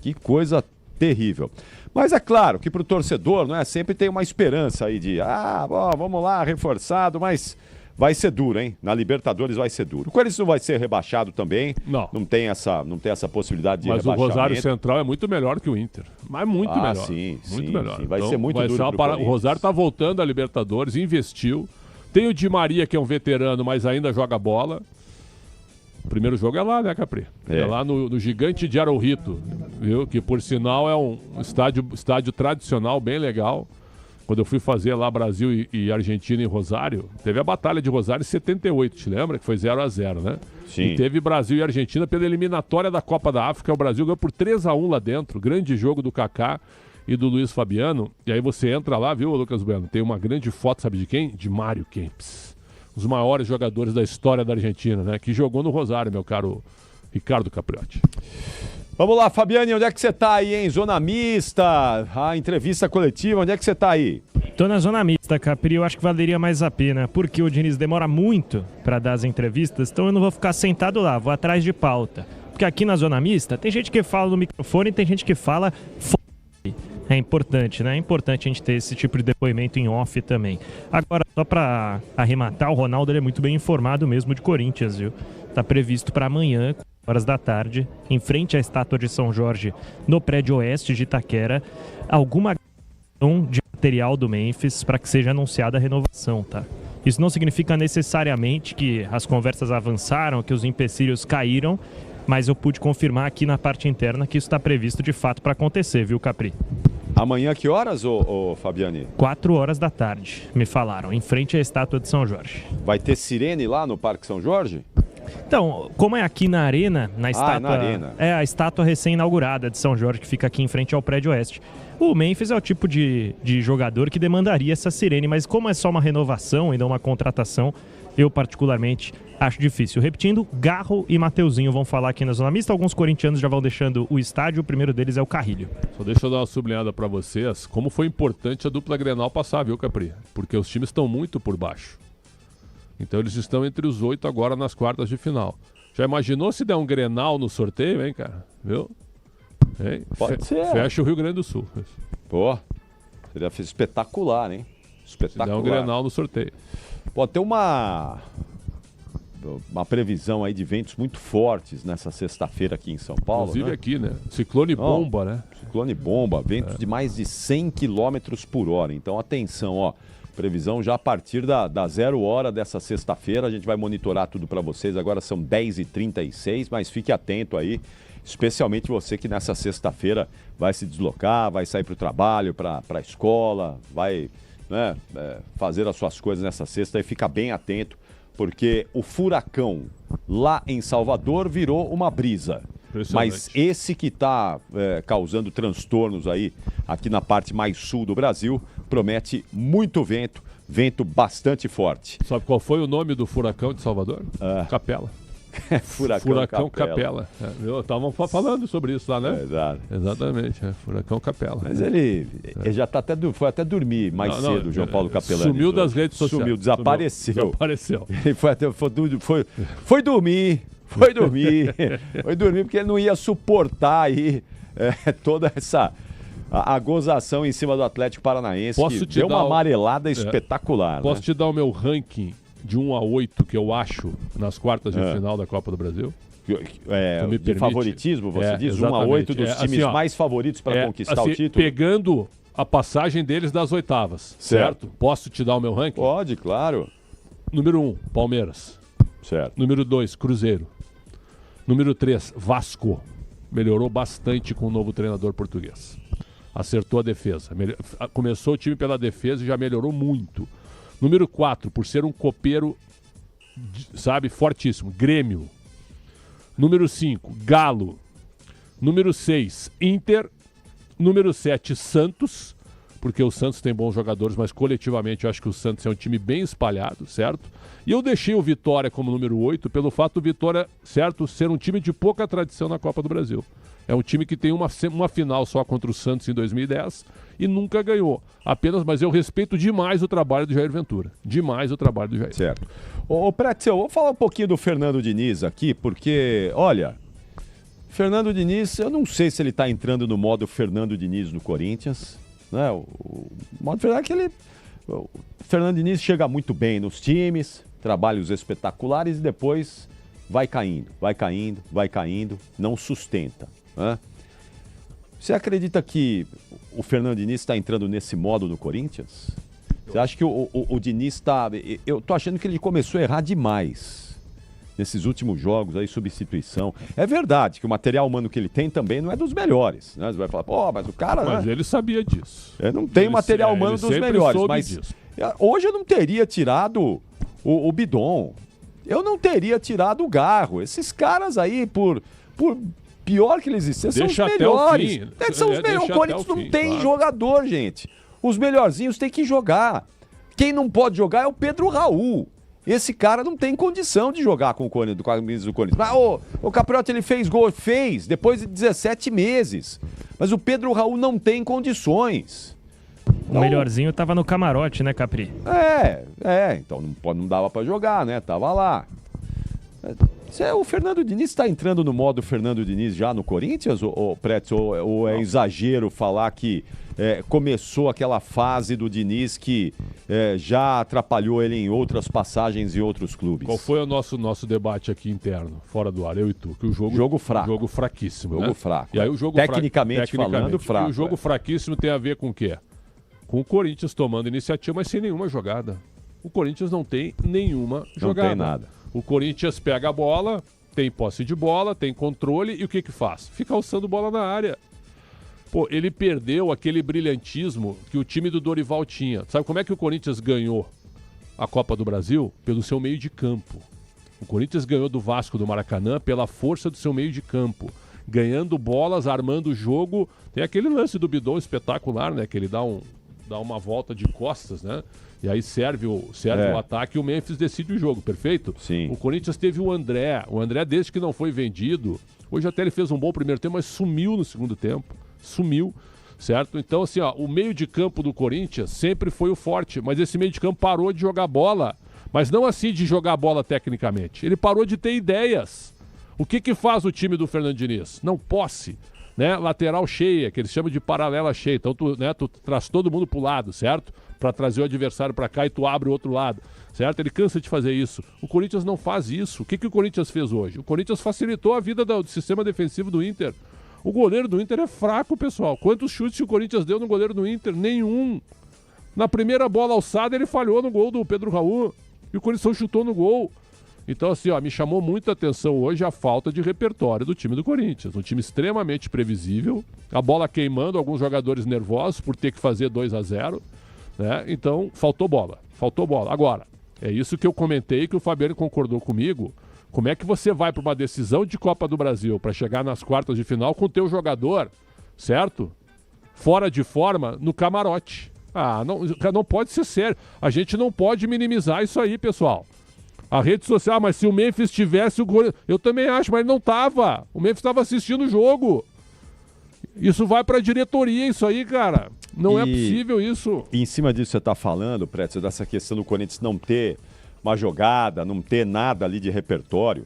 que coisa terrível. Mas é claro que pro torcedor, não é? Sempre tem uma esperança aí de, vamos lá, reforçado, mas vai ser duro, hein? Na Libertadores vai ser duro. O Corinthians não vai ser rebaixado também. Não tem essa possibilidade de rebaixamento. Mas o Rosário Central é muito melhor que o Inter. Mas muito melhor. Sim, muito sim, melhor. Sim. Vai ser muito duro pro Corinthians. O Rosário tá voltando à Libertadores, investiu. Tem o Di Maria, que é um veterano, mas ainda joga bola. O primeiro jogo é lá, né, Capri? É lá no Gigante de Arrojito, viu? Que por sinal é um estádio tradicional, bem legal. Quando eu fui fazer lá Brasil e Argentina em Rosário, teve a Batalha de Rosário em 78, te lembra? Que foi 0-0, né? Sim. E teve Brasil e Argentina pela eliminatória da Copa da África. O Brasil ganhou por 3-1 lá dentro. Grande jogo do Kaká e do Luiz Fabiano. E aí você entra lá, viu, Lucas Bueno? Tem uma grande foto, sabe de quem? De Mário Kempis. Os maiores jogadores da história da Argentina, né? Que jogou no Rosário, meu caro Ricardo Capriotti. Vamos lá, Fabiane, onde é que você tá aí, hein? Zona mista, a entrevista coletiva, onde é que você tá aí? Tô na zona mista, Capri, eu acho que valeria mais a pena, porque o Diniz demora muito para dar as entrevistas, então eu não vou ficar sentado lá, vou atrás de pauta. Porque aqui na zona mista, tem gente que fala no microfone e tem gente que fala fora. É importante, né? É importante a gente ter esse tipo de depoimento em off também. Agora, só para arrematar, o Ronaldo ele é muito bem informado mesmo de Corinthians, viu? Tá previsto para amanhã, 4 horas da tarde, em frente à estátua de São Jorge, no prédio oeste de Itaquera, alguma questão de material do Memphis para que seja anunciada a renovação, tá? Isso não significa necessariamente que as conversas avançaram, que os empecilhos caíram, mas eu pude confirmar aqui na parte interna que isso está previsto de fato para acontecer, viu, Capri? Amanhã que horas, ô Fabiani? 4 horas da tarde, me falaram, em frente à estátua de São Jorge. Vai ter sirene lá no Parque São Jorge? Então, como é aqui na Arena, na estátua, na Arena. É a estátua recém-inaugurada de São Jorge, que fica aqui em frente ao Prédio Oeste. O Memphis é o tipo de jogador que demandaria essa sirene, mas como é só uma renovação e não uma contratação, eu particularmente acho difícil. Repetindo, Garro e Mateuzinho vão falar aqui na Zona Mista. Alguns corintianos já vão deixando o estádio, o primeiro deles é o Carrilho. Só deixa eu dar uma sublinhada para vocês, como foi importante a dupla Grenal passar, viu, Capri? Porque os times estão muito por baixo. Então eles estão entre os 8 agora nas quartas de final. Já imaginou se der um Grenal no sorteio, hein, cara? Viu? Hein? Pode ser. Fecha o Rio Grande do Sul. Pô, seria espetacular, hein? Espetacular. Se der um Grenal no sorteio. Pode ter uma previsão aí de ventos muito fortes nessa sexta-feira aqui em São Paulo. Inclusive né? aqui, né? Ciclone bomba, né? Ciclone bomba, ventos de mais de 100 km por hora. Então, atenção, ó. Previsão já a partir da 0 hora dessa sexta-feira. A gente vai monitorar tudo para vocês. Agora são 10h36, mas fique atento aí. Especialmente você que nessa sexta-feira vai se deslocar, vai sair para o trabalho, para a escola, vai fazer as suas coisas nessa sexta e fica bem atento, porque o furacão lá em Salvador virou uma brisa. Mas esse que está causando transtornos aí, aqui na parte mais sul do Brasil, promete muito vento bastante forte. Sabe qual foi o nome do furacão de Salvador? Capela. Furacão Capela. Estavam falando sobre isso lá, né? Verdade. Exatamente, Furacão Capela. Mas ele já foi até dormir mais cedo, o João Paulo Capelani. Sumiu das redes sociais. Sumiu, desapareceu. Desapareceu. Ele foi dormir. Foi dormir porque ele não ia suportar aí toda essa a gozação em cima do Atlético Paranaense, que deu uma amarelada espetacular. Posso te dar o meu ranking de 1 a 8 que eu acho nas quartas de final da Copa do Brasil? De favoritismo, você diz? Exatamente. 1 a 8 dos times assim, mais favoritos para conquistar o título? Pegando a passagem deles das oitavas, certo? Posso te dar o meu ranking? Pode, claro. Número 1, Palmeiras. Certo. Número 2, Cruzeiro. Número 3, Vasco. Melhorou bastante com o novo treinador português. Acertou a defesa. Começou o time pela defesa e já melhorou muito. Número 4, por ser um copeiro, sabe, fortíssimo, Grêmio. Número 5, Galo. Número 6, Inter. Número 7, Santos, porque o Santos tem bons jogadores, mas coletivamente eu acho que o Santos é um time bem espalhado, certo? E eu deixei o Vitória como número 8 pelo fato do Vitória, certo, ser um time de pouca tradição na Copa do Brasil. É um time que tem uma final só contra o Santos em 2010 e nunca ganhou. Mas eu respeito demais o trabalho do Jair Ventura. Demais o trabalho do Jair. Certo. Ô Pretzel, vou falar um pouquinho do Fernando Diniz aqui, porque, olha, Fernando Diniz, eu não sei se ele está entrando no modo Fernando Diniz no Corinthians, né? O modo Fernando é que o Fernando Diniz chega muito bem nos times, trabalhos espetaculares e depois vai caindo, não sustenta. Né? Você acredita que o Fernando Diniz está entrando nesse modo no Corinthians? Você acha que o Diniz está... Eu tô achando que ele começou a errar demais nesses últimos jogos aí, substituição. É verdade que o material humano que ele tem também não é dos melhores. Né? Você vai falar, pô, mas o cara... Mas ele sabia disso. Ele não tem material humano dos melhores, mas disso. Hoje eu não teria tirado o Bidon. Eu não teria tirado o Garro. Esses caras aí, por pior que eles existem, são os melhores. São os melhores. O Corinthians não tem jogador, gente. Os melhorzinhos têm que jogar. Quem não pode jogar é o Pedro Raul. Esse cara não tem condição de jogar com a camisa do Corinthians. Mas o Capriotti, ele fez gol, depois de 17 meses. Mas o Pedro Raul não tem condições. O melhorzinho tava no camarote, né, Capri? Então não dava pra jogar, né? Tava lá. O Fernando Diniz está entrando no modo Fernando Diniz já no Corinthians, ou é exagero falar que começou aquela fase do Diniz que já atrapalhou ele em outras passagens em outros clubes? Qual foi o nosso debate aqui interno, fora do ar, eu e tu? Que o jogo fraco. Jogo fraquíssimo, Jogo fraco. E aí o jogo Tecnicamente falando, fraco. E o jogo fraquíssimo tem a ver com o quê? com o Corinthians tomando iniciativa, mas sem nenhuma jogada. O Corinthians não tem nenhuma jogada. Não tem nada. O Corinthians pega a bola, tem posse de bola, tem controle e o que faz? Fica alçando bola na área. Pô, ele perdeu aquele brilhantismo que o time do Dorival tinha. Sabe como é que o Corinthians ganhou a Copa do Brasil? Pelo seu meio de campo. O Corinthians ganhou do Vasco do Maracanã pela força do seu meio de campo. Ganhando bolas, armando o jogo. Tem aquele lance do Bidon espetacular, né? Que ele dá uma volta de costas, né? E aí serve o ataque e o Memphis decide o jogo, perfeito? Sim. O Corinthians teve o André. O André, desde que não foi vendido, hoje até ele fez um bom primeiro tempo, mas sumiu no segundo tempo. Sumiu, certo? Então, assim, ó, o meio de campo do Corinthians sempre foi o forte, mas esse meio de campo parou de jogar bola. Mas não assim de jogar bola tecnicamente. Ele parou de ter ideias. O que faz o time do Fernando Diniz? Não, posse, né? Lateral cheia, que eles chamam de paralela cheia. Então tu traz todo mundo pro lado, certo? Para trazer o adversário para cá e tu abre o outro lado, certo? Ele cansa de fazer isso. O Corinthians não faz isso. O que o Corinthians fez hoje? O Corinthians facilitou a vida do sistema defensivo do Inter. O goleiro do Inter é fraco, pessoal. Quantos chutes o Corinthians deu no goleiro do Inter? Nenhum. Na primeira bola alçada ele falhou no gol do Pedro Raul. E o Corinthians chutou no gol. Então, assim, ó, me chamou muita atenção hoje a falta de repertório do time do Corinthians. Um time extremamente previsível, a bola queimando, alguns jogadores nervosos por ter que fazer 2-0, né? Então, faltou bola. Agora, é isso que eu comentei, que o Fabiano concordou comigo. Como é que você vai para uma decisão de Copa do Brasil para chegar nas quartas de final com o teu jogador, certo? Fora de forma, no camarote. Ah, não pode ser sério. A gente não pode minimizar isso aí, pessoal. A rede social, mas se o Memphis tivesse o gol... Eu também acho, mas ele não tava. O Memphis estava assistindo o jogo. Isso vai pra diretoria, isso aí, cara. Não é possível isso. E em cima disso você tá falando, Prédio, dessa questão do Corinthians não ter uma jogada, não ter nada ali de repertório.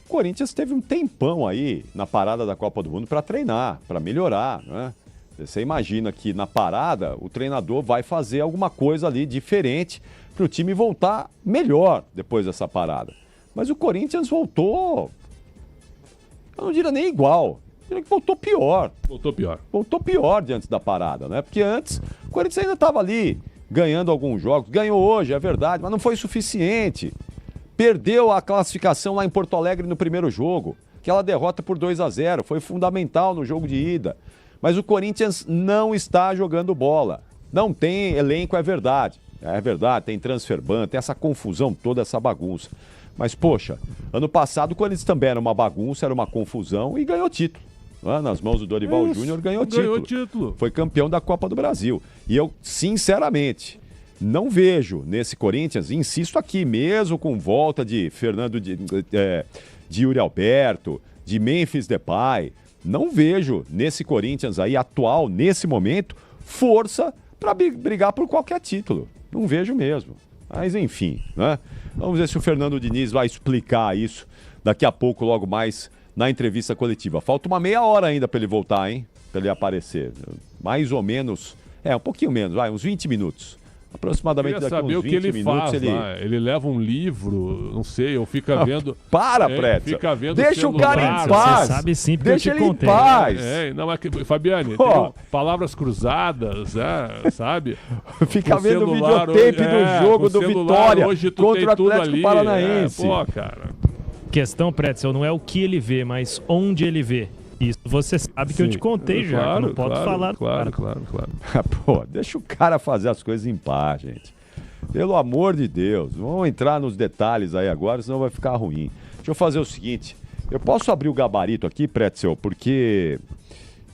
O Corinthians teve um tempão aí na parada da Copa do Mundo para treinar, para melhorar, né? Você imagina que na parada o treinador vai fazer alguma coisa ali diferente para o time voltar melhor depois dessa parada. Mas o Corinthians voltou, eu não diria nem igual, eu diria que voltou pior. Voltou pior diante da parada, né? Porque antes o Corinthians ainda estava ali ganhando alguns jogos, ganhou hoje, é verdade, mas não foi suficiente. Perdeu a classificação lá em Porto Alegre no primeiro jogo. Aquela derrota por 2-0 foi fundamental no jogo de ida. Mas o Corinthians não está jogando bola. Não tem elenco, é verdade. É verdade, tem transfer ban, tem essa confusão toda, essa bagunça. Mas, poxa, ano passado o Corinthians também era uma bagunça, era uma confusão e ganhou título. Nas mãos do Dorival Júnior ganhou título. Foi campeão da Copa do Brasil. E eu, sinceramente, não vejo nesse Corinthians, insisto aqui, mesmo com volta de de Yuri Alberto, de Memphis Depay, não vejo nesse Corinthians aí atual, nesse momento, força para brigar por qualquer título. Não vejo mesmo. Mas enfim, né? Vamos ver se o Fernando Diniz vai explicar isso daqui a pouco, logo mais, na entrevista coletiva. Falta uma meia hora ainda para ele voltar, hein? Para ele aparecer. Mais ou menos, um pouquinho menos, uns 20 minutos. Aproximadamente daqui a uns 20 minutos. Eu queria saber o que ele faz, ele leva um livro, não sei, ou fica vendo... Prédio. Fica vendo deixa o cara em paz. Você sabe sim, porque deixa eu te ele contei. em paz. Não, é que, Fabiane, tem palavras cruzadas, sabe? Fica vendo o videotape do jogo do Vitória hoje contra o Atlético Paranaense. Cara. Questão, Pretzel, não é o que ele vê, mas onde ele vê. Isso você sabe que eu te contei já, que eu não posso falar. Claro. Pô, deixa o cara fazer as coisas em paz, gente. Pelo amor de Deus, vamos entrar nos detalhes aí agora, senão vai ficar ruim. Deixa eu fazer o seguinte, eu posso abrir o gabarito aqui, Pretzel, porque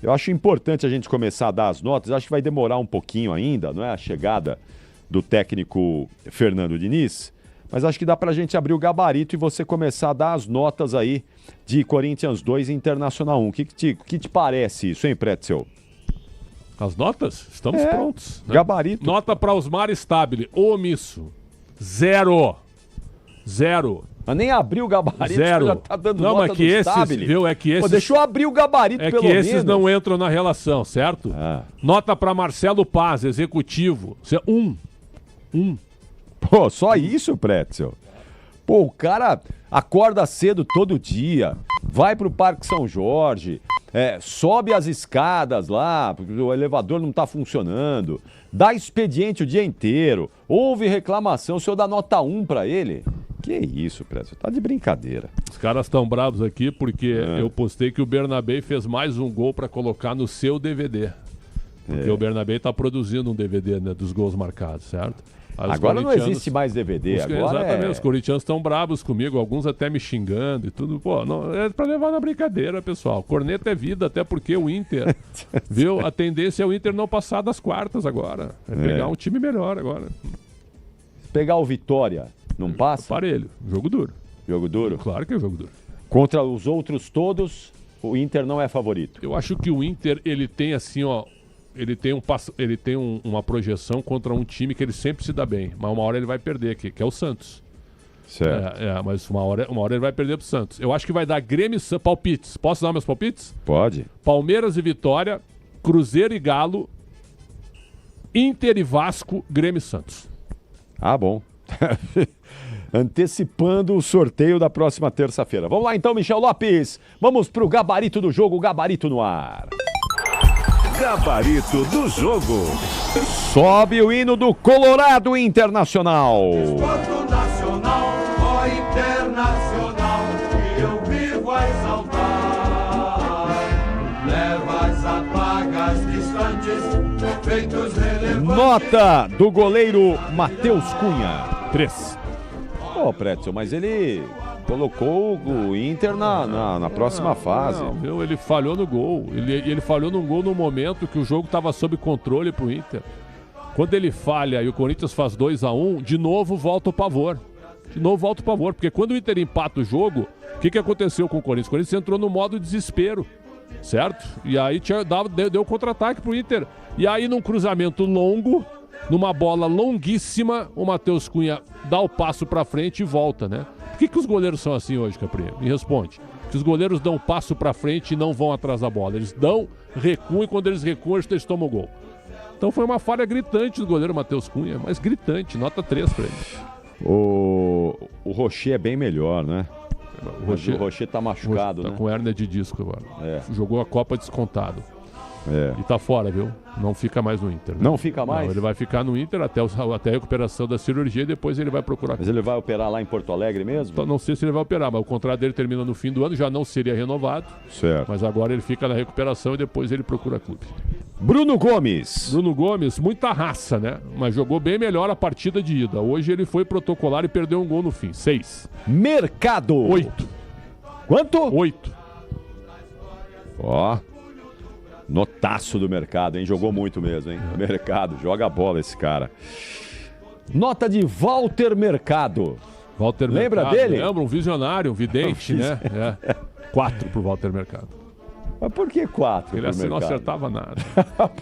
eu acho importante a gente começar a dar as notas, acho que vai demorar um pouquinho ainda, não é? A chegada do técnico Fernando Diniz, mas acho que dá pra gente abrir o gabarito e você começar a dar as notas aí de Corinthians 2 e Internacional 1. O que te parece isso, hein, Pretzel? As notas? Estamos prontos. Né? Gabarito. Nota para Osmar Stabile, omisso. 0. Mas nem abriu o gabarito, Zero. já tá dando não, nota mas que do esses, Stabile. viu, é que esses... Pô, deixa eu abrir o gabarito pelo menos. É que esses não entram na relação, certo? Nota para Marcelo Paz, executivo. 1. Pô, só isso, Pretzel? Pô, o cara acorda cedo todo dia, vai pro Parque São Jorge, sobe as escadas lá, porque o elevador não está funcionando, dá expediente o dia inteiro, houve reclamação, o senhor dá nota 1 para ele? Que isso, Prédio, tá de brincadeira. Os caras estão bravos aqui porque eu postei que o Bernabé fez mais um gol para colocar no seu DVD. Porque o Bernabé está produzindo um DVD, né, dos gols marcados, certo? Agora não existe mais DVD. Exatamente, os corintianos estão bravos comigo, alguns até me xingando e tudo. Pô, não, é pra levar na brincadeira, pessoal. Corneta é vida, até porque o Inter, viu? A tendência é o Inter não passar das quartas agora. É pegar um time melhor agora. Pegar o Vitória, não passa? Parelho, jogo duro. Jogo duro? Claro que é jogo duro. Contra os outros todos, o Inter não é favorito. Eu acho que o Inter, ele tem assim, ó... Ele tem uma projeção contra um time que ele sempre se dá bem, mas uma hora ele vai perder, que é o Santos. Certo. Mas uma hora ele vai perder pro Santos. Eu acho que vai dar Grêmio e palpites. Posso dar meus palpites? Pode. Palmeiras e Vitória, Cruzeiro e Galo, Inter e Vasco, Grêmio e Santos. Ah, bom. Antecipando o sorteio da próxima terça-feira. Vamos lá então, Michel Lopes. Vamos pro gabarito do jogo, gabarito no ar. Gabarito do jogo. Sobe o hino do Colorado Internacional. Esporte nacional, ó internacional, que eu vivo a exaltar. Leva as apagas distantes, feitos relevantes. Nota do goleiro Matheus Cunha. 3. Ô, Prédio, mas ele colocou o Inter na próxima fase. Não, ele falhou no gol. Ele falhou no gol no momento que o jogo estava sob controle pro Inter. Quando ele falha e o Corinthians faz 2-1, de novo volta o pavor. Porque quando o Inter empata o jogo, o que aconteceu com o Corinthians? O Corinthians entrou no modo desespero, certo? E aí deu contra-ataque pro Inter. E aí num cruzamento longo, numa bola longuíssima, o Matheus Cunha dá o passo pra frente e volta, né? Por que os goleiros são assim hoje, Capri? Me responde. Porque os goleiros dão um passo pra frente e não vão atrás da bola. Eles recuam e quando eles recuam, eles tomam o gol. Então foi uma falha gritante do goleiro Matheus Cunha, mas gritante, nota 3 pra ele. O Rocher é bem melhor, né? O Rocher tá machucado, tá né? com hérnia de disco agora. Jogou a Copa descontado. E tá fora, viu? Não fica mais no Inter. Né? Não fica mais? Não, ele vai ficar no Inter até a recuperação da cirurgia e depois ele vai procurar. Mas ele vai operar lá em Porto Alegre mesmo? Então, não sei se ele vai operar, mas o contrato dele termina no fim do ano, já não seria renovado. Certo. Mas agora ele fica na recuperação e depois ele procura clube. Bruno Gomes, muita raça, né? Mas jogou bem melhor a partida de ida. Hoje ele foi protocolar e perdeu um gol no fim. 6. Mercado. 8. Quanto? 8. Ó. Notaço do Mercado, hein? Jogou muito mesmo, hein? Mercado, joga a bola esse cara. Nota de Walter Mercado. Lembra dele? Lembra, um visionário, um vidente, né? 4 pro Walter Mercado. Mas por que 4? Ele assim não acertava nada.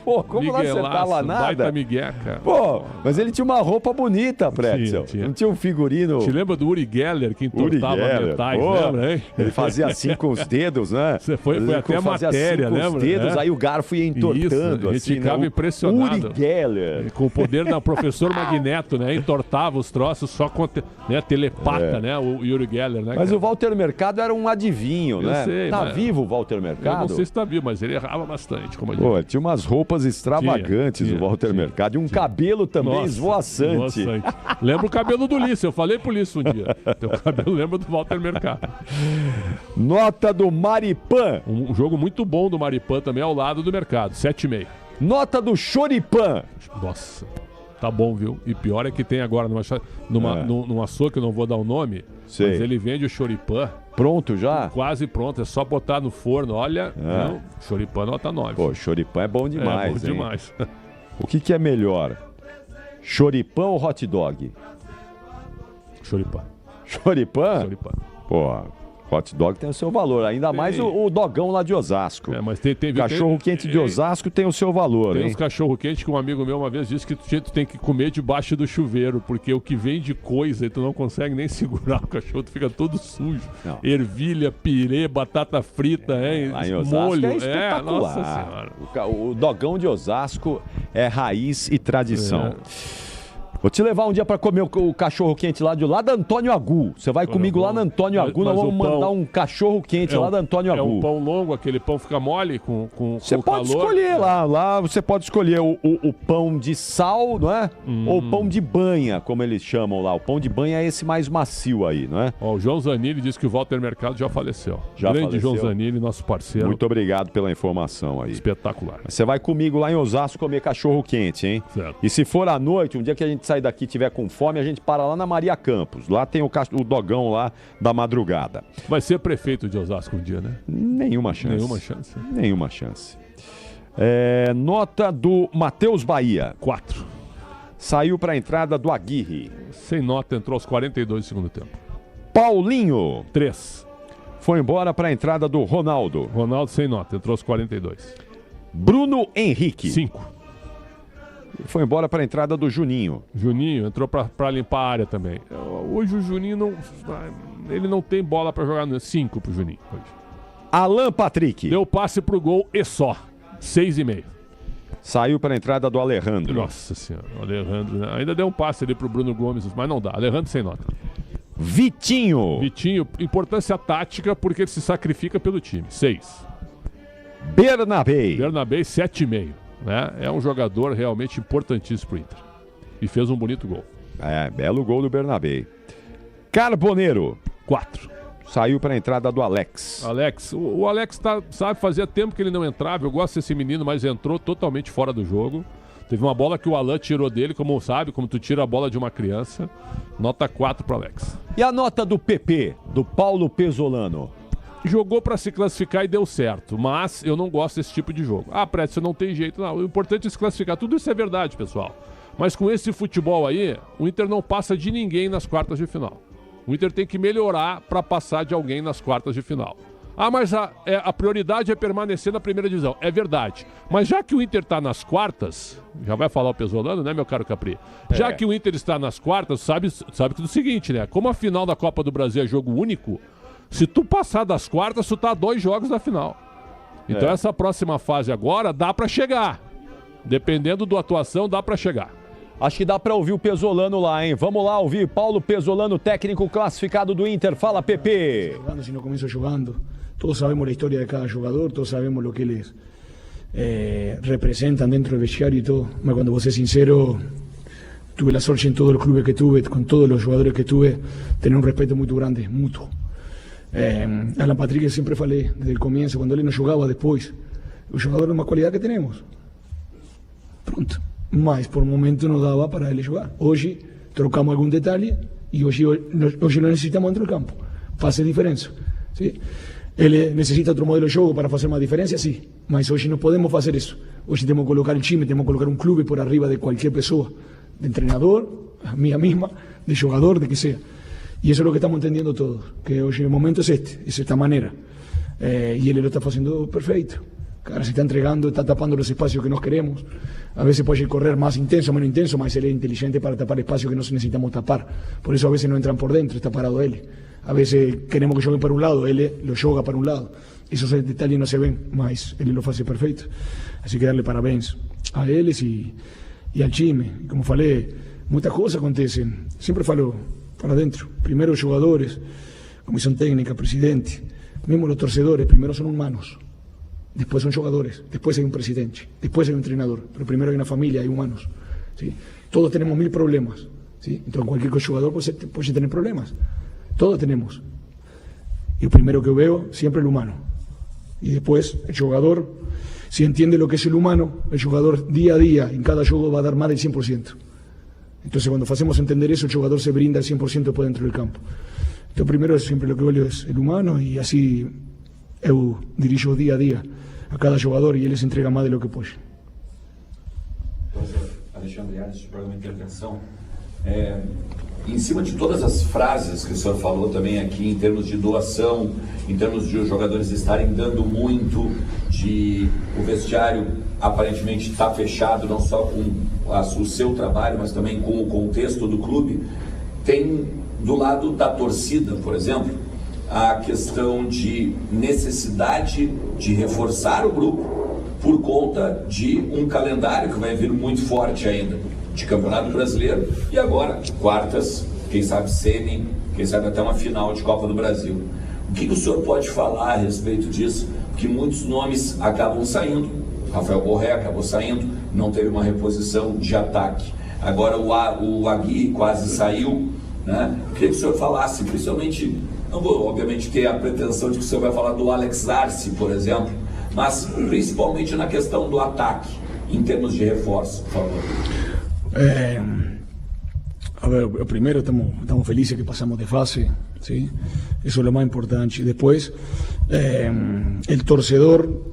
Pô, como não acertava nada? Baita Miguel, cara. Pô, mas ele tinha uma roupa bonita, Pretzel. Não tinha um figurino. Te lembra do Uri Geller, que entortava metais, lembra, hein? Ele fazia assim com os dedos, né? Você foi até a matéria, assim lembra? Com os dedos, aí o garfo ia entortando. A gente ficava impressionado. Uri Geller. Com o poder da professor Magneto, né? Entortava os troços só com telepata, né? O Uri Geller, né? Mas o Walter Mercado era um adivinho, né? Sei, tá vivo o Walter Mercado? Eu não sei se tá vivo, mas ele errava bastante, como eu disse. Pô, tinha umas roupas extravagantes o Walter Mercado e um cabelo também esvoaçante. Lembra o cabelo do Ulisses, eu falei pro Ulisses um dia. Teu cabelo lembra do Walter Mercado. Nota do Maripan. Um jogo muito bom do Maripan também ao lado do Mercado, 7,5. Nota do Choripan. Nossa, tá bom, viu? E pior é que tem agora numa açougue, eu não vou dar o nome, mas ele vende o Choripan. Pronto já? Quase pronto, é só botar no forno, olha. Choripan nota 9. Pô, Choripan é bom demais, hein? Demais. O que é melhor? Choripan ou hot dog? Choripan. Choripan? Pô, hot dog tem o seu valor, ainda mais o dogão lá de Osasco. Mas tem cachorro quente de Osasco tem o seu valor, Tem uns cachorro quente que um amigo meu uma vez disse que tu tem que comer debaixo do chuveiro, porque o que vem de coisa, tu não consegue nem segurar o cachorro, tu fica todo sujo. Não. Ervilha, pirê, batata frita, molho. É espetacular. Nossa Senhora. O dogão de Osasco é raiz e tradição. Vou te levar um dia para comer o cachorro quente lá da Antônio Agu. Você vai comigo lá na Antônio Agu, nós vamos mandar um cachorro quente lá da Antônio Agu. É um pão longo, aquele pão fica mole com você com pode calor. escolher lá você pode escolher o pão de sal, não é? Ou o pão de banha, como eles chamam lá. O pão de banha é esse mais macio aí, não é? Ó, o João Zanini disse que o Walter Mercado já faleceu. Grande faleceu. João Zanini, nosso parceiro. Muito obrigado pela informação aí. Espetacular. Você vai comigo lá em Osasco comer cachorro quente, hein? Certo. E se for à noite, um dia que a gente sair daqui e tiver com fome, a gente para lá na Maria Campos. Lá tem o dogão lá da madrugada. Vai ser prefeito de Osasco um dia, né? Nenhuma chance. Nenhuma chance. Nenhuma chance. Nota do Matheus Bahia. 4. Saiu para a entrada do Aguirre. Sem nota, entrou aos 42 do segundo tempo. Paulinho. 3. Foi embora para a entrada do Ronaldo. Ronaldo sem nota, entrou aos 42. Bruno Henrique. 5. Foi embora para a entrada do Juninho. Juninho entrou para limpar a área também. Hoje o Juninho não tem bola para jogar. 5 pro Juninho hoje. Alan Patrick. Deu passe pro gol e só. 6,5. Saiu para a entrada do Alejandro. Nossa senhora, o Alejandro, né? Ainda deu um passe ali pro Bruno Gomes, mas não dá. Alejandro sem nota. Vitinho, importância tática porque ele se sacrifica pelo time. 6. Bernabei, 7,5. Né? É um jogador realmente importantíssimo pro Inter. E fez um bonito gol. Belo gol do Bernabei. Carboneiro, 4. Saiu para a entrada do Alex. O Alex sabe, fazia tempo que ele não entrava. Eu gosto desse menino, mas entrou totalmente fora do jogo. Teve uma bola que o Alan tirou dele, como tu tira a bola de uma criança. Nota 4 para Alex. E a nota do PP, do Paulo Pesolano? Jogou para se classificar e deu certo, mas eu não gosto desse tipo de jogo. Prédio, não tem jeito. Não, o importante é se classificar. Tudo isso é verdade, pessoal. Mas com esse futebol aí, o Inter não passa de ninguém nas quartas de final. O Inter tem que melhorar para passar de alguém nas quartas de final. Mas a prioridade é permanecer na primeira divisão. É verdade. Mas já que o Inter está nas quartas, já vai falar o Pesolano, né, meu caro Capri? Já que o Inter está nas quartas, sabe tudo o seguinte, né? Como a final da Copa do Brasil é jogo único, se tu passar das quartas, tu tá a 2 jogos da final. Então essa próxima fase agora dá para chegar. Dependendo da atuação, dá para chegar. Acho que dá para ouvir o Pesolano lá, hein? Vamos lá ouvir Paulo Pesolano, técnico classificado do Inter. Fala, Pepe. Si no comienzo jugando, todos sabemos la historia de cada jugador, todos sabemos lo que eles representan dentro del vestiario y todo. Mas cuando vos ser sincero, tuve la suerte en todos los clubes que tuve, con todos los jugadores que tuve, tener un respeto muy grande, mutuo. Alan Patrick siempre falei desde el comienzo, cuando él no jugaba después, el jugador es más cualidad que tenemos. Pronto. Mas por momento não dava para ele jogar. Hoje trocamos algum detalhe e hoje não necessitamos dentro do campo. Faz diferença. Sim? Ele necessita outro modelo de jogo para fazer uma diferença? Sim. Mas hoje não podemos fazer isso. Hoje temos que colocar o time, temos que colocar um clube por arriba de qualquer pessoa. De treinador, a minha mesma, de jogador, de que seja. E isso é o que estamos entendendo todos. Que hoje o momento é esta maneira. E ele lo está fazendo perfeito. Cara, se está entregando, está tapando los espacios que nós queremos. A veces puede correr más intenso, menos intenso, mas ele é inteligente para tapar espacios que nós necesitamos tapar. Por eso a veces no entran por dentro, está parado ele. A veces queremos que jogue para un lado, ele lo joga para un lado. Esos detalles no se ven, mas ele lo hace perfeito. Así que darle parabéns a eles e al time. Como falei, muitas coisas acontecem. Sempre falo para dentro. Primeiro os jogadores, comissão técnica, presidente, mesmo os torcedores, primeiro são humanos. Después son jugadores, después hay un presidente, después hay un entrenador, pero primero hay una familia, hay humanos. ¿Sí? Todos tenemos 1000 problemas. ¿Sí? Entonces cualquier jugador puede tener problemas. Todos tenemos. Y lo primero que veo siempre el humano. Y después el jugador, si entiende lo que es el humano, el jugador día a día en cada juego va a dar más del 100%. Entonces cuando hacemos entender eso, el jugador se brinda al 100% después dentro del campo. Entonces primero siempre lo que veo es el humano y así eu dirijo día a día a cada jogador e eles entregam mais do que pode. Alexandre Ares, programa de intervenção. Em cima de todas as frases que o senhor falou também aqui, em termos de doação, em termos de os jogadores estarem dando muito, de o vestiário aparentemente estar fechado, não só com o seu trabalho, mas também com o contexto do clube, tem do lado da torcida, por exemplo, a questão de necessidade de reforçar o grupo por conta de um calendário que vai vir muito forte ainda. de Campeonato Brasileiro e agora quartas, quem sabe semi, quem sabe até uma final de Copa do Brasil. O que o senhor pode falar a respeito disso? Que muitos nomes acabam saindo. Rafael Borré acabou saindo, não teve uma reposição de ataque. Agora o Agui quase saiu, né? Queria que o senhor falasse, principalmente, não vou obviamente ter a pretensão de que o senhor vai falar do Alex Arce, por exemplo, mas principalmente na questão do ataque, em termos de reforço, por favor. A ver, primeiro estamos felizes que pasamos de fase, ¿sí? Eso es lo más importante. Después, el torcedor,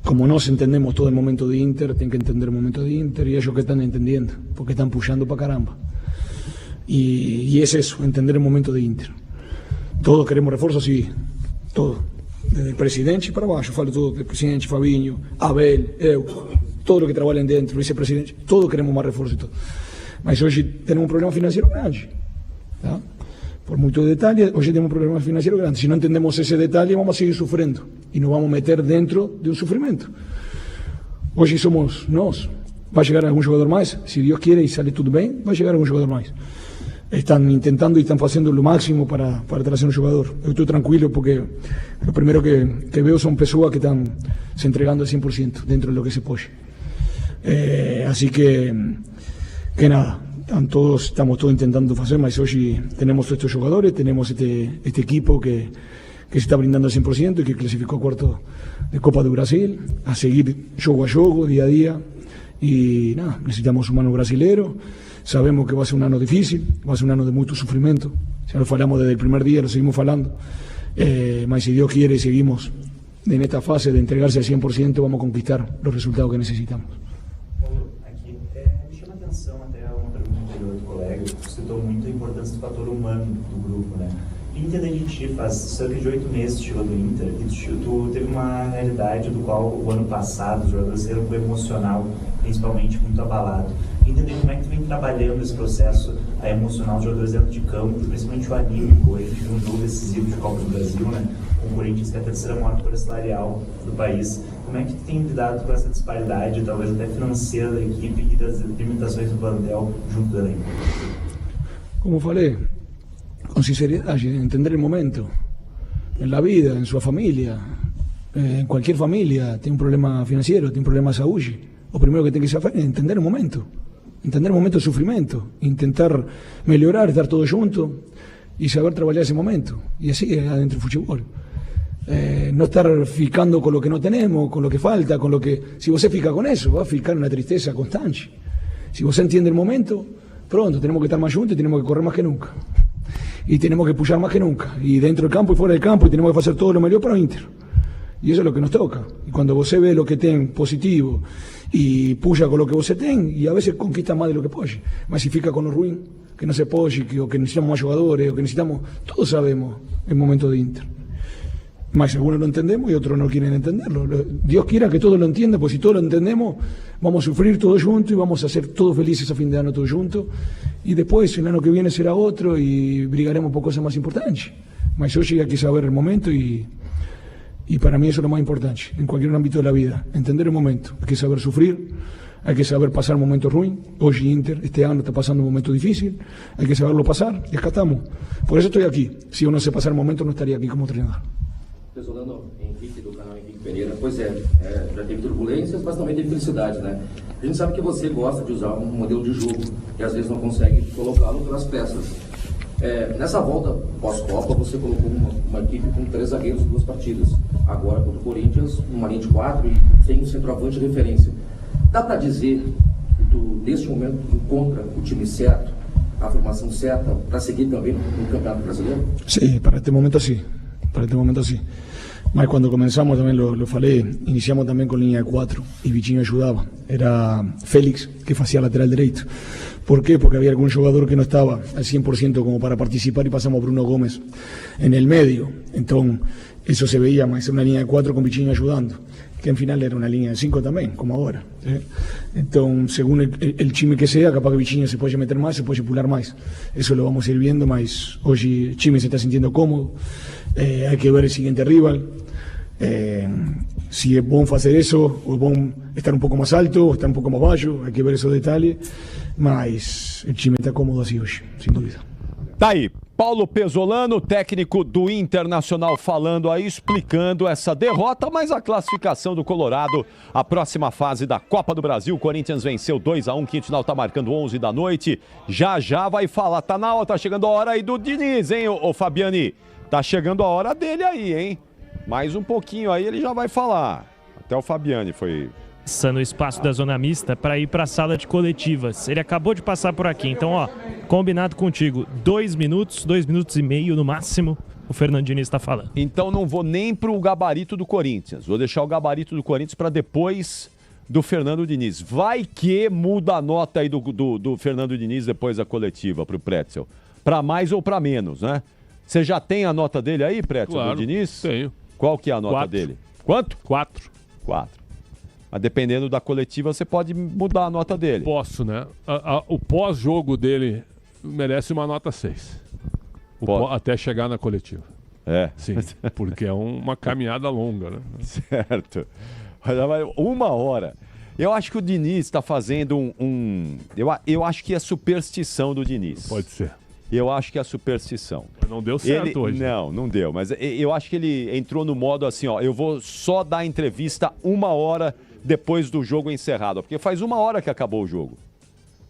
como nos entendemos todo el momento de Inter, tienen que entender el momento de Inter y ellos que están entendiendo, porque están pushando para caramba. Y es eso, entender el momento de Inter. Todos queremos refuerzos, sí, todo. Desde el presidente para abajo, falo todo, el presidente, Fabinho, Abel, eu, todo lo que trabajan dentro, vicepresidente, todos queremos más refuerzos y todo. Mas hoje tenemos un problema financiero grande, ¿tá? Por muchos detalles, hoy tenemos un problema financiero grande. Si no entendemos ese detalle, vamos a seguir sufriendo y nos vamos a meter dentro de un sufrimiento. Hoy somos nós. Va a llegar algún jugador más, si Dios quiere y sale todo bien, va a llegar algún jugador más. Están intentando y están haciendo lo máximo para traer un jugador. Yo estoy tranquilo porque lo primero que veo son personas que están se entregando al 100% dentro de lo que se puede. Así que nada, estamos todos intentando hacer, mas hoy tenemos estos jugadores, tenemos este equipo que se está brindando al 100% y que clasificó a cuarto de Copa de Brasil, a seguir juego a juego, día a día, y nada, necesitamos un mano brasilero, sabemos que va a ser un año difícil, va a ser un año de mucho sufrimiento, ya lo falamos desde el primer día, lo seguimos falando, mas si Dios quiere y seguimos en esta fase de entregarse al 100%, vamos a conquistar los resultados que necesitamos. Citou muito a importância do fator humano do grupo, né? Inter, a gente faz cerca de 8 meses que chegou do Inter e tu teve uma realidade do qual o ano passado os jogadores saíram com o emocional, principalmente, muito abalado. Entender como é que tu vem trabalhando esse processo emocional dos jogadores dentro de campo, principalmente o anímico, a gente viu um jogo decisivo de Copa do Brasil, né? Com o Corinthians, que é a terceira maior folha salarial do país. Como é que tu tem lidado com essa disparidade, talvez até financeira da equipe e das limitações do plantel junto do elenco? Como falei, con sinceridad, entender el momento, en la vida, en su familia, en cualquier familia, tiene un problema financiero, tiene un problema de salud. Lo primero que tiene que hacer es entender el momento de sufrimiento, intentar mejorar, estar todos juntos y saber trabajar ese momento. Y así es adentro del fútbol. No estar ficando con lo que no tenemos, con lo que falta, con lo que... Si vos se fica con eso, va a ficar una tristeza constante. Si vos entiende el momento, pronto tenemos que estar más juntos y tenemos que correr más que nunca. Y tenemos que pujar más que nunca. Y dentro del campo y fuera del campo, y tenemos que hacer todo lo mejor para Inter. Y eso es lo que nos toca. Y cuando vos ve lo que ten positivo y puya con lo que vos ten, y a veces conquista más de lo que puede. Más si fica con lo ruin, que no se puede, o que necesitamos más jugadores, o que necesitamos... Todos sabemos el momento de Inter. Más algunos lo entendemos y otros no quieren entenderlo. Dios quiera que todos lo entiendan, pues si todos lo entendemos, vamos a sufrir todos juntos y vamos a ser todos felices a fin de año todos juntos. Y después, el año que viene será otro y brigaremos por cosas más importantes. Mas hoy hay que saber el momento y para mí eso es lo más importante, en cualquier ámbito de la vida. Entender el momento. Hay que saber sufrir, hay que saber pasar momentos ruins. Hoy Inter, este año está pasando un momento difícil, hay que saberlo pasar y acá estamos. Por eso estoy aquí. Si uno se pasa el momento, no estaría aquí como entrenador. Pessoal, Henrique, do canal Henrique Pereira, pois já teve turbulências, mas também teve felicidade, né? A gente sabe que você gosta de usar um modelo de jogo e às vezes não consegue colocá-lo pelas peças. Nessa volta pós-Copa, você colocou uma equipe com 3 zagueiros em 2 partidas. Agora contra o Corinthians, numa linha de 4 e sem um centroavante de referência. Dá para dizer que tu, neste momento, encontra o time certo, a formação certa, para seguir também no Campeonato Brasileiro? Sim, para este momento sim. Para este momento sí. Mas cuando comenzamos también lo falé, iniciamos también con línea de 4 y Vichinho ayudaba. Era Félix que hacía lateral derecho. ¿Por qué? Porque había algún jugador que no estaba al 100% como para participar y pasamos a Bruno Gómez en el medio. Entonces eso se veía más, una línea de 4 con Vichinho ayudando, que en final era una línea de 5 también, como ahora. Entonces, según el chime que sea, capaz que Vichinho se puede meter más, se puede pular más. Eso lo vamos a ir viendo, mas hoy Chime se está sintiendo cómodo. Hay que ver el siguiente rival. si es bom fazer eso o es bom estar un poco más alto, estar un poco más baixo, hay que ver esos detalles, mas o time está cómodo assim hoje, sem dúvida. Tá aí, Paulo Pesolano, técnico do Internacional, falando aí, explicando essa derrota, mas a classificação do Colorado, a próxima fase da Copa do Brasil. O Corinthians venceu 2-1, Quintonal tá marcando 11 da noite. Já vai falar, tá chegando a hora aí do Diniz, hein, ô Fabiani? Tá chegando a hora dele aí, hein? Mais um pouquinho aí ele já vai falar. Até o Fabiani foi... No espaço da zona mista para ir para a sala de coletivas. Ele acabou de passar por aqui, então ó, combinado contigo, 2 minutos e meio no máximo, o Fernando Diniz está falando. Então não vou nem pro gabarito do Corinthians, vou deixar o gabarito do Corinthians para depois do Fernando Diniz. Vai que muda a nota aí do Fernando Diniz depois da coletiva pro Pretzel, para mais ou para menos, né? Você já tem a nota dele aí, Pretzel, claro, do Diniz? Tenho. Qual que é a nota 4. dele? Quanto? 4. Mas dependendo da coletiva, você pode mudar a nota dele. Posso, né? O pós-jogo dele merece uma nota 6. Até chegar na coletiva. Sim, porque é uma caminhada longa, né? Certo. Uma hora. Eu acho que o Diniz está fazendo eu acho que é superstição do Diniz. Pode ser. Eu acho que é superstição. Mas não deu certo hoje. Não deu. Mas eu acho que ele entrou no modo assim, ó, eu vou só dar entrevista 1 hora depois do jogo encerrado. Porque faz 1 hora que acabou o jogo.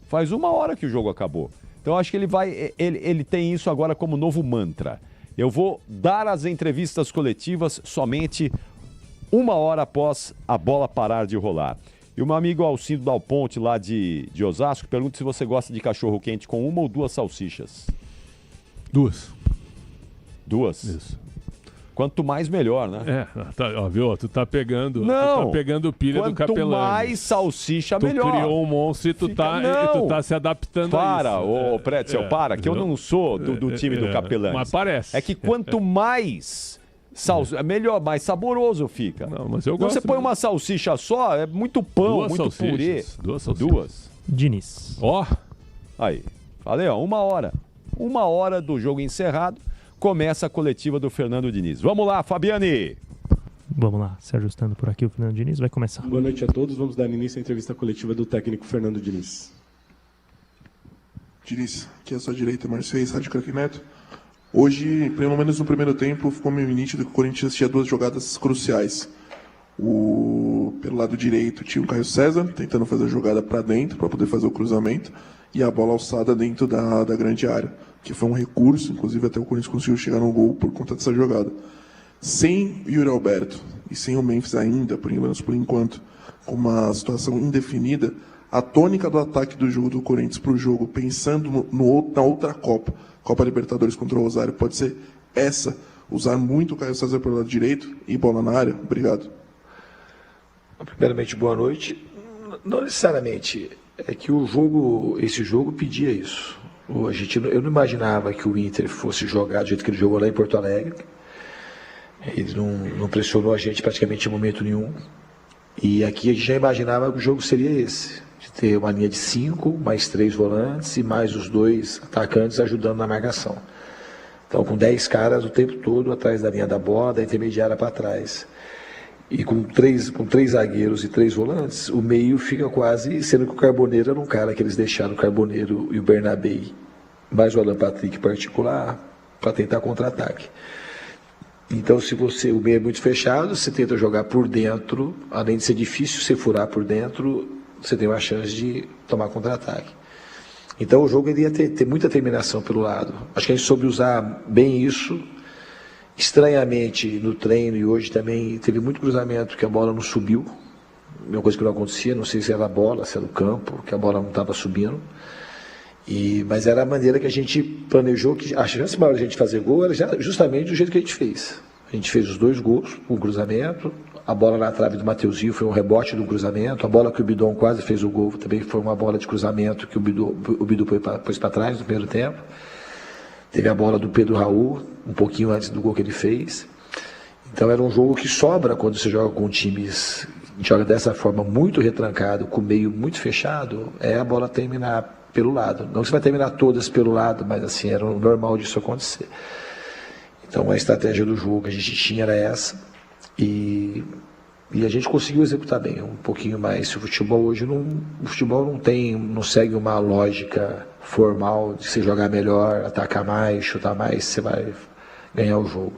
Faz 1 hora que o jogo acabou. Então eu acho que ele tem isso agora como novo mantra. Eu vou dar as entrevistas coletivas somente 1 hora após a bola parar de rolar. E o meu amigo Alcindo Dal Ponte, lá de Osasco, pergunta se você gosta de cachorro quente com 1 ou 2 salsichas. 2. 2? Isso. Quanto mais, melhor, né? Viu? Tu tá pegando pilha do Quanto Capelani. mais salsicha, melhor. Tu criou um monstro e tu tá se adaptando a isso. Pretzel, que eu não sou do time do Capelani. Mas parece. É que quanto mais... melhor, mais saboroso fica. Não, mas eu gosto. Você põe uma salsicha só, é muito pão, muito purê. 2 salsichas. Diniz. Aí, falei, 1 hora. 1 hora do jogo encerrado, começa a coletiva do Fernando Diniz. Vamos lá, Fabiani. Vamos lá, se ajustando por aqui, o Fernando Diniz vai começar. Boa noite a todos, vamos dar início à entrevista coletiva do técnico Fernando Diniz. Diniz, aqui à sua direita, Marcelo Rádio Craque Neto. Hoje, pelo menos no primeiro tempo, ficou meio nítido que o Corinthians tinha 2 jogadas cruciais. Pelo lado direito tinha o Caio César, tentando fazer a jogada para dentro, para poder fazer o cruzamento, e a bola alçada dentro da grande área, que foi um recurso, inclusive até o Corinthians conseguiu chegar no gol por conta dessa jogada. Sem Yuri Alberto e sem o Memphis ainda, por enquanto, com uma situação indefinida, a tônica do ataque do jogo do Corinthians para o jogo, pensando na outra Copa Libertadores contra o Rosário, pode ser essa, usar muito o Caio César pelo lado direito e bola na área? Obrigado. Primeiramente, boa noite. Não necessariamente, é que esse jogo pedia isso. Eu não imaginava que o Inter fosse jogar do jeito que ele jogou lá em Porto Alegre. Ele não pressionou a gente praticamente em momento nenhum. E aqui a gente já imaginava que o jogo seria esse. De ter uma linha de 5, mais 3 volantes e mais os 2 atacantes ajudando na marcação. Então com 10 caras o tempo todo atrás da linha da bola, da intermediária para trás. E com três zagueiros e 3 volantes, o meio fica quase, sendo que o Carboneiro era um cara que eles deixaram, o Carboneiro e o Bernabé, mais o Alan Patrick particular, para tentar contra-ataque. Então, se o meio é muito fechado, você tenta jogar por dentro, além de ser difícil você furar por dentro, você tem uma chance de tomar contra-ataque. Então, o jogo iria ter muita terminação pelo lado. Acho que a gente soube usar bem isso. Estranhamente, no treino e hoje também, teve muito cruzamento que a bola não subiu. Uma coisa que não acontecia, não sei se era a bola, se era o campo, que a bola não estava subindo. Mas era a maneira que a gente planejou, que a chance maior de a gente fazer gol era justamente do jeito que a gente fez. A gente fez os 2 gols, um cruzamento, a bola na trave do Mateuzinho foi um rebote do cruzamento, a bola que o Bidon quase fez o gol também foi uma bola de cruzamento que o Bidu pôs para trás no primeiro tempo. Teve a bola do Pedro Raul, um pouquinho antes do gol que ele fez. Então era um jogo que sobra quando você joga com times, joga dessa forma muito retrancado, com o meio muito fechado, é a bola terminar pelo lado. Não que você vai terminar todas pelo lado, mas assim, era o normal disso acontecer. Então a estratégia do jogo que a gente tinha era essa. E E a gente conseguiu executar bem, um pouquinho mais. O futebol hoje não segue uma lógica formal de você jogar melhor, atacar mais, chutar mais, você vai ganhar o jogo.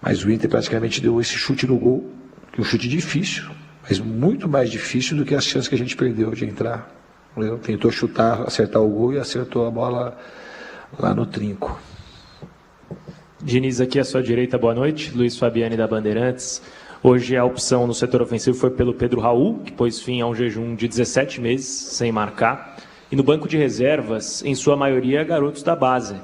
Mas o Inter praticamente deu esse chute no gol, que é um chute difícil, mas muito mais difícil do que as chances que a gente perdeu de entrar. Tentou chutar, acertar o gol e acertou a bola lá no trinco. Diniz, aqui à sua direita, boa noite. Luiz Fabiani da Bandeirantes. Hoje a opção no setor ofensivo foi pelo Pedro Raul, que pôs fim a um jejum de 17 meses sem marcar. E no banco de reservas, em sua maioria, garotos da base.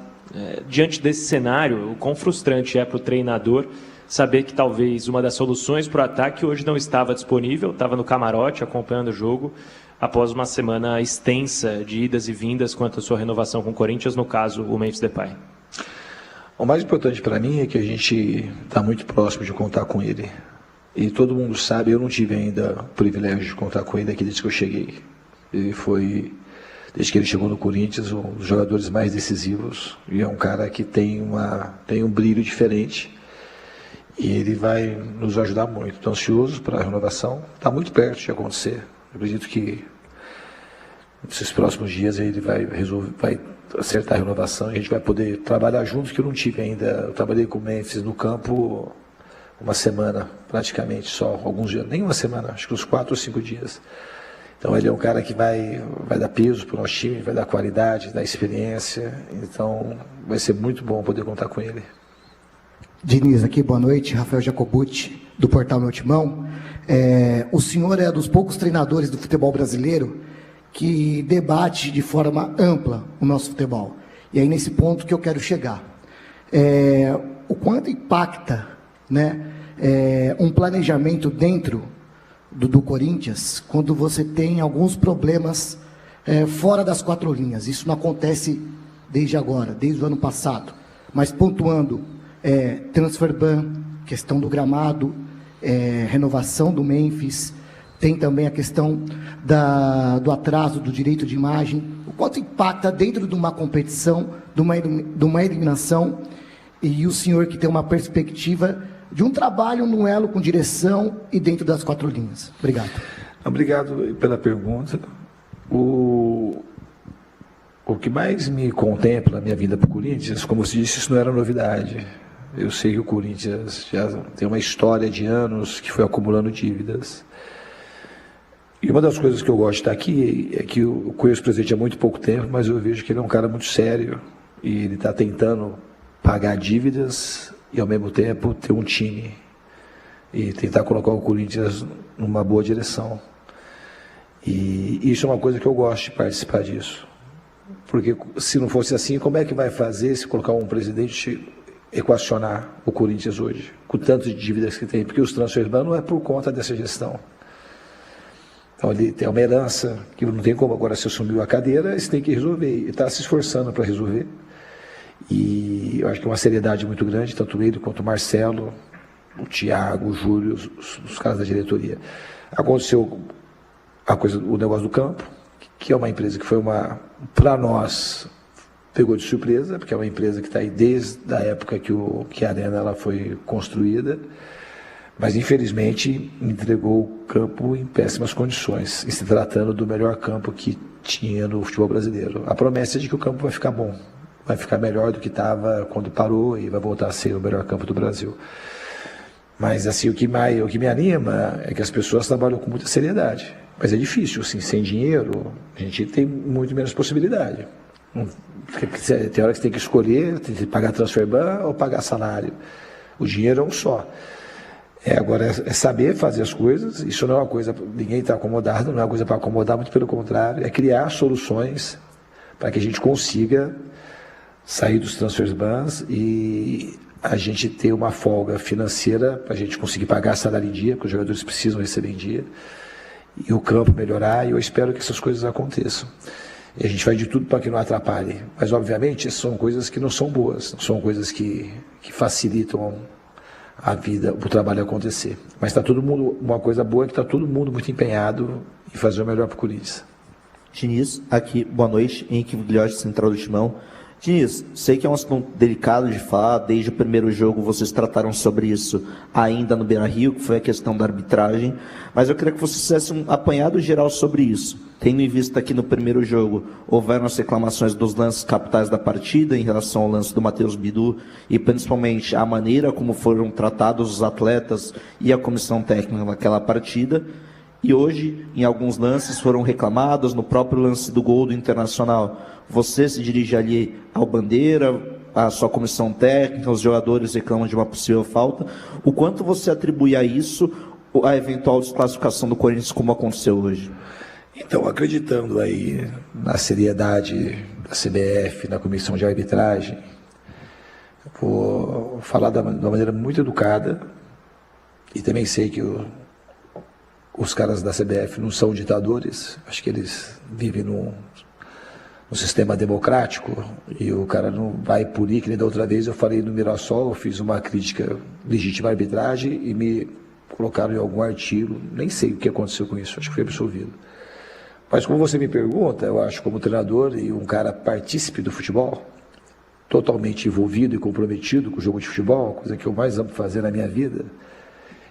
Diante desse cenário, o quão frustrante é para o treinador saber que talvez uma das soluções para o ataque hoje não estava disponível, estava no camarote acompanhando o jogo, após uma semana extensa de idas e vindas quanto à sua renovação com o Corinthians, no caso, o Memphis Depay. O mais importante para mim é que a gente está muito próximo de contar com ele. E todo mundo sabe, eu não tive ainda o privilégio de contar com ele aqui desde que eu cheguei. Ele foi, desde que ele chegou no Corinthians, um dos jogadores mais decisivos. E é um cara que tem um brilho diferente. E ele vai nos ajudar muito. Estou ansioso para a renovação. Está muito perto de acontecer. Eu acredito que nesses próximos dias ele vai acertar a renovação e a gente vai poder trabalhar juntos, que eu não tive ainda. Eu trabalhei com o Memphis no campo uma semana, praticamente, só alguns dias, nem uma semana, acho que uns 4 ou 5 dias. Então ele é um cara que vai dar peso para o nosso time, vai dar qualidade, dar experiência. Então vai ser muito bom poder contar com ele. Diniz, aqui, boa noite. Rafael Jacobucci, do Portal Meu Timão. O senhor é dos poucos treinadores do futebol brasileiro que debate de forma ampla o nosso futebol. E aí nesse ponto que eu quero chegar. O quanto impacta, né, um planejamento dentro do Corinthians quando você tem alguns problemas fora das 4 linhas. Isso não acontece desde agora, desde o ano passado. Mas pontuando, transfer ban, questão do gramado, renovação do Memphis, tem também a questão do atraso do direito de imagem, o quanto impacta dentro de uma competição, de uma eliminação, e o senhor que tem uma perspectiva de um trabalho no elo com direção e dentro das 4 linhas. Obrigado. Obrigado pela pergunta. O que mais me contempla na minha vinda para o Corinthians, como você disse, isso não era novidade. Eu sei que o Corinthians já tem uma história de anos que foi acumulando dívidas. E uma das coisas que eu gosto de estar aqui é que eu conheço o presidente há muito pouco tempo, mas eu vejo que ele é um cara muito sério e ele está tentando pagar dívidas e, ao mesmo tempo, ter um time e tentar colocar o Corinthians numa boa direção. E isso é uma coisa que eu gosto de participar disso. Porque se não fosse assim, como é que vai fazer se colocar um presidente equacionar o Corinthians hoje, com tantas dívidas que tem? Porque os transfer ban não é por conta dessa gestão. Então ele tem uma herança que não tem como agora, se assumiu a cadeira, você tem que resolver. Ele está se esforçando para resolver. E eu acho que é uma seriedade muito grande, tanto ele quanto o Marcelo, o Thiago, o Júlio, os caras da diretoria. Aconteceu o negócio do campo, que é uma empresa que foi para nós, pegou de surpresa, porque é uma empresa que está aí desde a época que a Arena ela foi construída, mas infelizmente entregou o campo em péssimas condições, e se tratando do melhor campo que tinha no futebol brasileiro. A promessa é de que o campo vai ficar bom, vai ficar melhor do que estava quando parou e vai voltar a ser o melhor campo do Brasil. Mas assim, o que me anima é que as pessoas trabalham com muita seriedade. Mas é difícil, assim, sem dinheiro, a gente tem muito menos possibilidade. Tem hora que você tem que escolher, tem que pagar transfer ban ou pagar salário. O dinheiro é um só. Agora é saber fazer as coisas, isso não é uma coisa, ninguém está acomodado, não é uma coisa para acomodar, muito pelo contrário, é criar soluções para que a gente consiga sair dos transfer bans e a gente ter uma folga financeira para a gente conseguir pagar salário em dia, porque os jogadores precisam receber em dia, e o campo melhorar, e eu espero que essas coisas aconteçam. E a gente faz de tudo para que não atrapalhe, mas obviamente são coisas que não são boas, não são coisas que facilitam a vida, o trabalho acontecer. Mas está todo mundo, uma coisa boa é que está todo mundo muito empenhado em fazer o melhor para o Corinthians. Diniz, aqui, boa noite, Henrique Guilhote, Central do Timão. Diniz, sei que é um assunto delicado de falar, desde o primeiro jogo vocês trataram sobre isso ainda no Beira-Rio, que foi a questão da arbitragem, mas eu queria que vocês fizessem um apanhado geral sobre isso. Tendo em vista que no primeiro jogo houveram as reclamações dos lances capitais da partida em relação ao lance do Matheus Bidu e principalmente a maneira como foram tratados os atletas e a comissão técnica naquela partida, e hoje em alguns lances foram reclamados, no próprio lance do gol do Internacional. Você se dirige ali ao Bandeira, a sua comissão técnica, os jogadores reclamam de uma possível falta. O quanto você atribui a isso a eventual desclassificação do Corinthians como aconteceu hoje? Então, acreditando aí na seriedade da CBF, na comissão de arbitragem, vou falar de uma maneira muito educada, e também sei que os caras da CBF não são ditadores, acho que eles vivem num sistema democrático, e o cara não vai punir, que nem da outra vez eu falei no Mirassol, eu fiz uma crítica legítima à arbitragem e me colocaram em algum artigo, nem sei o que aconteceu com isso, acho que foi absolvido. Mas como você me pergunta, eu acho como treinador e um cara partícipe do futebol, totalmente envolvido e comprometido com o jogo de futebol, coisa que eu mais amo fazer na minha vida,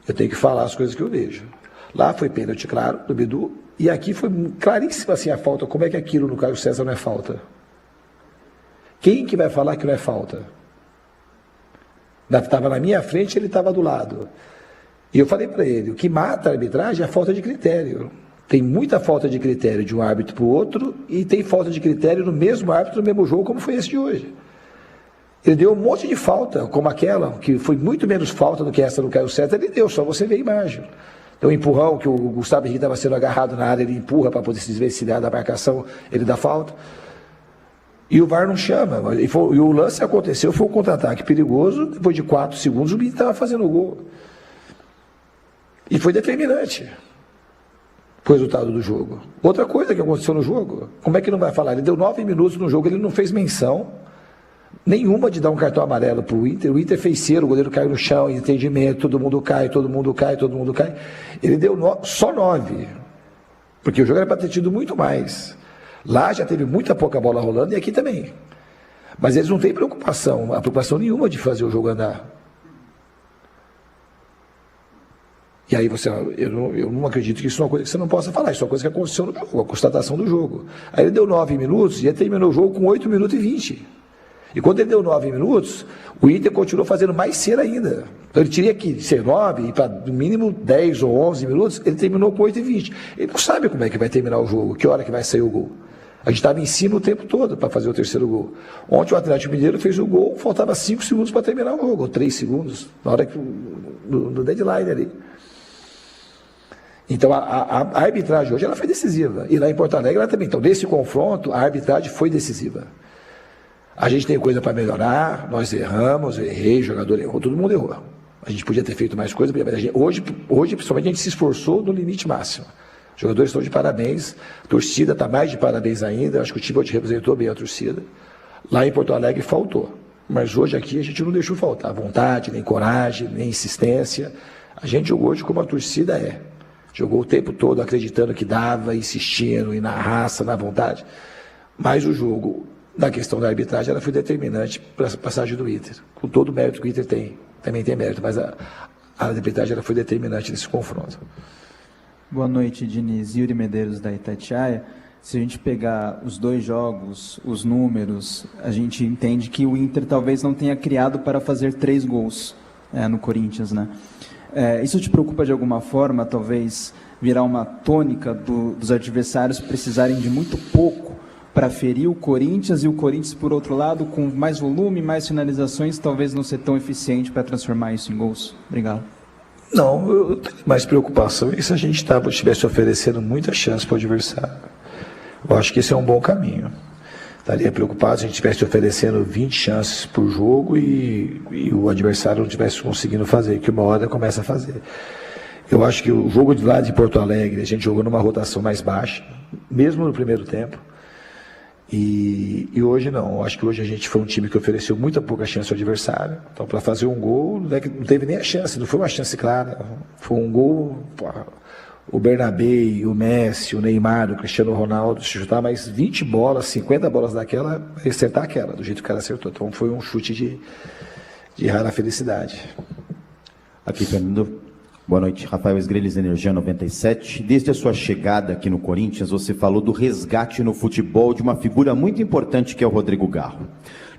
eu tenho que falar as coisas que eu vejo. Lá foi pênalti claro do Bidu, e aqui foi claríssima assim a falta. Como é que aquilo no Caio César não é falta? Quem que vai falar que não é falta? Estava na minha frente, ele estava do lado. E eu falei para ele, o que mata a arbitragem é a falta de critério. Tem muita falta de critério de um árbitro para o outro, e tem falta de critério no mesmo árbitro, no mesmo jogo, como foi esse de hoje. Ele deu um monte de falta, como aquela, que foi muito menos falta do que essa do Caio César, ele deu, só você vê a imagem. Então, o empurrão, que o Gustavo Henrique estava sendo agarrado na área, ele empurra para poder se desvencilhar da marcação, ele dá falta. E o VAR não chama. E o lance aconteceu, foi um contra-ataque perigoso, depois de 4 segundos o Bidu estava fazendo o gol. E foi determinante o resultado do jogo. Outra coisa que aconteceu no jogo, como é que não vai falar? Ele deu 9 minutos no jogo, ele não fez menção nenhuma de dar um cartão amarelo para o Inter fez cera, o goleiro caiu no chão, entendimento, todo mundo cai. Ele deu só 9, porque o jogo era para ter tido muito mais. Lá já teve muita pouca bola rolando, e aqui também. Mas eles não têm preocupação nenhuma de fazer o jogo andar. E aí eu não acredito que isso é uma coisa que você não possa falar, isso é uma coisa que aconteceu no jogo, a constatação do jogo. Aí ele deu 9 minutos e ele terminou o jogo com 8 minutos e 20. E quando ele deu 9 minutos, o Inter continuou fazendo mais cera ainda. Então ele teria que ser 9 e para no mínimo 10 ou 11 minutos, ele terminou com 8 e 20. Ele não sabe como é que vai terminar o jogo, que hora que vai sair o gol. A gente estava em cima o tempo todo para fazer o terceiro gol. Ontem o Atlético Mineiro fez o gol, faltava 5 segundos para terminar o jogo, ou 3 segundos, na hora que no deadline ali. Então a arbitragem hoje ela foi decisiva, e lá em Porto Alegre ela também. Então nesse confronto a arbitragem foi decisiva. A gente tem coisa para melhorar, nós erramos, eu errei, o jogador errou, todo mundo errou. A gente podia ter feito mais coisa, mas hoje principalmente a gente se esforçou no limite máximo. Os jogadores estão de parabéns, a torcida está mais de parabéns ainda, acho que o Tibalt representou bem a torcida. Lá em Porto Alegre faltou, mas hoje aqui a gente não deixou faltar vontade, nem coragem, nem insistência. A gente jogou hoje como a torcida é. Jogou o tempo todo acreditando que dava, insistindo, e na raça, na vontade. Mas o jogo, na questão da arbitragem, ela foi determinante para a passagem do Inter. Com todo o mérito que o Inter tem, também tem mérito, mas a arbitragem ela foi determinante nesse confronto. Boa noite, Diniz. Yuri Medeiros, da Itatiaia. Se a gente pegar os dois jogos, os números, a gente entende que o Inter talvez não tenha criado para fazer 3 gols no Corinthians, né? Isso te preocupa de alguma forma, talvez virar uma tônica dos adversários precisarem de muito pouco para ferir o Corinthians, e o Corinthians, por outro lado, com mais volume, mais finalizações, talvez não ser tão eficiente para transformar isso em gols? Obrigado. Não, eu tenho mais preocupação se a gente estivesse oferecendo muita chance para o adversário. Eu acho que esse é um bom caminho. Estaria preocupado se a gente estivesse oferecendo 20 chances por jogo e o adversário não estivesse conseguindo fazer, que uma hora começa a fazer. Eu acho que o jogo de lá de Porto Alegre, a gente jogou numa rotação mais baixa, mesmo no primeiro tempo, e hoje não. Eu acho que hoje a gente foi um time que ofereceu muita pouca chance ao adversário. Então, para fazer um gol, não teve nem a chance, não foi uma chance clara, foi um gol. o Bernabé, o Messi, o Neymar, o Cristiano Ronaldo, se chutar mais 20 bolas, 50 bolas daquela, vai acertar aquela, do jeito que o cara acertou. Então foi um chute de rara felicidade. Aqui, Fernando. Boa noite, Rafael Esgrelhes, Energia 97. Desde a sua chegada aqui no Corinthians, você falou do resgate no futebol de uma figura muito importante que é o Rodrigo Garro.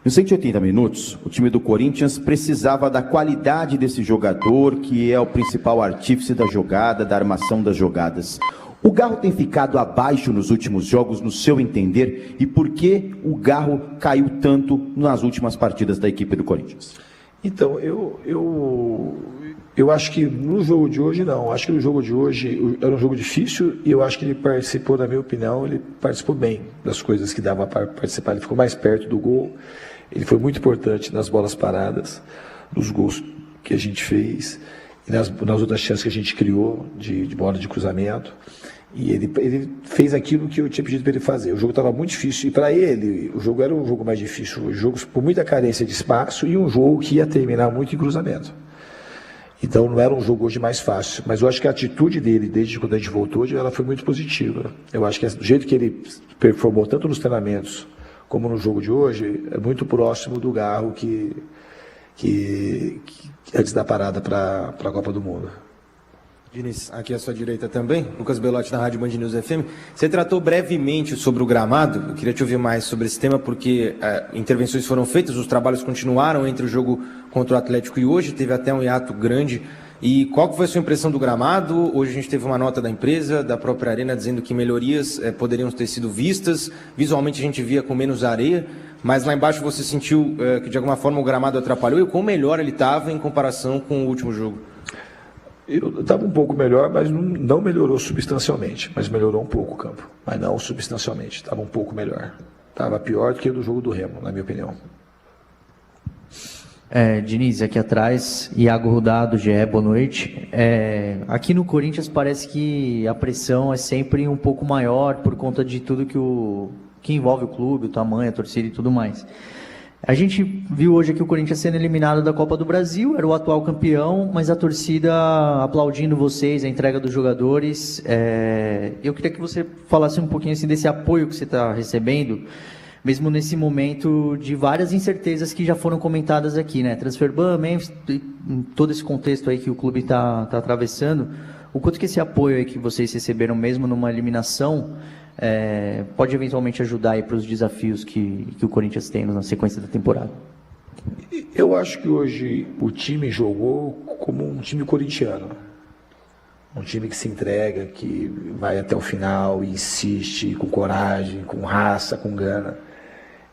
Nos 180 minutos, o time do Corinthians precisava da qualidade desse jogador, que é o principal artífice da jogada, da armação das jogadas. O Garro tem ficado abaixo nos últimos jogos, no seu entender, e por que o Garro caiu tanto nas últimas partidas da equipe do Corinthians? Então, eu acho que no jogo de hoje, não. Acho que no jogo de hoje era um jogo difícil e eu acho que ele participou, na minha opinião, ele participou bem das coisas que dava para participar. Ele ficou mais perto do gol, ele foi muito importante nas bolas paradas, nos gols que a gente fez e nas outras chances que a gente criou de bola de cruzamento. E ele fez aquilo que eu tinha pedido para ele fazer. O jogo estava muito difícil e para ele o jogo era um jogo mais difícil, um jogo por muita carência de espaço e um jogo que ia terminar muito em cruzamento. Então não era um jogo hoje mais fácil, mas eu acho que a atitude dele desde quando a gente voltou, ela foi muito positiva. Eu acho que do jeito que ele performou tanto nos treinamentos como no jogo de hoje, é muito próximo do Garro que antes da parada para a Copa do Mundo. Diniz, aqui à sua direita também, Lucas Belotti da Rádio Band News FM. Você tratou brevemente sobre o gramado, eu queria te ouvir mais sobre esse tema, porque intervenções foram feitas, os trabalhos continuaram entre o jogo contra o Atlético e hoje, teve até um hiato grande. E qual que foi a sua impressão do gramado? Hoje a gente teve uma nota da empresa, da própria Arena, dizendo que melhorias poderiam ter sido vistas, visualmente a gente via com menos areia, mas lá embaixo você sentiu que de alguma forma o gramado atrapalhou, e o quão melhor ele estava em comparação com o último jogo? Eu estava um pouco melhor, mas não melhorou substancialmente. Mas melhorou um pouco o campo. Mas não substancialmente. Estava um pouco melhor. Estava pior do que o do jogo do Remo, na minha opinião. Diniz, aqui atrás, Iago Rudá, do GE, boa noite. Aqui no Corinthians parece que a pressão é sempre um pouco maior por conta de tudo que envolve o clube, o tamanho, a torcida e tudo mais. A gente viu hoje aqui o Corinthians sendo eliminado da Copa do Brasil, era o atual campeão, mas a torcida aplaudindo vocês, a entrega dos jogadores. Eu queria que você falasse um pouquinho assim, desse apoio que você está recebendo, mesmo nesse momento de várias incertezas que já foram comentadas aqui, né? Transferban, Memphis, todo esse contexto aí que o clube está atravessando. O quanto que esse apoio aí que vocês receberam mesmo numa eliminação pode eventualmente ajudar aí para os desafios que o Corinthians tem na sequência da temporada? Eu acho que hoje o time jogou como um time corintiano. Um time que se entrega, que vai até o final, insiste, com coragem, com raça, com gana.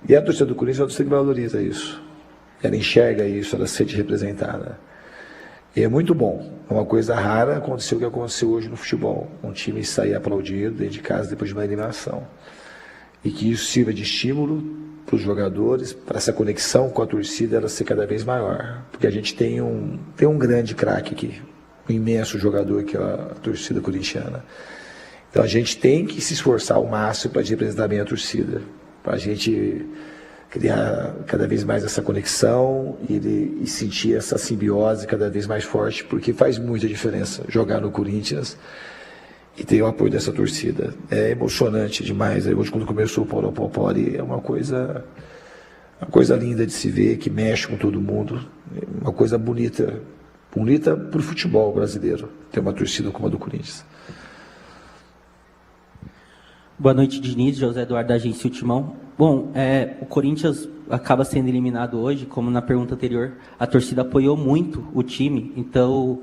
E a torcida do Corinthians é uma torcida que valoriza isso. Ela enxerga isso, ela se sente representada. E é muito bom. É uma coisa rara acontecer o que aconteceu hoje no futebol. Um time sair aplaudido dentro de casa depois de uma eliminação. E que isso sirva de estímulo para os jogadores, para essa conexão com a torcida ela ser cada vez maior. Porque a gente tem um grande craque aqui, um imenso jogador que é a torcida corintiana. Então a gente tem que se esforçar ao máximo para representar bem a torcida. Para a gente criar cada vez mais essa conexão e sentir essa simbiose cada vez mais forte, porque faz muita diferença jogar no Corinthians e ter o apoio dessa torcida. É emocionante demais. Hoje, quando começou o Popori, é uma coisa linda de se ver, que mexe com todo mundo, uma coisa bonita para o futebol brasileiro, ter uma torcida como a do Corinthians. Boa noite, Diniz, José Eduardo da Agência Timão. Bom, o Corinthians acaba sendo eliminado hoje, como na pergunta anterior, a torcida apoiou muito o time, então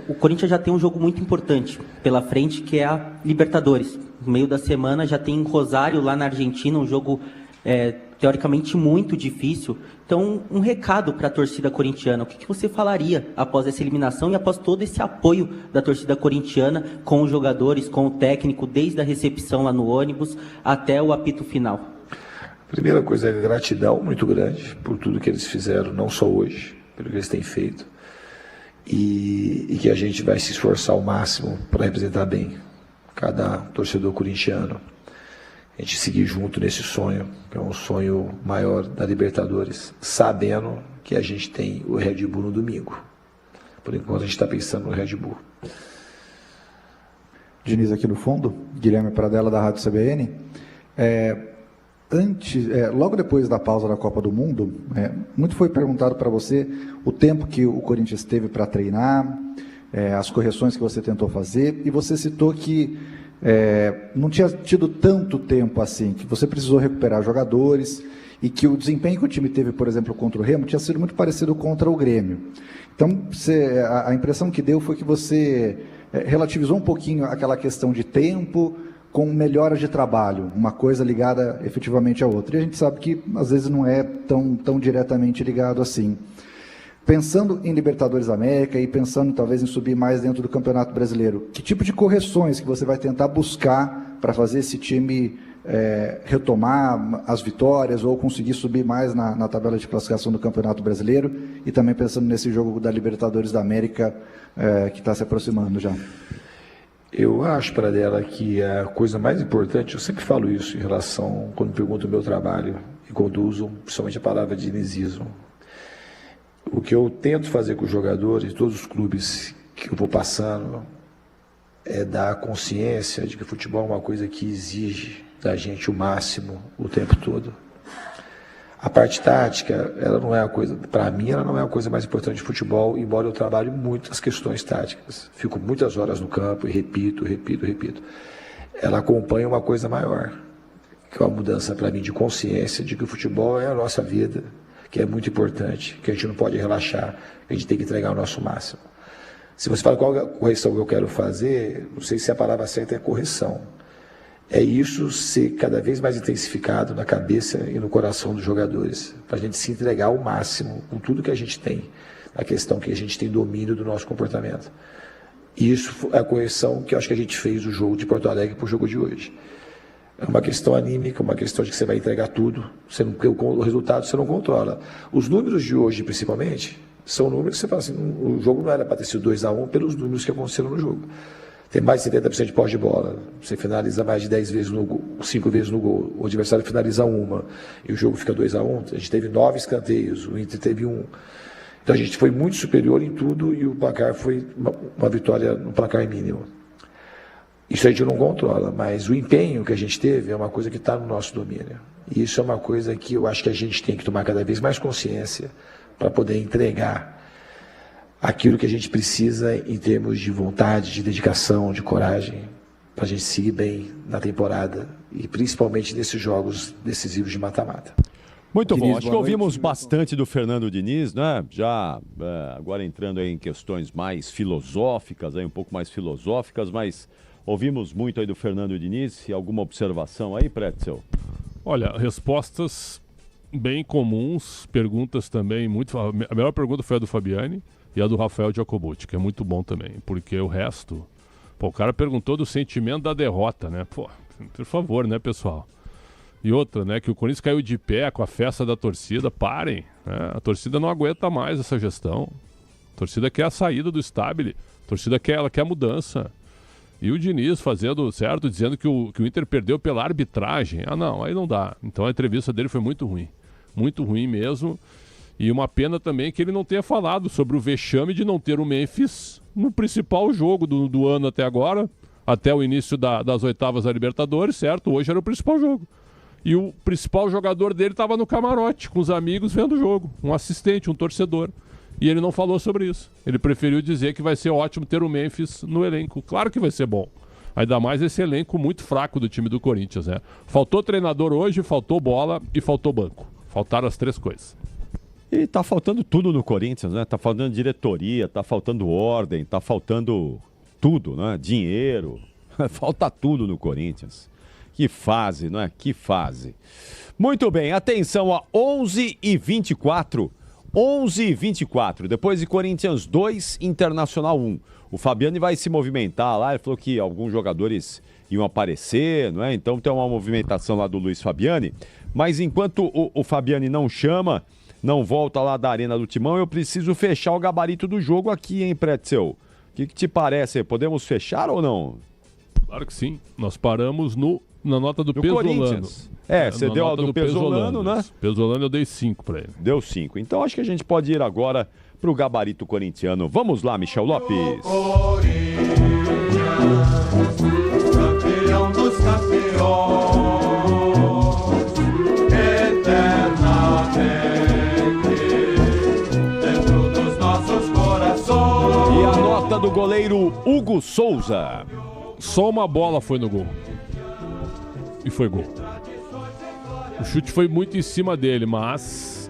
o Corinthians já tem um jogo muito importante pela frente, que é a Libertadores. No meio da semana já tem Rosário lá na Argentina, um jogo teoricamente muito difícil. Então, um recado para a torcida corintiana, o que você falaria após essa eliminação e após todo esse apoio da torcida corintiana com os jogadores, com o técnico, desde a recepção lá no ônibus até o apito final? Primeira coisa é gratidão muito grande por tudo que eles fizeram, não só hoje, pelo que eles têm feito, e que a gente vai se esforçar ao máximo para representar bem cada torcedor corintiano. A gente seguir junto nesse sonho, que é um sonho maior da Libertadores, sabendo que a gente tem o Red Bull no domingo. Por enquanto a gente está pensando no Red Bull. Diniz aqui no fundo, Guilherme Pradella da Rádio CBN. Logo depois da pausa da Copa do Mundo, muito foi perguntado para você o tempo que o Corinthians teve para treinar, as correções que você tentou fazer, e você citou que não tinha tido tanto tempo assim, que você precisou recuperar jogadores e que o desempenho que o time teve, por exemplo, contra o Remo, tinha sido muito parecido contra o Grêmio. Então, a impressão que deu foi que você relativizou um pouquinho aquela questão de tempo com melhoras de trabalho, uma coisa ligada efetivamente à outra. E a gente sabe que, às vezes, não é tão diretamente ligado assim. Pensando em Libertadores da América e pensando, talvez, em subir mais dentro do Campeonato Brasileiro, que tipo de correções que você vai tentar buscar para fazer esse time retomar as vitórias ou conseguir subir mais na tabela de classificação do Campeonato Brasileiro, e também pensando nesse jogo da Libertadores da América que está se aproximando já? Eu acho, Pradella, que a coisa mais importante, eu sempre falo isso em relação, quando pergunto o meu trabalho e quando usam principalmente a palavra dinizismo. O que eu tento fazer com os jogadores, todos os clubes que eu vou passando, é dar consciência de que o futebol é uma coisa que exige da gente o máximo o tempo todo. A parte tática, ela não é a coisa, para mim, ela não é a coisa mais importante de futebol, embora eu trabalhe muito as questões táticas. Fico muitas horas no campo e repito. Ela acompanha uma coisa maior, que é uma mudança para mim de consciência de que o futebol é a nossa vida, que é muito importante, que a gente não pode relaxar, que a gente tem que entregar o nosso máximo. Se você fala qual é a correção que eu quero fazer, não sei se a palavra certa é correção. É isso ser cada vez mais intensificado na cabeça e no coração dos jogadores, para a gente se entregar ao máximo com tudo que a gente tem, a questão que a gente tem domínio do nosso comportamento. E isso é a correção que eu acho que a gente fez o jogo de Porto Alegre para o jogo de hoje. É uma questão anímica, uma questão de que você vai entregar tudo, o resultado você não controla. Os números de hoje, principalmente, são números que você fala assim, o jogo não era para ter sido 2-1 pelos números que aconteceram no jogo. Tem mais de 70% de posse de bola, você finaliza mais de 10 vezes no gol, 5 vezes no gol, o adversário finaliza uma, e o jogo fica 2-1, a gente teve 9 escanteios, o Inter teve 1. Então a gente foi muito superior em tudo e o placar foi uma vitória no placar mínimo. Isso a gente não controla, mas o empenho que a gente teve é uma coisa que está no nosso domínio. E isso é uma coisa que eu acho que a gente tem que tomar cada vez mais consciência para poder entregar aquilo que a gente precisa em termos de vontade, de dedicação, de coragem, para a gente seguir bem na temporada e principalmente nesses jogos decisivos de mata-mata. Muito Diniz, bom, acho que ouvimos bastante do Fernando Diniz, né? Já agora entrando aí em questões mais filosóficas, aí um pouco mais filosóficas, mas ouvimos muito aí do Fernando Diniz. E alguma observação aí, Pretzel? Olha, respostas bem comuns, perguntas também muito... A melhor pergunta foi a do Fabiani e a do Rafael Jacobucci, que é muito bom também, porque o resto... Pô, o cara perguntou do sentimento da derrota, né? Pô, por favor, né, pessoal? E outra, né, que o Corinthians caiu de pé com a festa da torcida. Parem, né? A torcida não aguenta mais essa gestão. A torcida quer a saída do Stabile. A torcida quer a mudança. E o Diniz fazendo certo, dizendo que o Inter perdeu pela arbitragem. Ah, não, aí não dá. Então a entrevista dele foi muito ruim mesmo. E uma pena também que ele não tenha falado sobre o vexame de não ter o Memphis no principal jogo do ano até agora, até o início das oitavas da Libertadores, certo? Hoje era o principal jogo. E o principal jogador dele estava no camarote, com os amigos vendo o jogo. Um assistente, um torcedor. E ele não falou sobre isso. Ele preferiu dizer que vai ser ótimo ter o Memphis no elenco. Claro que vai ser bom. Ainda mais esse elenco muito fraco do time do Corinthians, né? Faltou treinador hoje, faltou bola e faltou banco. Faltaram as três coisas. E tá faltando tudo no Corinthians, né? Tá faltando diretoria, tá faltando ordem, tá faltando tudo, né? Dinheiro. Falta tudo no Corinthians. Que fase, não é? Que fase. Muito bem, atenção a 11h24. 11h24. Depois de Corinthians 2, Internacional 1. O Fabiani vai se movimentar lá. Ele falou que alguns jogadores iam aparecer, não é? Então tem uma movimentação lá do Luiz Fabiani. Mas enquanto o Fabiani não chama, não volta lá da Arena do Timão, eu preciso fechar o gabarito do jogo aqui, hein, Pretzel? O que te parece? Podemos fechar ou não? Claro que sim. Nós paramos na nota do Pesolano. Você deu a do Pesolano, né? Pesolano eu dei 5 para ele. Deu 5. Então acho que a gente pode ir agora pro gabarito corintiano. Vamos lá, Michel Lopes. do goleiro Hugo Souza. Só uma bola foi no gol. E foi gol. O chute foi muito em cima dele, mas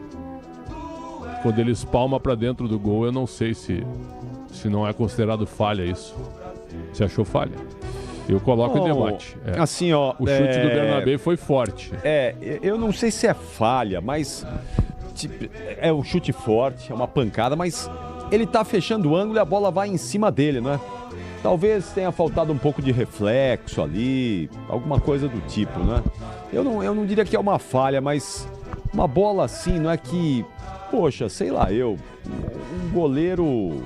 quando ele espalma pra dentro do gol, eu não sei se não é considerado falha isso. Você achou falha? Eu coloco em debate. Assim, ó, o chute do Bernabé foi forte. Eu não sei se é falha, mas tipo, é um chute forte, é uma pancada, mas ele tá fechando o ângulo e a bola vai em cima dele, né? Talvez tenha faltado um pouco de reflexo ali, alguma coisa do tipo, né? Eu não diria que é uma falha, mas uma bola assim, não é que, poxa, sei lá, um goleiro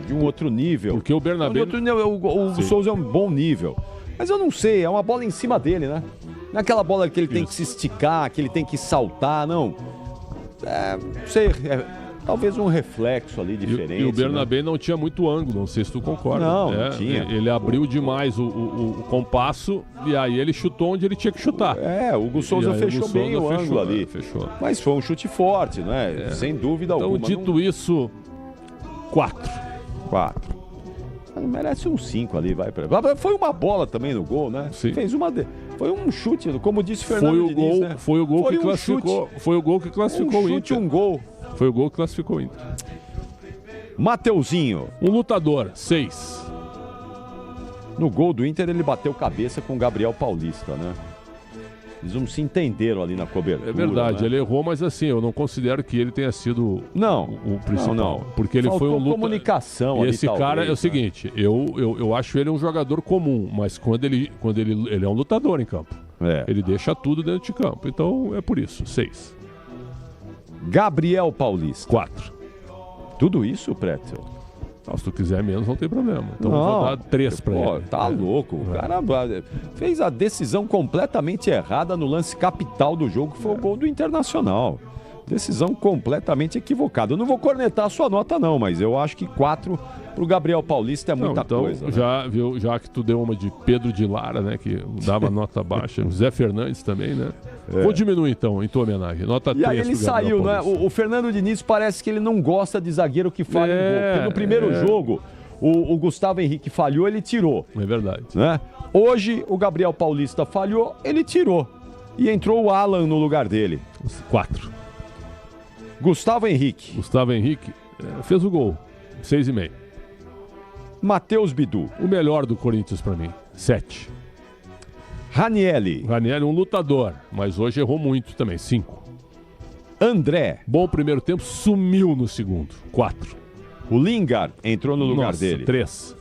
de um outro nível. Porque o Bernabé... O Souza é um bom nível. Mas eu não sei, é uma bola em cima dele, né? Não é aquela bola que ele tem que se esticar, que ele tem que saltar, não. Não sei, talvez um reflexo ali diferente. E o Bernabé não tinha muito ângulo, não sei se tu concorda. Não tinha. Ele abriu demais o compasso e aí ele chutou onde ele tinha que chutar. O Hugo Souza fechou bem o ângulo ali. Fechou. Mas foi um chute forte, né? Sem dúvida alguma. Então, dito isso, 4. Merece um 5 ali, vai pra... Foi uma bola também no gol, né? Sim. Foi um chute, como disse o Fernando Diniz, né? Foi o gol que classificou. Foi o gol que classificou o Inter. Um gol. Foi o gol que classificou o Inter. Mateuzinho. Um lutador, 6. No gol do Inter ele bateu cabeça com o Gabriel Paulista, né? Eles não se entenderam ali na cobertura. É verdade, né? Ele errou, mas assim, eu não considero que ele tenha sido o principal. Não. Porque ele Faltou foi um lutador. Comunicação E ali, esse cara é o seguinte, eu acho ele um jogador comum, mas quando ele é um lutador em campo. Ele deixa tudo dentro de campo. Então é por isso, 6. Gabriel Paulista. 4. Tudo isso, Pretzel? Se tu quiser menos, não tem problema. Então não, eu vou dar 3 pra ele. Tá louco. O cara fez a decisão completamente errada no lance capital do jogo, que foi o gol do Internacional. Decisão completamente equivocada. Eu não vou cornetar a sua nota, não, mas eu acho que 4 pro Gabriel Paulista é muita coisa. Né? Já que tu deu uma de Pedro de Lara, né? Que dava nota baixa. Zé Fernandes também, né? Vou diminuir então, em tua homenagem. Nota 3. E aí ele saiu, né? O Fernando Diniz parece que ele não gosta de zagueiro que falha em gol. Porque no primeiro jogo, o Gustavo Henrique falhou, ele tirou. É verdade. Né? Hoje, o Gabriel Paulista falhou, ele tirou. E entrou o Alan no lugar dele. 4. Gustavo Henrique. Gustavo Henrique fez o gol. 6,5. Matheus Bidu. O melhor do Corinthians pra mim. 7. Ranielli. Um lutador, mas hoje errou muito também. 5. André. Bom primeiro tempo, sumiu no segundo. 4. O Lingard entrou no lugar dele. 3.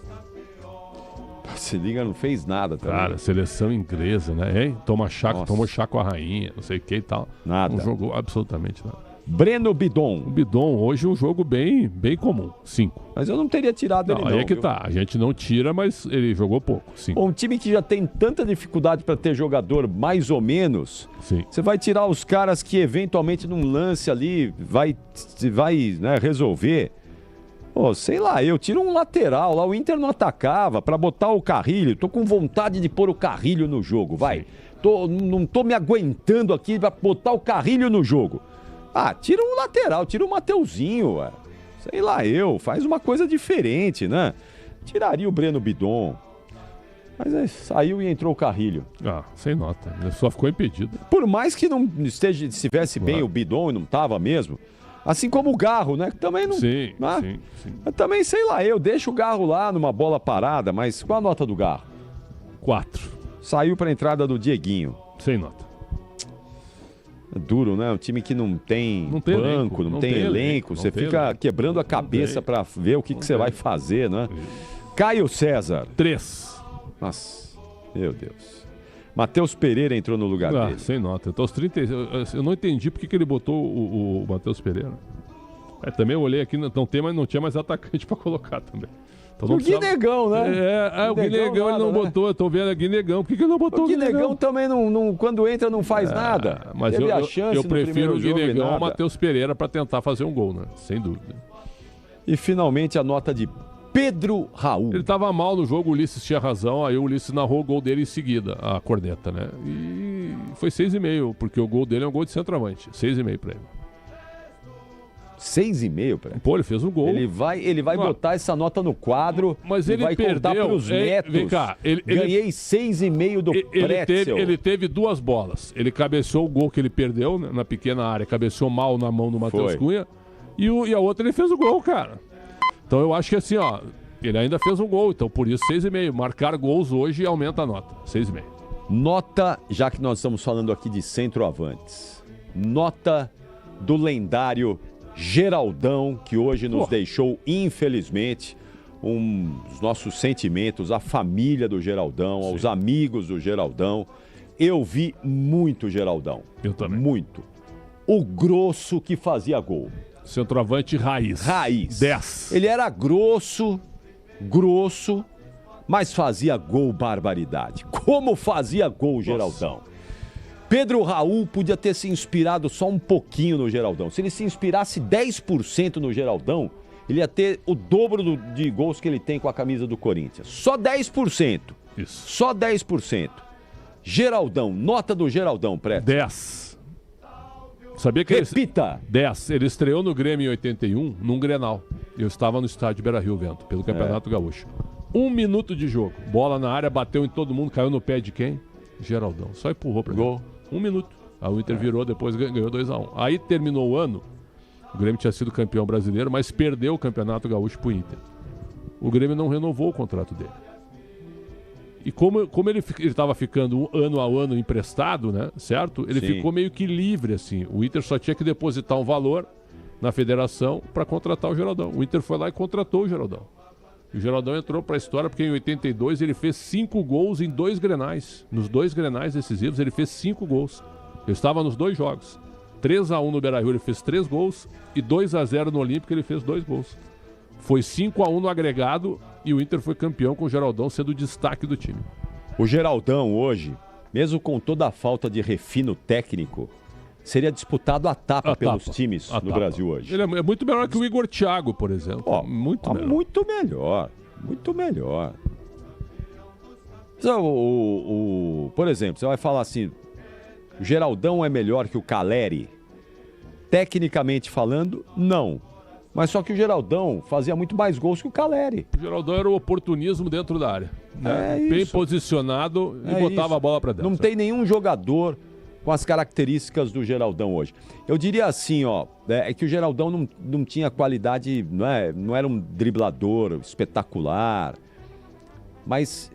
Esse Lingard não fez nada também. Cara, seleção inglesa, né? Hein? Tomou chá com a rainha, não sei o que e tal. Nada. Não jogou absolutamente nada. Breno Bidon. O Bidon, hoje um jogo bem comum. 5. Mas eu não teria tirado ele, não. Aí é que tá. A gente não tira, mas ele jogou pouco. 5. Um time que já tem tanta dificuldade para ter jogador mais ou menos. Sim. Você vai tirar os caras que eventualmente num lance ali vai né, resolver. Pô, sei lá, eu tiro um lateral lá. O Inter não atacava para botar o Carrilho. Tô com vontade de pôr o Carrilho no jogo. Vai. Não tô me aguentando aqui para botar o Carrilho no jogo. Tira um lateral, tira o Mateuzinho, ué. Sei lá, faz uma coisa diferente, né? Tiraria o Breno Bidon. Mas aí saiu e entrou o Carrilho. Sem nota. Só ficou impedido. Por mais que não estivesse bem o Bidon e não tava mesmo. Assim como o Garro, né? Também não. Sim. Mas também, sei lá, eu deixo o Garro lá numa bola parada, mas qual a nota do Garro? 4. Saiu pra entrada do Dieguinho. Sem nota. É duro, né? Um time que não tem banco, não tem elenco. Você fica quebrando a cabeça pra ver o que você vai fazer, né? Caio César. 3. Nossa, meu Deus. Matheus Pereira entrou no lugar dele. Sem nota. Então, eu não entendi porque que ele botou o Matheus Pereira. Também eu olhei aqui, não tinha mais atacante pra colocar também. Então o Guinegão, né? O Guinegão ele não botou. Eu tô vendo o Guinegão. Por que ele não botou o Guinegão? Também não, quando entra não faz nada. Mas eu prefiro o Guinegão ao Matheus Pereira para tentar fazer um gol, né? Sem dúvida. E finalmente a nota de Pedro Raul. Ele tava mal no jogo, o Ulisses tinha razão, aí o Ulisses narrou o gol dele em seguida, a corneta, né? E foi 6,5, porque o gol dele é um gol de centroavante. 6,5 para ele. 6,5, Pré. Pô, ele fez um gol. Ele vai botar essa nota no quadro. Mas e ele vai perdeu. contar pros netos. Vem cá. Ganhei 6,5 do Pretzel. Ele teve 2 bolas. Ele cabeceou o gol que ele perdeu, né, na pequena área. Cabeceou mal na mão do Matheus Cunha. E a outra ele fez o gol, cara. Então eu acho que assim, ó, ele ainda fez um gol. Então por isso 6,5. Marcar gols hoje aumenta a nota. 6,5. Nota, já que nós estamos falando aqui de centroavantes. Nota do lendário Geraldão, que hoje nos deixou, infelizmente, os nossos sentimentos, à família do Geraldão, aos amigos do Geraldão. Eu vi muito Geraldão. Eu também. Muito. O grosso que fazia gol. Centroavante raiz. 10. Ele era grosso, mas fazia gol barbaridade. Como fazia gol o Geraldão? Pedro Raul podia ter se inspirado só um pouquinho no Geraldão. Se ele se inspirasse 10% no Geraldão, ele ia ter o dobro de gols que ele tem com a camisa do Corinthians. Só 10%. Isso. Só 10%. Geraldão, nota do Geraldão, Preto. 10. Sabia que Repita. 10. Ele estreou no Grêmio em 81, num Grenal. Eu estava no estádio Beira-Rio vendo, pelo Campeonato Gaúcho. 1 minuto de jogo. Bola na área, bateu em todo mundo, caiu no pé de quem? Geraldão. Só empurrou pra gol. 1 minuto. Aí o Inter virou, depois ganhou 2-1. Aí terminou o ano, o Grêmio tinha sido campeão brasileiro, mas perdeu o Campeonato Gaúcho pro Inter. O Grêmio não renovou o contrato dele. E como ele estava ficando ano a ano emprestado, né, certo? Ele ficou meio que livre, assim. O Inter só tinha que depositar um valor na federação para contratar o Geraldão. O Inter foi lá e contratou o Geraldão. O Geraldão entrou para a história porque em 82 ele fez 5 gols em 2 Grenais. Nos 2 Grenais decisivos ele fez 5 gols. Eu estava nos 2 jogos. 3-1 no Beira-Rio ele fez 3 gols e 2-0 no Olímpico ele fez 2 gols. Foi 5-1 no agregado e o Inter foi campeão com o Geraldão sendo o destaque do time. O Geraldão hoje, mesmo com toda a falta de refino técnico, seria disputado a tapa pelos times no Brasil hoje. Ele é muito melhor que o Igor Thiago, por exemplo. Muito melhor. Muito melhor. Muito melhor. Então, por exemplo, você vai falar assim, o Geraldão é melhor que o Caleri? Tecnicamente falando, não. Mas só que o Geraldão fazia muito mais gols que o Caleri. O Geraldão era o oportunismo dentro da área. Né? Bem posicionado e botava a bola para dentro. Não tem nenhum jogador com as características do Geraldão hoje. Eu diria assim, ó, é que o Geraldão não tinha qualidade, não era um driblador espetacular, mas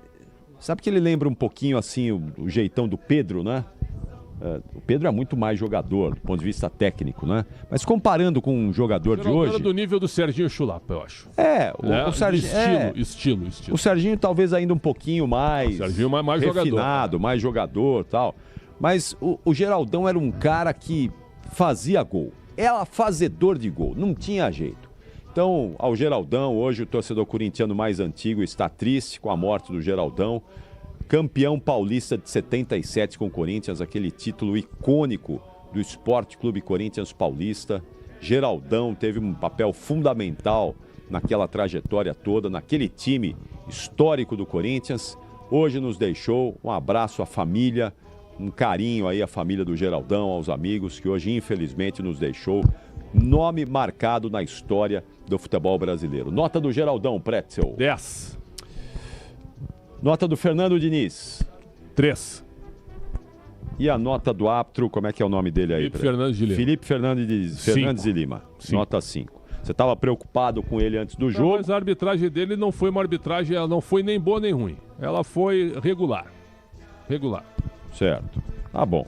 sabe que ele lembra um pouquinho assim o jeitão do Pedro, né? O Pedro é muito mais jogador do ponto de vista técnico, né? Mas comparando com um jogador de hoje... Era do nível do Serginho Chulapa, eu acho. O Serginho... Estilo. O Serginho talvez ainda um pouquinho mais... O Serginho mais refinado, jogador. Mais jogador e tal. Mas o Geraldão era um cara que fazia gol. Era fazedor de gol, não tinha jeito. Então, ao Geraldão, hoje o torcedor corintiano mais antigo está triste com a morte do Geraldão. Campeão paulista de 77 com o Corinthians, aquele título icônico do Esporte Clube Corinthians Paulista. Geraldão teve um papel fundamental naquela trajetória toda, naquele time histórico do Corinthians. Hoje nos deixou. Um abraço à família, um carinho aí à família do Geraldão, aos amigos, que hoje infelizmente nos deixou. Nome marcado na história do futebol brasileiro. Nota do Geraldão, Pretzel. 10. Nota do Fernando Diniz. 3. E a nota do árbitro, como é que é o nome dele aí? Felipe Fernandes de Lima. Felipe Fernandes de Lima. 5. Nota 5. Você estava preocupado com ele antes do jogo? Mas a arbitragem dele não foi uma arbitragem, ela não foi nem boa nem ruim. Ela foi regular. Certo. Tá bom.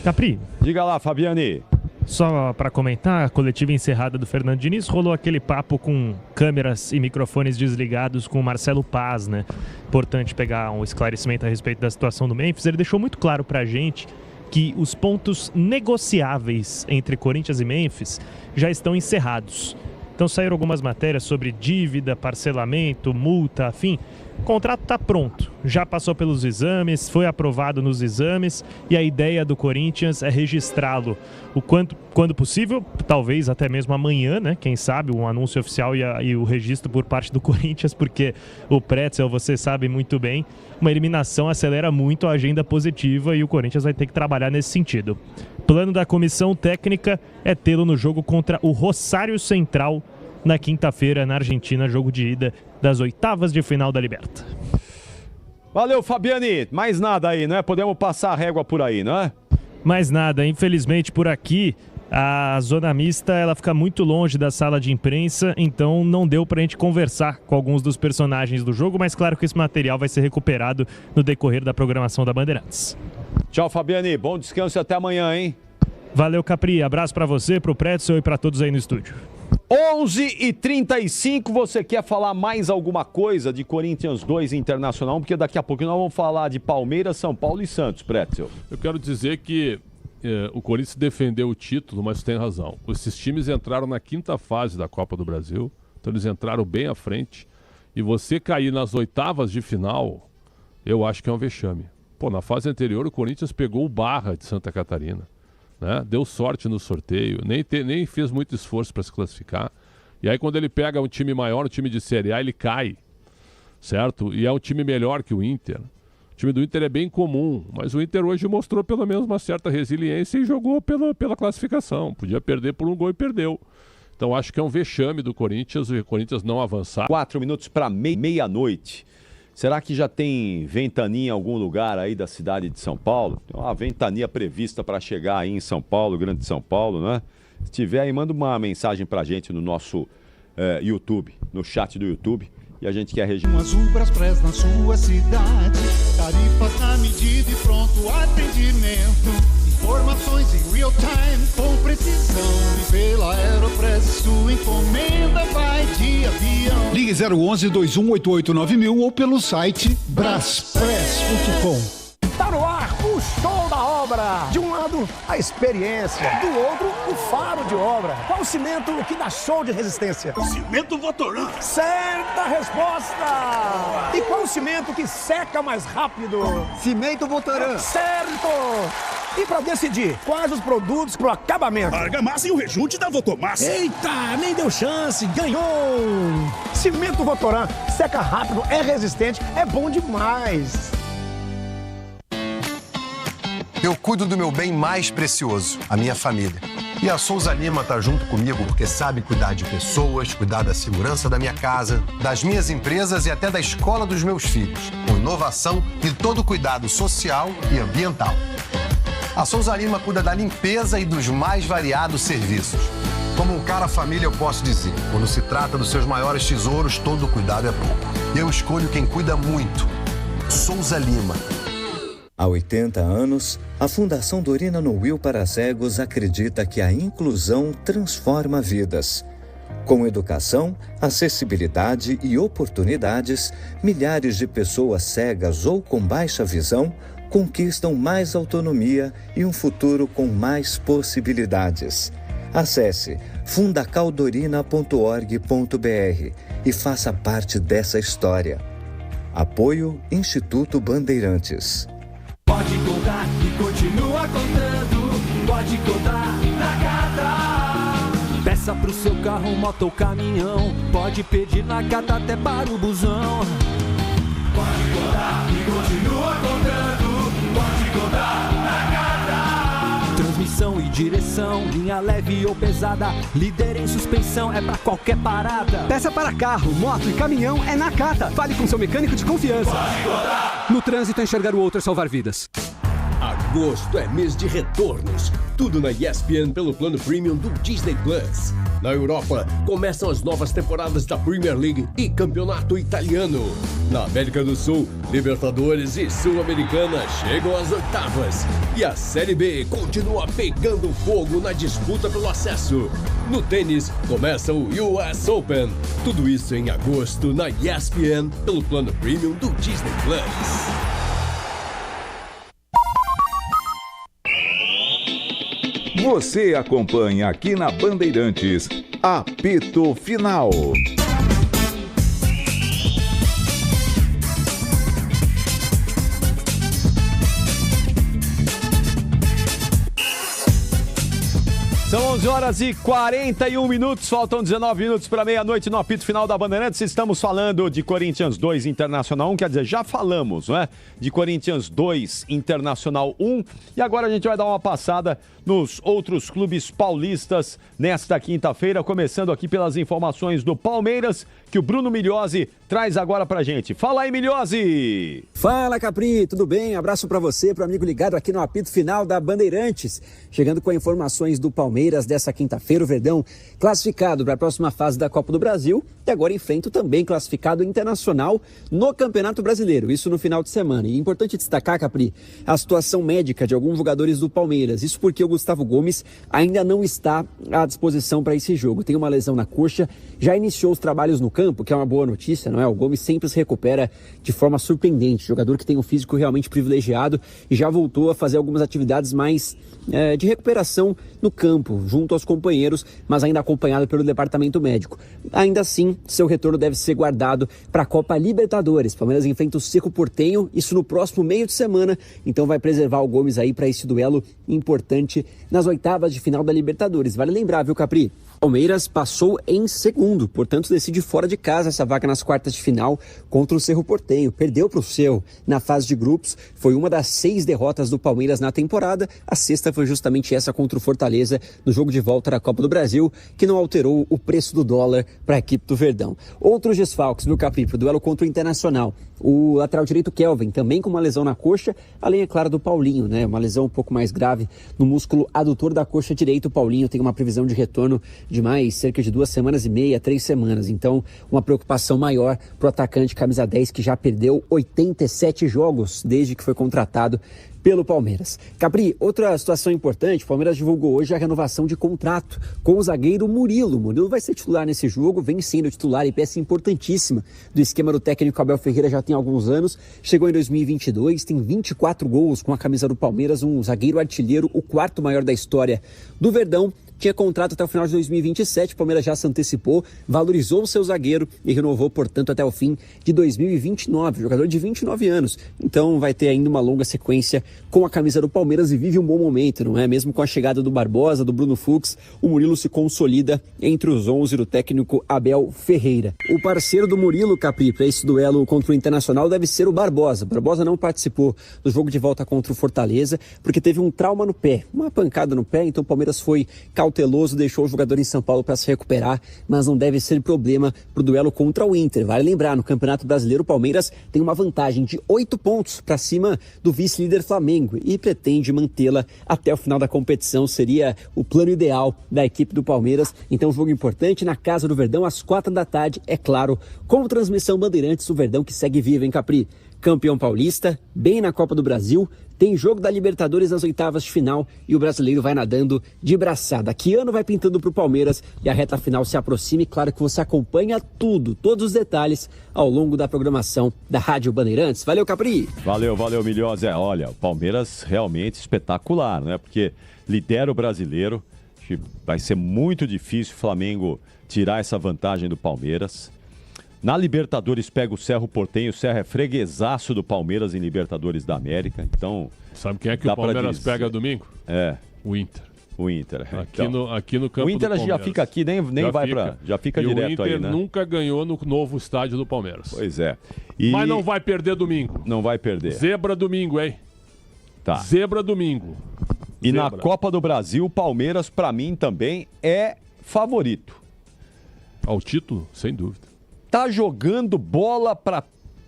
Capri. Diga lá, Fabiane. Só para comentar, a coletiva encerrada do Fernando Diniz, rolou aquele papo com câmeras e microfones desligados com o Marcelo Paz, né? Importante pegar um esclarecimento a respeito da situação do Memphis. Ele deixou muito claro pra gente que os pontos negociáveis entre Corinthians e Memphis já estão encerrados. Então saíram algumas matérias sobre dívida, parcelamento, multa, afim. O contrato está pronto, já passou pelos exames, foi aprovado nos exames e a ideia do Corinthians é registrá-lo quando possível, talvez até mesmo amanhã, né? Quem sabe, um anúncio oficial e o registro por parte do Corinthians, porque o Pretzel, você sabe muito bem, uma eliminação acelera muito a agenda positiva e o Corinthians vai ter que trabalhar nesse sentido. Plano da comissão técnica é tê-lo no jogo contra o Rosário Central na quinta-feira na Argentina, jogo de ida das oitavas de final da Liberta. Valeu, Fabiani. Mais nada aí, não é? Podemos passar a régua por aí, não é? Mais nada. Infelizmente, por aqui, a zona mista ela fica muito longe da sala de imprensa, então não deu pra gente conversar com alguns dos personagens do jogo, mas claro que esse material vai ser recuperado no decorrer da programação da Bandeirantes. Tchau, Fabiani. Bom descanso e até amanhã, hein? Valeu, Capri. Abraço pra você, pro Pretzel e pra todos aí no estúdio. 11h35, você quer falar mais alguma coisa de Corinthians 2 Internacional? Porque daqui a pouco nós vamos falar de Palmeiras, São Paulo e Santos, Pretzel. Eu quero dizer que o Corinthians defendeu o título, mas tem razão. Esses times entraram na quinta fase da Copa do Brasil, então eles entraram bem à frente. E você cair nas oitavas de final, eu acho que é um vexame. Pô, na fase anterior o Corinthians pegou o Barra de Santa Catarina. Né? Deu sorte no sorteio, nem fez muito esforço para se classificar. E aí quando ele pega um time maior, um time de Série A, ele cai, certo? E é um time melhor que o Inter. O time do Inter é bem comum, mas o Inter hoje mostrou pelo menos uma certa resiliência e jogou pela classificação. Podia perder por um gol e perdeu. Então acho que é um vexame do Corinthians, o Corinthians não avançar. 4 minutos para meia-noite. Será que já tem ventania em algum lugar aí da cidade de São Paulo? Tem uma ventania prevista para chegar aí em São Paulo, Grande São Paulo, né? Se tiver aí, manda uma mensagem pra gente no nosso YouTube, no chat do YouTube. E a gente quer registrar. Azul Braspress na sua cidade. Tarifas na medida e pronto atendimento. Informações em real time com precisão. E pela Aeropress sua encomenda vai de avião. Ligue 011-2188-9000 ou pelo site braspress.com. Tá no ar o show da obra. De um lado, a experiência. Do outro, o faro de obra. Qual o cimento que dá show de resistência? Cimento Votoran. Certa resposta. E qual o cimento que seca mais rápido? Cimento Votoran. Certo. E para decidir quais os produtos pro acabamento? Argamassa e o rejunte da Votomas. Eita, nem deu chance, ganhou! Cimento Votoran, seca rápido, é resistente, é bom demais. Eu cuido do meu bem mais precioso, a minha família. E a Souza Lima tá junto comigo porque sabe cuidar de pessoas, cuidar da segurança da minha casa, das minhas empresas e até da escola dos meus filhos, com inovação e todo cuidado social e ambiental. A Souza Lima cuida da limpeza e dos mais variados serviços. Como um cara família, eu posso dizer, quando se trata dos seus maiores tesouros, todo cuidado é bom. Eu escolho quem cuida muito. Souza Lima. Há 80 anos, a Fundação Dorina no Will para Cegos acredita que a inclusão transforma vidas. Com educação, acessibilidade e oportunidades, milhares de pessoas cegas ou com baixa visão conquistam mais autonomia e um futuro com mais possibilidades. Acesse fundacaldorina.org.br e faça parte dessa história. Apoio Instituto Bandeirantes. Pode contar e continua contando. Pode contar na Cata. Peça pro seu carro, moto ou caminhão. Pode pedir na Cata até para o busão. Pode contar e continua contando. Pode contar na Cata. Transmissão e direção, linha leve ou pesada. Líder em suspensão, é pra qualquer parada. Peça para carro, moto e caminhão é na Cata. Fale com seu mecânico de confiança. Pode contar. No trânsito, enxergar o outro é salvar vidas. Agosto é mês de retornos. Tudo na ESPN pelo plano premium do Disney Plus. Na Europa, começam as novas temporadas da Premier League e Campeonato Italiano. Na América do Sul, Libertadores e Sul-Americana chegam às oitavas. E a Série B continua pegando fogo na disputa pelo acesso. No tênis, começa o US Open. Tudo isso em agosto na ESPN pelo plano premium do Disney Plus. Você acompanha aqui na Bandeirantes, Apito Final. São 11 horas e 41 minutos, faltam 19 minutos para meia-noite no apito final da Bandeirantes. Estamos falando de Corinthians 2, Internacional 1, quer dizer, já falamos, não é? De Corinthians 2, Internacional 1. E agora a gente vai dar uma passada nos outros clubes paulistas nesta quinta-feira, começando aqui pelas informações do Palmeiras, que o Bruno Migliozzi traz agora pra gente. Fala aí, Migliozzi! Fala, Capri, tudo bem? Abraço pra você, pro amigo ligado aqui no apito final da Bandeirantes. Chegando com informações do Palmeiras dessa quinta-feira, o Verdão classificado para a próxima fase da Copa do Brasil e agora enfrenta o também classificado Internacional no Campeonato Brasileiro, isso no final de semana. E é importante destacar, Capri, a situação médica de alguns jogadores do Palmeiras, isso porque o Gustavo Gomes ainda não está à disposição para esse jogo. Tem uma lesão na coxa, já iniciou os trabalhos no campo, que é uma boa notícia, não é? O Gomes sempre se recupera de forma surpreendente, jogador que tem um físico realmente privilegiado e já voltou a fazer algumas atividades mais de recuperação no campo, junto aos companheiros, mas ainda acompanhado pelo departamento médico. Ainda assim, seu retorno deve ser guardado para a Copa Libertadores. Palmeiras enfrenta o Cerro Porteño, isso no próximo meio de semana, então vai preservar o Gomes aí para esse duelo importante nas oitavas de final da Libertadores. Vale lembrar, viu, Capri? Palmeiras passou em segundo, portanto decide fora de casa essa vaga nas quartas de final contra o Cerro Porteño. Perdeu para o Cerro na fase de grupos, foi uma das 6 derrotas do Palmeiras na temporada. A sexta foi justamente essa contra o Fortaleza no jogo de volta da Copa do Brasil, que não alterou o preço do dólar para a equipe do Verdão. Outros desfalques no Capri, pro duelo contra o Internacional. O lateral direito Kelvin, também com uma lesão na coxa, além, é claro, do Paulinho, né? Uma lesão um pouco mais grave no músculo adutor da coxa direita. O Paulinho tem uma previsão de retorno de mais cerca de 2 semanas e meia, 3 semanas. Então, uma preocupação maior pro atacante camisa 10, que já perdeu 87 jogos desde que foi contratado pelo Palmeiras. Capri, outra situação importante, o Palmeiras divulgou hoje a renovação de contrato com o zagueiro Murilo. O Murilo vai ser titular nesse jogo, vem sendo titular e peça importantíssima do esquema do técnico Abel Ferreira já tem alguns anos. Chegou em 2022, tem 24 gols com a camisa do Palmeiras, um zagueiro artilheiro, o 4º maior da história do Verdão. Tinha contrato até o final de 2027, o Palmeiras já se antecipou, valorizou o seu zagueiro e renovou, portanto, até o fim de 2029, jogador de 29 anos. Então vai ter ainda uma longa sequência com a camisa do Palmeiras e vive um bom momento, não é? Mesmo com a chegada do Barbosa, do Bruno Fux, o Murilo se consolida entre os 11 do técnico Abel Ferreira. O parceiro do Murilo, Capri, para esse duelo contra o Internacional deve ser o Barbosa. O Barbosa não participou do jogo de volta contra o Fortaleza porque teve um trauma no pé, uma pancada no pé, então o Palmeiras foi cauteloso, deixou o jogador em São Paulo para se recuperar, mas não deve ser problema para o duelo contra o Inter. Vale lembrar, no Campeonato Brasileiro, o Palmeiras tem uma vantagem de 8 pontos para cima do vice-líder Flamengo e pretende mantê-la até o final da competição. Seria o plano ideal da equipe do Palmeiras. Então, um jogo importante na casa do Verdão, às 4 da tarde, é claro, com transmissão Bandeirantes, o Verdão que segue vivo, hein, Capri? Campeão paulista, bem na Copa do Brasil, tem jogo da Libertadores nas oitavas de final e o brasileiro vai nadando de braçada. Que ano vai pintando para o Palmeiras e a reta final se aproxima, e claro que você acompanha tudo, todos os detalhes ao longo da programação da Rádio Bandeirantes. Valeu, Capri! Valeu, Migliozzi. Olha, o Palmeiras realmente espetacular, né? Porque lidera o brasileiro, vai ser muito difícil o Flamengo tirar essa vantagem do Palmeiras. Na Libertadores pega o Cerro Porteño, o Cerro é freguesaço do Palmeiras em Libertadores da América, então... Sabe quem é que o Palmeiras pega domingo? O Inter. O Inter. Aqui no campo o Inter do Palmeiras. Já fica aqui, nem vai pra... Já fica direto aí, né? O Inter nunca ganhou no novo estádio do Palmeiras. Pois é. Mas não vai perder domingo. Não vai perder. Zebra domingo, hein? Tá. Zebra domingo. E na Copa do Brasil, o Palmeiras, pra mim, também é favorito. Ao título? Sem dúvida. Tá jogando bola para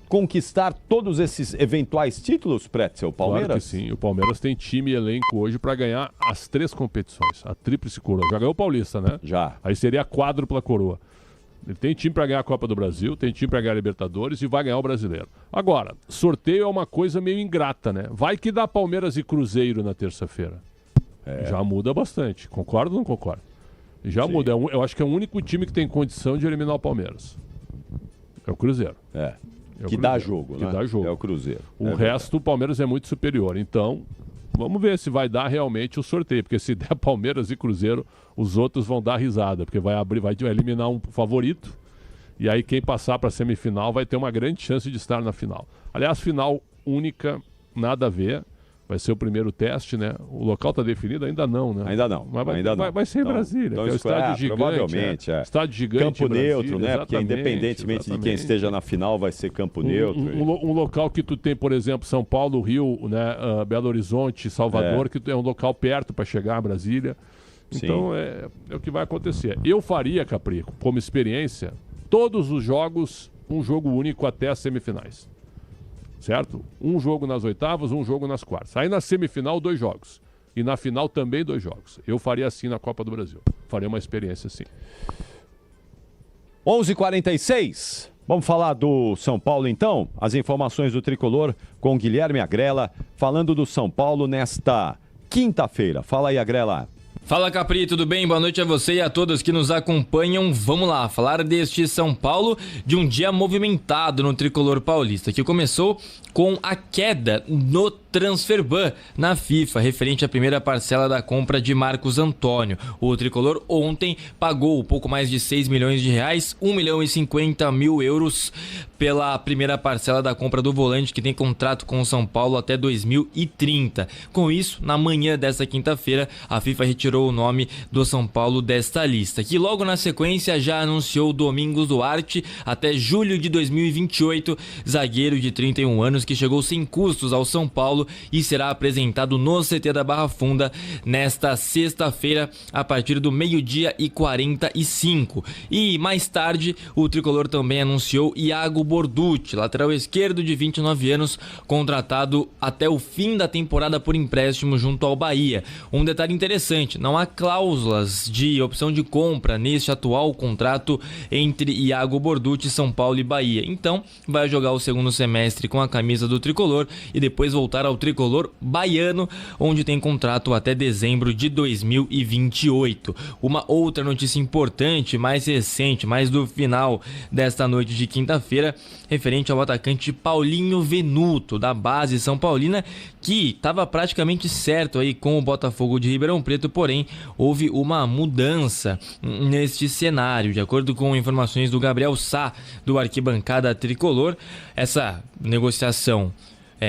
conquistar todos esses eventuais títulos, Pretzel, o Palmeiras? Claro que sim. O Palmeiras tem time e elenco hoje para ganhar as 3 competições. A tríplice coroa. Já ganhou o Paulista, né? Já. Aí seria a quádrupla coroa. Ele tem time para ganhar a Copa do Brasil, tem time para ganhar a Libertadores e vai ganhar o Brasileiro. Agora, sorteio é uma coisa meio ingrata, né? Vai que dá Palmeiras e Cruzeiro na terça-feira. Já muda bastante. Concorda ou não concorda? Já muda. Eu acho que é o único time que tem condição de eliminar o Palmeiras. É o Cruzeiro. Que dá jogo, né? Que dá jogo. É o Cruzeiro. O resto, o Palmeiras é muito superior. Então, vamos ver se vai dar realmente o sorteio. Porque se der Palmeiras e Cruzeiro, os outros vão dar risada. Porque vai eliminar um favorito. E aí quem passar para a semifinal vai ter uma grande chance de estar na final. Aliás, final única, nada a ver. Vai ser o primeiro teste, né? O local está definido? Ainda não, né? Ainda não. Mas não. vai ser em Brasília, que é o estádio gigante. Provavelmente, Estádio gigante. Campo neutro, né? Porque independentemente de quem esteja na final, vai ser campo neutro. Um local que tu tem, por exemplo, São Paulo, Rio, né? Belo Horizonte, Salvador, que é um local perto para chegar a Brasília. Então é o que vai acontecer. Eu faria, Caprico, como experiência, todos os jogos, um jogo único até as semifinais. Certo? Um jogo nas oitavas, um jogo nas quartas. Aí na semifinal, 2 jogos. E na final também 2 jogos. Eu faria assim na Copa do Brasil. Faria uma experiência assim. 11h46. Vamos falar do São Paulo então? As informações do Tricolor com Guilherme Agrela, falando do São Paulo nesta quinta-feira. Fala aí, Agrela. Fala, Capri, tudo bem? Boa noite a você e a todos que nos acompanham. Vamos lá, falar deste São Paulo, de um dia movimentado no Tricolor paulista, que começou com a queda no Transferban na FIFA, referente à primeira parcela da compra de Marcos Antônio. O Tricolor ontem pagou um pouco mais de 6 milhões de reais, 1 milhão e 50 mil euros pela primeira parcela da compra do volante, que tem contrato com o São Paulo até 2030. Com isso, na manhã desta quinta-feira, a FIFA retirou o nome do São Paulo desta lista, que logo na sequência já anunciou Domingos Duarte até julho de 2028, zagueiro de 31 anos que chegou sem custos ao São Paulo e será apresentado no CT da Barra Funda nesta sexta-feira a partir do 12h45. E mais tarde o Tricolor também anunciou Iago Borducci, lateral esquerdo de 29 anos, contratado até o fim da temporada por empréstimo junto ao Bahia. Um detalhe interessante, não há cláusulas de opção de compra neste atual contrato entre Iago Borducci, São Paulo e Bahia. Então vai jogar o segundo semestre com a camisa do Tricolor e depois voltar ao Tricolor baiano, onde tem contrato até dezembro de 2028. Uma outra notícia importante, mais recente, mais do final desta noite de quinta-feira, referente ao atacante Paulinho Venuto, da base São Paulina, que estava praticamente certo aí com o Botafogo de Ribeirão Preto, porém houve uma mudança neste cenário. De acordo com informações do Gabriel Sá, do Arquibancada Tricolor, essa negociação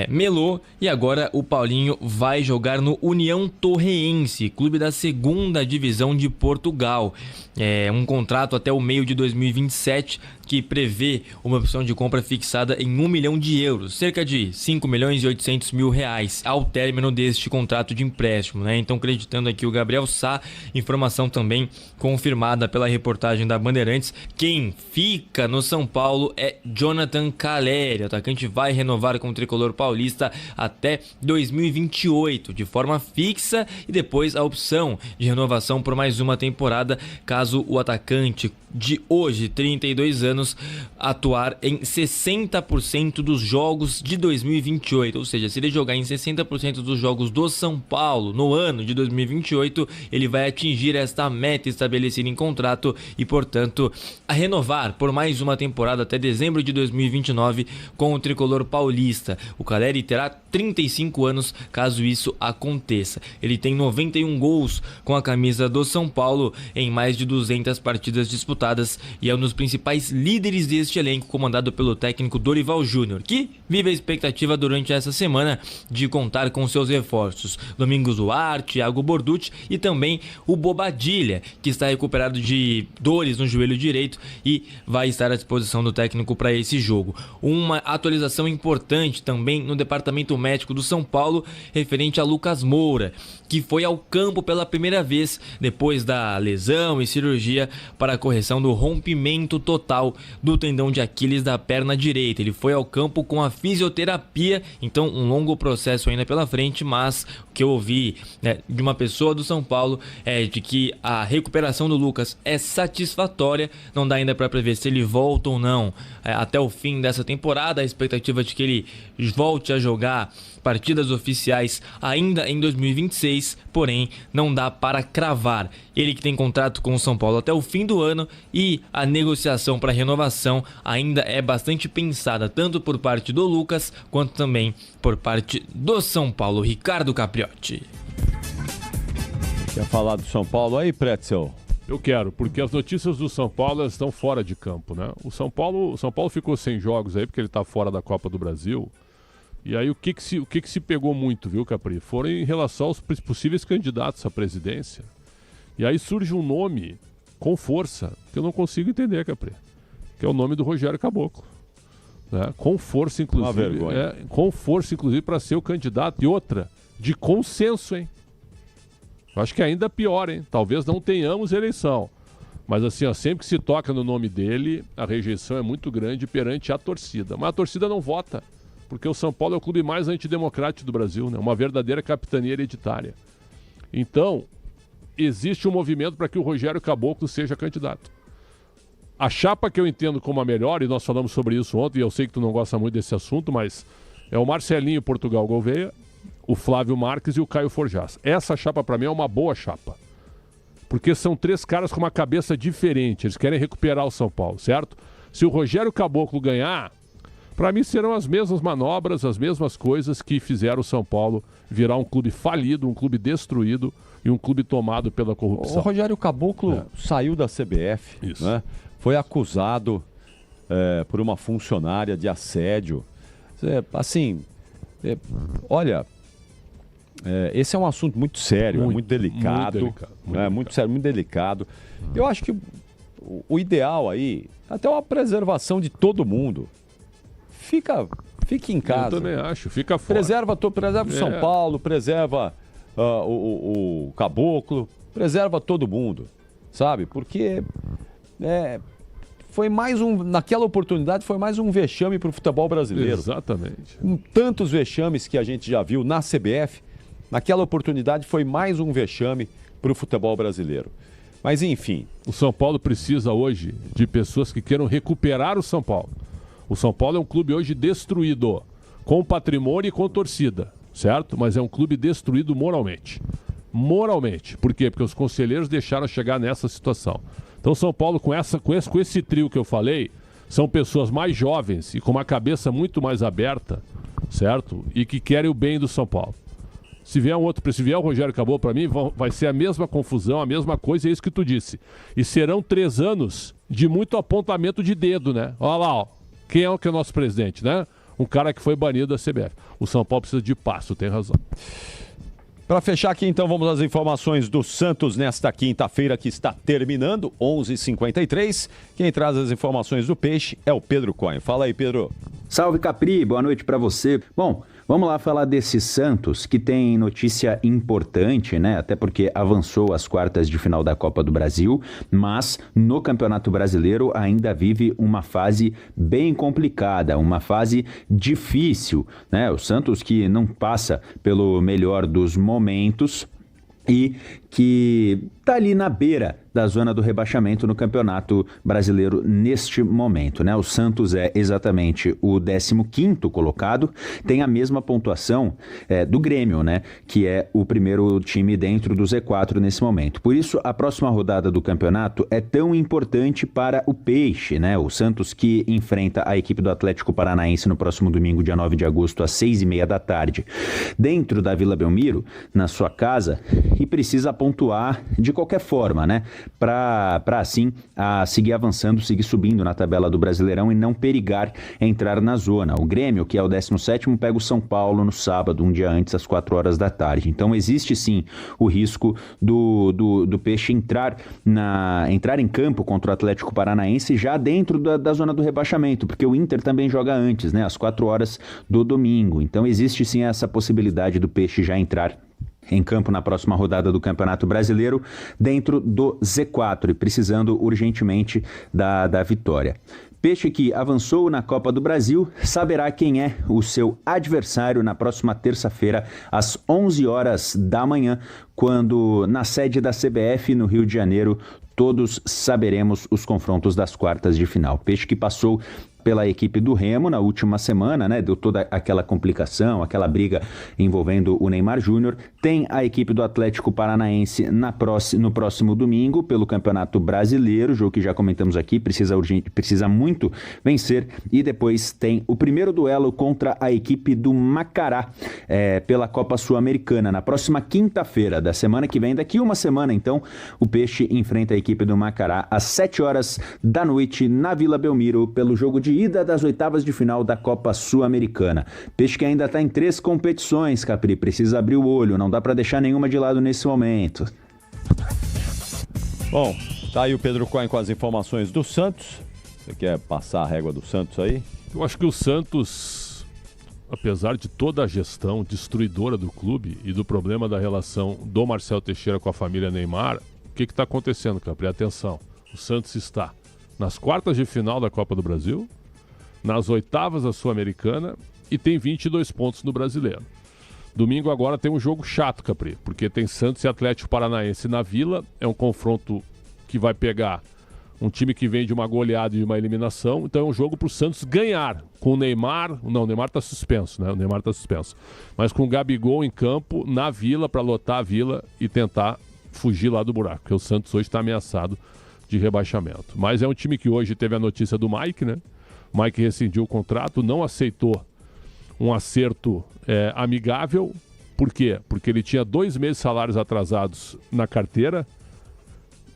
melou e agora o Paulinho vai jogar no União Torreense, clube da 2ª divisão de Portugal. É um contrato até o meio de 2027 que prevê uma opção de compra fixada em 1 milhão de euros, cerca de 5 milhões e 800 mil reais ao término deste contrato de empréstimo, né? Então, acreditando aqui o Gabriel Sá, informação também confirmada pela reportagem da Bandeirantes, quem fica no São Paulo é Jonathan Caleri. O atacante vai renovar com o Tricolor paulista até 2028, de forma fixa, e depois a opção de renovação por mais uma temporada, caso o atacante de hoje, 32 anos, atuar em 60% dos jogos de 2028, ou seja, se ele jogar em 60% dos jogos do São Paulo no ano de 2028, ele vai atingir esta meta estabelecida em contrato e, portanto, a renovar por mais uma temporada até dezembro de 2029 com o Tricolor paulista. O Caleri terá 35 anos caso isso aconteça. Ele tem 91 gols com a camisa do São Paulo em mais de 200 partidas disputadas e é um dos principais líderes deste elenco, comandado pelo técnico Dorival Júnior, que vive a expectativa durante essa semana de contar com seus reforços. Domingos Duarte, Iago Borducci e também o Bobadilha, que está recuperado de dores no joelho direito e vai estar à disposição do técnico para esse jogo. Uma atualização importante também no departamento médico do São Paulo, referente a Lucas Moura, que foi ao campo pela primeira vez depois da lesão e cirurgia para a correção do rompimento total do tendão de Aquiles da perna direita. Ele foi ao campo com a fisioterapia, então um longo processo ainda pela frente, mas o que eu ouvi de uma pessoa do São Paulo é de que a recuperação do Lucas é satisfatória. Não dá ainda para prever se ele volta ou não até o fim dessa temporada. A expectativa é de que ele volte a jogar partidas oficiais ainda em 2026, porém não dá para cravar. Ele que tem contrato com o São Paulo até o fim do ano e a negociação para renovação ainda é bastante pensada, tanto por parte do Lucas quanto também por parte do São Paulo. Ricardo Capriotti. Quer falar do São Paulo aí, Pretzel? Eu quero, porque as notícias do São Paulo elas estão fora de campo, né? O São Paulo ficou sem jogos aí porque ele está fora da Copa do Brasil. E aí o que se pegou muito, viu, Capri? Foram em relação aos possíveis candidatos à presidência. E aí surge um nome com força que eu não consigo entender, Capri. Que é o nome do Rogério Caboclo. Né? Com força, inclusive. Uma vergonha. Com força, inclusive, para ser o candidato. E outra, de consenso, hein? Eu acho que ainda pior, hein? Talvez não tenhamos eleição. Mas assim, ó, sempre que se toca no nome dele, a rejeição é muito grande perante a torcida. Mas a torcida não vota. Porque o São Paulo é o clube mais antidemocrático do Brasil, né? Uma verdadeira capitania hereditária. Então, existe um movimento para que o Rogério Caboclo seja candidato. A chapa que eu entendo como a melhor, e nós falamos sobre isso ontem, e eu sei que tu não gosta muito desse assunto, mas é o Marcelinho Portugal Gouveia, o Flávio Marques e o Caio Forjás. Essa chapa para mim é uma boa chapa. Porque são 3 caras com uma cabeça diferente, eles querem recuperar o São Paulo, certo? Se o Rogério Caboclo ganhar, para mim serão as mesmas manobras, as mesmas coisas que fizeram o São Paulo virar um clube falido, um clube destruído e um clube tomado pela corrupção. O Rogério Caboclo saiu da CBF, né? Foi acusado por uma funcionária de assédio. Olha, esse é um assunto muito sério, muito delicado. Muito sério, muito delicado. Eu acho que o ideal aí, até uma preservação de todo mundo. Fique em casa. Eu também acho, fica fora. Preserva o São Paulo, preserva o Caboclo, preserva todo mundo, sabe? Porque foi mais naquela oportunidade foi mais um vexame para o futebol brasileiro. Exatamente. Com tantos vexames que a gente já viu na CBF, naquela oportunidade foi mais um vexame para o futebol brasileiro. Mas enfim. O São Paulo precisa hoje de pessoas que queiram recuperar o São Paulo. O São Paulo é um clube hoje destruído, com patrimônio e com torcida, certo? Mas é um clube destruído moralmente. Moralmente. Por quê? Porque os conselheiros deixaram chegar nessa situação. Então São Paulo, com esse trio que eu falei, são pessoas mais jovens e com uma cabeça muito mais aberta, certo? E que querem o bem do São Paulo. Se vier o Rogério Caboclo, para mim, vai ser a mesma confusão, a mesma coisa, é isso que tu disse. E serão 3 anos de muito apontamento de dedo, né? Olha lá, ó. Quem é o nosso presidente, né? Um cara que foi banido da CBF. O São Paulo precisa de paz, tu tem razão. Para fechar aqui, então, vamos às informações do Santos nesta quinta-feira que está terminando, 11h53. Quem traz as informações do Peixe é o Pedro Cohen. Fala aí, Pedro. Salve, Capri. Boa noite para você. Bom, vamos lá falar desse Santos, que tem notícia importante, né? Até porque avançou às quartas de final da Copa do Brasil, mas no Campeonato Brasileiro ainda vive uma fase bem complicada, uma fase difícil, né? O Santos que não passa pelo melhor dos momentos e que está ali na beira da zona do rebaixamento no Campeonato Brasileiro neste momento, né? O Santos é exatamente o 15º colocado, tem a mesma pontuação do Grêmio, né? Que é o primeiro time dentro do Z4 nesse momento. Por isso, a próxima rodada do campeonato é tão importante para o Peixe, né? O Santos que enfrenta a equipe do Atlético Paranaense no próximo domingo, dia 9 de agosto, às 6h30 da tarde, dentro da Vila Belmiro, na sua casa, e precisa pontuar de qualquer forma, né? Para assim seguir avançando, seguir subindo na tabela do Brasileirão e não perigar entrar na zona. O Grêmio, que é o 17º, pega o São Paulo no sábado, um dia antes, às 4 horas da tarde. Então existe sim o risco do Peixe entrar em campo contra o Atlético Paranaense já dentro da zona do rebaixamento, porque o Inter também joga antes, né? Às 4 horas do domingo. Então existe sim essa possibilidade do Peixe já entrar em campo na próxima rodada do Campeonato Brasileiro, dentro do Z4 e precisando urgentemente da vitória. Peixe que avançou na Copa do Brasil saberá quem é o seu adversário na próxima terça-feira, às 11 horas da manhã, quando na sede da CBF no Rio de Janeiro todos saberemos os confrontos das quartas de final. Peixe que passou pela equipe do Remo na última semana, né? Deu toda aquela complicação, aquela briga envolvendo o Neymar Júnior. Tem a equipe do Atlético Paranaense no próximo domingo pelo Campeonato Brasileiro, jogo que já comentamos aqui, precisa muito vencer. E depois tem o primeiro duelo contra a equipe do Macará pela Copa Sul-Americana, na próxima quinta-feira da semana que vem. Daqui uma semana, então, o Peixe enfrenta a equipe do Macará às 7 horas da noite na Vila Belmiro pelo jogo de ida das oitavas de final da Copa Sul-Americana. Peixe que ainda está em 3 competições, Capri, precisa abrir o olho, não dá para deixar nenhuma de lado nesse momento. Bom, tá aí o Pedro Cohen com as informações do Santos. Você quer passar a régua do Santos aí? Eu acho que o Santos, apesar de toda a gestão destruidora do clube e do problema da relação do Marcelo Teixeira com a família Neymar, o que está acontecendo, Capri? Atenção, o Santos está nas quartas de final da Copa do Brasil, nas oitavas da Sul-Americana e tem 22 pontos no Brasileiro. Domingo agora tem um jogo chato, Capri, porque tem Santos e Atlético Paranaense na Vila, é um confronto que vai pegar um time que vem de uma goleada e de uma eliminação, então é um jogo para o Santos ganhar, com o Neymar, não, o Neymar está suspenso, né? O Neymar está suspenso, mas com o Gabigol em campo, na Vila, para lotar a Vila e tentar fugir lá do buraco, porque o Santos hoje está ameaçado de rebaixamento. Mas é um time que hoje teve a notícia do Mike, né? O Mike rescindiu o contrato, não aceitou um acerto amigável. Por quê? Porque ele tinha 2 meses de salários atrasados na carteira.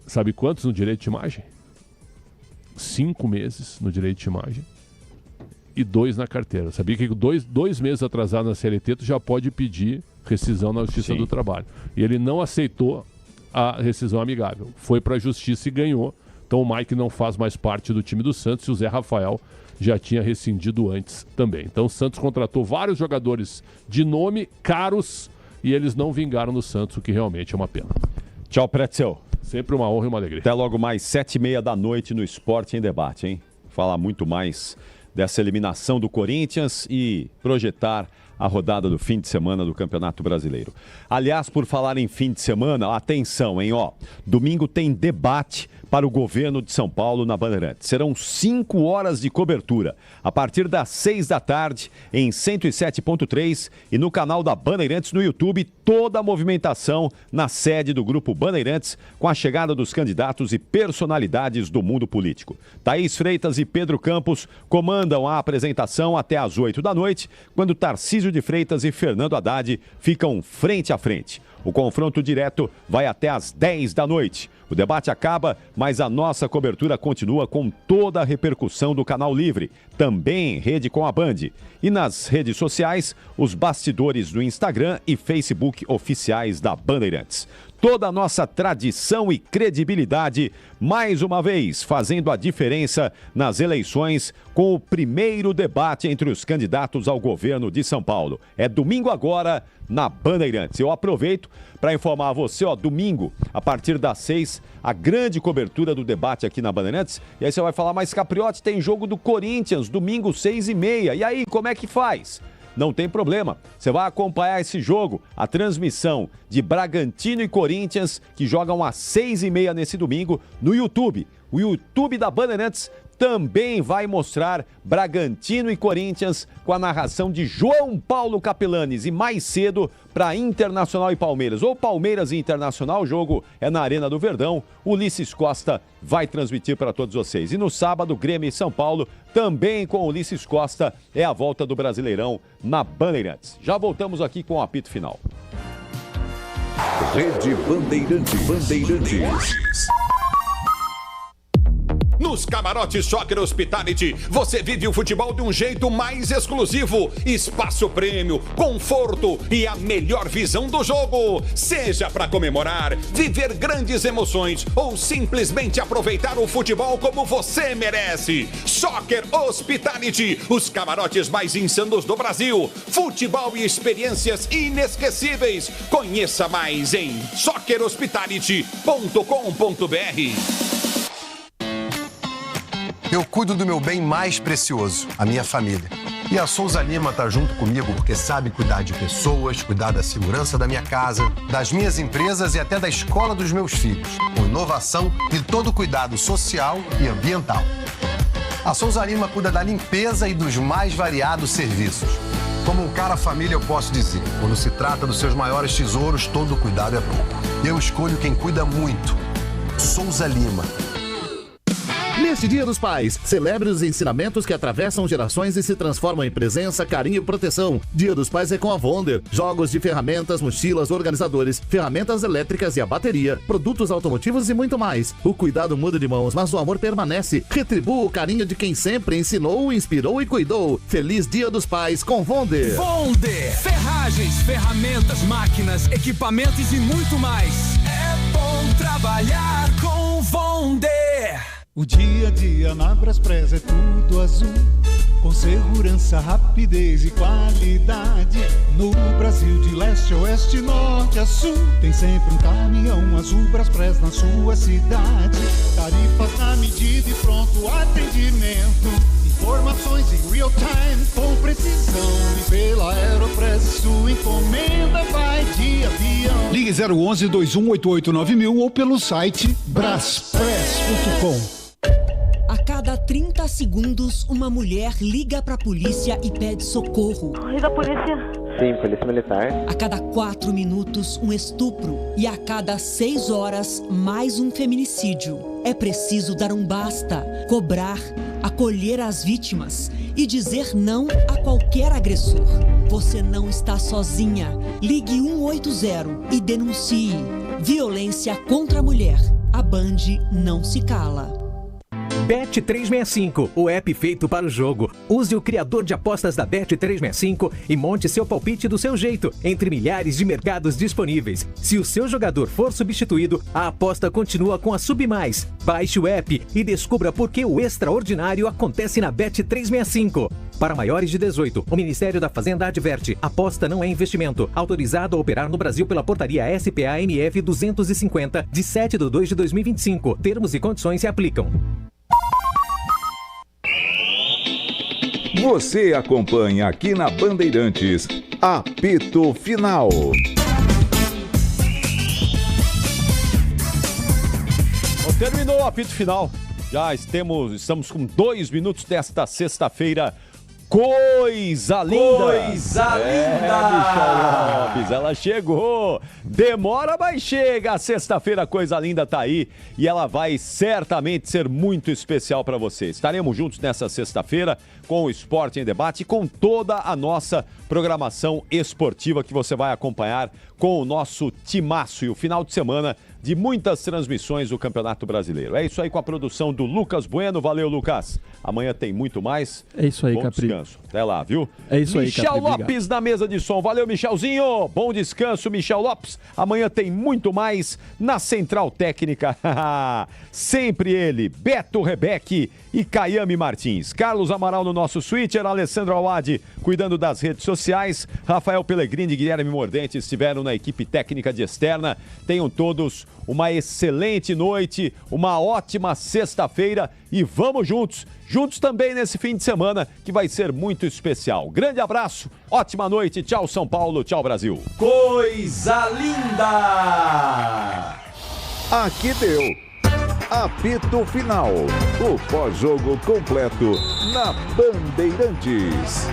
Sabe quantos no direito de imagem? 5 meses no direito de imagem e 2 na carteira. Sabia que 2 meses atrasados na CLT tu já pode pedir rescisão na Justiça do Trabalho. E ele não aceitou a rescisão amigável. Foi para a Justiça e ganhou. Então o Mike não faz mais parte do time do Santos e o Zé Rafael já tinha rescindido antes também. Então o Santos contratou vários jogadores de nome, caros, e eles não vingaram no Santos, o que realmente é uma pena. Tchau, Pretzel. Sempre uma honra e uma alegria. Até logo mais 7h30 da noite no Esporte em Debate, hein? Falar muito mais dessa eliminação do Corinthians e projetar a rodada do fim de semana do Campeonato Brasileiro. Aliás, por falar em fim de semana, atenção, hein, ó. Domingo tem debate para o governo de São Paulo na Bandeirantes. Serão 5 horas de cobertura, a partir das 6 da tarde, em 107.3 e no canal da Bandeirantes no YouTube, toda a movimentação na sede do Grupo Bandeirantes, com a chegada dos candidatos e personalidades do mundo político. Thaís Freitas e Pedro Campos comandam a apresentação até às 8 da noite, quando Tarcísio de Freitas e Fernando Haddad ficam frente a frente. O confronto direto vai até às 10 da noite. O debate acaba, mas a nossa cobertura continua com toda a repercussão do Canal Livre, também em rede com a Band. E nas redes sociais, os bastidores do Instagram e Facebook oficiais da Bandeirantes. Toda a nossa tradição e credibilidade, mais uma vez, fazendo a diferença nas eleições com o primeiro debate entre os candidatos ao governo de São Paulo. É domingo agora na Bandeirantes. Eu aproveito para informar a você, ó, domingo, a partir das 6, a grande cobertura do debate aqui na Bandeirantes. E aí você vai falar, mas Capriotti, tem jogo do Corinthians, domingo 6h30. E aí, como é que faz? Não tem problema, você vai acompanhar esse jogo, a transmissão de Bragantino e Corinthians, que jogam às 6h30 nesse domingo, no YouTube. O YouTube da Bandeirantes também vai mostrar Bragantino e Corinthians com a narração de João Paulo Capelanes e mais cedo para Internacional e Palmeiras. Ou Palmeiras e Internacional, o jogo é na Arena do Verdão. Ulisses Costa vai transmitir para todos vocês. E no sábado, Grêmio e São Paulo, também com Ulisses Costa, é a volta do Brasileirão na Bandeirantes. Já voltamos aqui com o apito final. Rede Bandeirantes. Nos camarotes Soccer Hospitality, você vive o futebol de um jeito mais exclusivo. Espaço prêmio, conforto e a melhor visão do jogo. Seja para comemorar, viver grandes emoções ou simplesmente aproveitar o futebol como você merece. Soccer Hospitality, os camarotes mais insanos do Brasil. Futebol e experiências inesquecíveis. Conheça mais em soccerhospitality.com.br. Eu cuido do meu bem mais precioso, a minha família. E a Souza Lima tá junto comigo porque sabe cuidar de pessoas, cuidar da segurança da minha casa, das minhas empresas e até da escola dos meus filhos, com inovação e todo cuidado social e ambiental. A Souza Lima cuida da limpeza e dos mais variados serviços. Como um cara família, eu posso dizer, quando se trata dos seus maiores tesouros, todo cuidado é pouco. Eu escolho quem cuida muito. Souza Lima. Neste Dia dos Pais, celebre os ensinamentos que atravessam gerações e se transformam em presença, carinho e proteção. Dia dos Pais é com a Wonder. Jogos de ferramentas, mochilas, organizadores, ferramentas elétricas e a bateria, produtos automotivos e muito mais. O cuidado muda de mãos, mas o amor permanece. Retribua o carinho de quem sempre ensinou, inspirou e cuidou. Feliz Dia dos Pais com Wonder. Wonder. Ferragens, ferramentas, máquinas, equipamentos e muito mais. É bom trabalhar com Wonder. O dia a dia na Braspress é tudo azul, com segurança, rapidez e qualidade. No Brasil de leste a oeste, norte a sul, tem sempre um caminhão azul Braspress na sua cidade. Tarifas na medida e pronto atendimento, informações em real time com precisão. E pela Aeropress sua encomenda vai de avião. Ligue 011 2188 9000 ou pelo site braspress.com. A cada 30 segundos, uma mulher liga pra polícia e pede socorro. Liga a polícia. Sim, polícia militar. A cada 4 minutos, um estupro. E a cada 6 horas, mais um feminicídio. É preciso dar um basta, cobrar, acolher as vítimas e dizer não a qualquer agressor. Você não está sozinha. Ligue 180 e denuncie. Violência contra a mulher. A Band não se cala. Bet365, o app feito para o jogo. Use o criador de apostas da Bet365 e monte seu palpite do seu jeito, entre milhares de mercados disponíveis. Se o seu jogador for substituído, a aposta continua com a Submais. Baixe o app e descubra por que o extraordinário acontece na Bet365. Para maiores de 18, o Ministério da Fazenda adverte: aposta não é investimento. Autorizado a operar no Brasil pela portaria SPA-MF 250, de 7/2/2025. Termos e condições se aplicam. Você acompanha aqui na Bandeirantes, Apito Final. Terminou o apito final. Já estamos com 2 minutos desta sexta-feira. Coisa linda! Coisa linda! Michel Lopes, ela chegou! Demora, mas chega! A sexta-feira, Coisa Linda tá aí e ela vai certamente ser muito especial para você. Estaremos juntos nessa sexta-feira com o Esporte em Debate e com toda a nossa programação esportiva que você vai acompanhar com o nosso timaço e o final de semana de muitas transmissões do Campeonato Brasileiro. É isso aí com a produção do Lucas Bueno. Valeu, Lucas. Amanhã tem muito mais. É isso aí, Capri. Bom descanso. Até lá, viu? É isso aí, Capri. Michel Lopes na mesa de som. Valeu, Michelzinho. Bom descanso, Michel Lopes. Amanhã tem muito mais na Central Técnica. Sempre ele, Beto Rebeque e Caiame Martins. Carlos Amaral no nosso switcher, Alessandro Awad cuidando das redes sociais, Rafael Pellegrini e Guilherme Mordente estiveram na equipe técnica de externa. Tenham todos uma excelente noite, uma ótima sexta-feira e vamos juntos também nesse fim de semana que vai ser muito especial. Grande abraço, ótima noite, tchau São Paulo, tchau Brasil. Coisa linda! Aqui deu Apito Final, o pós-jogo completo na Bandeirantes.